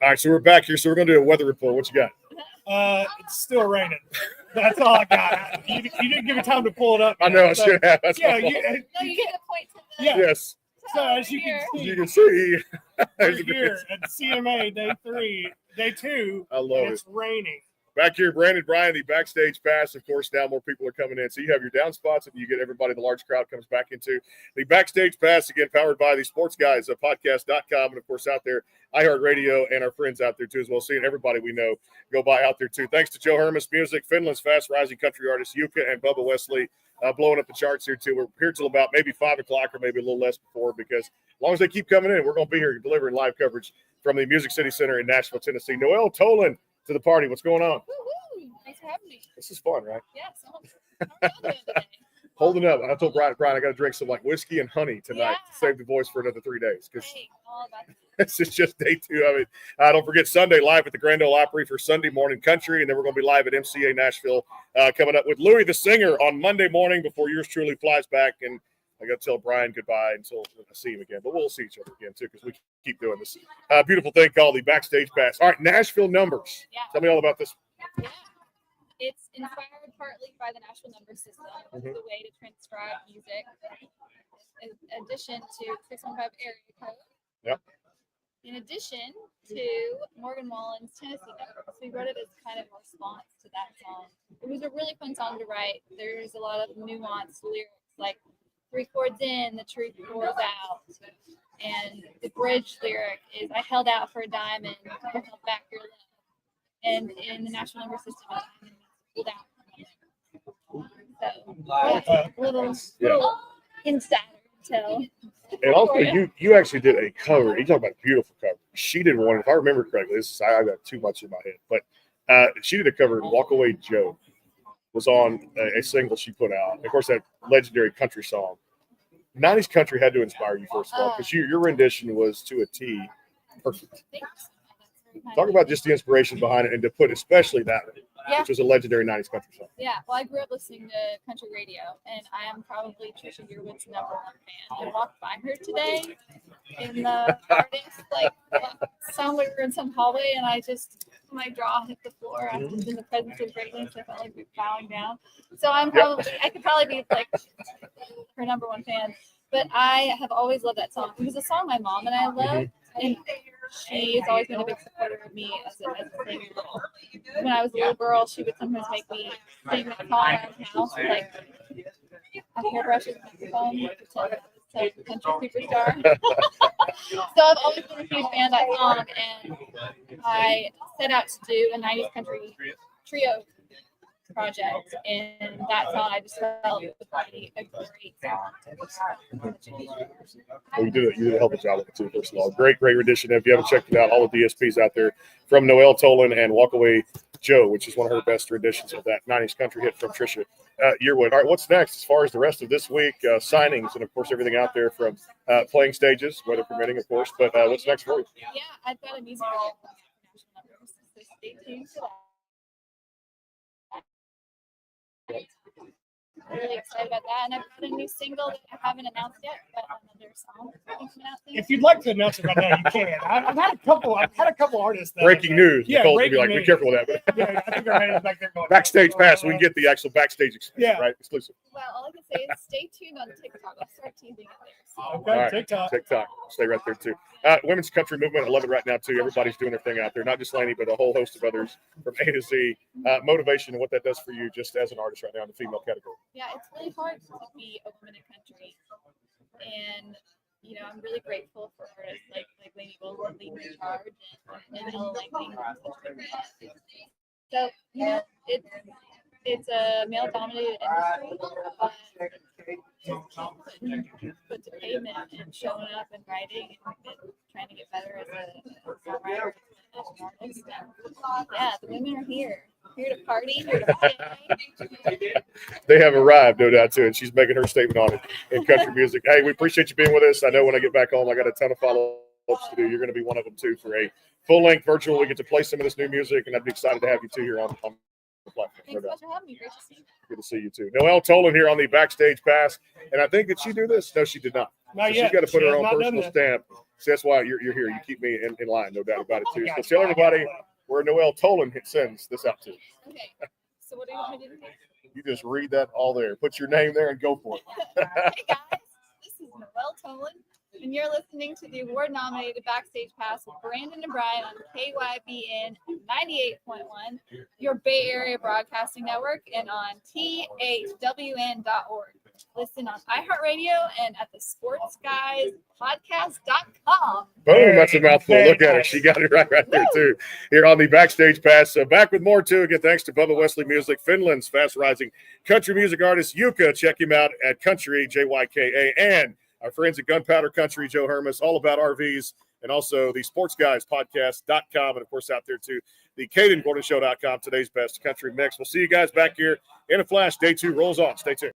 All right, so we're back here. So we're going to do a weather report. What you got? It's still raining. That's all I got. You didn't give me time to pull it up. I know I should have. That's Yeah, my fault. you No, you get the point. yeah. Yes. So as you can see, You can see. we're here at CMA day 2. I love It's raining. Back here, Brandon Bryan, the backstage pass. Of course, now more people are coming in. So you have your down spots, and you get everybody, the large crowd comes back into the backstage pass, again, powered by the Sports Guys podcast.com. And, of course, out there, iHeartRadio, and our friends out there, too, as well. Seeing everybody we know go by out there, too. Thanks to Joe Hermes Music, Finland's fast rising country artist, Jyka and Bubba Wesley, blowing up the charts here, too. We're here till about maybe 5 o'clock or maybe a little less before, because as long as they keep coming in, we're going to be here delivering live coverage from the Music City Center in Nashville, Tennessee. Noelle Tolan to the party. What's going on? Woo-hoo. Thanks for having me. This is fun, right? Yeah, so Holding up. I told Brian, I got to drink some like whiskey and honey tonight to save the voice for another 3 days, because this is just day 2 of it. Don't forget Sunday live at the Grand Ole Opry for Sunday morning country, and then we're going to be live at MCA Nashville coming up with Louie the Singer on Monday morning before yours truly flies back. And I got to tell Brian goodbye until I see him again, but we'll see each other again too, because we keep doing this beautiful thing called the backstage pass. All right, Nashville numbers. Yeah. Tell me all about this. Yeah. It's inspired partly by the Nashville number system, which is a way to transcribe music in addition to 615 area code. Yep. In addition to Morgan Wallen's Tennessee number. So we wrote it as kind of a response to that song. It was a really fun song to write. There's a lot of nuanced lyrics, like 3 chords in, the tree pours out. And the bridge lyric is, I held out for a diamond, you held back your love. And in the national number system, a diamond means pulled out. So, little insider tell. And also, you actually did a cover. You talk about a beautiful cover. She did one, if I remember correctly. I got too much in my head, but she did a cover. Walk Away Joe was on a single she put out. Of course, that legendary country song. 90s country had to inspire you, first of all, because your rendition was to a T perfect. Talk about just the inspiration behind it, and to put especially that one, which was a legendary 90s country song. Yeah, well, I grew up listening to country radio, and I am probably Trisha Yearwood's #1 fan. I walked by her today in the artist, sound like we were in some hallway, and my jaw hit the floor. I was in the presence of greatness. I felt like we were bowing down. So I could probably be like her #1 fan. But I have always loved that song. It was a song my mom and I love, and she has always been a big supporter of me as a singer. When I was a little girl, she would sometimes make me sing that song around the house, like a hairbrush and microphone, pretend I was a country superstar. So I've always been a huge fan of that song, and I set out to do a 90s country trio project, and that song I just felt would be a great song. Well, you did a hell of a job with it too, first of all. Great rendition. If you haven't checked it out, all the DSPs out there from Noelle Tolan and Walk Away Joe, which is one of her best renditions of that 90s country hit from Trisha Yearwood. All right, what's next as far as the rest of this week? Signings and, of course, everything out there from playing stages, weather permitting, of course. But what's next for you? Yeah, I've got a musical national numbers, so stay tuned for that. I'm really excited about that, and I've got a new single that I haven't announced yet, but another song coming out soon. If you'd like to announce it right now, you can. I've had a couple artists. Breaking news. Yeah, Nicole's gonna be like, be careful with that. Yeah, I think our man is back there going. Backstage pass, so we can get the actual backstage experience, right? Exclusive. Well, all I can say is stay tuned on TikTok. I'll start teasing it there. Okay, all right, TikTok. Stay right there too. Women's country movement, I love it right now too. Everybody's doing their thing out there, not just Lainey, but a whole host of others from A to Z. Motivation and what that does for you, just as an artist right now in the female category. Yeah, it's really hard to be a woman in country, and I'm really grateful for artists like Lainey will lead the charge and Ella Langley. So it's a male-dominated industry, but just keep put to pavement and showing up and writing and trying to get better as a songwriter, as an artist. And yeah, the women are here to party, here to play. They have arrived, no doubt, too, and she's making her statement on it in country music. Hey, we appreciate you being with us. I know when I get back home, I got a ton of follow-ups to do. You're going to be one of them, too, for a full-length virtual. We get to play some of this new music, and I'd be excited to have you, too, here on the platform. Thanks so much for having me. Great to see you. Good to see you, too. Noelle Tolan here on the backstage pass, and I think, did she do this? No, she did not. Not so yet. She's got to put She her has own not done personal that. stamp. So that's why you're here. You keep me in line, no doubt about it, too. So tell everybody where Noelle Tolan sends this out to. Okay. So what do you want me to do? You just read that all there. Put your name there and go for it. Hey guys, this is Noelle Tolan And you're listening to the award-nominated Backstage Pass with Brandon and Brian on KYBN 98.1, your Bay Area Broadcasting Network, and on THWN.org. Listen on iHeartRadio and at the sportsguyspodcast.com. Boom, that's a mouthful. Look at her. She got it right there, too, here on the Backstage Pass. Back with more, too. Again, thanks to Bubba Wesley Music, Finland's fast-rising country music artist, Jyka. Check him out at Country, Jyka, and our friends at Gunpowder Country, Joe Hermes, all about RVs, and also the sportsguyspodcast.com, and, of course, out there, too, the KaydenGordonShow.com, today's best country mix. We'll see you guys back here in a flash. Day 2 rolls on. Stay tuned.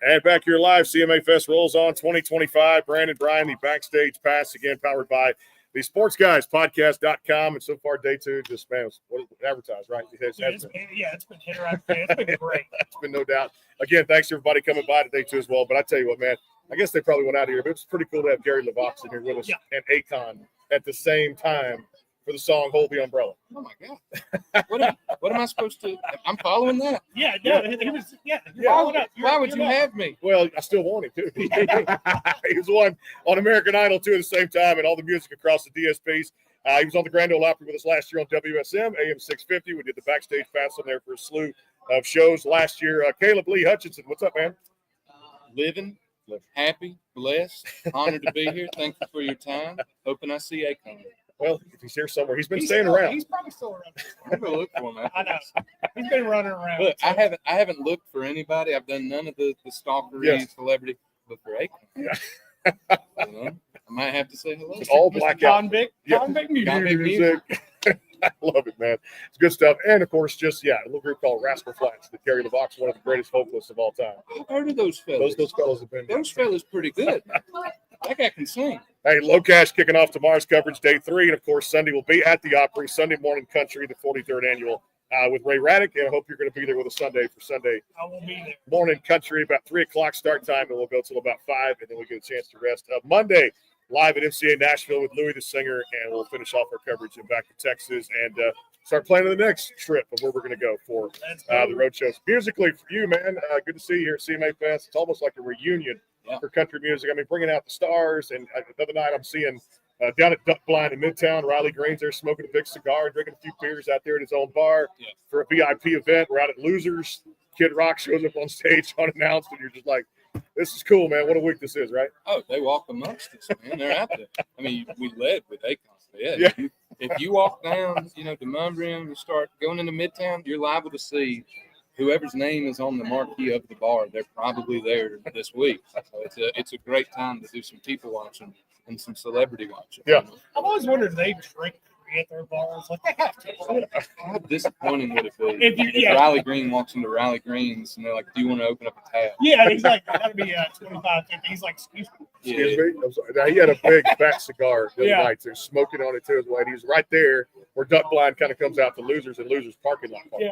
And back here live, CMA Fest rolls on 2025. Brandon, Brian, the backstage pass again, powered by the sportsguyspodcast.com. And so far, day 2, just, man, what advertised, right? It's been hit right there. It's been great. It's been no doubt. Again, thanks to everybody coming by today, too, as well. But I tell you what, man, I guess they probably went out of here, but it's pretty cool to have Gary LeVox in here with us and Akon at the same time for the song Hold the Umbrella. Oh, my God. What am I supposed to? I'm following that. Yeah, no, he was, following up. Why would you have me? Well, I still want him, too. He was one on American Idol, too, at the same time, and all the music across the DSPs. He was on the Grand Ole Opry with us last year on WSM, AM 650. We did the backstage pass on there for a slew of shows last year. Caleb Lee Hutchinson, what's up, man? Living, happy, blessed, honored to be here. Thank you for your time. Hoping I see Akon. Well, if he's here somewhere, he's been staying around. He's probably still around. I'm gonna look for him. I know. He's been running around. Look, I haven't looked for anybody. I've done none of the stalkery celebrity, but for Akon. You know, I might have to say hello. It's all blackout. Convict music. I love it, man. It's good stuff. And, of course, just, a little group called Rascal Flatts that Gary LeVox, one of the greatest vocalists of all time. I've heard of those fellas. Those fellas have been. Those fellas pretty good. That guy can sing. Hey, Low Cash kicking off tomorrow's coverage, day 3. And, of course, Sunday will be at the Opry, Sunday Morning Country, the 43rd annual with Ray Raddick. And I hope you're going to be there with us Sunday for Sunday I will be there. Morning Country, about 3 o'clock start time, and we'll go till about 5, and then we get a chance to rest. Monday, live at MCA Nashville with Louis the Singer, and we'll finish off our coverage and back to Texas and start planning the next trip of where we're going to go for the road shows. Musically, for you, man, good to see you here at CMA Fest. It's almost like a reunion for country music. I mean, bringing out the stars, and the other night I'm seeing down at Duck Blind in Midtown, Riley Green's there smoking a big cigar, drinking a few beers out there at his own bar for a VIP event. We're out at Losers. Kid Rock shows up on stage unannounced, and you're just like, this is cool, man. What a week this is, right? Oh, they walk amongst us, man. They're out there. I mean, we led with Akon. If you walk down, Demonbreun, you start going into Midtown, you're liable to see whoever's name is on the marquee of the bar. They're probably there this week. So it's a great time to do some people watching and some celebrity watching. Yeah. I've always wondered if they drink at their bars. Like, they have to. How disappointing would it be if Riley Green walks into Riley Green's and they're like, do you want to open up a tab? Yeah, he's like, that'd be 25, 50. He's like, excuse me. Excuse me? I'm sorry. Now, he had a big fat cigar the other night, too, smoking on it, too, as well. He's right there where Duck Blind kind of comes out to Losers and Losers parking lot. Yeah.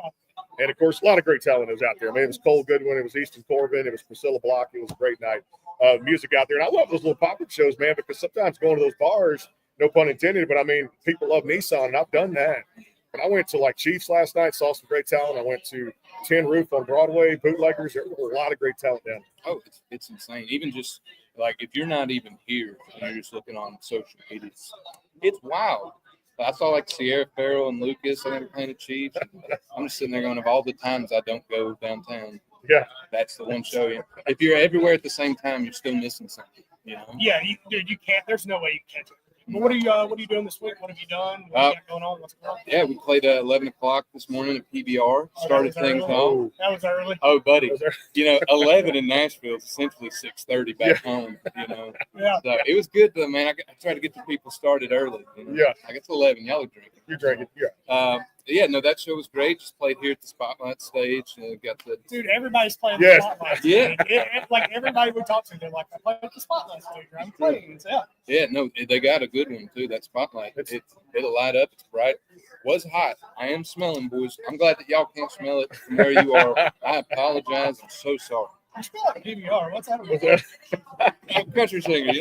And, of course, a lot of great talent was out there. I mean, it was Cole Goodwin. It was Easton Corbin. It was Priscilla Block. It was a great night of music out there. And I love those little pop-up shows, man, because sometimes going to those bars, no pun intended, but I mean, people love Nissan, and I've done that. But I went to like Chiefs last night, saw some great talent. I went to Tin Roof on Broadway, Bootleggers. There was a lot of great talent down there. Oh, it's insane. Even just like if you're not even here and you're just looking on social media, it's wild. I saw like Sierra Farrell and Lucas. I think they're playing the Chiefs. I'm just sitting there going, of all the times I don't go downtown, that's the one show. If you're everywhere at the same time, you're still missing something. Yeah, dude, you can't. There's no way you can catch it. But what are you doing this week? What have you done? What you got going on? What's going on? Yeah, we played at 11 o'clock this morning at PBR. Started things off. That was early. Oh, buddy. 11 in Nashville is essentially 6:30 back home. Yeah. So it was good, though, man. I try to get the people started early. Yeah. Like it's 11. Y'all are drinking. You're drinking, yeah. That show was great. Just played here at the Spotlight stage. Dude, everybody's playing the Spotlight stage. Like everybody we talk to, they're like, I play at the Spotlight stage. I'm playing. Yeah, no, they got a good one, too. That Spotlight. It'll light up. It's bright. Was hot. I am smelling, boys. I'm glad that y'all can't smell it from where you are. I apologize. I'm so sorry. You smell like PBR. What's that about? Country singer,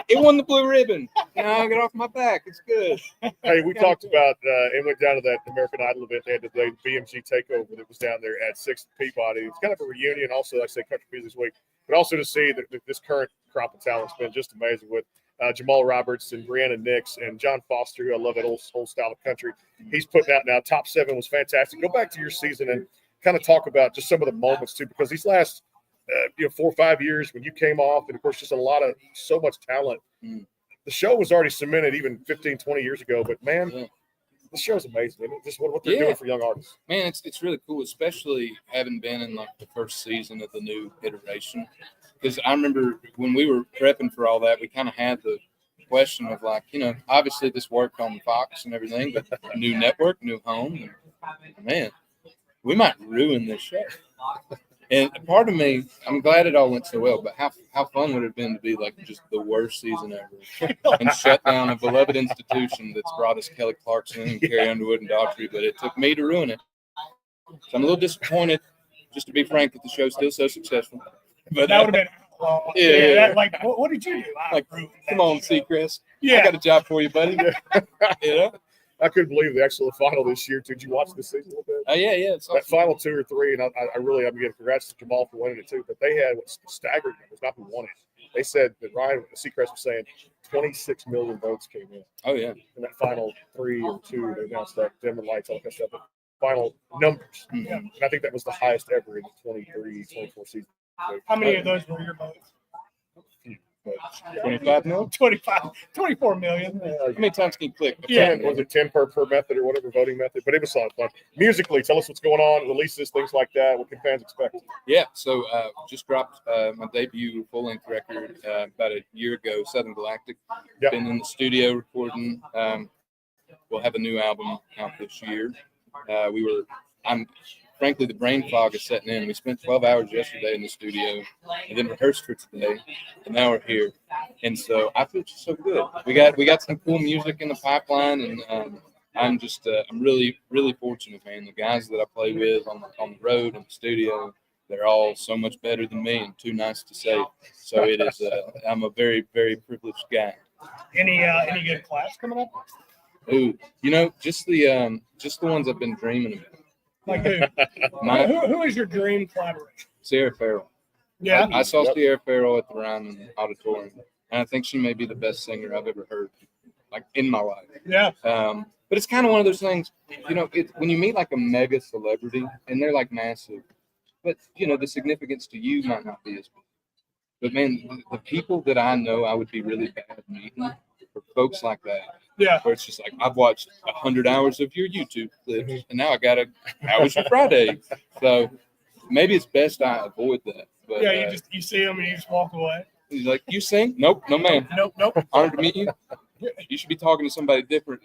It won the blue ribbon. Now get off my back. It's good. Hey, we talked about and went down to that American Idol event. They had the BMG takeover that was down there at 6th Peabody. It's kind of a reunion, also, like I say, Country Music Week, but also to see that this current crop of talent's been just amazing with Jamal Roberts and Brianna Nix and John Foster, who I love that old style of country. He's putting out now. Top 7 was fantastic. Go back to your season and kind of talk about just some of the moments, too, because these last 4 or 5 years when you came off, and of course, just so much talent. The show was already cemented even 15, 20 years ago, but man, the show's amazing. Just what they're doing for young artists. Man, it's really cool, especially having been in like the first season of the new iteration. Because I remember when we were prepping for all that, we kind of had the question of like, obviously this worked on Fox and everything, but new network, new home, and man, we might ruin this show. And part of me, I'm glad it all went so well, but how fun would it have been to be like just the worst season ever and shut down a beloved institution that's brought us Kelly Clarkson and Carrie Underwood and Daughtry, but it took me to ruin it. So I'm a little disappointed, just to be frank, that the show's still so successful. But that would have been yeah. like, what did you do? Like, come on, Seacrest. Yeah. I got a job for you, buddy. You know? I couldn't believe the actual final this year. Did you watch the season a little bit? Oh, yeah. It's that final 2 or 3, and I really, I'm getting congrats to Jamal for winning it too. But they had what's staggering numbers, not who won it. They said that Ryan Seacrest was saying 26 million votes came in. Oh, yeah. In that final 3 or 2, they announced that dim and lights, all that kind of stuff. The final numbers. Mm-hmm. And I think that was the highest ever in the 23-24 season. How many of those were your votes? 25 million? 24 million. How many times can you click? Yeah, was it 10 per method or whatever voting method? But it was a lot of fun. Musically, tell us what's going on, releases, things like that. What can fans expect? Yeah, so just dropped my debut full-length record about a year ago, Southern Galactic. Yep. Been in the studio recording. We'll have a new album out this year. Frankly, the brain fog is setting in. We spent 12 hours yesterday in the studio and then rehearsed for today, and now we're here. And so I feel just so good. We got some cool music in the pipeline, and I'm really, really fortunate, man. The guys that I play with on the road and the studio, they're all so much better than me and too nice to say. So it is. I'm a very, very privileged guy. Any good collabs coming up? Ooh, just the ones I've been dreaming about. Like who? Who is your dream collaboration? Sierra Farrell. Yeah. I saw Sierra Farrell at the Ryman Auditorium, and I think she may be the best singer I've ever heard, like in my life. Yeah. But it's kind of one of those things, when you meet like a mega celebrity and they're like massive, but the significance to you might not be as big. But man, the people that I know I would be really bad meeting are folks like that. Yeah. Where it's just like, I've watched 100 hours of your YouTube clips, and now I got how was your Friday? So maybe it's best I avoid that. But, yeah, you see them and you just walk away. He's like, you sing? Nope, no ma'am. Nope. Honored to meet you. You should be talking to somebody different.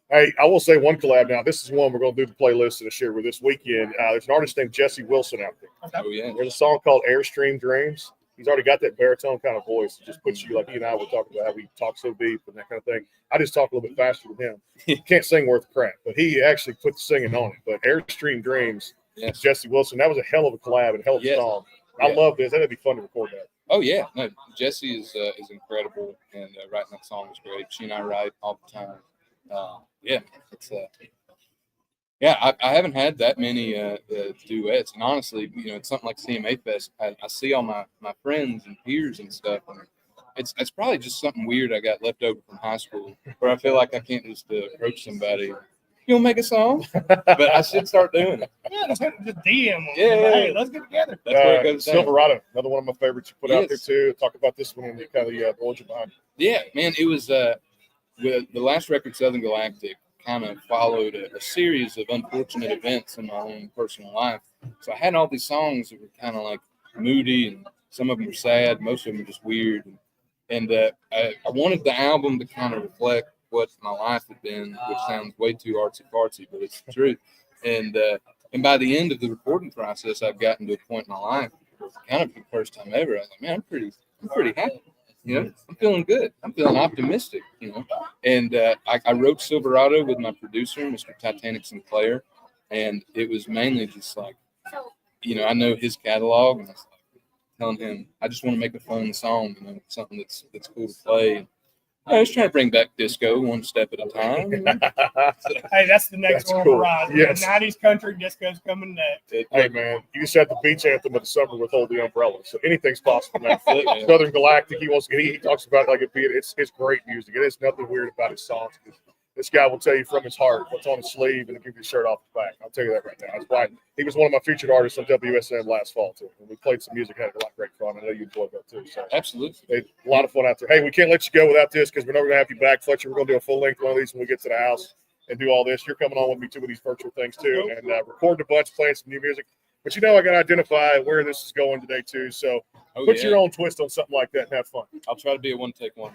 Hey, I will say one collab now. This is one we're going to do the playlist and share with this weekend. There's an artist named Jesse Wilson out there. Oh, yeah. There's a song called Airstream Dreams. He's already got that baritone kind of voice. It just puts you, like you and I were talking about how we talk so deep and that kind of thing. I just talk a little bit faster than him. Can't sing worth a crap, but he actually put the singing on it. But Airstream Dreams, yes. Jesse Wilson, that was a hell of a collab and a hell of a song. I love this. That'd be fun to record that. Oh, yeah. No, Jesse is incredible, and writing that song was great. She and I write all the time. I haven't had that many duets, and honestly, it's something like CMA Fest. I see all my friends and peers and stuff, and it's probably just something weird I got left over from high school, where I feel like I can't just approach somebody. You'll make a song, but I should start doing it. Yeah, just DM them. Yeah, Hey, let's get together. That's where it goes down. Silverado, another one of my favorites you put out there too. Talk about this one and kind of the origin behind it. Yeah, man, it was with the last record, Southern Galactic, kind of followed a series of unfortunate events in my own personal life. So I had all these songs that were kind of like moody, and some of them were sad, most of them were just weird. And I wanted the album to kind of reflect what my life had been, which sounds way too artsy-fartsy, but it's the truth. And by the end of the recording process, I've gotten to a point in my life, kind of for the first time ever, I was like, man, I'm pretty happy. I'm feeling good. I'm feeling optimistic, And I wrote Silverado with my producer, Mr. Titanic Sinclair, and it was mainly just like, I know his catalog, and I was like telling him, I just want to make a fun song, something that's cool to play. I was trying to bring back disco one step at a time. Hey, that's the next one cool. horizon. Yes. 90s country disco's coming next. Hey, man, you just had the beach anthem of the summer with Hold the Umbrella. So anything's possible, man. Southern Galactic, he talks about it like it's great music. It is nothing weird about his songs. This guy will tell you from his heart what's on his sleeve and give you the shirt off the back. I'll tell you that right now. That's why he was one of my featured artists on WSM last fall, too. And we played some music, had a lot of great fun. I know you enjoyed that, too. So absolutely. A lot of fun out there. Hey, we can't let you go without this because we're not going to have you back, Fletcher. We're going to do a full-length one of these when we get to the house and do all this. You're coming on with me, too, with these virtual things, too, and recording a bunch, playing some new music. But I got to identify where this is going today, too. So put your own twist on something like that and have fun. I'll try to be a one-take one.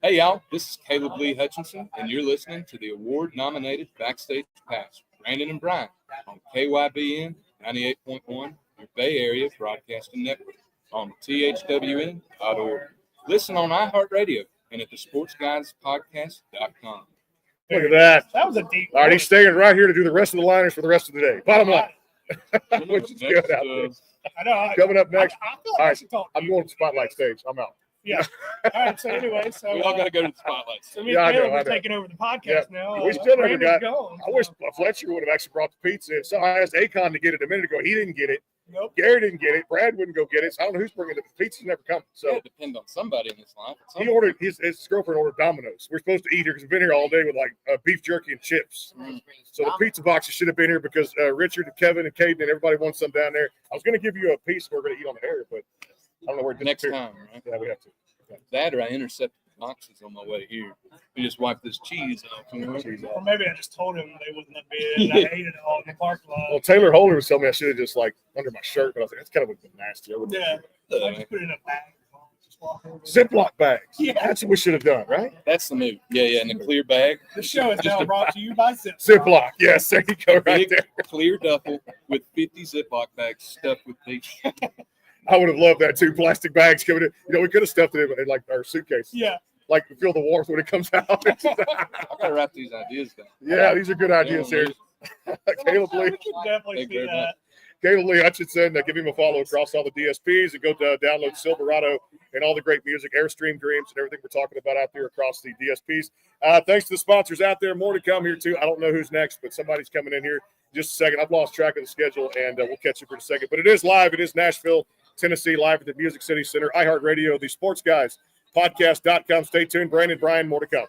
Hey, y'all, this is Caleb Lee Hutchinson, and you're listening to the award-nominated Backstage Pass. Brandon and Brian on KYBN 98.1, your Bay Area Broadcasting Network on THWN.org. Listen on iHeartRadio and at thesportsguyspodcast.com. Look at that. That was a deep. All right, he's staying right here to do the rest of the liners for the rest of the day. Bottom line. Which is good out there. I know. Coming up next. I feel All like I right, should talk. I'm going to Spotlight stage. I'm out. Yeah. All right. So anyway, so We all got to go to the spotlight. So me Yeah, I and Caleb know, I are know. taking over the podcast Yeah. now. We still never Brandon's got. gone, I wish Fletcher would have actually brought the pizza in. So I asked Akon to get it a minute ago. He didn't get it. Nope. Gary didn't get it. Brad wouldn't go get it. So I don't know who's bringing it. The pizza's never come. So It depends on somebody in this life. he ordered his girlfriend ordered Domino's. We're supposed to eat here because we've been here all day with like beef jerky and chips. So the pizza boxes should have been here because Richard and Kevin and Kayden and everybody wants some down there. I was going to give you a piece we're going to eat on the air, but I don't know where it Next disappeared. time, right? Yeah, we have to. That or I intercepted the boxes on my way here. We just wiped this cheese off. Or maybe I just told him they wouldn't let me in. I ate it all in the parking lot. Well, Taylor Holder was telling me I should have just like under my shirt, but I was like, that's kind of would have been nasty. I wouldn't Yeah. have I just put it in a bag. Just walk over. Ziploc bags. Yeah. That's what we should have done, right? That's the move. Yeah, in a clear bag. The show is now brought to you by Ziploc. Ziploc. Yes, there you go, right Big, there. clear duffel with 50 Ziploc bags stuffed with pizza. I would have loved that too. Plastic bags coming in. You know, we could have stuffed it in like our suitcase. Yeah. Like feel the warmth when it comes out. I gotta wrap these ideas down. Yeah, these are good ideas here. Caleb Lee. We could definitely Thank you see very much. that. Caleb Lee Hutchinson, give him a follow across all the DSPs and go to download Silverado and all the great music, Airstream Dreams, and everything we're talking about out there across the DSPs. Thanks to the sponsors out there. More to come here, too. I don't know who's next, but somebody's coming in here. Just a second. I've lost track of the schedule, and we'll catch you for a second. But it is live. It is Nashville, Tennessee, live at the Music City Center, iHeartRadio, the Sports Guys, podcast.com. Stay tuned. Brandon, Brian, more to come.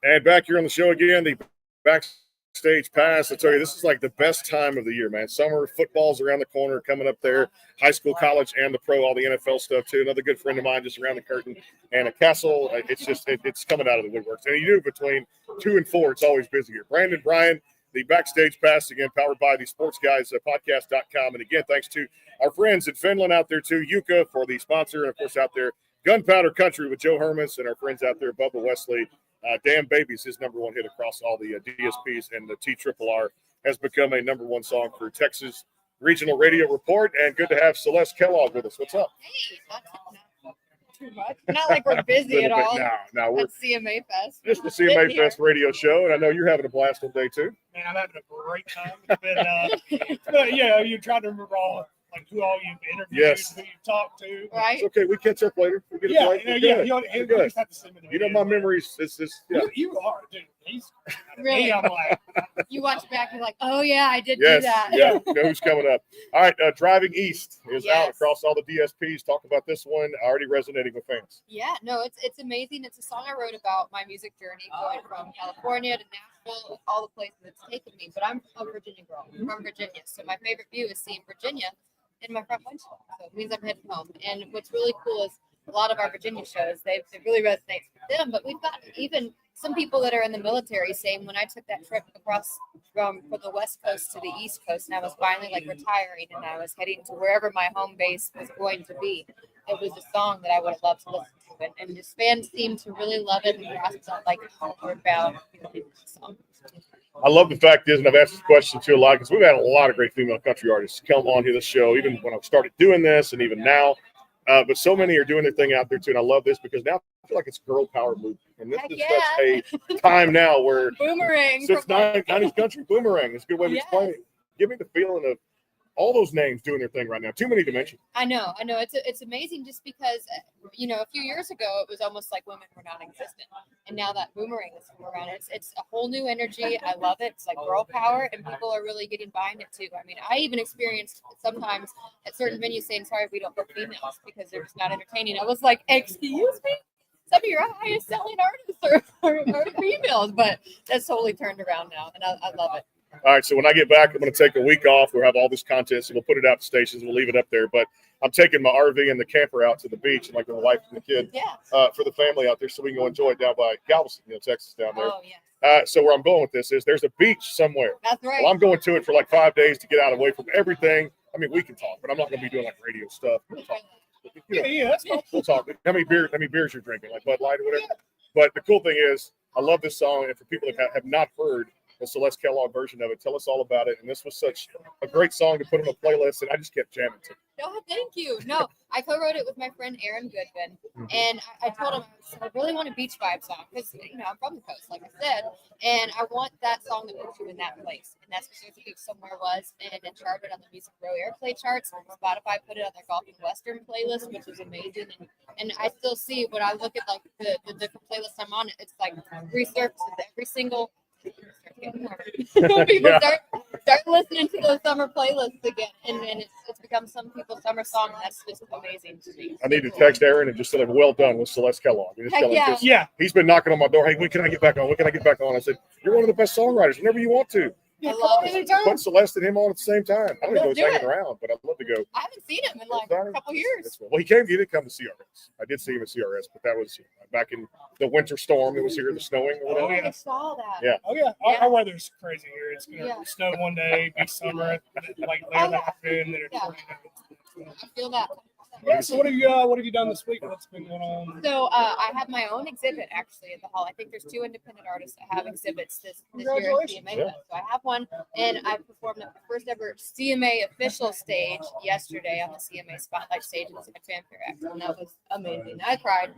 And back here on the show again, the backstage pass. I tell you, this is like the best time of the year, man. Summer football's around the corner, coming up there. High school, college, and the pro, all the NFL stuff too. Another good friend of mine just around the curtain. And a Castle, it's coming out of the woodworks. And you do between 2 and 4, it's always busy here. Brandon Bryan, the backstage pass again, powered by the Sports Guys podcast.com. And again, thanks to our friends in Finland out there too, Jyka for the sponsor, and of course out there, Gunpowder Country with Joe Hermes and our friends out there, Bubba Wesley. Damn Babies, his number one hit across all the DSPs, and the TRRR has become a #1 song for Texas Regional Radio Report. And good to have Celeste Kellogg with us. What's up? Hey, too much. Not like we're busy at all. No, we're at CMA Fest. just the CMA Fest radio show, and I know you're having a blast all day too. Man, I'm having a great time. It's been you trying to remember who all you've interviewed, Yes. who you've talked to. Right. It's okay. We catch up later. We get Yeah, a break. We're yeah. good. You We're good. just have to send me the You know, my memories. It's just You are, dude. He's Really? me, I'm like, You watch back, you're like, oh yeah, I did Yes, do that. yeah. You know who's coming up. All right, Driving East is out Yes. across all the DSPs. Talk about this one. Already resonating with fans. Yeah, no, it's amazing. It's a song I wrote about my music journey going from California to Nashville, all the places it's taken me. But I'm a Virginia girl. I'm from Virginia. So my favorite view is seeing Virginia in my front windshield. So it means I'm heading home. And what's really cool is a lot of our Virginia shows, it really resonates with them. But we've got even some people that are in the military saying when I took that trip across from the West Coast to the East Coast, and I was finally retiring and I was heading to wherever my home base was going to be, it was a song that I would have loved to listen to. And just fans seem to really love it and grasp that homeward bound song. I love the fact is, and I've asked this question to a lot because we've had a lot of great female country artists come on to the show, even when I started doing this and even now. But so many are doing their thing out there too. And I love this because now I feel like it's girl power movement. And this is such a time now where Boomerang. since 90s country, Boomerang is a good way to explain it. Give me the feeling of all those names doing their thing right now. Too many to mention. I know. It's amazing just because, a few years ago, it was almost like women were non-existent. And now that Boomerang is come around, it's a whole new energy. I love it. It's like girl power, and people are really getting behind it too. I mean, I even experienced sometimes at certain venues saying, sorry, we don't book females because they're just not entertaining. I was like, excuse me? Some of your highest selling artists are females, but that's totally turned around now, and I love it. All right, so when I get back, I'm going to take a week off. We'll have all this content, so we'll put it out to stations. We'll leave it up there. But I'm taking my RV and the camper out to the beach, and the wife and the kid for the family out there, so we can go enjoy it down by Galveston, Texas, down there. Oh, yeah. So where I'm going with this is there's a beach somewhere. That's right. Well, I'm going to it for 5 days to get out away from everything. I mean, we can talk, but I'm not going to be doing radio stuff. We'll talk. That's cool. We'll talk. How many beers you're drinking, like Bud Light or whatever? But the cool thing is, I love this song, and for people that have not heard the Celeste Kellogg version of it, tell us all about it. And this was such a great song to put on a playlist, and I just kept jamming to it. No, thank you. No, I co-wrote it with my friend Aaron Goodwin, and I told him I really want a beach vibe song because I'm from the coast, like I said, and I want that song that puts you in that place. And that's specifically Somewhere Was, and it charted on the Music Row Airplay charts. Spotify put it on their Golf and Western playlist, which was amazing. And I still see when I look at the different playlists I'm on, it's like resurfaces every single. People start listening to those summer playlists again, and it's become some people's summer song. And that's just amazing to me. I need to text Aaron and just tell him, well done with Celeste Kellogg. And just tell him, yeah. He's been knocking on my door. Hey, when can I get back on? When can I get back on? I said, you're one of the best songwriters. Whenever you want to. I love it. Put Celeste and him on at the same time. I don't know if he's hanging around, but I'd love to go. I haven't seen him in a couple years. Well, he did come to CRS. I did see him at CRS, but that was back in the winter storm that was here, the snowing or whatever. I saw that. Yeah. Oh yeah, our weather's crazy here. It's gonna snow one day, be summer, later that afternoon, then it's I feel that. Yeah. So what have you done this week? What's been going on? So I have my own exhibit actually at the hall. I think there's 2 independent artists that have exhibits this year at CMA. Yeah. So I have one, and I performed at the first ever CMA official stage yesterday on the CMA Spotlight stage in the Fanfare Act, and that was amazing. I cried.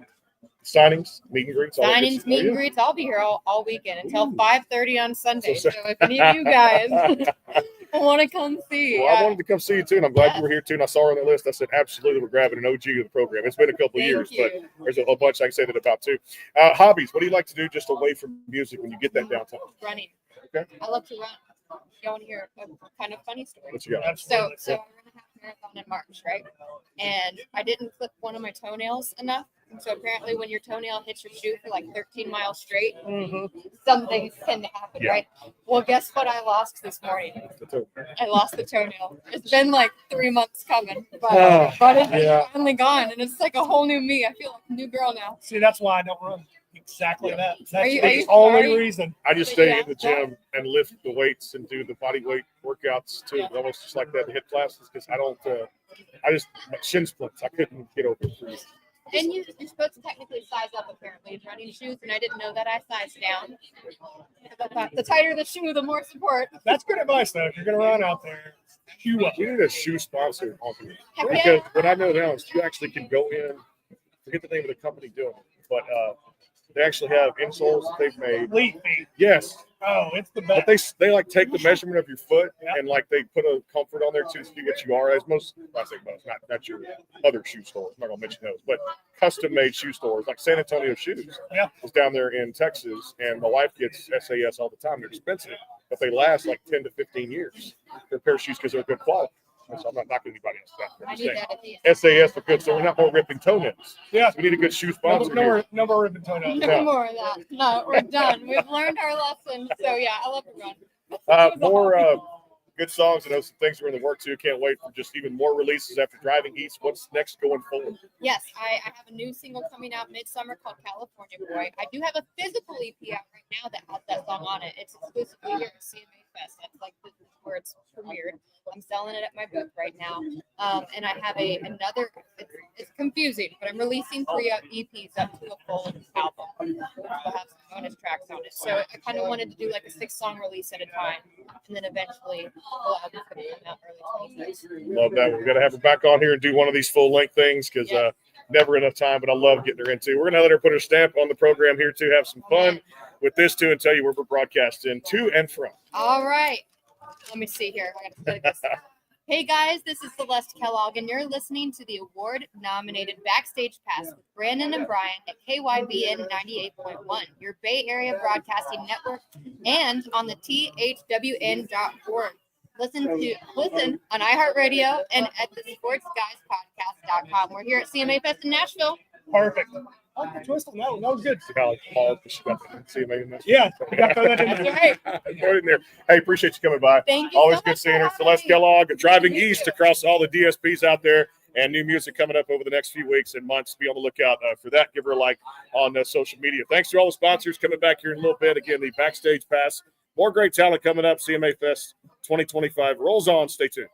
Signings, meet and greets. Signings, meet and greets. I'll be here all weekend until 5:30 on Sunday. So if any of you guys want to come see. Well, I wanted to come see you too, and I'm glad you were here too. And I saw her on the list. I said, absolutely, we're grabbing an OG of the program. It's been a couple of years, but there's a whole bunch I can say that about too. Hobbies. What do you like to do just away from music when you get that downtime? Running. Okay. I love to run. Y'all want to hear a kind of funny story? What you got? So I ran a half marathon in March, right? And I didn't clip one of my toenails enough. And so apparently when your toenail hits your shoe for like 13 miles straight, some things tend to happen, right? Well, guess what I lost this morning? I lost the toenail. It's been like 3 months coming, but it's finally gone. And it's like a whole new me. I feel like a new girl now. See, that's why I don't run. Exactly that. That's Are you the only reason. I just stay in the gym and lift the weights and do the body weight workouts too, almost just like that hip classes, because I don't. My shin splints. I couldn't get over it. And you're supposed to technically size up apparently in running shoes, and I didn't know that. I sized down. I thought the tighter the shoe, the more support. That's good advice, though. If you're gonna run out there, shoe up. We need a shoe sponsor on here. Heck Because yeah. what I know now is you actually can go in. Forget the name of the company doing it, but they actually have insoles that they've made. Elite feet. Yes. Oh, it's the But best. they like take the measurement of your foot and like they put a comfort on there too, so you get your RS. I say most, not your other shoe stores. I'm not gonna mention those, but custom made shoe stores like San Antonio Shoes. Yeah. Is down there in Texas, and my wife gets SAS all the time. They're expensive, but they last like 10 to 15 years. They're a pair of shoes because they're good quality. So I'm not knocking anybody else. I need that at the end. SAS are good, so we're not more ripping toenails. Yeah. We need a good shoe sponsor. No more ribbon toenails. No more of that. No, we're done. We've learned our lesson. So yeah, I love to run. More good songs. I know some things are in the work too. Can't wait for just even more releases after Driving East. What's next going forward? Yes, I have a new single coming out midsummer called California Boy. I do have a physical EP out right now that has that song on it. It's exclusively here at CMA Fest. That's like this is where it's premiered. I'm selling it at my booth right now. And I have another, it's confusing, but I'm releasing 3 EPs up to a full album. We'll have some bonus tracks on it. So I kind of wanted to do like a 6-song release at a time. And then eventually full album's going to come out early 26. Love that. We're going to have her back on here and do one of these full length things because never enough time, but I love getting her into. We're going to let her put her stamp on the program here too, have some fun with this too, and tell you where we're broadcasting to and from. All right. Let me see here. I gotta click this. Hey guys, this is Celeste Kellogg, and you're listening to the award-nominated Backstage Pass with Brandon and Brian at KYBN 98.1, your Bay Area Broadcasting Network, and on the THWN.org. Listen on iHeartRadio and at the SportsGuysPodcast.com. We're here at CMA Fest in Nashville. Perfect. Oh, twist on that one. That was good. CMA. Yeah, you got to throw that in That's there. right. Throw it in there. Hey, appreciate you coming by. Thank you Always so good much seeing her. for Celeste having me. Kellogg, Driving East across all the DSPs out there, and new music coming up over the next few weeks and months. Be on the lookout for that. Give her a like on social media. Thanks to all the sponsors coming back here in a little bit. Again, the Backstage Pass. More great talent coming up. CMA Fest 2025 rolls on. Stay tuned.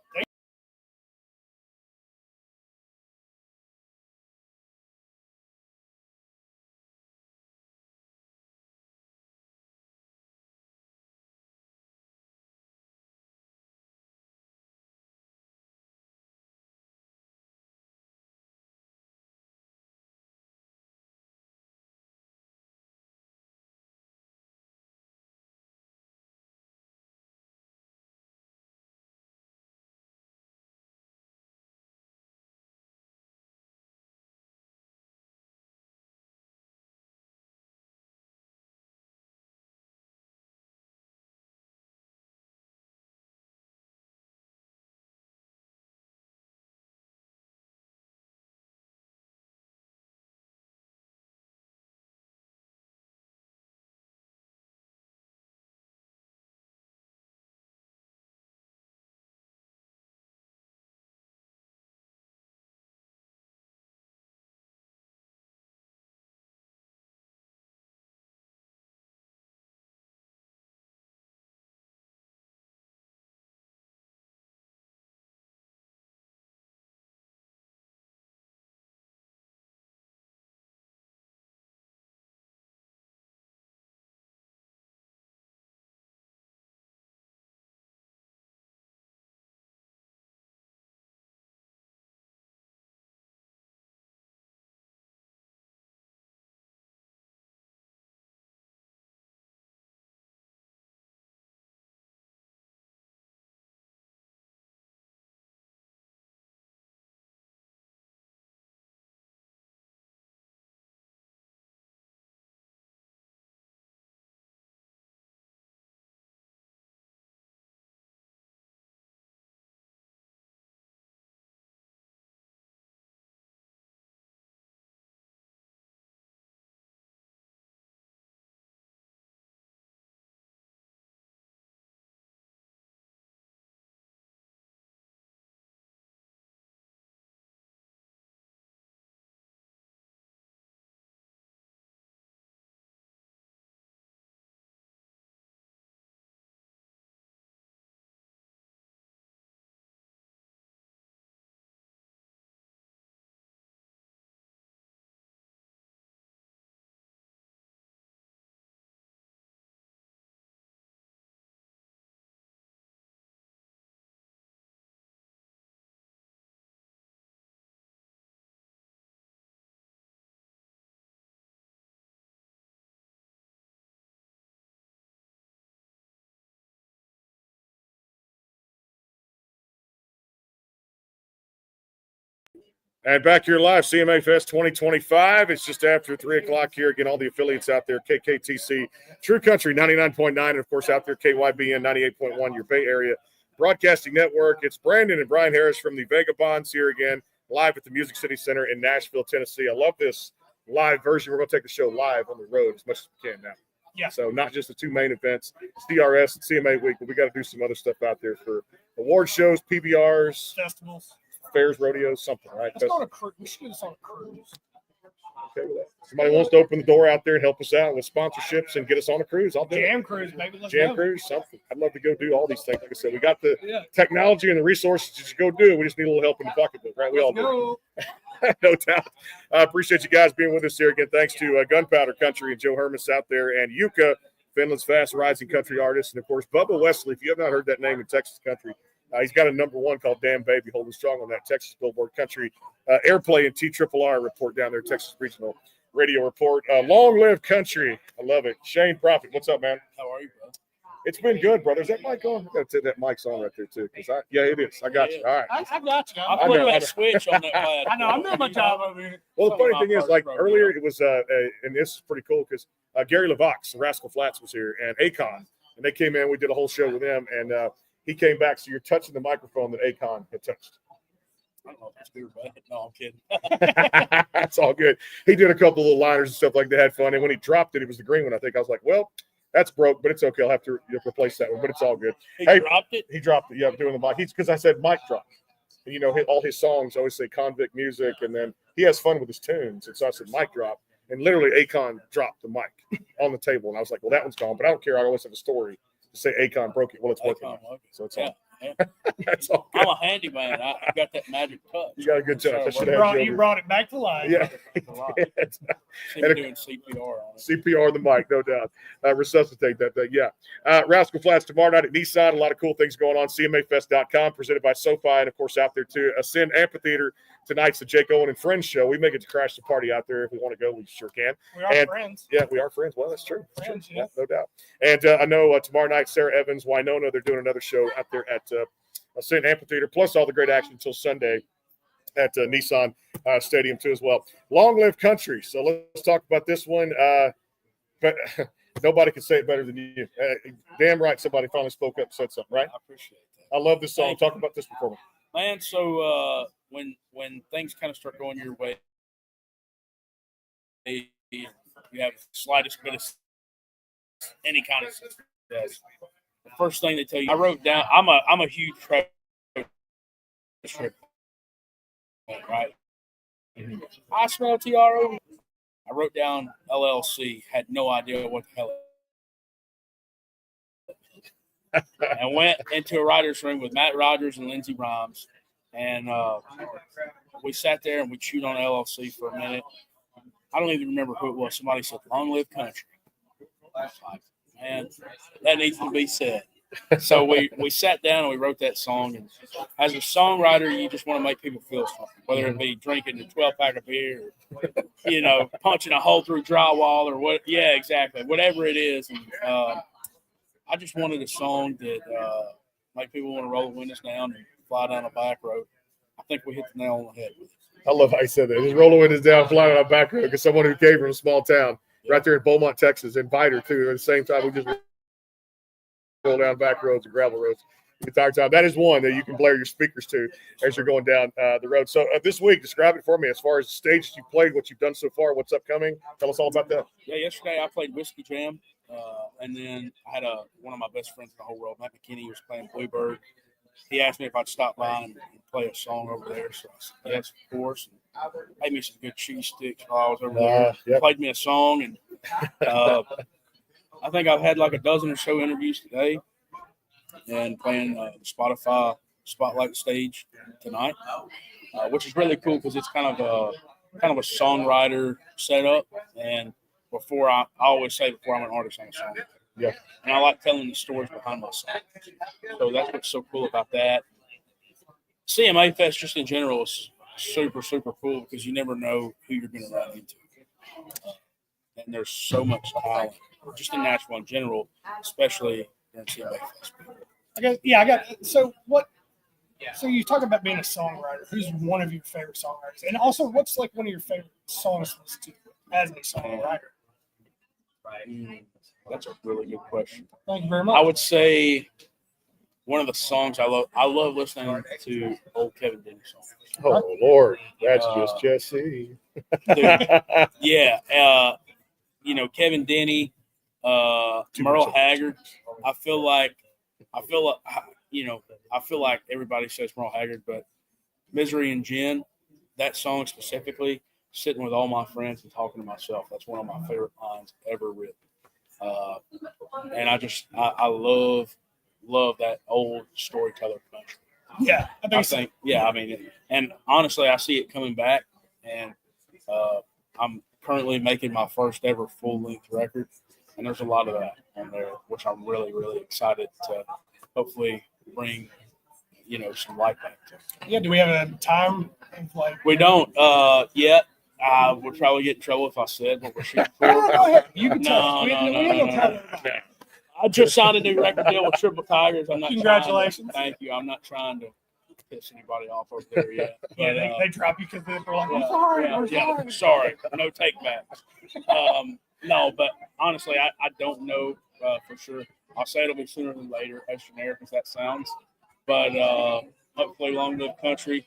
And back here live, CMA Fest 2025. It's just after 3 o'clock here. Again, all the affiliates out there, KKTC, True Country 99.9, and of course out there, KYBN 98.1, your Bay Area Broadcasting Network. It's Brandon and Brian Harris from the Vagabonds here again, live at the Music City Center in Nashville, Tennessee. I love this live version. We're going to take the show live on the road as much as we can now. Yeah. So not just the two main events, it's DRS and CMA Week, but we got to do some other stuff out there for award shows, PBRs, festivals, fairs, rodeos, something, right? Let's go on a cruise. We should do this on a cruise. Okay with that. Somebody wants to open the door out there and help us out with sponsorships and get us on a cruise. I'll do Jam it. cruise, maybe. Let's Jam go. cruise, something. I'd love to go do all these things. Like I said, we got the technology and the resources to go do it. We just need a little help in the pocketbook, right? We all do. No doubt. I appreciate you guys being with us here again. Thanks to Gunpowder Country and Joe Hermes out there, and Jyka, Finland's fast rising country artist, and of course Bubba Wesley. If you have not heard that name in Texas country, he's got a #1 called Damn Baby, holding strong on that Texas Billboard Country Airplay and TRRR report down there, Texas Regional Radio Report. Long live country. I love it. Shane Prophet, what's up, man? How are you, bro? It's been good, brother. Is that mic on? I got to take that mic's on right there, too. Yeah, it is. I got you. All right. I got you. I put that switch on that pad. I know. I'm doing my job over here. Well, the funny thing is, like earlier, it was, and this is pretty cool because Gary LeVox from Rascal Flatts was here, and Akon, and they came in. We did a whole show with them, and he came back. So you're touching the microphone that Akon had touched. I don't know if that's good or bad. No, I'm kidding. That's all good. He did a couple of little liners and stuff like that. Had fun, and when he dropped it, it was the green one. I think I was like, well, that's broke, but it's okay. I'll have to replace that one, but it's all good. He dropped it? He dropped it. Yeah, doing the mic. He's because I said mic drop. And, you know, all his songs always say convict music, and then he has fun with his tunes. And so I said mic drop, and literally Akon dropped the mic on the table, and I was like, well, that one's gone, but I don't care. I always have a story to say Akon broke it. Well, it's working. So it's all. Yeah. That's all good. I'm a handyman. I got that magic touch. You got a good touch. You brought it back to life. Yeah. And doing CPR on it. CPR the mic, no doubt. Resuscitate that thing. Yeah. Rascal Flatts tomorrow night at Nissan. A lot of cool things going on. CMAfest.com, presented by SoFi, and of course out there too. Ascend Amphitheater. Tonight's the Jake Owen and Friends show. We may get to crash the party out there if we want to go. We sure can. We are friends. Yeah, we are friends. Well, that's true. Friends, yeah, no doubt. And I know tomorrow night, Sarah Evans, Winona, they're doing another show out there at Ascend Amphitheater, plus all the great action until Sunday at Nissan Stadium too as well. Long live country. So let's talk about this one. But nobody can say it better than you. Damn right, somebody finally spoke up and said something, right? I appreciate that. I love this song. Talk about this before me. Man, so when things kind of start going your way, you have the slightest bit of any kind of success. The first thing they tell you, I wrote down. I'm a huge trip, right? I smell TRO. I wrote down LLC. Had no idea what the hell. I went into a writer's room with Matt Rogers and Lindsey Rhymes, and we sat there and we chewed on LLC for a minute. I don't even remember who it was. Somebody said, "Long live country." I was like, man, that needs to be said. So we sat down and we wrote that song. And as a songwriter, you just want to make people feel something, whether it be drinking a 12-pack of beer, or, punching a hole through drywall or what. Yeah, exactly. Whatever it is. And I just wanted a song that make people want to roll the windows down and fly down a back road. I think we hit the nail on the head with it. I love how you said that. Just roll the windows down, fly on a back road, because someone who came from a small town right there in Beaumont, Texas, and Viter too. At the same time, we just roll down back roads and gravel roads the entire time. That is one that you can blare your speakers to as you're going down the road. So this week, describe it for me as far as the stages you played, what you've done so far, what's upcoming. Tell us all about that. Yeah, yesterday I played Whiskey Jam, and then I had one of my best friends in the whole world, Matt McKinney, was playing Bluebird. He asked me if I'd stop by and play a song over there. So I said, yes, of course. And made me some good cheese sticks while I was over there. Yep. Played me a song. And I think I've had like a dozen or so interviews today and playing the Spotify Spotlight stage tonight, which is really cool because it's kind of a songwriter setup. And I always say before I'm an artist, I'm a songwriter. Yeah. And I like telling the stories behind my songs. So that's what's so cool about that. CMA Fest just in general is super, super cool because you never know who you're going to run into. And there's so much talent just in Nashville in general, especially during CMA Fest. So what So you talk about being a songwriter. Who's one of your favorite songwriters? And also, what's like one of your favorite songs to listen to as a songwriter? That's a really good question. Thank you very much. I would say one of the songs I love listening to old Kevin Denny songs. Oh Lord, that's just Jesse. Dude, yeah, Kevin Denny, Merle Haggard. I feel like everybody says Merle Haggard, but Misery and Gin, that song specifically, sitting with all my friends and talking to myself. That's one of my favorite lines ever written. And I love that old storyteller country. Yeah, I think and honestly, I see it coming back, and I'm currently making my first ever full length record, and there's a lot of that on there, which I'm really, really excited to hopefully bring, some light back to. Yeah, do we have a time? We don't yet. I would probably get in trouble if I said what we're shooting for. Go ahead. You can No. I just signed a new record deal with Triple Tigers. I'm not. Congratulations. Thank you. I'm not trying to piss anybody off over there yet. Yeah, But, they drop you because they're like, yeah, I'm sorry, yeah, I'm yeah, sorry. sorry. No take backs. No, but honestly, I don't know for sure. I'll say it'll be sooner than later, as generic as that sounds. But hopefully, Long Live Country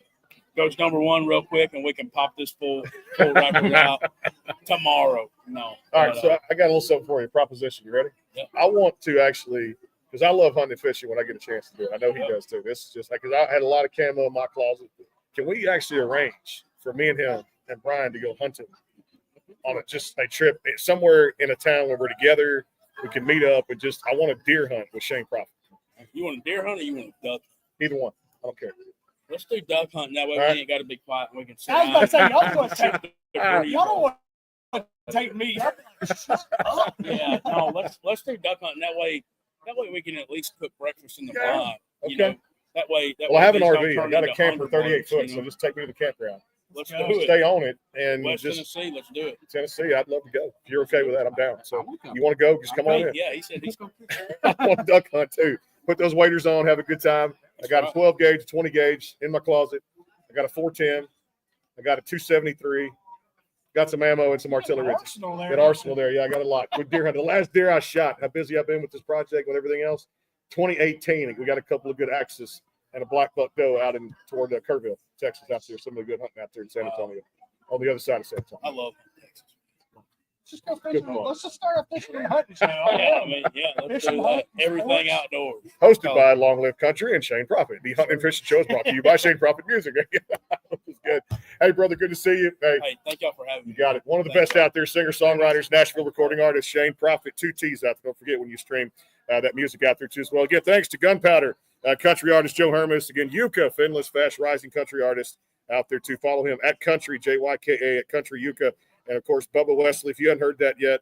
goes #1 real quick, and we can pop this full record out tomorrow. No. All right, so I got a little something for you. Proposition. You ready? Yeah. I want to actually, because I love hunting and fishing when I get a chance to do it. I know he does too. This is just like, because I had a lot of camo in my closet. Can we actually arrange for me and him and Brian to go hunting on just a trip somewhere in a town where we're together? We can meet up and I want a deer hunt with Shane Prophet. You want a deer hunt or you want a duck? Either one. I don't care. Let's do duck hunting. That way All right. we ain't got to be quiet and we can sit I was about to say, down. y'all don't want to take me. Yeah, no, let's do duck hunting. That way we can at least cook breakfast in the blind. Okay. That way. Well, I have an these don't RV. I turn got a into camper 38 foot, Hungerburns, so just take me to the campground. Let's Go. do it. Stay on it and West just Tennessee, let's do it. Tennessee. I'd love to go. If you're okay with that, I'm down. So you want to go? Just come on in. Yeah, he said he's going to. I want to duck hunt too. Put those waders on, have a good time. I got a 12 gauge, 20 gauge in my closet. I got a 410. I got a 273. Got some ammo and some artillery. Arsenal there. Got arsenal there. Yeah, I got a lot. With deer hunting. The last deer I shot, how busy I've been with this project, with everything else. 2018. We got a couple of good axes and a black buck doe out toward Kerrville, Texas, out there. Some of the good hunting out there in San Antonio, on the other side of San Antonio. I love Texas. Let's just go fishing. Good Let's just start a fishing and hunting show. Let's do that. Everything outdoors. Hosted by Long Live Country and Shane Prophet. The Hunting and Fishing Show is brought to you by Shane Prophet Music. It's good. Hey, brother, good to see you. Hey, thank y'all for having me. You got it. One of the best out there, singer-songwriters, Nashville recording artist, Shane Prophet, 2 T's out there. Don't forget when you stream that music out there, too, as well. Again, thanks to Gunpowder, country artist Joe Hermes. Again, Jyka, Finland's fast rising country artist out there, too. Follow him at Country, Jyka, at Country Jyka. And, of course, Bubba Wesley. If you hadn't heard that yet,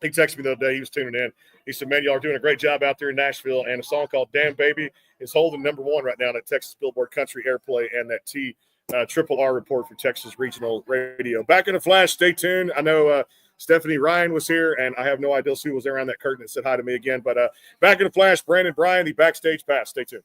he texted me the other day. He was tuning in. He said, man, y'all are doing a great job out there in Nashville. And a song called Damn Baby is holding #1 right now in that Texas Billboard Country Airplay and that Triple R report for Texas Regional Radio. Back in a flash. Stay tuned. I know Stephanie Ryan was here, and I have no idea who was there around that curtain that said hi to me again. But back in a flash, Brandon Bryan, the Backstage Pass. Stay tuned.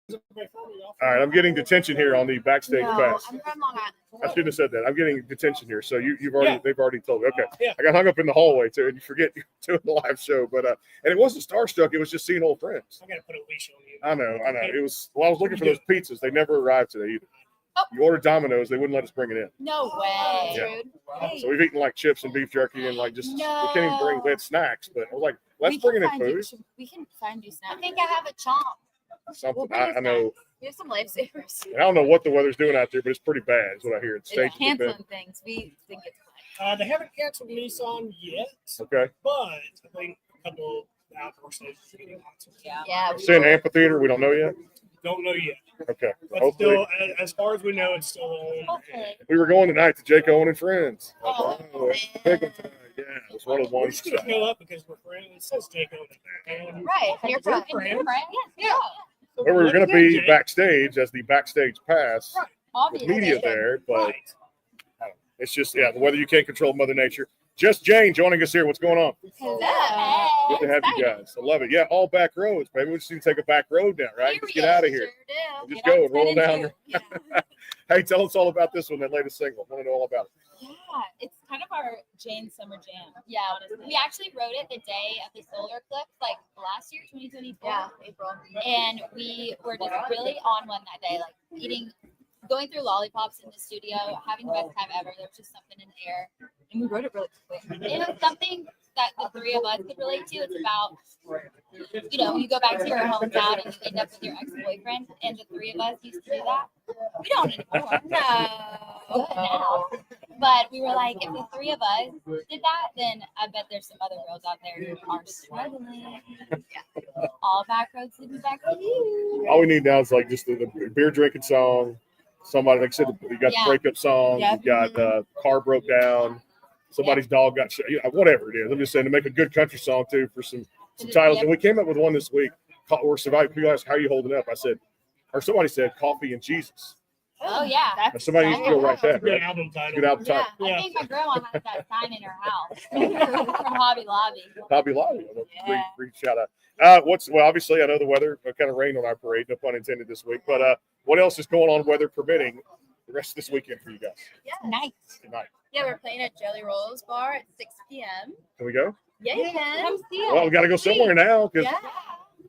All right, I'm getting detention here on the backstage pass. I'm from Long Island. I shouldn't have said that. I'm getting detention here. So you've already they've already told me. Okay. Yeah. I got hung up in the hallway too, and you forget you're doing the live show. But and it wasn't starstruck, it was just seeing old friends. I gotta put a leash on you. I know. It was I was looking for those pizzas. They never arrived today either. You ordered Domino's, they wouldn't let us bring it in. No way. Yeah. So we've eaten like chips and beef jerky and like just we can't even bring we had snacks, but I was like, let's bring in food. We can find you snacks. I think I have a chomp. Something I know. We have some lifesavers. I don't know what the weather's doing out there, but it's pretty bad. Is what I hear. It's canceling things. We think it's They haven't canceled Nissan yet. Okay. But I think a couple outdoor stages are getting canceled. Yeah. It's in amphitheater. We don't know yet. Don't know yet. Okay. But Hopefully. still, as far as we know, it's still on. We were going tonight to Jyka Owen and Friends. Oh, Pick 'em time. Yeah, it was one of the We're ones. just gonna go up because we're friends. It says take over there. Right. And you're friends. Yeah. We were going to be backstage as the backstage pass with Obviously. media there, but I don't know. It's just the weather you can't control, Mother Nature. Just Jane joining us here. What's going on? Good to have you guys. I love it. Yeah, all back roads. Maybe we just need to take a back road down, right? Just get out of here. Just go and roll down. Hey, tell us all about this one, that latest single. I want to know all about it. Yeah, it's kind of our Jane summer jam. Yeah, honestly. We actually wrote it the day of the solar eclipse, like last year, 2024. Yeah, April. And we were just really on one that day, like going through lollipops in the studio, having the best time ever. There was just something in the air. And we wrote it really quick. It was something that the three of us could relate to. It's about, you go back to your hometown and you end up with your ex-boyfriend, and the three of us used to do that. We don't anymore. No. Now. But we were like, if the three of us did that, then I bet there's some other girls out there who are struggling. All back roads lead me back to you. All we need now is like just the beer drinking song. Somebody, like I said, you got the breakup song. Yep. You got car broke down. Somebody's dog got shot. Whatever it is. I'm just saying to make a good country song too for some titles. And we came up with one this week. We're surviving. People ask, how are you holding up? I said, or somebody said, Coffee and Jesus. Oh, yeah. And somebody needs to go write that. Good Right? album title. Good album title. I think my grandma has that sign in her house from Hobby Lobby. Hobby Lobby. Great shout out. Obviously, I know the weather kind of rained on our parade, no pun intended this week. But what else is going on, weather permitting, the rest of this weekend for you guys? Yeah, nice. Tonight. Yeah, we're playing at Jelly Rolls Bar at 6 p.m. Can we go? Yeah, you can. Come see it. Well, we got to go somewhere now. Yeah.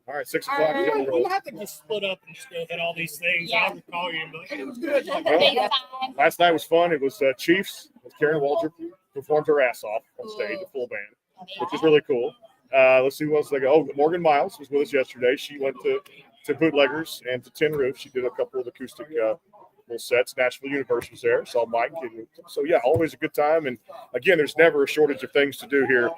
All right, 6 o'clock. We're going to have to just split up and just go hit all these things. Yeah. I'll just call you and be like, hey, it was good. Well, last night was fun. It was Chiefs. Karen Walter performed her ass off on stage, a full band, which is really cool. Let's see who else they go. Oh, Morgan Miles was with us yesterday. She went to Bootleggers and to Tin Roof. She did a couple of acoustic little sets. Nashville University was there. Saw Mike. So, yeah, always a good time. And, again, there's never a shortage of things to do here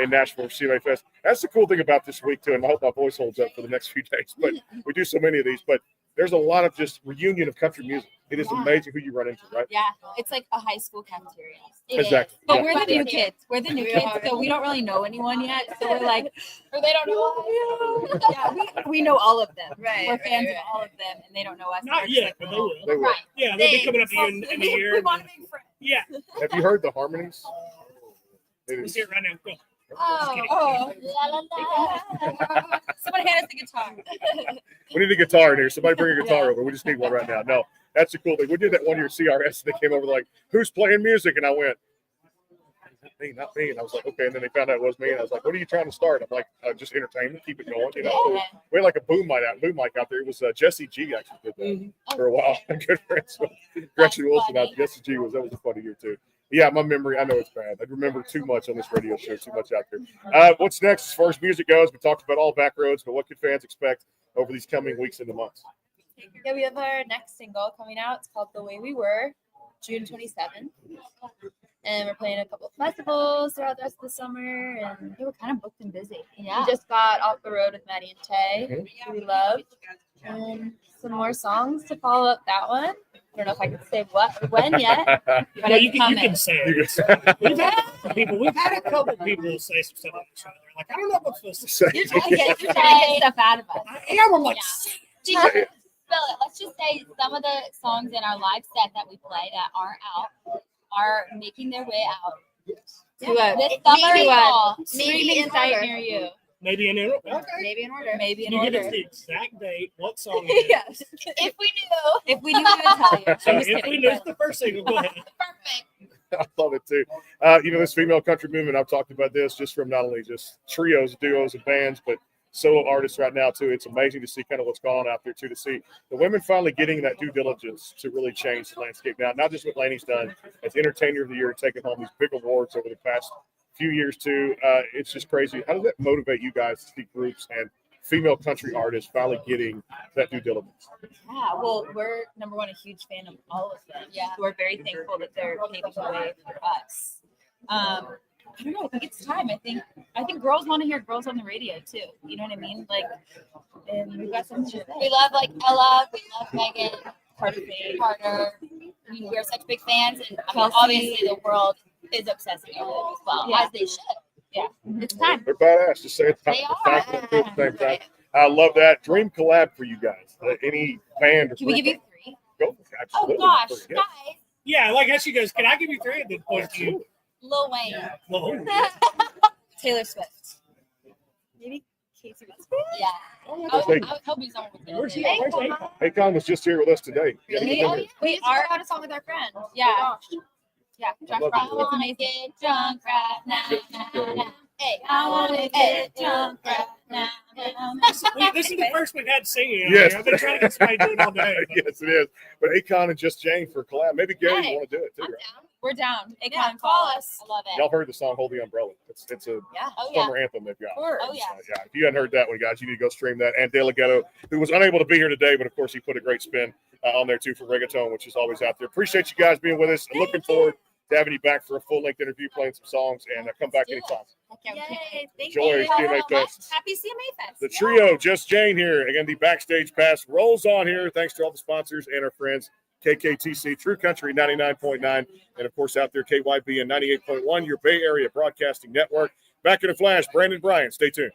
in Nashville for CMA Fest. That's the cool thing about this week, too, and I hope my voice holds up for the next few days. But we do so many of these. But there's a lot of just reunion of country music. It is amazing who you run into, right? Yeah, it's like a high school cafeteria. Exactly. But Yeah. we're the new kids. We're the new kids, so we don't really know anyone yet. So we're like, or they don't know us. Yeah, we know all of them. Right, We're fans right. of all of them, and they don't know us. Not yet, but they will. They will. Right. Yeah, they'll be coming up to you in a year. We want to make friends. Yeah. Have you heard the harmonies? Let's see it right now. Go. Oh, la la la. Someone hand us the guitar. We need a guitar in here. Somebody bring a guitar over. We just need one right now. No, that's the cool thing. We did that one year at CRS. They came over like, who's playing music? And I went, not me. And I was like, okay. And then they found out it was me. And I was like, what are you trying to start? I'm like, just entertainment. Keep it going. You know, we had like a boom mic out there. It was Jesse G actually did that for a while. I'm good friends with Gretchen Wilson out there. Jesse G that was a funny year too. Yeah, my memory, I know it's bad. I remember too much on this radio show, too much out there. What's next as far as music goes? We talked about all back roads, but what can fans expect over these coming weeks and months? Yeah, we have our next single coming out. It's called The Way We Were, June 27th. And we're playing a couple of festivals throughout the rest of the summer. And we're kind of booked and busy. Yeah. We just got off the road with Maddie and Tay, who we love. And some more songs to follow up that one. I don't know if I can say what or when yet. But Well, you it's can say it. You can say We've had a couple people say some stuff on the show. They're like, I don't know what I'm supposed to say. You're trying to get stuff out of us. I am. I'm like, Spell it. Let's just say some of the songs in our live set that we play that aren't out are making their way out. To a This summer maybe fall, streaming in site order. near you. Maybe in order. Okay. Maybe in order. Maybe in You give order. us the exact date, what song it is. Yes. If we knew. If we knew, we would tell you. So I'm just if we kidding. knew the first single, go ahead. I love it too. This female country movement, I've talked about this just from not only just trios, duos, and bands, but solo artists right now too. It's amazing to see kind of what's going on out there too, to see the women finally getting that due diligence to really change the landscape now. Not just what Lainey's done as Entertainer of the Year, taking home these big awards over the past few years too. It's just crazy. How does that motivate you guys to see groups and female country artists finally getting that due diligence? Yeah, well, we're number one, a huge fan of all of them. Yeah, we're very thankful that they're paving the way for us. I don't know. I think it's time. I think girls want to hear girls on the radio too. You know what I mean? Like, and we've got something to say. We love like Ella. We love Megan. Carter. I mean, we're such big fans, and I mean, Kelsey. obviously the world is obsessing over them as well, Yeah. as they should. Yeah, it's time. They're badass. Just say it. They Fact and truth at the same time. I love that. Dream collab for you guys. Any band or Can we group? give you 3? Go. Oh Absolutely. gosh, Yeah. guys, Yeah, like as she goes, can I give you 3? And then point to you. Lil Wayne. Well, Taylor Swift. Maybe Casey Westbrook. Yeah. Where's they- I would hope he's on with Where's he? it. Where's he? Akon was just here with us today. Yeah, Really? he's been Oh, here. yeah. We used to put out a song with our friend. Yeah. Yeah, Josh love Brown. it. I It's wanna amazing. get drunk right now. Hey, I wanna get drunk right now. This is the first we've had singing. Yes. I've been trying to get somebody to do it all day. Yes, it is. But Akon and Just Jane for collab. Maybe Gary Hey, want to do it too, I'm right? down. We're down. Akon, Yeah, call call us. us. I love it. Y'all heard the song "Hold the Umbrella"? It's a Yeah. Oh yeah. summer anthem they've got. Of course. Oh yeah. Yeah, if you hadn't heard that one, guys, you need to go stream that. And De La Ghetto, who was unable to be here today, but of course he put a great spin on there too for reggaeton, which is always out there. Appreciate you guys being with us. And looking forward to having you back for a full-length interview, playing some songs, and come back Let's anytime. Yay. Thank Enjoy you. CMA Fest. Happy CMA Fest. The trio, Just Jane here. Again, the Backstage Pass rolls on here. Thanks to all the sponsors and our friends. KKTC, True Country 99.9, and of course out there, KYB and 98.1, your Bay Area Broadcasting Network. Back in a flash, Brandon Bryant. Stay tuned.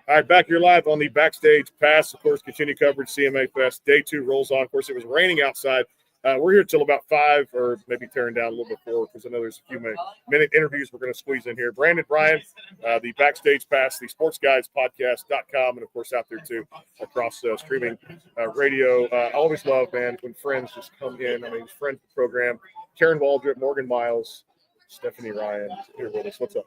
All right, back here live on the Backstage Pass. Of course, continue coverage. CMA Fest Day 2 rolls on. Of course, it was raining outside. We're here till about 5, or maybe tearing down a little before, because I know there's a few minute interviews we're going to squeeze in here. Brandon, Brian, the Backstage Pass, the sportsguidespodcast.com, and of course out there too across streaming radio. I always love, man, when friends just come in. I mean, friends of the program, Karen Waldrop, Morgan Miles, Stephanie Ryan here with us. What's up?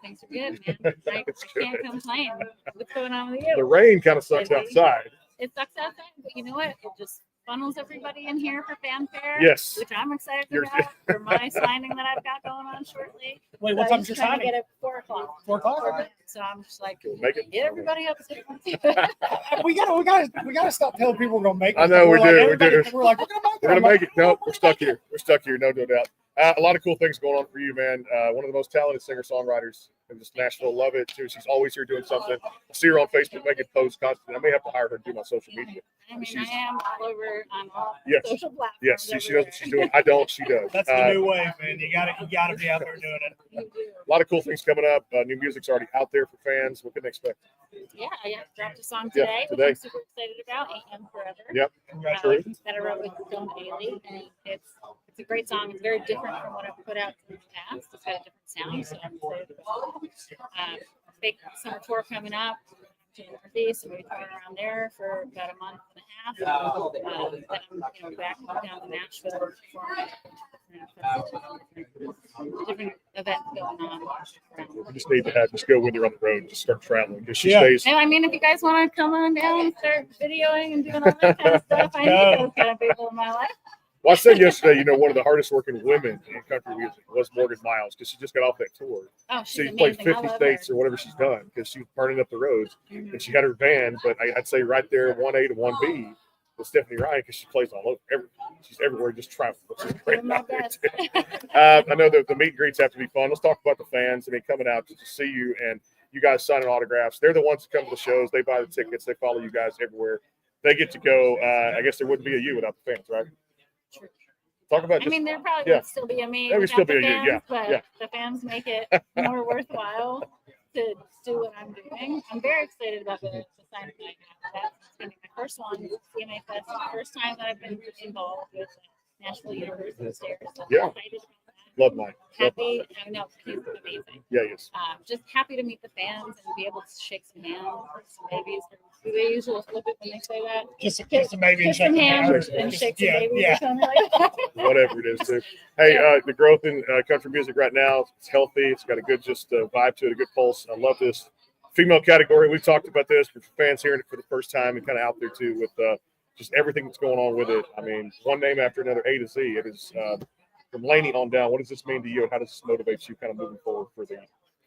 Things are good, man. I can't complain. What's going on with you? The rain kind of sucks outside. It sucks outside, but you know what? It just funnels everybody in here for fanfare. Yes. Which I'm excited about for my signing that I've got going on shortly. Wait, what time's your signing? Get it 4 o'clock. 4 o'clock. So I'm just like, make it. get everybody up. we gotta stop telling people we're gonna make it. I know we do. We're like, we're gonna make it. No, we're stuck here. We're stuck here. No doubt. A lot of cool things going on for you, man. One of the most talented singer-songwriters in just Nashville. Love it, too. She's always here doing something. I see her on Facebook making posts constantly. I may have to hire her to do my social media. I mean, I am all over on all Yes. social platforms. Yes, she knows what she's doing. I don't. She does. That's the new wave, man. You gotta be out there doing it. A lot of cool things coming up. New music's already out there for fans. What can they expect? Yeah, I dropped a song Yeah, today, which today. I'm super excited about. AM Forever. Yep. Congratulations. That I wrote with Stone Bailey, and it's a great song. It's very different from what I've put out in the past. It's got a different sound, so I'm excited about it. Big summer tour coming up to the Northeast, and we're touring around there for about a month and a half. Then I'm back down to Nashville for different events going on. You just need to just go with her on the road and just start traveling because she Yeah. stays. And I mean, if you guys want to come on down and start videoing and doing all that kind of stuff, I need those kind of people in my life. Well, I said yesterday, one of the hardest working women in country music was Morgan Miles because she just got off that tour. Oh, she's she played amazing. I 50 love states or whatever she's done because she's burning up the roads. And she had her band, but I'd say right there, 1A to 1B with Stephanie Ryan because she plays all over. She's everywhere, just traveling, which is great. Out there too. I know the meet and greets have to be fun. Let's talk about the fans. I mean, coming out to see you and you guys signing autographs. They're the ones that come to the shows. They buy the tickets. They follow you guys everywhere. They get to go. I guess there wouldn't be a you without the fans, right? True. Talk about. I mean, there probably would still be a me. There would still without be the a you, fans, yeah, But yeah. the fans make it more worthwhile to do what I'm doing. I'm very excited about the signing that I have. That's going to be my first one. CMA Fest. The first time that I've been involved with Nashville University Stairs. So I'm Yeah. excited about that. Love Mike. Happy. I know he's amazing. Yeah, he is. Just happy to meet the fans and be able to shake some hands, some babies. Do they usually flip it when they say that? Just a maybe and Kiss some shake hands hands. and shake some Yeah, babies yeah. or something like that. Whatever it is, too. Hey, the growth in country music right now, it's healthy. It's got a good vibe to it, a good pulse. I love this female category. We've talked about this for fans hearing it for the first time and kind of out there, too, with just everything that's going on with it. I mean, one name after another, A to Z. It is from Laney on down. What does this mean to you? How does this motivate you kind of moving forward for the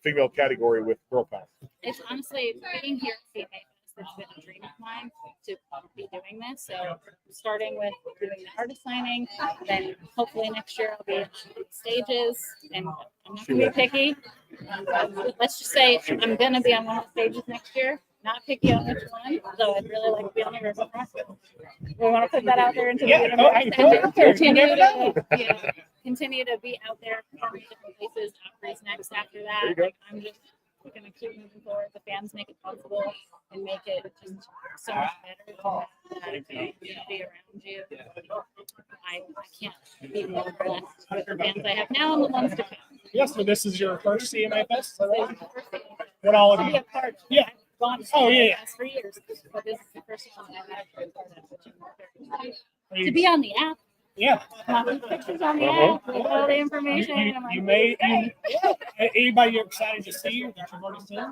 female category with Girl Power? It's honestly being here at CMA Fest, it's been a dream of mine to be doing this. So starting with doing the artist signing, then hopefully next year I'll be on stages, and I'm not going to be picky. Let's just say I'm going to be on one of the stages next year. Not picky on which one, though I'd really like to be on the riverfront. We want to put that out there into the universe and continue to be out there in different places. Opry's next after that. Like, I'm just going to keep moving forward. The fans make it possible and make it just so much better to have community around you. I can't be more blessed with the fans I have now and the ones to come. Yes, so this is your first CMA Fest? Is that right? What all of To you? be a part. Yeah. Gone to Oh, yeah. CMA Fest for years, but this is the first one I've had to part of, which I'm very excited. You- To be on the app. Yeah. My pictures on the app with all the information. You I'm like, made anybody you're excited to see that you've already seen?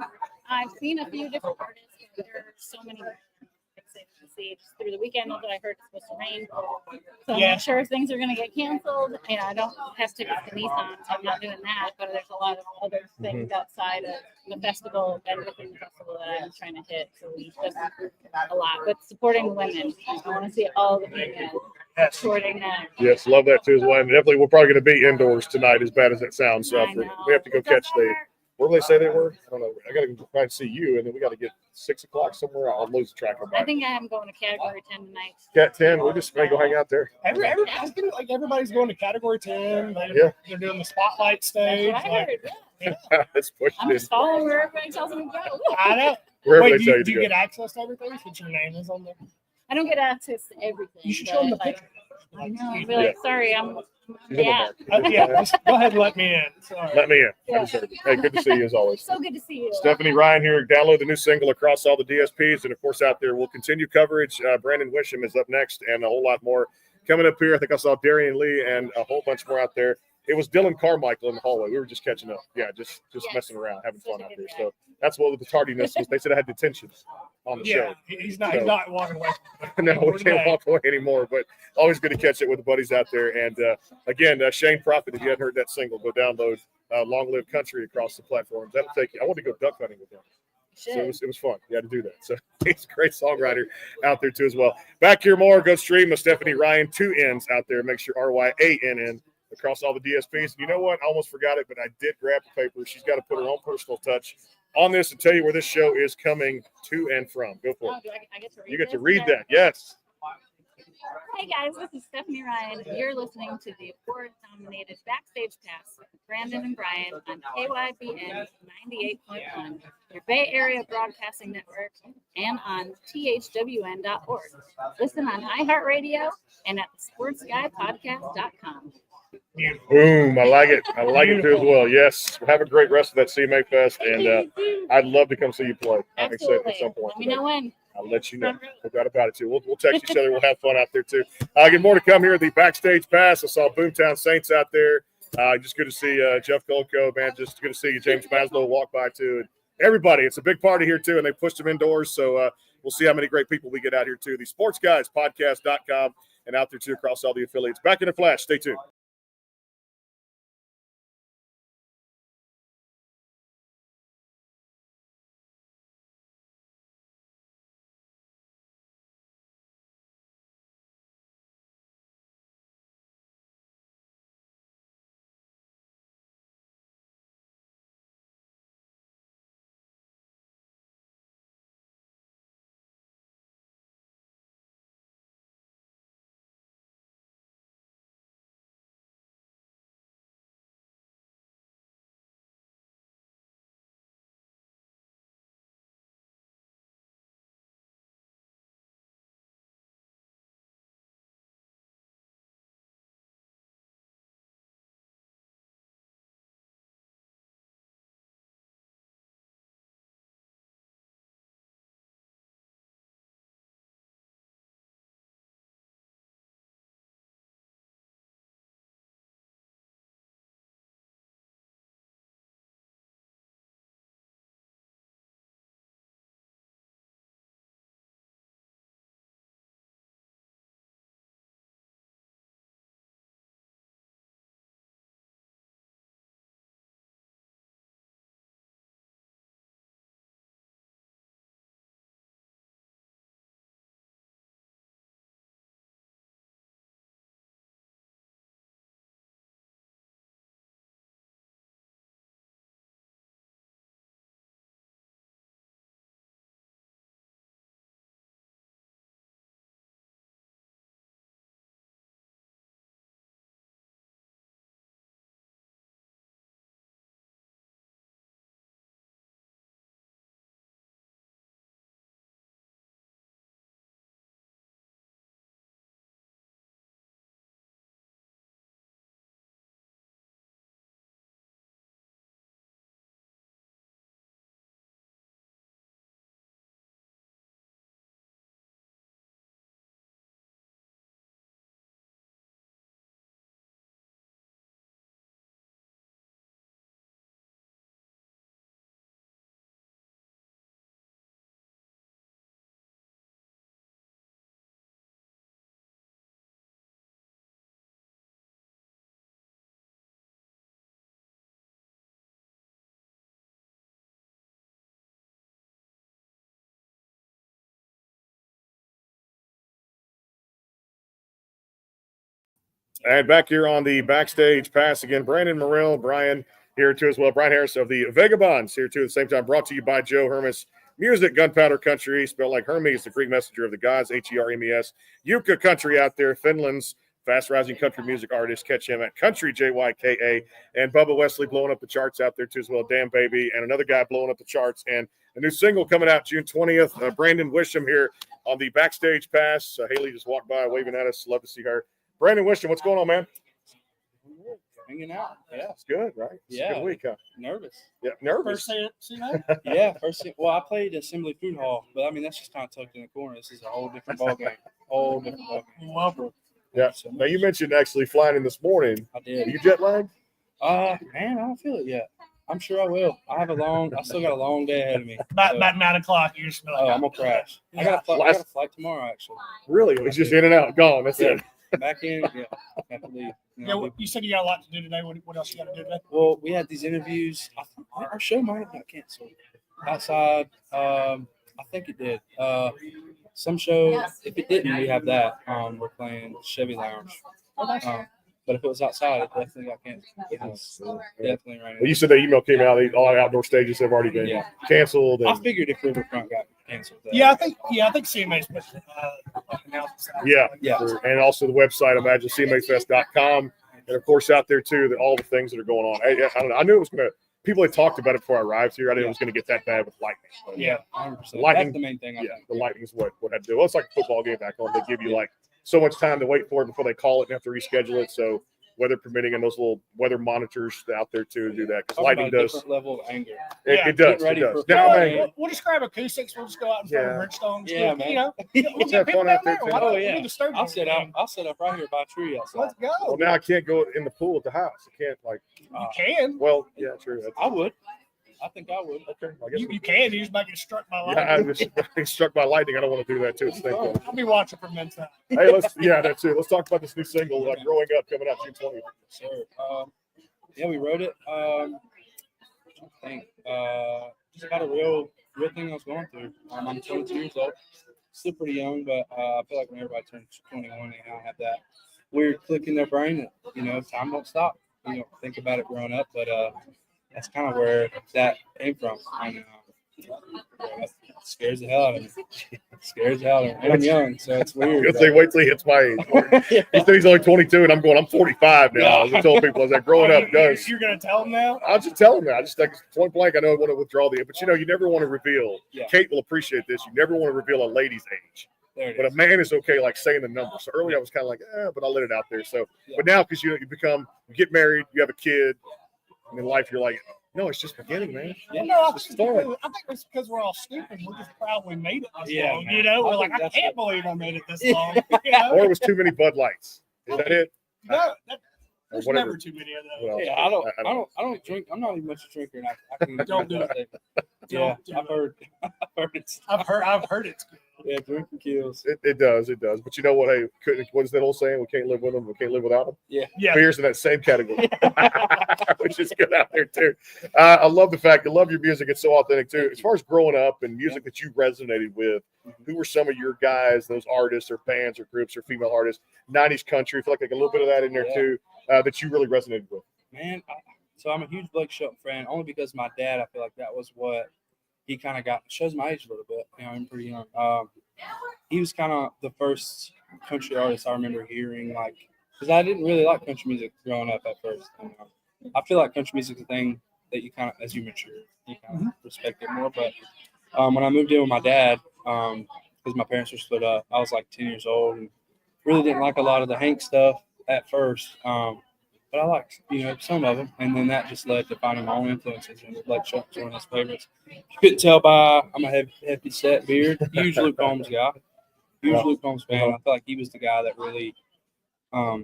I've seen a few different artists, but there are so many more I'm excited to see. Just through the weekend that I heard it's supposed to rain. So I'm Yeah. not sure if things are going to get canceled. I don't have tickets to Nissan, so I'm not doing that. But there's a lot of other things outside of the festival and within the festival that I'm trying to hit. So it's just a lot. But supporting women, I want to see all the females supporting them. Yes, love that too as well. And definitely, we're probably going to be indoors tonight, as bad as that sounds. So I know. we have to go catch the. Where do they say they were? I don't know. I got to go try and see you, and then we got to get 6 o'clock somewhere. I'll lose track of I that. think I am going to category 10 tonight. Cat 10. We're just going to go hang out there. Everybody's going to category 10. Yeah. They're doing the spotlight stage. That's what I heard. Let's push I'm it. just following where everybody tells me to go. I know. Wherever Wait, they do tell you, you do to you go. get access to everything since your name is on there? I don't get access to everything. You should show them the but, like, picture. I know. I'll be like, sorry, I'm She's on the yeah. market. Yeah, just go ahead and let me in. Sorry. Let me in. Yeah. Hey, good to see you as always. So good to see you. Stephanie Ryan here. Download the new single across all the DSPs. And, of course, out there, we'll continue coverage. Brandon Wisham is up next and a whole lot more coming up here. I think I saw Darian Lee and a whole bunch more out there. It was Dylan Carmichael in the hallway. We were just catching up. Yeah, just messing around, having fun out there. So that's what the tardiness was. They said I had detention on the show. He's not walking away. No, we can't walk away anymore, but always good to catch it with the buddies out there. And again, Shane Prophet, if you hadn't heard that single, go download Long Live Country across the platforms. That'll take you. I want to go duck hunting with him. So it was fun. You had to do that. So he's a great songwriter out there too as well. Back here more. Go stream with Stephanie Ryan. 2 N's out there. Make sure RYANN across all the DSPs. You know what? I almost forgot it, but I did grab the paper. She's got to put her own personal touch on this and tell you where this show is coming to and from. Go for it. I get to read You get to this? read that. Yes. Hey guys, this is Stephanie Ryan. You're listening to the award-nominated Backstage Pass with Brandon and Brian on KYBN 98.1, your Bay Area Broadcasting Network, and on thwn.org. Listen on iHeartRadio and at thesportsguypodcast.com. Boom. I like it. I like it too as well. Yes. Have a great rest of that CMA Fest. And I'd love to come see you play. Like I said, at some point. Let me know when. I'll let you know. No doubt about it, too. We'll text each other. We'll have fun out there, too. Get more to come here at the Backstage Pass. I saw Boomtown Saints out there. Just good to see Jeff Golko, man. Just good to see you. James Maslow walk by, too. And everybody, it's a big party here, too, and they pushed them indoors. So we'll see how many great people we get out here, too. The sportsguyspodcast.com and out there, too, across all the affiliates. Back in a flash. Stay tuned. And back here on the Backstage Pass again, Brandon Morrell, Brian here too as well. Brian Harris of the Vagabonds here too at the same time. Brought to you by Joe Hermes Music, Gunpowder Country, spelled like Hermes, the Greek messenger of the gods, Hermes. Jyka Country out there, Finland's fast rising country music artist. Catch him at Country JYKA. And Bubba Wesley blowing up the charts out there too as well. Damn Baby. And another guy blowing up the charts. And a new single coming out June 20th. Brandon Wisham here on the backstage pass. Haley just walked by waving at us. Love to see her. Brandon Wisham, what's going on, man? Hanging out. Yeah. It's good, right? It's a good week, huh? Nervous. Yeah, nervous. CMA? Yeah, well, I played Assembly Food Hall, but I mean, that's just kind of tucked in the corner. This is a whole different ballgame. Whole different ballgame. Yeah. Now, you mentioned actually flying in this morning. I did. Are you jet lagged? Man, I don't feel it yet. I'm sure I will. I still got a long day ahead of me. About 9 o'clock, you're just like, I'm going to crash. I got a flight tomorrow, actually. Really? It was just in and out, gone. That's it. Back in, yeah. Have to leave. You said you got a lot to do today. What else you got to do today? Well, we had these interviews. I think our show might have got canceled. Outside, I think it did. Some show, if it didn't, we have that. We're playing Chevy Lounge. But if it was outside, it definitely got canceled. Definitely right. Well, you said the email came out. All the outdoor stages have already been canceled. I figured if Riverfront got canceled. I think CMA's put announcements out. Yeah. And also the website, imagine CMAfest.com. And of course, out there too, all the things that are going on. I don't know. I knew it was going to. People had talked about it before I arrived here. I didn't know it was going to get that bad with lightning. But 100%. Lightning, that's the main thing. The lightning is what had to do. Well, it's like a football game back home. They give you like so much time to wait for it before they call it and have to reschedule it. So weather permitting, and those little weather monitors out there too to do that because lightning does. Different level of anger. It does. It does. Now, man, we'll just grab acoustics. We'll just go out in front of Bridgestone. Yeah, man. You know, let's have fun out there too. Oh yeah. I'll sit up right here by a tree outside. Let's go. Well, now I can't go in the pool at the house. I can't you can. Well, yeah, true. I would. I think I would. Okay. I guess you can. You just might get struck by lightning. Yeah, I was struck by lightning. I don't want to do that too. It's thankful. I'll be watching from inside. Hey, that's it. Let's talk about this new single, Growing Up, coming out June 20th. Sure. We wrote it. I think just about a real thing I was going through. I'm 22 years old, still pretty young, but I feel like when everybody turns 21, they kind of have that weird click in their brain that time won't stop. You don't think about it growing up, but that's kind of where that came from. And, it scares the hell out of me. And I'm young, so it's weird. I was say, wait till he hits my age. He said he's only 22, and I'm 45 now. I told people, growing up does. You're going to tell him now? I'll just tell him that. I just like point blank, I know I want to withdraw but you never want to reveal. Kate will appreciate this. You never want to reveal a lady's age. But a man is okay, like saying the number. So earlier I was kind of like, but I'll let it out there. So, but now because you get married, you have a kid, and in life you're like, no, it's just beginning, man. Yeah, no, I think it's because we're all stupid. We're just proud we made it this long. Man. We're like, I can't believe I made it this long. Or it was too many Bud Lights. Is that it? No, there's never too many of those. Well, I don't drink. I'm not even much a drinker, and I can don't do it. Yeah, I've heard it. I've heard it. Yeah, drinking kills. It does. But you know what? Hey, what is that old saying? We can't live with them. We can't live without them. Yeah. Beer's in that same category, which is good out there too. I love the fact. I love your music. It's so authentic too. As far as growing up and music that you resonated with, who were some of your guys, those artists or bands or groups or female artists, 90s country? I feel like a little bit of that in there too, that you really resonated with. Man, so I'm a huge Blake Shelton fan, only because my dad, I feel like that was what he kind of got. Shows my age a little bit. I'm pretty young. He was kind of the first country artist I remember hearing, because I didn't really like country music growing up at first. And, I feel like country music is a thing that you kind of, as you mature, you kind of respect it more. But when I moved in with my dad, because my parents were split up, I was like 10 years old and really didn't like a lot of the Hank stuff at first. But I liked, some of them. And then that just led to finding my own influences. And Blake Shelton's one of his favorites. You couldn't tell by, I'm a heavy set beard. Huge Luke Combs guy. Huge Luke Combs fan. I feel like he was the guy that really, I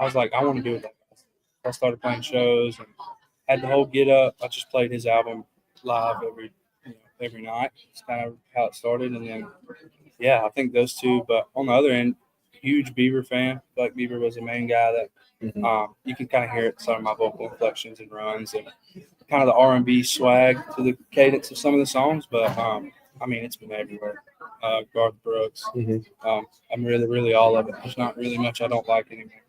was like, I want to do it like that. I started playing shows and had the whole get up. I just played his album live every night. It's kind of how it started. And then, I think those two. But on the other end, huge Bieber fan. I feel like Bieber was the main guy that you can kind of hear it in some of my vocal inflections and runs and kind of the R&B swag to the cadence of some of the songs. But, it's been everywhere. Garth Brooks. I'm really all of it. There's not really much I don't like anymore.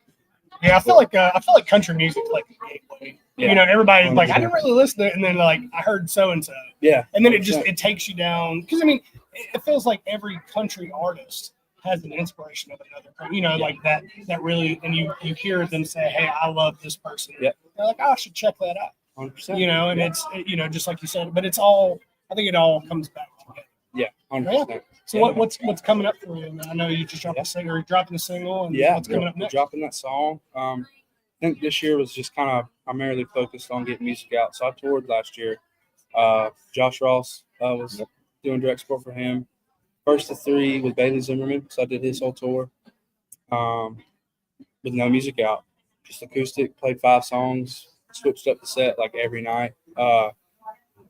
Yeah, I feel like country music like a gateway. Yeah. Everybody's like, I didn't really listen to it, and then I heard so and so. Yeah. And then it takes you down because it feels like every country artist has an inspiration of another person, you know, like that really, and you hear them say, hey, I love this person. Yep. They're like, oh, I should check that out. 100%. You know, and it's, you know, just like you said, but it's all, I think it all comes back together. Yeah, 100%. So what's coming up for you? I know you just dropped a single, you're dropping a single, and what's coming up we're next? dropping that song. I think this year was just kind of primarily focused on getting music out. So I toured last year. Josh Ross was doing direct support for him. First of 3 with Bailey Zimmerman, so I did his whole tour with no music out, just acoustic. Played 5 songs, switched up the set like every night.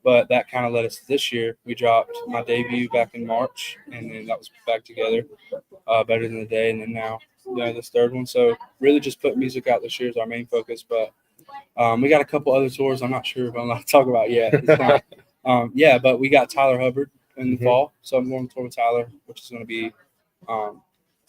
But that kind of led us to this year. We dropped my debut back in March, and then that was back together, Better Than the Day, and then now this third one. So really just put music out this year is our main focus. But we got a couple other tours I'm not sure if I'm allowed to talk about yet. It's not, but we got Tyler Hubbard in the fall, so I'm going to tour with Tyler, which is going to be it's going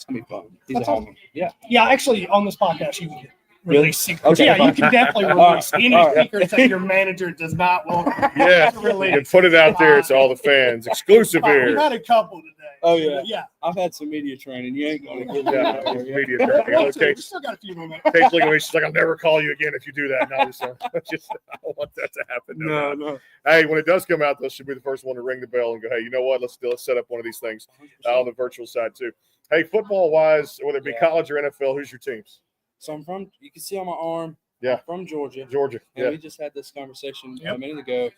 to be fun. He's a homie. Yeah. Yeah, actually, on this podcast, you can release secrets. Okay, yeah, fine. you can definitely release any secrets that your manager does not want. Yeah, to release. you can put it out there to all the fans. Exclusive We've here. had a couple today. Oh, yeah. Yeah. I've had some media training. You ain't going to give me Media training. Okay. We still got a few more minutes. Kate's looking at me. She's like, I'll never call you again if you do that. No, just I don't want that to happen. No. Hey, when it does come out, though, she'll be the first one to ring the bell and go, hey, you know what? Let's set up one of these things on the virtual side, too. Hey, football-wise, whether it be college or NFL, who's your teams? So I'm from, you can see on my arm, Yeah. I'm from Georgia. And we just had this conversation a minute ago.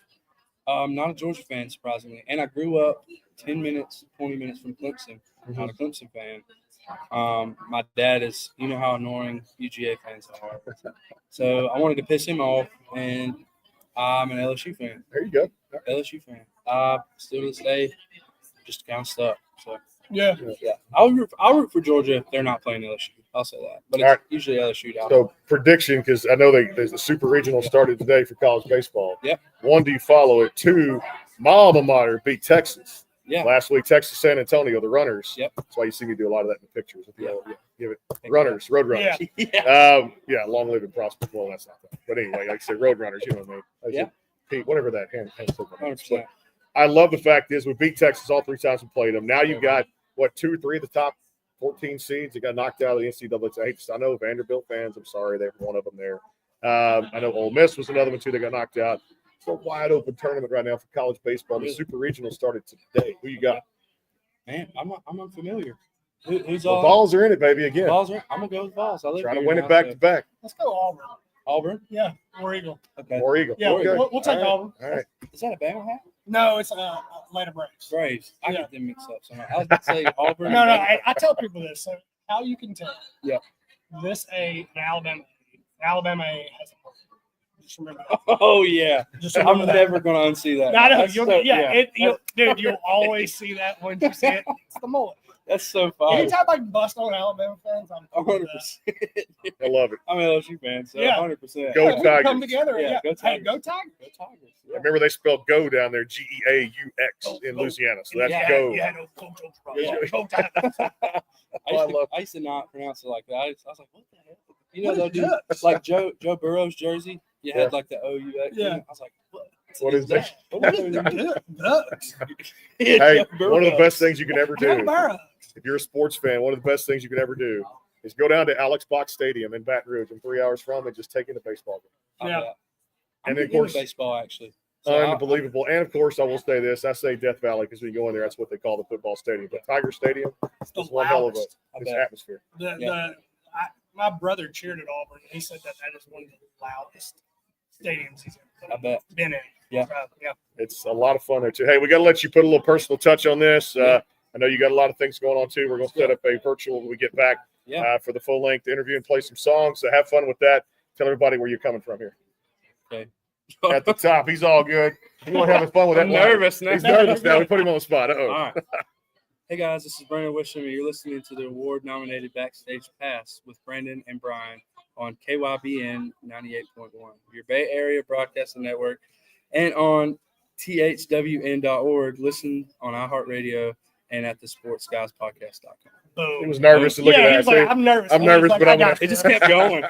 I'm not a Georgia fan, surprisingly. And I grew up 10 minutes, 20 minutes from Clemson. I'm not a Clemson fan. My dad is, you know how annoying UGA fans are. So I wanted to piss him off, and I'm an LSU fan. There you go. LSU fan. Still to this day, just kind of stuck. So yeah. I'll root for Georgia if they're not playing LSU. I'll say that. But it's usually LSU down. So prediction, because I know there's the Super Regional started today for college baseball. Yep. 1, do you follow it? 2, my alma mater beat Texas. Yeah. Last week, Texas San Antonio, the Runners. Yep. That's why you see me do a lot of that in the pictures. If you give it Runners, Road Runners. Yeah. Long live and prosper. Well, that's not that. But anyway, like I said, Road Runners, you know what I mean? Pete, whatever that hand 100%. I love the fact is we beat Texas all 3 times we played them. Now you've got, 2 or 3 of the top 14 seeds that got knocked out of the NCAA. I know Vanderbilt fans, I'm sorry, they were one of them there. I know Ole Miss was another one, too, that got knocked out. It's a wide open tournament right now for college baseball. The Super Regional started today. Who you got? Man, I'm unfamiliar. Who's The Vols are in it, baby, again. I'm going to go with Vols. Trying to win it back to back. Let's go Auburn. Auburn? Yeah, War Eagle. Okay. War Eagle. Yeah, Okay. we'll take Auburn. All right. Is that a Bama hat? No, it's Atlanta Braves. Braves. I get them mixed up somehow. I was about to say Auburn. No, I tell people this. So how you can tell. Yeah. This A and Alabama. Alabama A has a just remember that. Oh yeah. I'm never gonna unsee that. No, That's you'll always see that once you see it. It's the mullet. That's so fun. Anytime I can bust on Alabama fans, I'm 100%. I love it. I'm an LSU fan, so 100%. Go Tigers. Come together. Yeah. Go Hey, Tigers. go Tigers. Go Tigers. I remember they spelled go down there, Geaux in Louisiana. So that's go. Yeah, go Tigers. I used to not pronounce it like that. I was like, what the hell? You know, though, it's like Joe Burrow's jersey. You had like the OUX. Yeah. I was like, What is that? What is that? Hey, one of the best things you can ever do, Burrows. if you're a sports fan, one of the best things you can ever do is go down to Alex Box Stadium in Baton Rouge and 3 hours from it, just take in a baseball game. Yeah. And of course, baseball actually. So unbelievable. And of course, I will say this: I say Death Valley because when you go in there, that's what they call the football stadium. But Tiger Stadium is one hell of a atmosphere. My brother cheered at Auburn. He said that is one of the loudest stadiums he's ever been in. Yeah. It's a lot of fun there too. Hey, we got to let you put a little personal touch on this. I know you got a lot of things going on too. We're going to set up a virtual when we get back for the full length interview and play some songs. So have fun with that. Tell everybody where you're coming from here. Okay. At the top, he's all good. He's having fun with that. I'm nervous now. He's nervous now. We put him on the spot. All right. Hey guys, this is Brandon Wisham, and you're listening to the award-nominated Backstage Pass with Brandon and Brian on KYBN 98.1, your Bay Area Broadcasting Network, and on thwn.org. Listen on iHeartRadio and at the sportsguyspodcast.com. He was nervous to look at that. He was like, I'm nervous. I'm nervous, but I'm going It just kept going.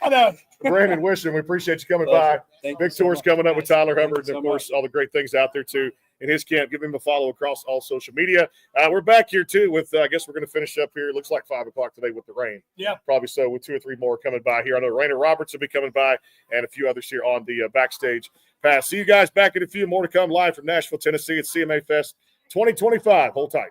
I know. Brandon Wisham, we appreciate you coming by. Thank Big you so tours much. coming up with Tyler Thank Hubbard, you and of so course, much. all the great things out there too. in his camp. Give him a follow across all social media. We're back here too with, I guess we're going to finish up here. It looks like 5 o'clock today with the rain. Yeah. Probably so, with 2 or 3 more coming by here. I know Rainer Roberts will be coming by and a few others here on the backstage pass. See you guys back in a few more to come live from Nashville, Tennessee at CMA Fest 2025. Hold tight.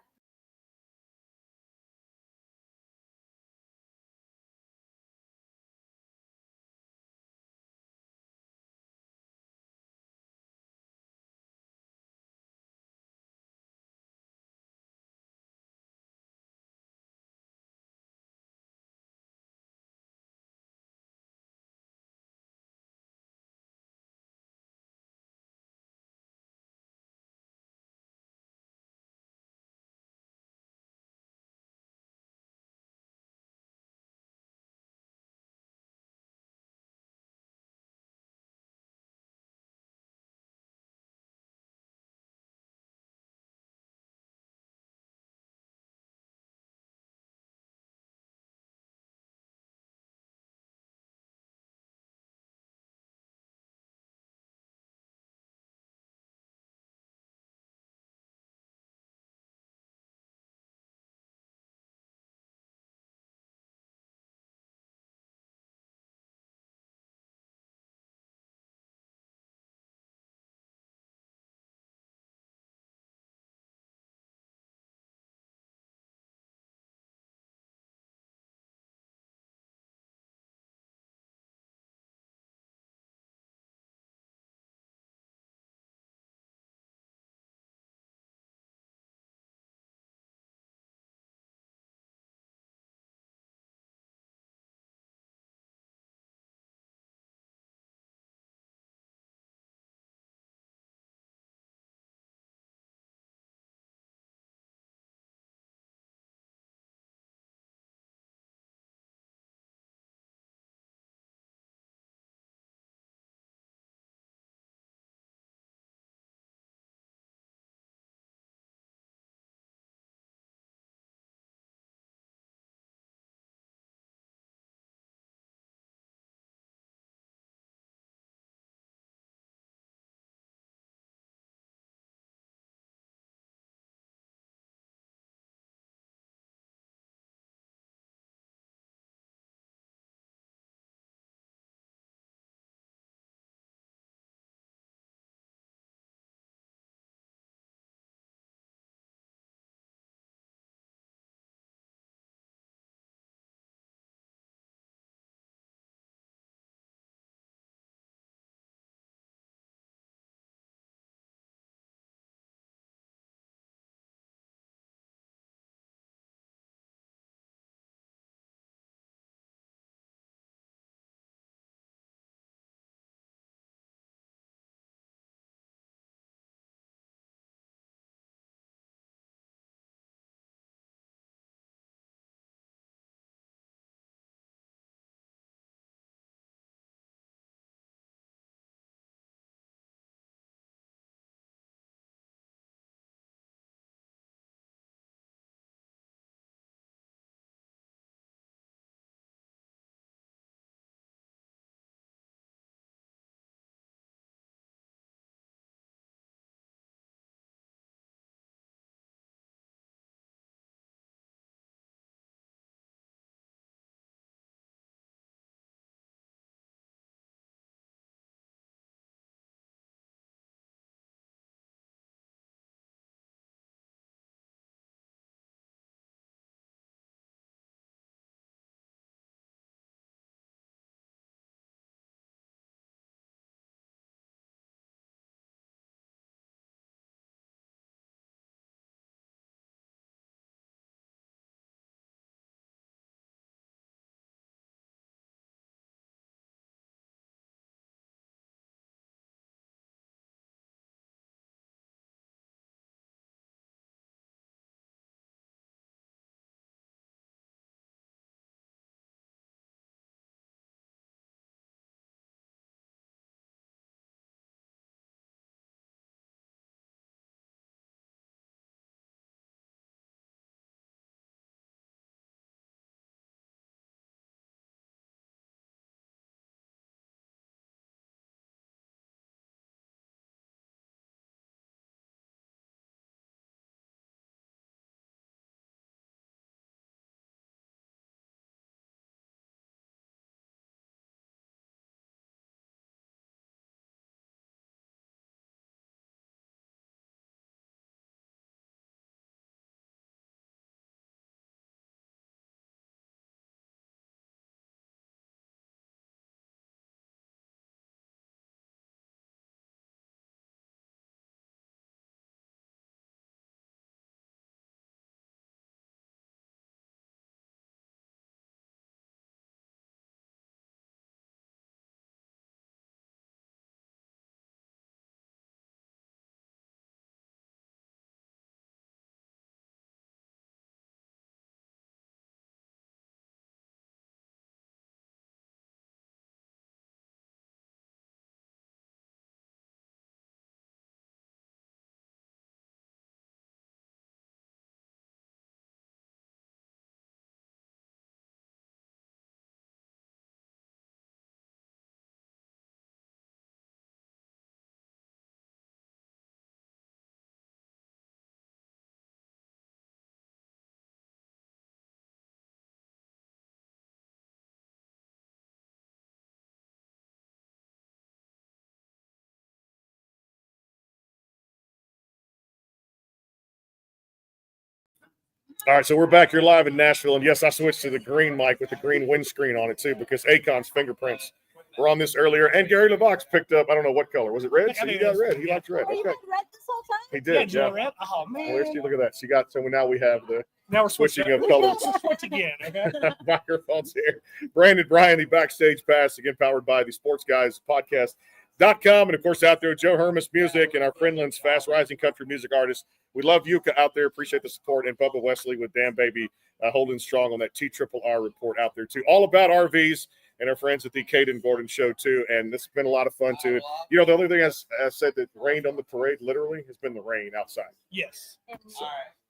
All right, so we're back here live in Nashville, and yes, I switched to the green mic with the green windscreen on it too because Akon's fingerprints were on this earlier, and Gary LeBox picked up. I don't know what color was it. Red? So you got red. He liked red. Oh, you Okay, had red this whole time? he did. Yeah. red. Oh Well, there's man. you. Look at that. She got. So now we have the Now we're switching of colors. Switch again. Okay. Microphones here. Brandon Bryan, the backstage pass, again powered by the Sports Guys Podcast.com. And of course, out there, Joe Hermes Music and our Friendland's fast rising country music artists. We love Jyka out there. Appreciate the support. And Bubba Wesley with Damn Baby holding strong on that TRRR report out there, too. All about RVs and our friends at the Kayden Gordon Show, too. And this has been a lot of fun, too. You know, the other thing I said that rained on the parade literally has been the rain outside. Yes. So,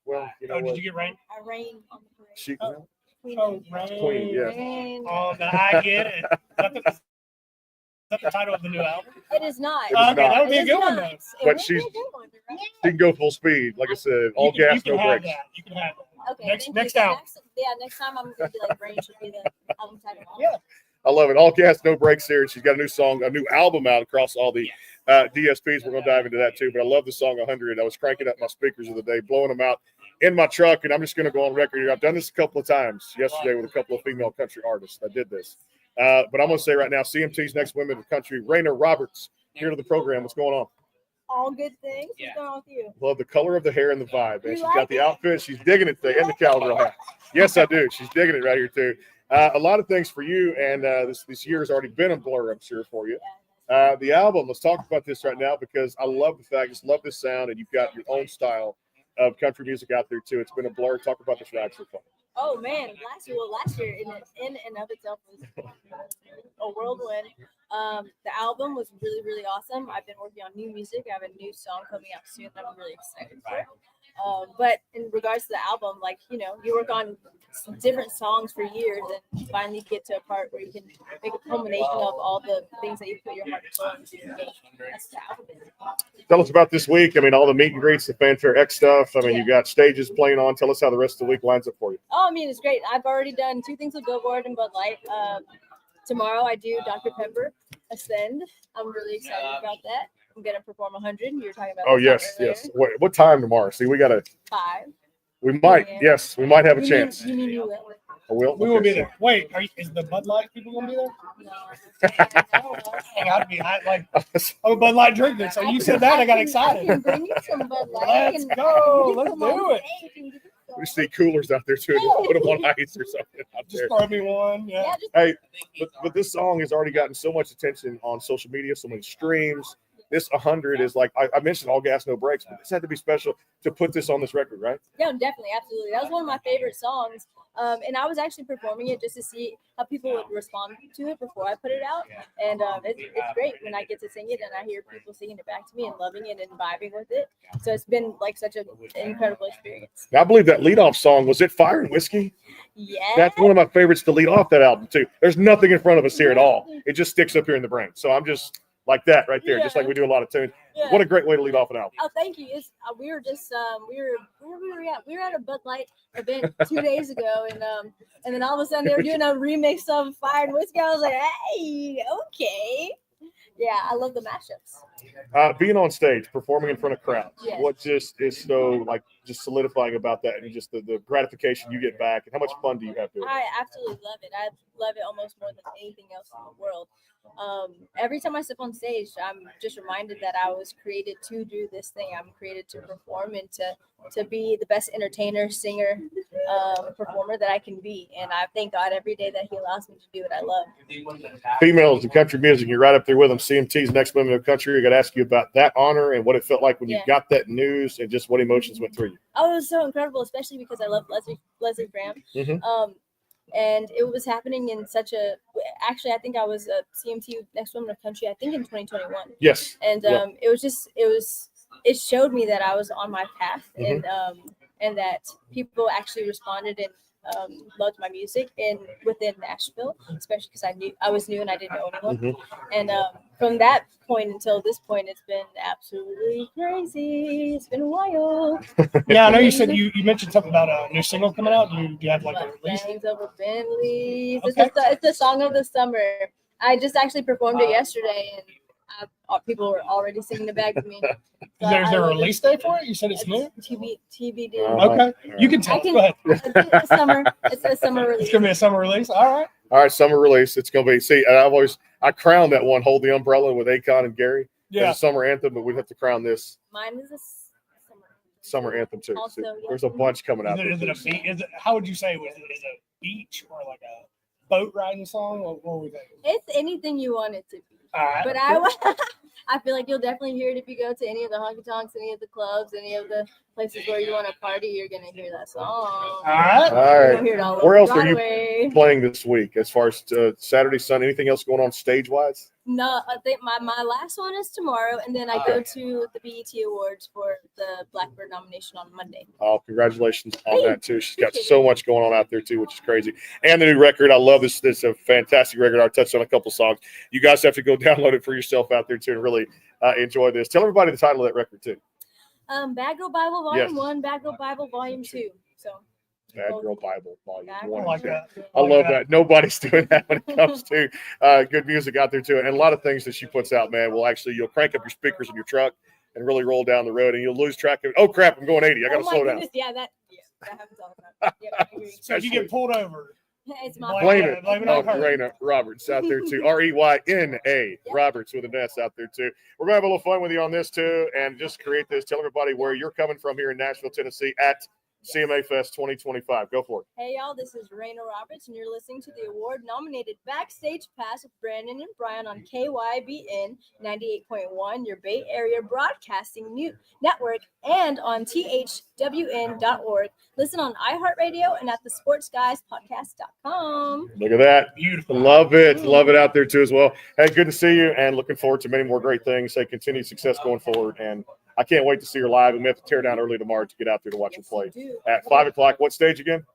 well, you know did you get rain? I rain on the parade. She, Rain. Queen, yes. Rain. Oh, I get it. Is that the title of the new album? It is not. It is Okay, not. that would be a It is good one, not. though. It But would she's be a good one, right? she can go full speed. Like I said, all You gas, can no have brakes. that. You can have that. Okay. Next- thank next you. album. Next time I'm gonna be like rain should be the album title. Yeah. I love it. All gas, no brakes here. She's got a new song, a new album out across all the DSPs. We're going to dive into that too. But I love the song 100. I was cranking up my speakers of the day, blowing them out in my truck. And I'm just going to go on record here. I've done this a couple of times yesterday with a couple of female country artists. I did this. But I'm going to say right now, CMT's next women of country, Raina Roberts, here to the program. What's going on? All good things. What's going on with you? Love the color of the hair and the vibe. Man. You She's like got the it? outfit. She's digging it today, and the cowgirl hat. Yes, I do. She's digging it right here too. A lot of things for you, and this year has already been a blur, I'm sure, for you. The album. Let's talk about this right now because I love the fact, just love this sound, and you've got your own style of country music out there too. It's been a blur. Talk about this ride so far. Oh man, last year in and of itself was a whirlwind. The album was really, really awesome. I've been working on new music. I have a new song coming out soon that I'm really excited for. But in regards to the album, like, you know, you work on different songs for years and finally get to a part where you can make a culmination of all the things that you put your heart and soul into. That's the album. Tell us about this week. I mean, all the meet and greets, the Fanfare X stuff. I mean, you got stages playing on. Tell us how the rest of the week lines up for you. Oh, I mean, it's great. I've already done 2 things with Billboard and Bud Light. Tomorrow I do Dr. Pepper Ascend. I'm really excited about that. I'm going to perform 100. You were talking about Oh, that yes, earlier. yes. What time tomorrow? See, we got to. 5. We might. Yeah. Yes, we might have a You chance. mean you will? I will. We will Okay. be there. Wait, is the Bud Light people going to be there? Dang, I'm a Bud Light drinker, so you said that, I got I excited. can bring you some Bud Light. Let's go. Let's do it. We just need coolers out there too. Put them on ice or something out Just there. throw me one. Yeah. Hey, but this song has already gotten so much attention on social media, so many streams. This 100 is like I mentioned, all gas, no brakes, but this had to be special to put this on this record, right? Yeah, definitely, absolutely. That was one of my favorite songs. And I was actually performing it just to see how people would respond to it before I put it out. And it's great when I get to sing it and I hear people singing it back to me and loving it and vibing with it. So it's been like such an incredible experience. Now, I believe that leadoff song, was it Fire and Whiskey? Yeah. That's one of my favorites to lead off that album too. There's nothing in front of us here at all. It just sticks up here in the brain. So I'm just like that right there, just like we do a lot of tunes. Yeah. What a great way to lead off an album. Oh, thank you. It's we were just where we were at. We were at a Bud Light event 2 days ago, and then all of a sudden they were doing a remix of Fire and Whiskey. I was like, hey, okay. Yeah, I love the mashups. Being on stage, performing in front of crowds, Yes. what just is so like just solidifying about that, and just the gratification you get back, and how much fun do you have doing it? I absolutely love it. I love it almost more than anything else in the world. Every time I step on stage, I'm just reminded that I was created to do this thing. I'm created to perform and to be the best entertainer, singer, performer that I can be. And I thank God every day that He allows me to do what I love. Females in country music, you're right up there with them. CMT's Next Women of Country. I got to ask you about that honor and what it felt like when you got that news, and just what emotions went through you. Oh, it was so incredible, especially because I love Leslie Graham. Mhm. And it was happening in such a. Actually, I think I was a CMT Next Woman of Country. I think in 2021. Yes. And Yeah. it showed me that I was on my path, Mhm. and that people actually responded and loved my music within Nashville, especially because I was new and I didn't know anyone. Mhm. And from that point until this point, it's been absolutely crazy. It's been wild. Yeah, I know you said you mentioned something about a new single coming out. Do you have like a release? Bangs over Bentleys. Okay. It's the song of the summer. I just actually performed it yesterday, and People were already singing the bag with me. So There's I a love release date for it? You said it's new? TBD. Okay. You can tell us. Go ahead. It's summer. It's a summer release. It's going to be a summer release. All right. All right, summer release. It's going to be. See, I crowned that one, Hold the Umbrella with Akon and Gary. Yeah. It's a summer anthem, but we'd have to crown this Mine is a summer anthem too. Also, See, yeah. there's a bunch coming out. Is it a beach? How would you say it was? Is it a beach or like a boat riding song? What would we think? It's anything you want it to be. All right. But I feel like you'll definitely hear it if you go to any of the honky tonks, any of the clubs, any of the places where you want to party. You're gonna hear that song. All right. You're gonna hear it all Where over else Broadway. are you playing this week? As far as Saturday, Sunday, anything else going on stage wise? No, I think my last one is tomorrow, and then I go to the BET Awards for the Blackbird nomination on Monday. Oh, congratulations on that too. She's got so much going on out there too, which is crazy. And the new record, I love this. This is a fantastic record. I touched on a couple songs. You guys have to go download it for yourself out there too, and really enjoy this. Tell everybody the title of that record too. Bad Girl Bible Volume Yes. 1, Bad Girl Bible Volume 2. So. Bad Girl Bible Volume Bad 1 Girl and 2. Bible. I love that. Nobody's doing that when it comes to good music out there too. And a lot of things that she puts out, man, will actually, you'll crank up your speakers in your truck and really roll down the road and you'll lose track of, oh crap, I'm going 80. I got to slow down. Yeah, that happens all the time. Yeah, I agree. So if you get pulled over, it's my Blame it on on her. Reyna Roberts out there too. REYNA Roberts with an S out there too. We're gonna have a little fun with you on this too, and just create this. Tell everybody where you're coming from here in Nashville, Tennessee at CMA Fest 2025. Go for it. Hey y'all, this is Reyna Roberts, and you're listening to the award-nominated Backstage Pass with Brandon and Brian on KYBN 98.1, your Bay Area Broadcasting Network, and on thwn.org. Listen on iHeartRadio and at the sportsguyspodcast.com. Look at that. Beautiful. Love it. Love it out there too as well. Hey, good to see you and looking forward to many more great things. Hey, continued success going forward. And I can't wait to see her live. And we have to tear down early tomorrow to get out there to watch her play at 5 o'clock. What stage again?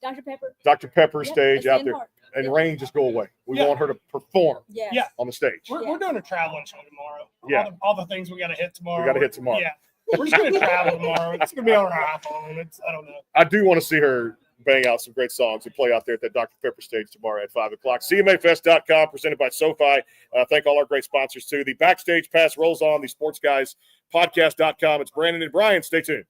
Dr. Pepper. Dr. Pepper Yep, stage out SN there. Park. And Yep. rain, just go away. We Yeah. want her to perform Yeah. on the stage. We're doing a traveling show tomorrow. Yeah. All the things we got to hit tomorrow. We gotta hit tomorrow. Yeah. We're just going to travel tomorrow. It's going to be on our iPhone. I don't know. I do want to see her bang out some great songs and play out there at that Dr. Pepper stage tomorrow at 5 o'clock. CMAfest.com, presented by SoFi. Thank all our great sponsors, too. The Backstage Pass rolls on, the Sports Guys Podcast.com. It's Brandon and Brian. Stay tuned.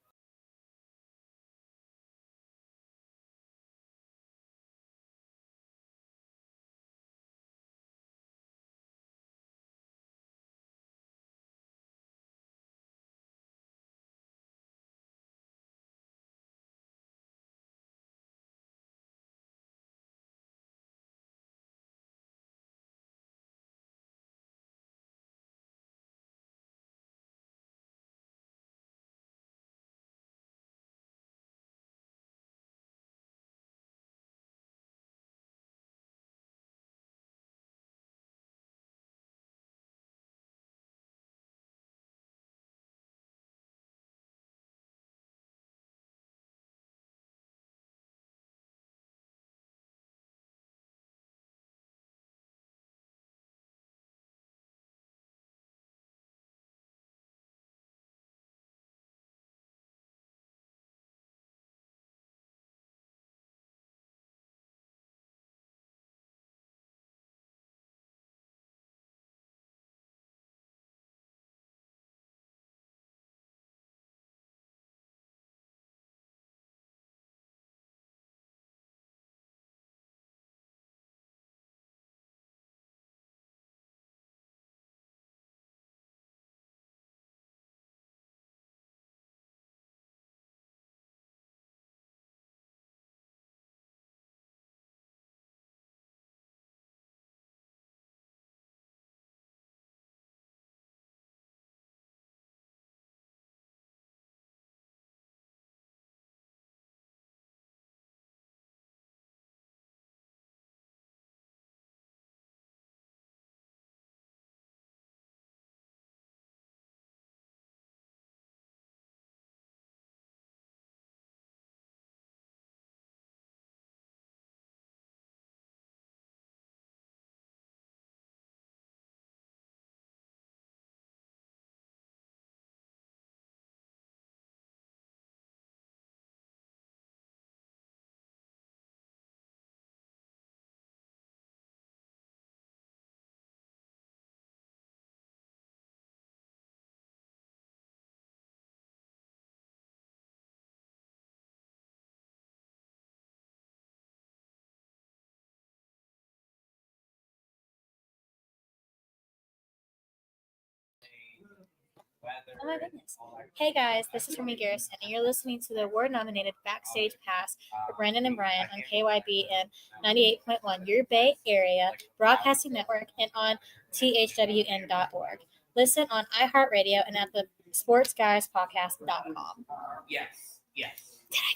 Oh my goodness. Hey guys, this is Hermes Garrison, and you're listening to the award-nominated Backstage Pass for Brandon and Brian on KYBN 98.1, your Bay Area Broadcasting Network, and on thwn.org. Listen on iHeartRadio and at the sportsguyspodcast.com. Yes.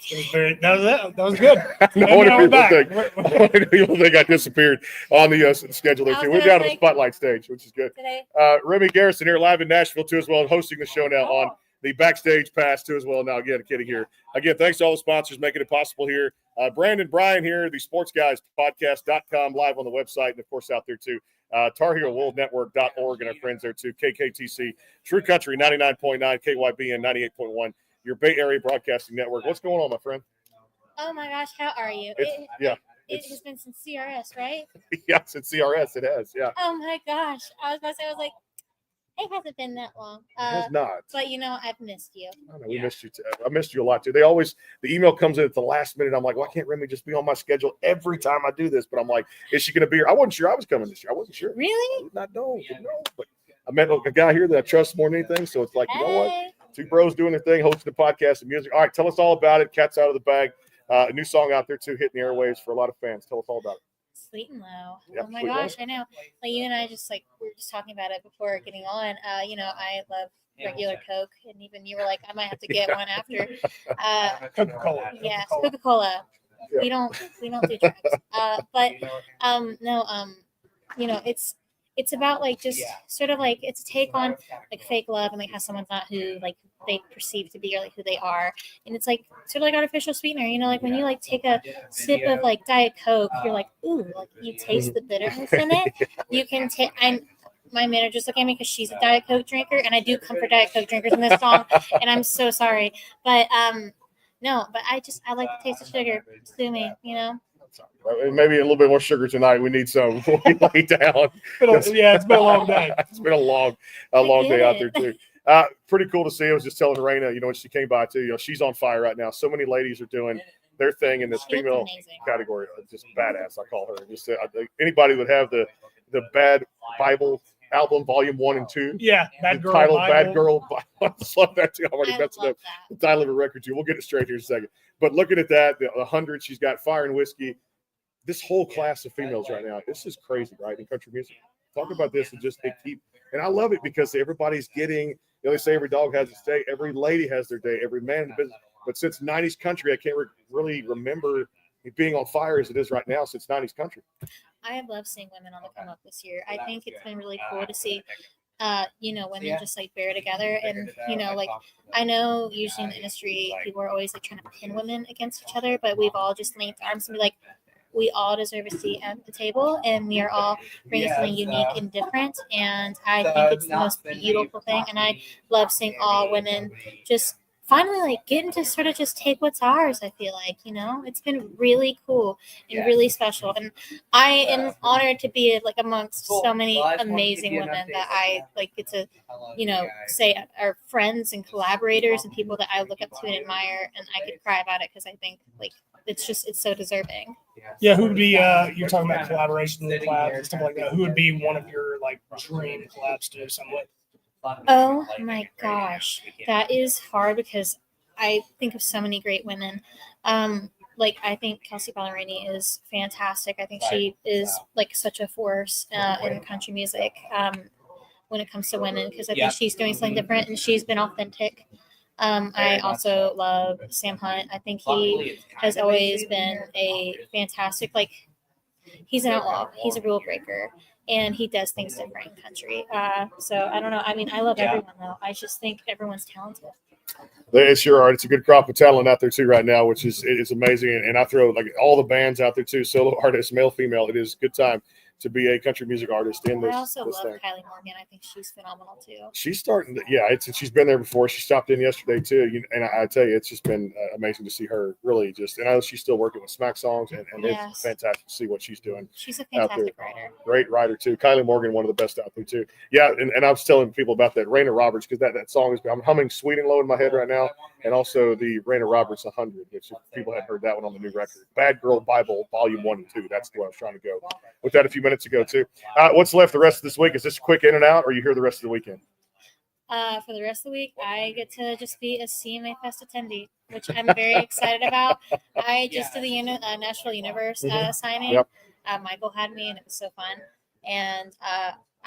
That was good. I wonder if people think I disappeared on the schedule there too. We're down to the spotlight stage, which is good. Remy Garrison here live in Nashville too as well, hosting the show now on the Backstage Pass too as well. Now again, kidding here. Again, thanks to all the sponsors making it possible here. Brandon, Brian here, the sportsguyspodcast.com, live on the website, and of course out there too. TarHeelWoolNetwork.org and our friends there too. KKTC, True Country 99.9, KYBN 98.1. Your Bay Area Broadcasting Network. What's going on, my friend? Oh my gosh, how are you? It has been since CRS, right? Yeah, since CRS, it has. Yeah. Oh my gosh, I was like, it hasn't been that long. It has not. But I've missed you. I know, we missed you too. I missed you a lot too. The email comes in at the last minute. I'm like, why can't Remy just be on my schedule every time I do this? But I'm like, is she going to be here? I wasn't sure I was coming this year. I wasn't sure. Really? No. But I met a guy here that I trust more than anything. So it's like, you know what? Two bros doing their thing, hosting a podcast and music. All right, tell us all about it. Cat's out of the bag. A new song out there too, hitting the airwaves for a lot of fans. Tell us all about it. Sweet and Low. Yep, oh my Sweet gosh, Low. I know. Like you and I we were just talking about it before getting on. I love regular Coke, and even you were like, I might have to get one after. Coca-Cola. Yeah, Coca-Cola. Yeah. We don't do drugs. It's about like just sort of like it's a take on like fake love and like how someone's not who like they perceive to be or like who they are, and it's like sort of like artificial sweetener, like when you like take a sip of like Diet Coke, you're like, ooh, like you taste the bitterness in it. You can take. My manager's looking at me because she's a Diet Coke drinker, and I do come for Diet Coke drinkers in this song, and I'm so sorry, but no, but I like the taste of sugar. Sue me, Maybe a little bit more sugar tonight. We need some. We lay down. It's been a long day. It's been a long day out there too. Pretty cool to see. I was just telling Raina, when she came by too, she's on fire right now. So many ladies are doing their thing in this female category. Just badass, I call her. Just anybody would have the Bad Bible album, volume 1 and 2. Yeah, Bad Girl title Bible. Bad Girl. I just love that too. I already messed it up. The title of a record too. We'll get it straight here in a second. But looking at that, the 100, she's got Fire and Whiskey. This whole class of females right now, this is crazy, right? In country music. Talk about this and just and I love it because everybody's getting, they say every dog has its day, every lady has their day, every man in the business. But since 90s country, I can't really remember it being on fire as it is right now since 90s country. I have loved seeing women on the come up this year. I think it's been really cool to see women just like bear together, and like I know usually in the industry people are always like trying to pin women against each other, but we've all just linked arms and be like, we all deserve a seat at the table, and we are all bringing something unique and different, and I think it's the most beautiful thing, and I love seeing all women just finally like getting to sort of just take what's ours. I feel like it's been really cool and really special, and I am honored to be like amongst so many amazing women that I like get to say are friends and collaborators and people that I look up to and admire, and I could cry about it because I think like it's so deserving. Yeah, who would be you're talking about collaboration and collabs and stuff like that. Who would be one of your like dream collabs to do something with? Oh my gosh, that is hard because I think of so many great women. I think Kelsey Ballerini is fantastic. I think she is like such a force in country music when it comes to women, because I think she's doing something different and she's been authentic. I also love Sam Hunt. I think he has always been a fantastic, he's an outlaw. He's a rule breaker, and he does things different in country. So I don't know. I mean, I love everyone though. I just think everyone's talented. They sure are. It's a good crop of talent out there too right now, which is amazing. And I throw like all the bands out there too, solo artists, male, female. It is a good time to be a country music artist in this. I also this love thing. Kylie Morgan. I think she's phenomenal too. She's starting to, she's been there before. She stopped in yesterday too. And I tell you, it's just been amazing to see her really and I know she's still working with Smack Songs, and it's fantastic to see what she's doing. She's a fantastic writer. Great writer too. Kylie Morgan, one of the best out there too. Yeah, and I was telling people about that Raina Roberts, because that song is, I'm humming Sweet and Low in my head right now, and also the Raina Roberts 100, which if people hadn't heard that one on the new record. Bad Girl Bible, Volume 1 and 2. That's the way I was trying to go with that a few minutes ago too. What's left the rest of this week? Is this a quick in and out, or are you here the rest of the weekend? For the rest of the week, I get to just be a CMA Fest attendee, which I'm very excited about. I just did the Nashville Universe signing. Yep. Michael had me, and it was so fun. And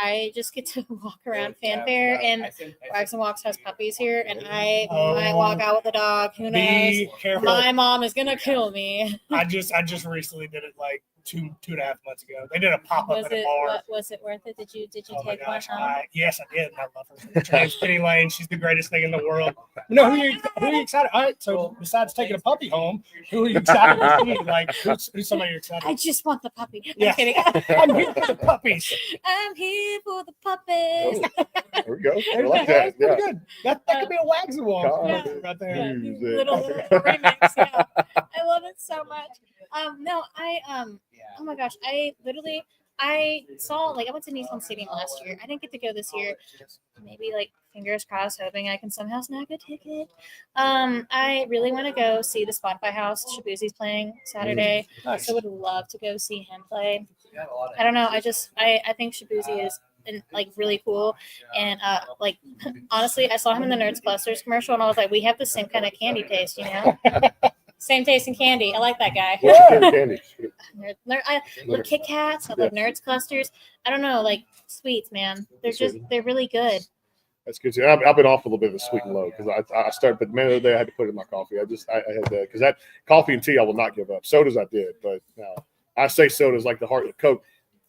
I just get to walk around Fanfare, and Wags and Walks has puppies here, and I might walk out with a dog. Who knows? Be careful. My mom is gonna kill me. I just recently did it like two and a half months ago. They did a pop up Was at a it bar. was it worth it? Did you Oh my take one gosh, home? yes, I did. I love her. Her name's Penny Lane. She's the greatest thing in the world. You know who you excited? All right, so besides taking a puppy home, who are you excited to see? Like who's somebody you're excited? I just want the puppy. Yeah. I'm kidding. I'm here for the puppies. I'm here for the puppies. There we go. I There's like that. that. Pretty Yeah. good. That could be a Wags and Walk right there. Little remix. Yeah. I love it so much. No, oh my gosh, I saw, like, I went to Nissan Stadium last year. I didn't get to go this year. Maybe, like, fingers crossed, hoping I can somehow snag a ticket. I really want to go see the Spotify House. Shabuzi's playing Saturday. Nice. So would love to go see him play. I don't know. I think Shabuzi is like really cool. And like honestly, I saw him in the Nerds Clusters commercial, and I was like, we have the same kind of candy taste, you know? Same taste in candy. I like that guy. What's your favorite candy? I love Kit Kats. I love Nerds Clusters. I don't know, like sweets, man. They're really good. That's good too. I've been off a little bit of a sweet and low because I started, but man, the other day I had to put it in my coffee. I had that because that coffee and tea I will not give up. Sodas I did, but no, I say sodas like the heart of Coke.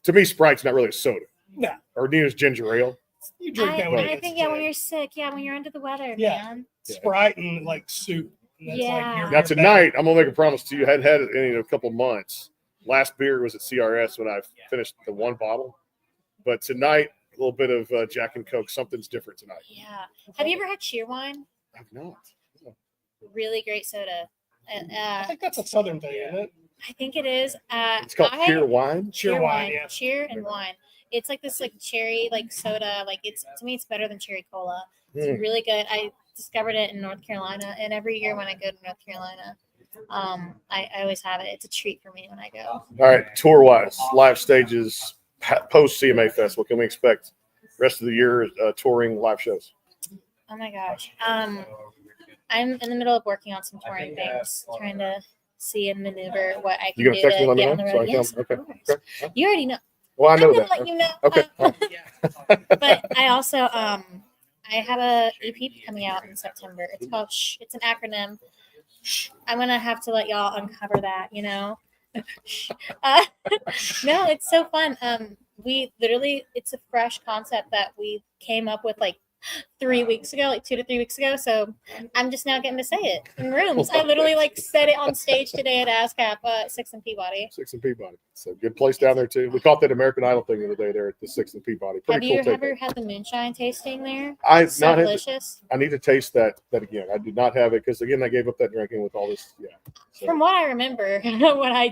To me, Sprite's not really a soda. No. Or neither ginger ale. You drink that when I think when you're sick, when you're under the weather, man. Sprite and like soup. And that's like your Now tonight, I'm gonna make a promise to you. I hadn't had it in a couple months. Last beer was at CRS when I finished the one bottle, but tonight a little bit of Jack and Coke. Something's different tonight. Yeah. Have you ever had Cheerwine? I've not. Really great soda. I think that's a southern thing, isn't it? I think it is. It's called Cheer Wine. Cheer Wine, yeah. Cheer and wine. It's like this like cherry like soda. Like it's to me it's better than cherry cola. It's really good. I discovered it in North Carolina, and every year when I go to North Carolina, I always have it. It's a treat for me when I go. All right, tour wise, live stages, post CMA Fest. What can we expect? Rest of the year, touring live shows. Oh my gosh. I'm in the middle of working on some touring things, trying to see and maneuver what I can You do gonna text me to and let get on me the know? road. Yes, Okay. of course. You already know. Well, I know I'm that. gonna let you know. Okay. But I also I have a EP coming out in September. It's called Shh. It's an acronym. I'm gonna have to let y'all uncover that, you know. No, it's so fun. We literally, it's a fresh concept that we came up with like 3 weeks ago, like 2 to 3 weeks ago. So I'm just now getting to say it in rooms. I literally like said it on stage today at ASCAP, 6th and Peabody. 6th and Peabody. So good place down there too. We caught that American Idol thing the other day there at the 6th and Peabody. Pretty Have cool. you ever had the moonshine tasting there? I've So not had. delicious. I need to taste that again. I did not have it because again I gave up that drinking with all this. Yeah. So. From what I remember, when I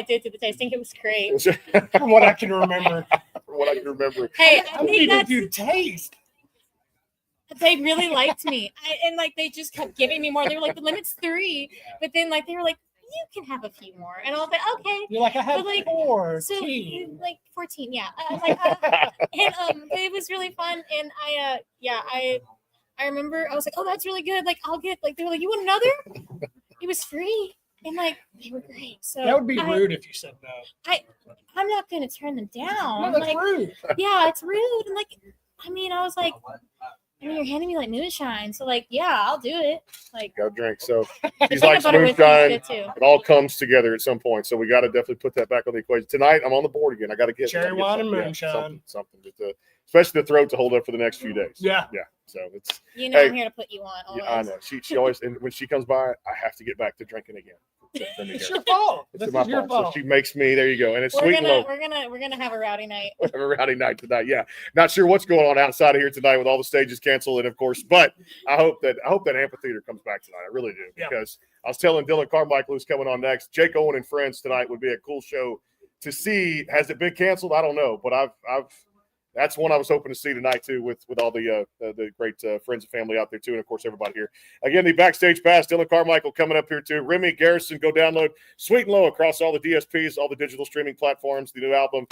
did the tasting, it was great. From what I can remember. From what I can remember. Hey, I I don't think even that's do taste. they really liked me. And like they just kept giving me more. They were like, the limit's 3, but then like they were like, you can have a few more. And I was like, okay. You're like, I have But, like, 14. So like 14, yeah. And it was really fun. And I remember I was like, oh, that's really good. Like I'll get like they were like, you want another? It was free. And like they were great. So That would be rude if you said no. I'm not gonna turn them down. No, that's like, rude. Yeah, it's rude. And like I was like, you're handing me like moonshine. So like, yeah, I'll do it. Like Got a drink. So The she's peanut like butter whiskey is moonshine. good, too. It all comes together at some point. So we got to definitely put that back on the equation. Tonight I'm on the board again. I got to get Cherry wine and something, moonshine. something especially the throat to hold up for the next few days. Yeah. So it's I'm here to put you on. Always. Yeah, I know. She always, and when she comes by, I have to get back to drinking again. It's your fault. It's This my is your fault. fault. So she makes me. There you go. And it's We're sweet and low. gonna have a rowdy night. We have a rowdy night tonight. Yeah, not sure what's going on outside of here tonight with all the stages canceled, and of course, but I hope that amphitheater comes back tonight. I really do because I was telling Dylan Carmichael who's coming on next. Jake Owen and Friends tonight would be a cool show to see. Has it been canceled? I don't know, but That's one I was hoping to see tonight too, with all the great friends and family out there too, and of course everybody here. Again, the Backstage Pass, Dylan Carmichael coming up here too. Remy Garrison, go download Sweet and Low across all the DSPs, all the digital streaming platforms. The new album,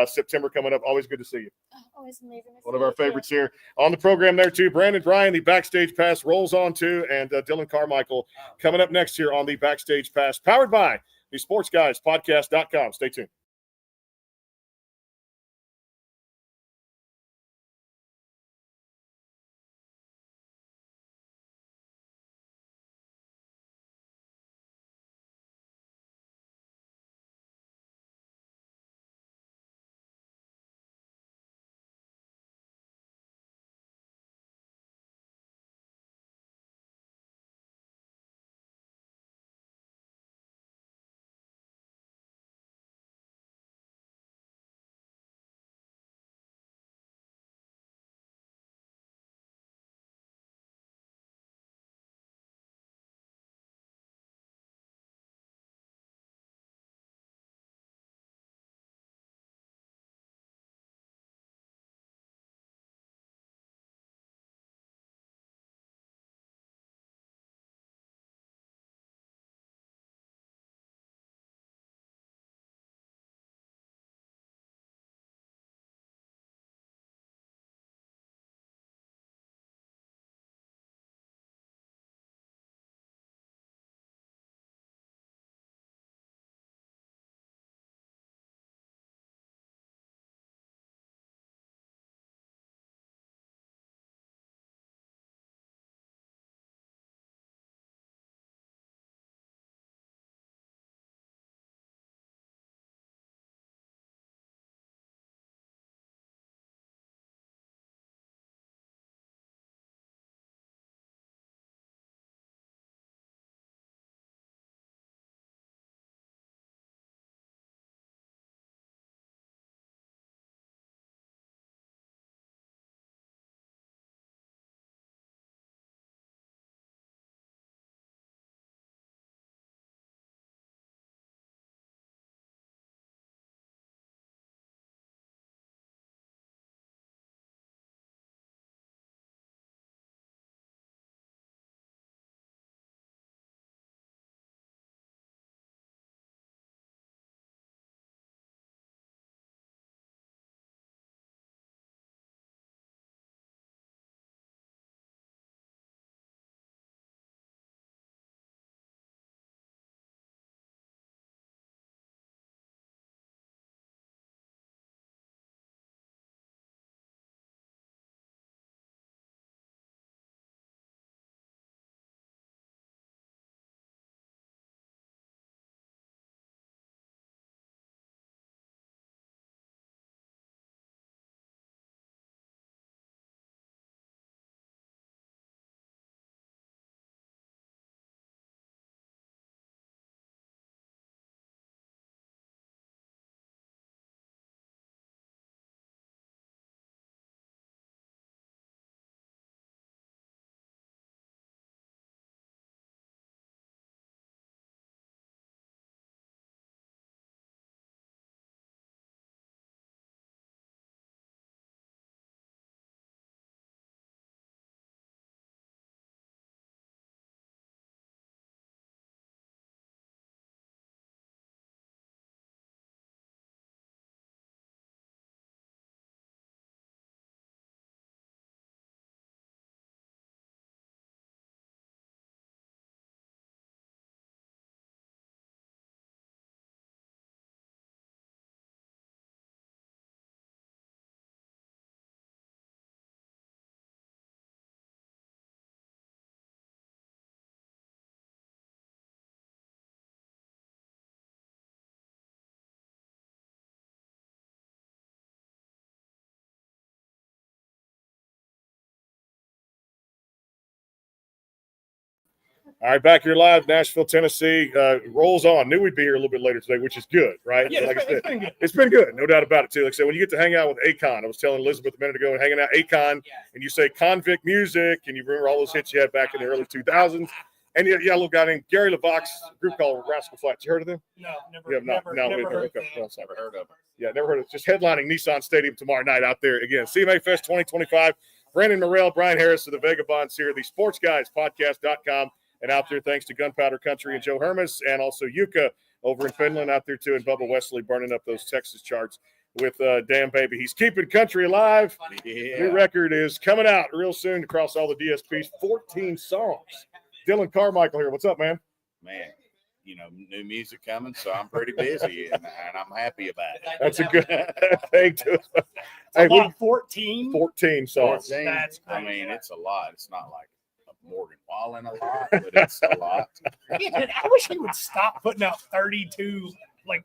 September coming up. Always good to see you. Always amazing. One of our favorites here on the program there too. Brandon Bryan, the Backstage Pass rolls on too, and Dylan Carmichael coming up next here on the Backstage Pass, powered by the SportsGuysPodcast.com. Stay tuned. All right, back here live, Nashville, Tennessee. Rolls on. Knew we'd be here a little bit later today, which is good, right? Yeah, like it's been good. It's been good, no doubt about it, too. Like I said, when you get to hang out with Akon, I was telling Elizabeth a minute ago, hanging out Akon, and you say convict music, and you remember all those hits you had back in the early 2000s. And yeah, a little guy named Gary LeVox, a group called Rascal Flatts. You heard of them? No, never. You have not. Never, No, never heard okay. of No, never heard of them. Yeah, never heard of it. Just headlining Nissan Stadium tomorrow night out there again. CMA Fest 2025. Brandon Morrell, Brian Harris of the Vagabonds here, the Sports Guys Podcast.com, and out there thanks to Gunpowder Country and Joe Hermes, and also Jyka over in Finland out there too, and Bubba Wesley burning up those Texas charts with Damn Baby. He's keeping country alive. Yeah. New record is coming out real soon across all the DSPs. 14 songs. Dylan Carmichael here. What's up, man? Man, new music coming, so I'm pretty busy, and I'm happy about it. That's a good thing to Hey, about 14? 14 songs. 14. That's I great. mean, it's a lot. It's not like Morgan Wallen a lot, but it's a lot. I wish he would stop putting out 32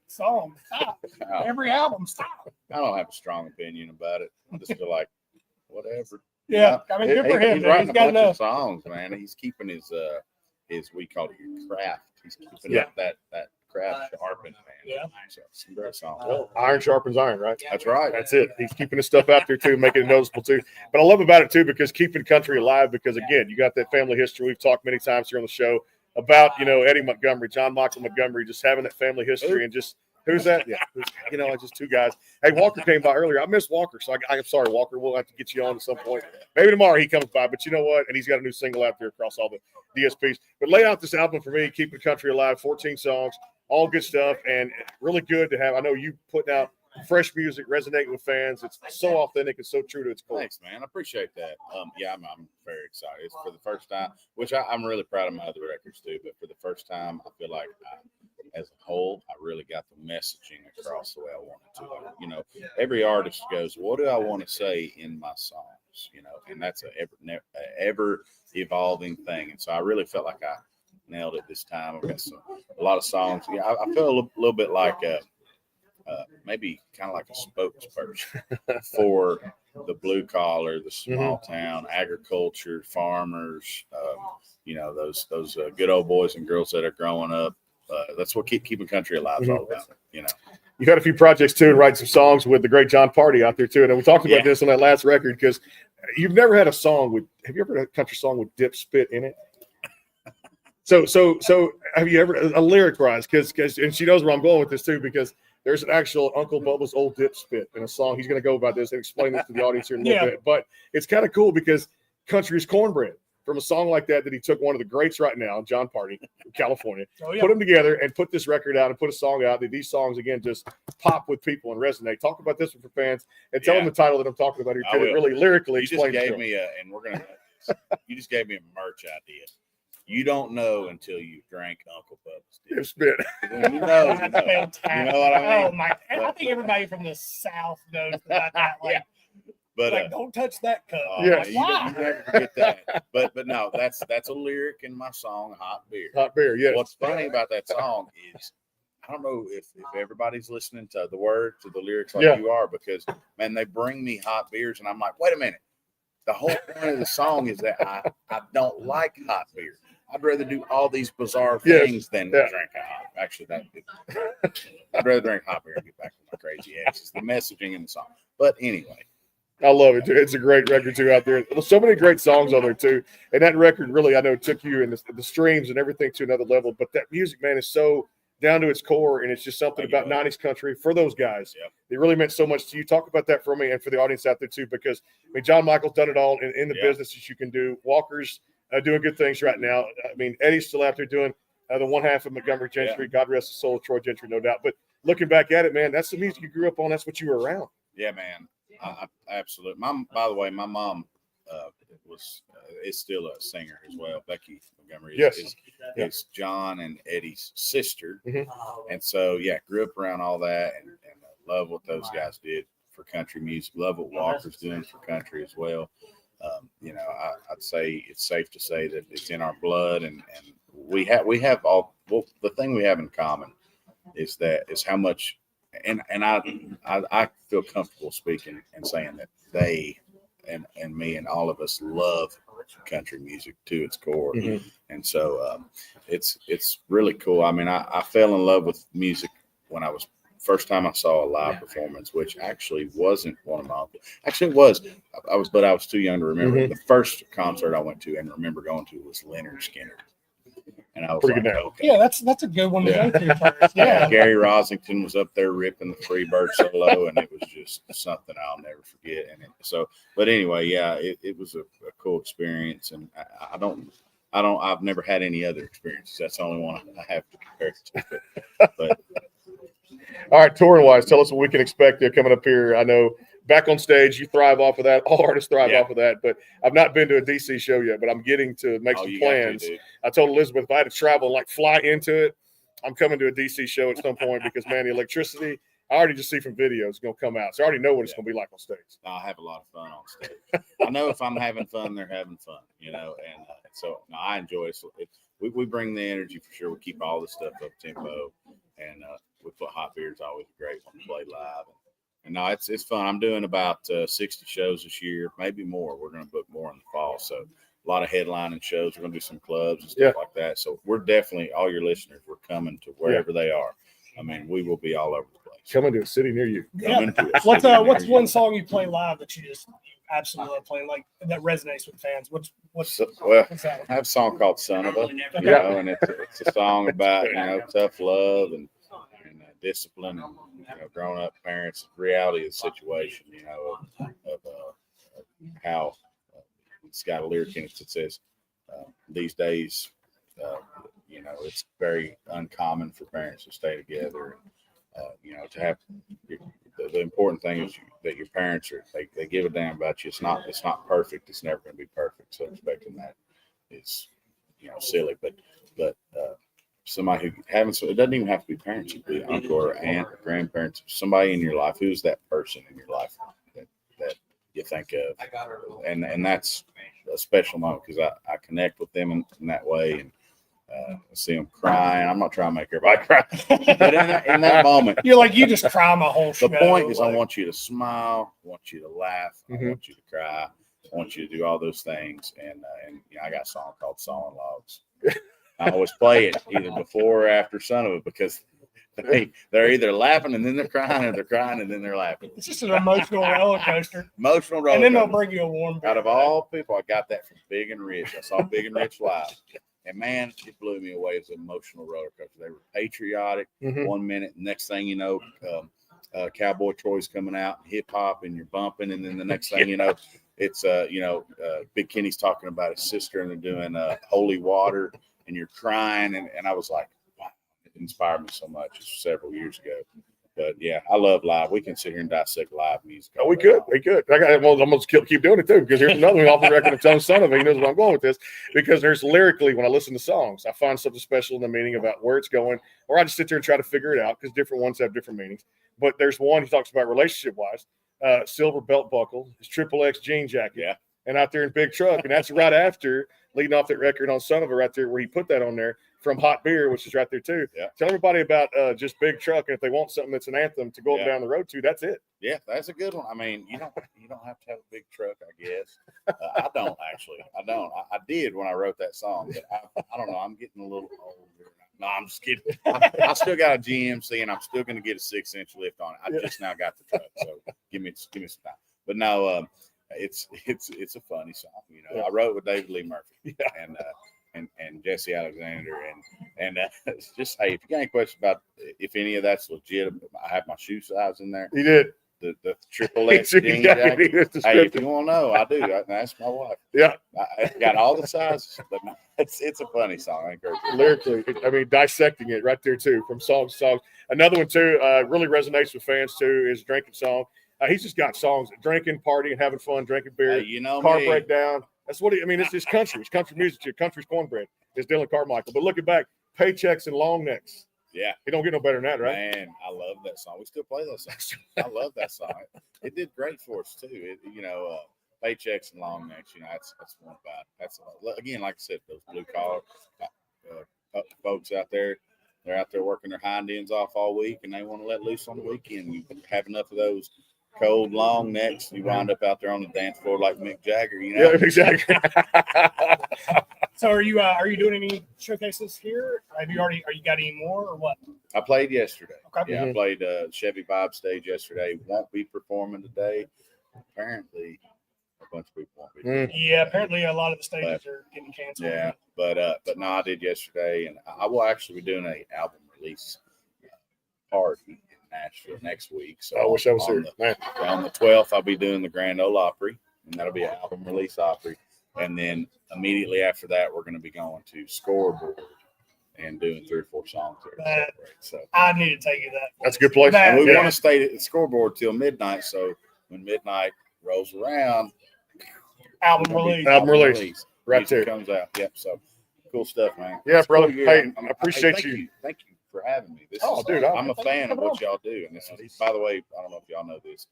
songs. Stop. Every album, stop. I don't have a strong opinion about it. I just feel like whatever. Yeah, I mean, good for him. He's writing He's a got bunch enough. of songs, man. He's keeping his we call it your craft. He's keeping up that craft sharpened, man. Yeah. So some great songs. Well, iron sharpens iron, right? That's right. That's it. He's keeping his stuff out there too, making it noticeable too. But I love about it too because keeping country alive. Because again, you got that family history. We've talked many times here on the show about Eddie Montgomery, John Michael Montgomery, just having that family history and just who's that? Yeah, just two guys. Hey, Walker came by earlier. I missed Walker, so I'm sorry, Walker. We'll have to get you on at some point. Maybe tomorrow he comes by. But you know what? And he's got a new single out there across all the DSPs. But lay out this album for me, Keeping Country Alive, 14 songs. All good stuff, and really good to have. I know you putting out fresh music, resonating with fans. It's so authentic and so true to its core. Thanks, man. I appreciate that. I'm very excited. It's for the first time, which I'm really proud of my other records too. But for the first time, I feel like as a whole, I really got the messaging across the way I wanted to. Every artist goes, "What do I want to say in my songs?" And that's a ever evolving thing. And so I really felt like I nailed it this time. I've got a lot of songs. Yeah, I feel a little bit like maybe kind of like a spokesperson for the blue collar, the small town, agriculture, farmers. Those good old boys and girls that are growing up. That's what keeping country alive is all about. You've had a few projects too, and writing some songs with the great John Party out there too. And we talked about this on that last record because you've never had a song with. Have you ever had a country song with dip spit in it? So have you ever a lyric wise? Because and she knows where I'm going with this too because there's an actual Uncle Bubba's old dip spit in a song. He's going to go about this and explain this to the audience here in a little bit. But it's kind of cool because country is cornbread. From a song like that he took one of the greats right now, John Party, from California, put them together and put this record out and put a song out that these songs again just pop with people and resonate. Talk about this one for fans and tell them the title that I'm talking about here too. It really lyrically explains it. You just gave me a merch idea. You don't know until you drank Uncle Bubba's dip spit. You know Fantastic. You know what I mean? Oh my! I think everybody from the South knows about that. But don't touch that cup. Why? You never forget that. But no, that's a lyric in my song, Hot Beer. Hot Beer, yes. What's funny about that song is I don't know if everybody's listening to the words, to the lyrics like you are, because man, they bring me hot beers, and I'm like, wait a minute. The whole point of the song is that I don't like hot beer. I'd rather do all these bizarre things than drink a hot. Actually, I'd rather drink hot beer and get back to my crazy ass. It's the messaging in the song. But anyway. I love it, too. It's a great record, too, out there. There's so many great songs on there, too. And that record really, I know, took you and the streams and everything to another level. But that music, man, is so down to its core, and it's just something about 90s country for those guys. It really meant so much to you. Talk about that for me and for the audience out there, too, because, I mean, John Michael's done it all in the business that you can do. Walker's doing good things right now. I mean, Eddie's still out there doing the one half of Montgomery Gentry. God rest his soul, Troy Gentry, no doubt. But looking back at it, man, that's the music you grew up on. That's what you were around. Yeah, man. I absolutely. By the way, my mom is still a singer as well. Becky Montgomery is John and Eddie's sister, and so grew up around all that, and love what those guys did for country music. Love what Walker's doing for country as well. I'd say it's safe to say that it's in our blood, and we have all. Well, the thing we have in common is how much. And I feel comfortable speaking and saying that they and me and all of us love country music to its core. And so it's really cool. I mean, I fell in love with music when I was first time I saw a live performance, which actually wasn't one of my uncles. Actually, it was. But I was too young to remember. The first concert I went to and remember going to was Leonard Skinner. I was Pretty like, good. okay. Yeah, that's a good one to go to first. Yeah. Gary Rosington was up there ripping the Freebird solo, and it was just something I'll never forget. And but anyway, yeah, it was a cool experience, and I've never had any other experiences. That's the only one I have to compare it to. But all right, touring wise, tell us what we can expect coming up here. I know back on stage, you thrive off of that. All artists thrive off of that. But I've not been to a DC show yet, but I'm getting to make some plans. I told Elizabeth if I had to travel and like fly into it, I'm coming to a DC show at some point because, man, the electricity, I already just see from videos, is going to come out. So I already know what it's going to be like on stage. I'll have a lot of fun on stage. I know if I'm having fun, they're having fun, and so no, I enjoy it. We bring the energy for sure. We keep all the stuff up tempo, and we put hot beer is always a great one to play live. And no, it's fun. I'm doing about 60 shows this year, maybe more. We're going to book more in the fall. So a lot of headlining shows. We're going to do some clubs and stuff like that. So we're definitely, all your listeners, we're coming to wherever they are. I mean, we will be all over the place. Coming to a city near you. What's one song you play live that you absolutely love playing, like that resonates with fans? What's that? I have a song called "Son of a," and it's a song about tough love and discipline and grown up parents, reality of the situation, of how it's got a lyric in it that says these days, it's very uncommon for parents to stay together. To have the important thing is that your parents they give a damn about you. It's not perfect. It's never going to be perfect. So expecting that is silly. But somebody who it doesn't even have to be parents. It could be uncle or aunt or grandparents. Somebody in your life. Who's that person in your life that you think of? And that's a special moment because I connect with them in that way and. See them crying. I'm not trying to make everybody cry, but in that moment, you're like, you just cry my whole show. The point is, I want you to smile, I want you to laugh, I want you to cry, I want you to do all those things. And I got a song called "Sawing Logs." I always play it either before or after "Son of a" because they're either laughing and then they're crying, or they're crying and then they're laughing. It's just an emotional roller coaster. Emotional roller coaster. And then they'll bring you a warm beer. Out of all people, I got that from Big and Rich. I saw Big and Rich live. And man, it blew me away. It was an emotional roller coaster. They were patriotic 1 minute. Next thing you know, Cowboy Troy's coming out, hip hop, and you're bumping. And then the next thing you know, it's Big Kenny's talking about his sister, and they're doing holy water, and you're crying. And I was like, wow, it inspired me so much. It was several years ago. But yeah, I love live. We can sit here and dissect live music. Oh, we could. I'm gonna keep doing it too, because there's another one off the record. It's on "Son of a." He knows where I'm going with this, because there's lyrically, when I listen to songs, I find something special in the meaning about where it's going, or I just sit there and try to figure it out because different ones have different meanings. But there's one he talks about relationship wise, silver belt buckle, his XXX jean jacket, and out there in big truck, and that's right after leading off that record on "Son of a" right there, where he put that on there. From Hot Beer, which is right there too. Yeah. Tell everybody about just Big Truck, and if they want something that's an anthem to go up down the road to, that's it. Yeah, that's a good one. I mean, you don't have to have a big truck, I guess. I don't actually. I did when I wrote that song, but I don't know. I'm getting a little older. No, I'm just kidding. I still got a GMC, and I'm still going to get a 6-inch lift on it. I just now got the truck, so give me some time. But no, it's a funny song. I wrote it with David Lee Murphy, and Jesse Alexander, and just hey, if you got any questions about if any of that's legit, I have my shoe size in there. He did the XXX jean jacket. Hey, if you want to know, I do. That's my wife. Yeah, I got all the sizes, but it's a funny song. I encourage you. Lyrically, I mean, dissecting it right there too, from song to song. Another one too, really resonates with fans too, is drinking song. He's just got songs, drinking, partying, having fun, drinking beer, car breakdown. That's what it's just country. It's country music. Country's cornbread. It's Dylan Carmichael. But looking back, paychecks and long necks. Yeah. You don't get no better than that, right? Man, I love that song. We still play that song. I love that song. It did great for us too. Paychecks and long necks, that's one about. That's again, like I said, those blue collar folks out there. They're out there working their hind ends off all week, and they want to let loose on the weekend. You have enough of those cold long necks, you wind up out there on the dance floor like Mick Jagger, Yeah, exactly. So are you doing any showcases here? Are you got any more or what? I played yesterday. Okay. Yeah, I played Chevy Vibe stage yesterday. Won't be performing today. Apparently, bunch of people won't be doing it. Yeah, apparently a lot of the stages are getting canceled. Yeah, but no, I did yesterday, and I will actually be doing a album release party in Nashville next week. So I wish I was here. On the 12th, I'll be doing the Grand Ole Opry, and that'll be an album release Opry. And then immediately after that, we're going to be going to Scoreboard and doing 3 or 4 songs there. So I need to take you that. That's a good place. And we want to stay at the Scoreboard till midnight. So when midnight rolls around, album release. Right there. Comes out. Yep. So cool stuff, man. Yeah, It's brother. cool. Hey, I appreciate thank you. Thank you for having me. Dude, I'm a fan of what y'all do. And this is, by the way, I don't know if y'all know this.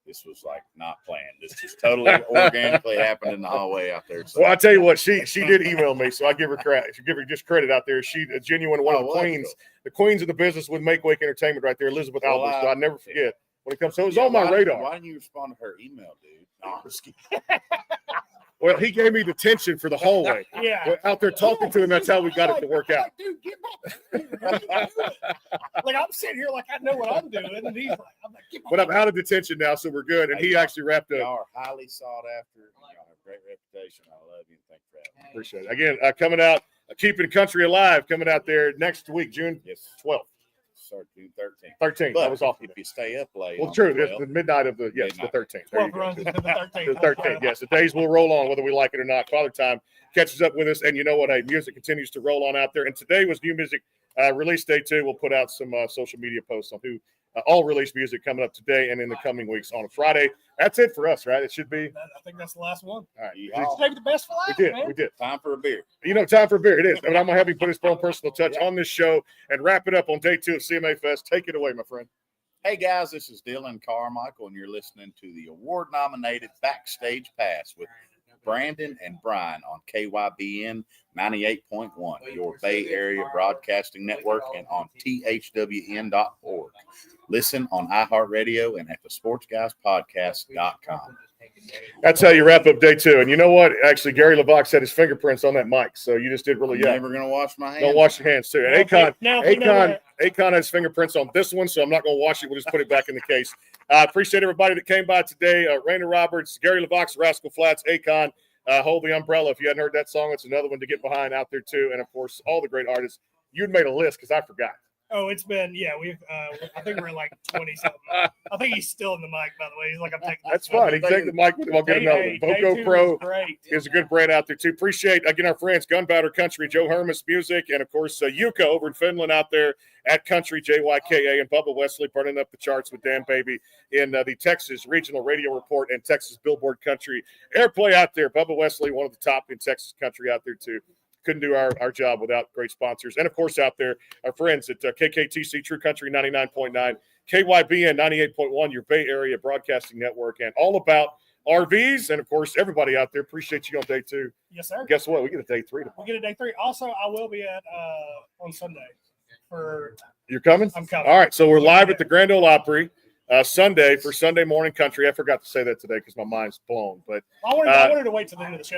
This was like not planned. This just totally organically happened in the hallway out there. So. Well, I tell you what, she did email me, so I give her credit. Give her just credit out there. She a genuine one of the queens, the queens of the business with Make Wake Entertainment right there, Elizabeth Albert. So I never forget when it comes. So it was on my radar. Why didn't you respond to her email, dude? No, I'm just kidding. Well, he gave me detention for the hallway. Yeah. We're out there talking to him. That's how we got it to work out. Dude, get back. Like I'm sitting here like I know what I'm doing, and he's like, I'm like, get But I'm out of detention now, so we're good. And he actually wrapped up. Y'all are highly sought after. Y'all have a great reputation. I love you. Thank you for having me. Appreciate it. Again, coming out, keeping country alive, coming out there next week, June 12th. Start June 13th. 13th. But that was off. If you stay up late. Well, on true. the It's 12th, the midnight of the the 13th. There you 12 go. runs into the 13th. The 13th. Yes, the days will roll on whether we like it or not. Father Time catches up with us, and you know what? Hey, music continues to roll on out there. And today was new music release day too. We'll put out some social media posts on who all release music coming up today and in the coming weeks on a Friday. That's it for us, right? It should be. I think that's the last one. All right. Maybe the best for last. We did. Time for a beer. You know, time for a beer. It is. And I'm going to have you put his own personal touch on this show and wrap it up on day 2 of CMA Fest. Take it away, my friend. Hey, guys, this is Dylan Carmichael, and you're listening to the award-nominated Backstage Pass with Brandon and Brian on KYBN 98.1, your Bay Area Broadcasting Network, and on thwn.org. Listen on iHeartRadio and at the sportsguyspodcast.com. That's how you wrap up day 2. And you know what? Actually, Gary LeVox had his fingerprints on that mic, so you just did really good. Never going to wash my hands. Don't wash your hands, too. And Now, Akon has fingerprints on this one, so I'm not going to wash it. We'll just put it back in the case. I appreciate everybody that came by today. Raina Roberts, Gary LeVox, Rascal Flats, Akon, Hold the Umbrella. If you hadn't heard that song, it's another one to get behind out there, too. And, of course, all the great artists. You'd made a list because I forgot. Oh, it's been we've I think we're like 20 something. I think he's still in the mic, by the way. He's like, I'm taking this. That's fine. He can take the mic with him. I'll get another one. Voco Pro is a good brand out there too. Appreciate again our friends Gunpowder Country, Joe Hermes Music, and of course Jyka over in Finland out there at Country JYKA, and Bubba Wesley burning up the charts with Damn Baby in the Texas Regional Radio Report and Texas Billboard Country Airplay out there. Bubba Wesley, one of the top in Texas country out there too. Couldn't do our job without great sponsors. And, of course, out there, our friends at KKTC True Country 99.9, KYBN 98.1, your Bay Area Broadcasting Network, and all about RVs. And, of course, everybody out there, appreciate you on day 2. Yes, sir. Guess what? We get a day 3 tomorrow. We get a day 3. Also, I will be at on Sunday. You're coming? I'm coming. All right, so we're live at the Grand Ole Opry. Sunday for Sunday morning country. I forgot to say that today because my mind's blown. But I wanted to wait till the end of the show.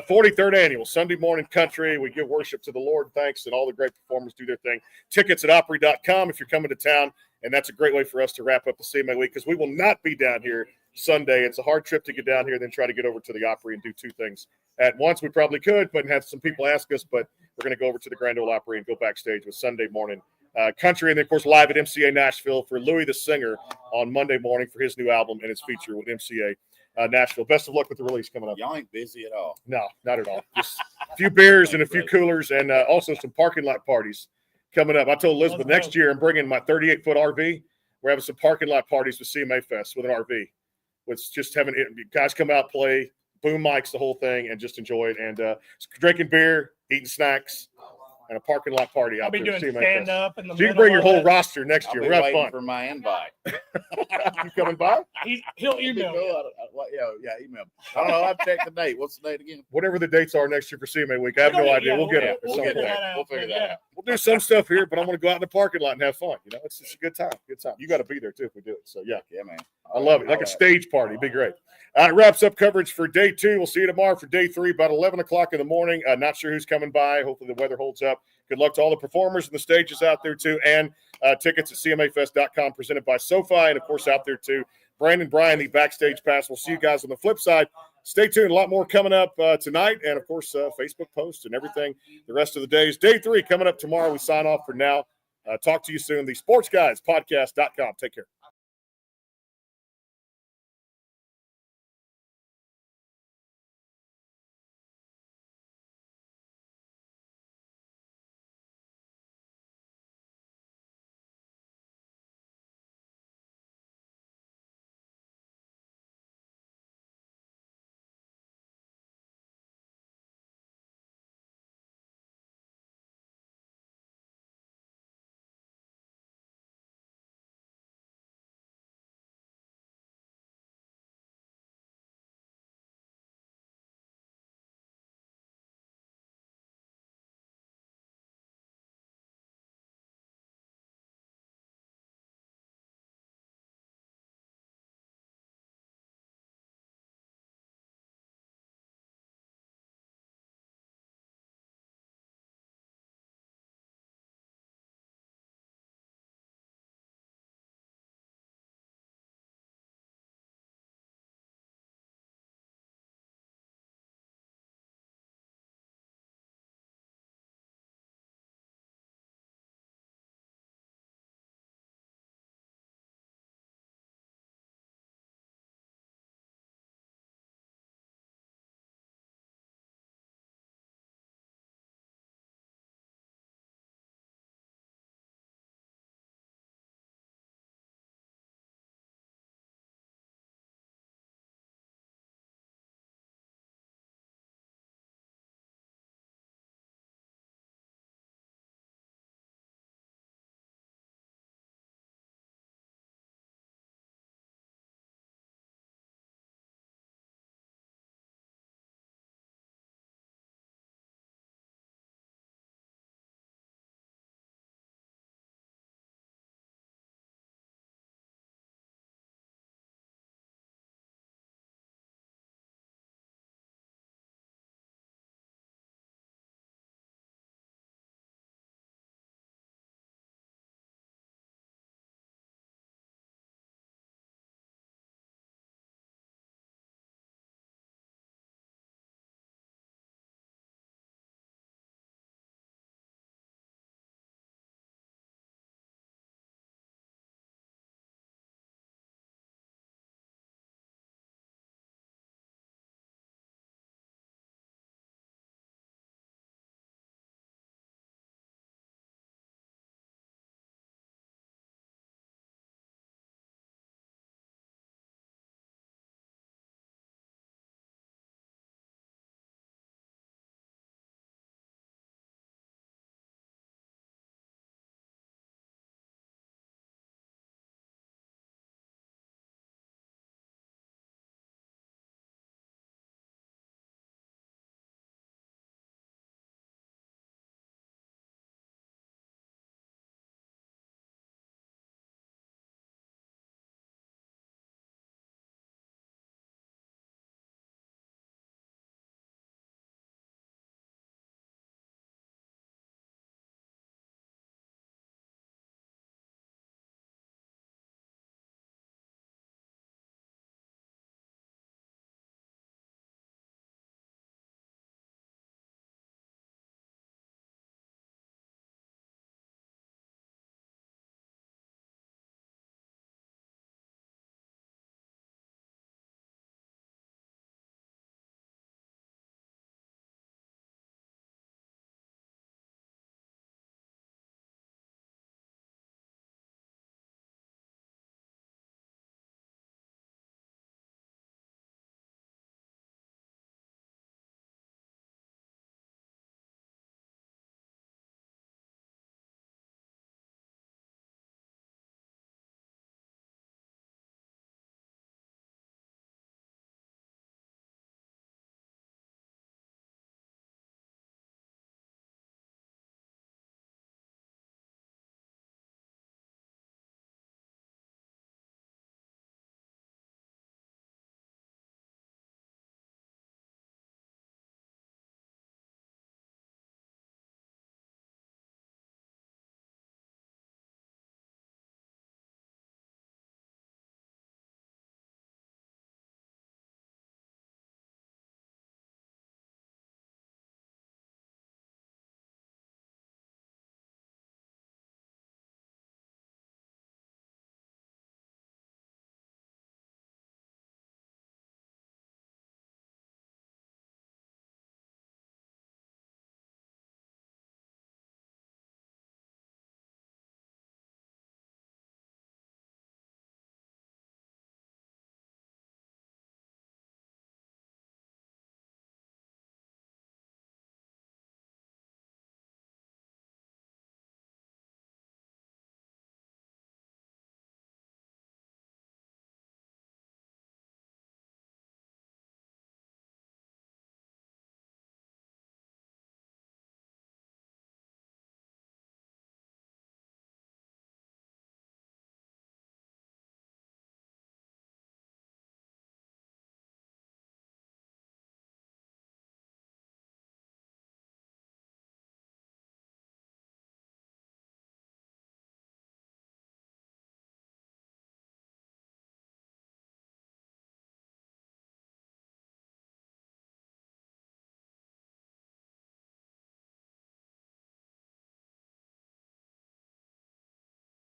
43rd annual Sunday morning country. We give worship to the Lord, thanks, and all the great performers do their thing. Tickets at Opry.com if you're coming to town, and that's a great way for us to wrap up the CMA week because we will not be down here Sunday. It's a hard trip to get down here, then try to get over to the Opry and do 2 things at once. We probably could, but have some people ask us. But we're going to go over to the Grand Ole Opry and go backstage with Sunday morning country, and then, of course, live at MCA Nashville for Louis the Singer on Monday morning for his new album and his feature with MCA Nashville. Best of luck with the release coming up. Y'all ain't busy at all. No, not at all. Just a few beers and a few coolers, and also some parking lot parties coming up. I told Elizabeth next year I'm bringing my 38-foot RV. We're having some parking lot parties with CMA Fest with an RV. With just having guys come out, play, boom mics, the whole thing, and just enjoy it. And drinking beer, eating snacks, and a parking lot party out I'll be there. doing stand up in the so you can bring your whole roster next year. I'll We're be having waiting fun. for my invite. You coming by? He'll email me. Email. I don't know. I've checked the date. What's the date again? Whatever the dates are next year for CMA week. I have no idea. We'll get it. We'll figure that out. We'll do some stuff here, but I'm going to go out in the parking lot and have fun. You know, it's just a good time. Good time. You got to be there too if we do it. So yeah, man. I love it. Like a stage party. Be great. It wraps up coverage for day 2. We'll see you tomorrow for day 3, about 11 o'clock in the morning. Not sure who's coming by. Hopefully the weather holds up. Good luck to all the performers and the stages out there too, and tickets at CMAfest.com presented by SoFi, and of course out there too. Brandon, Brian, the Backstage Pass. We'll see you guys on the flip side stay tuned. A lot more coming up tonight, and of course, Facebook posts and everything the rest of the days. Day 3 coming up tomorrow. We sign off for now. Talk to you soon. The Sports Guys Podcast.com. Take care.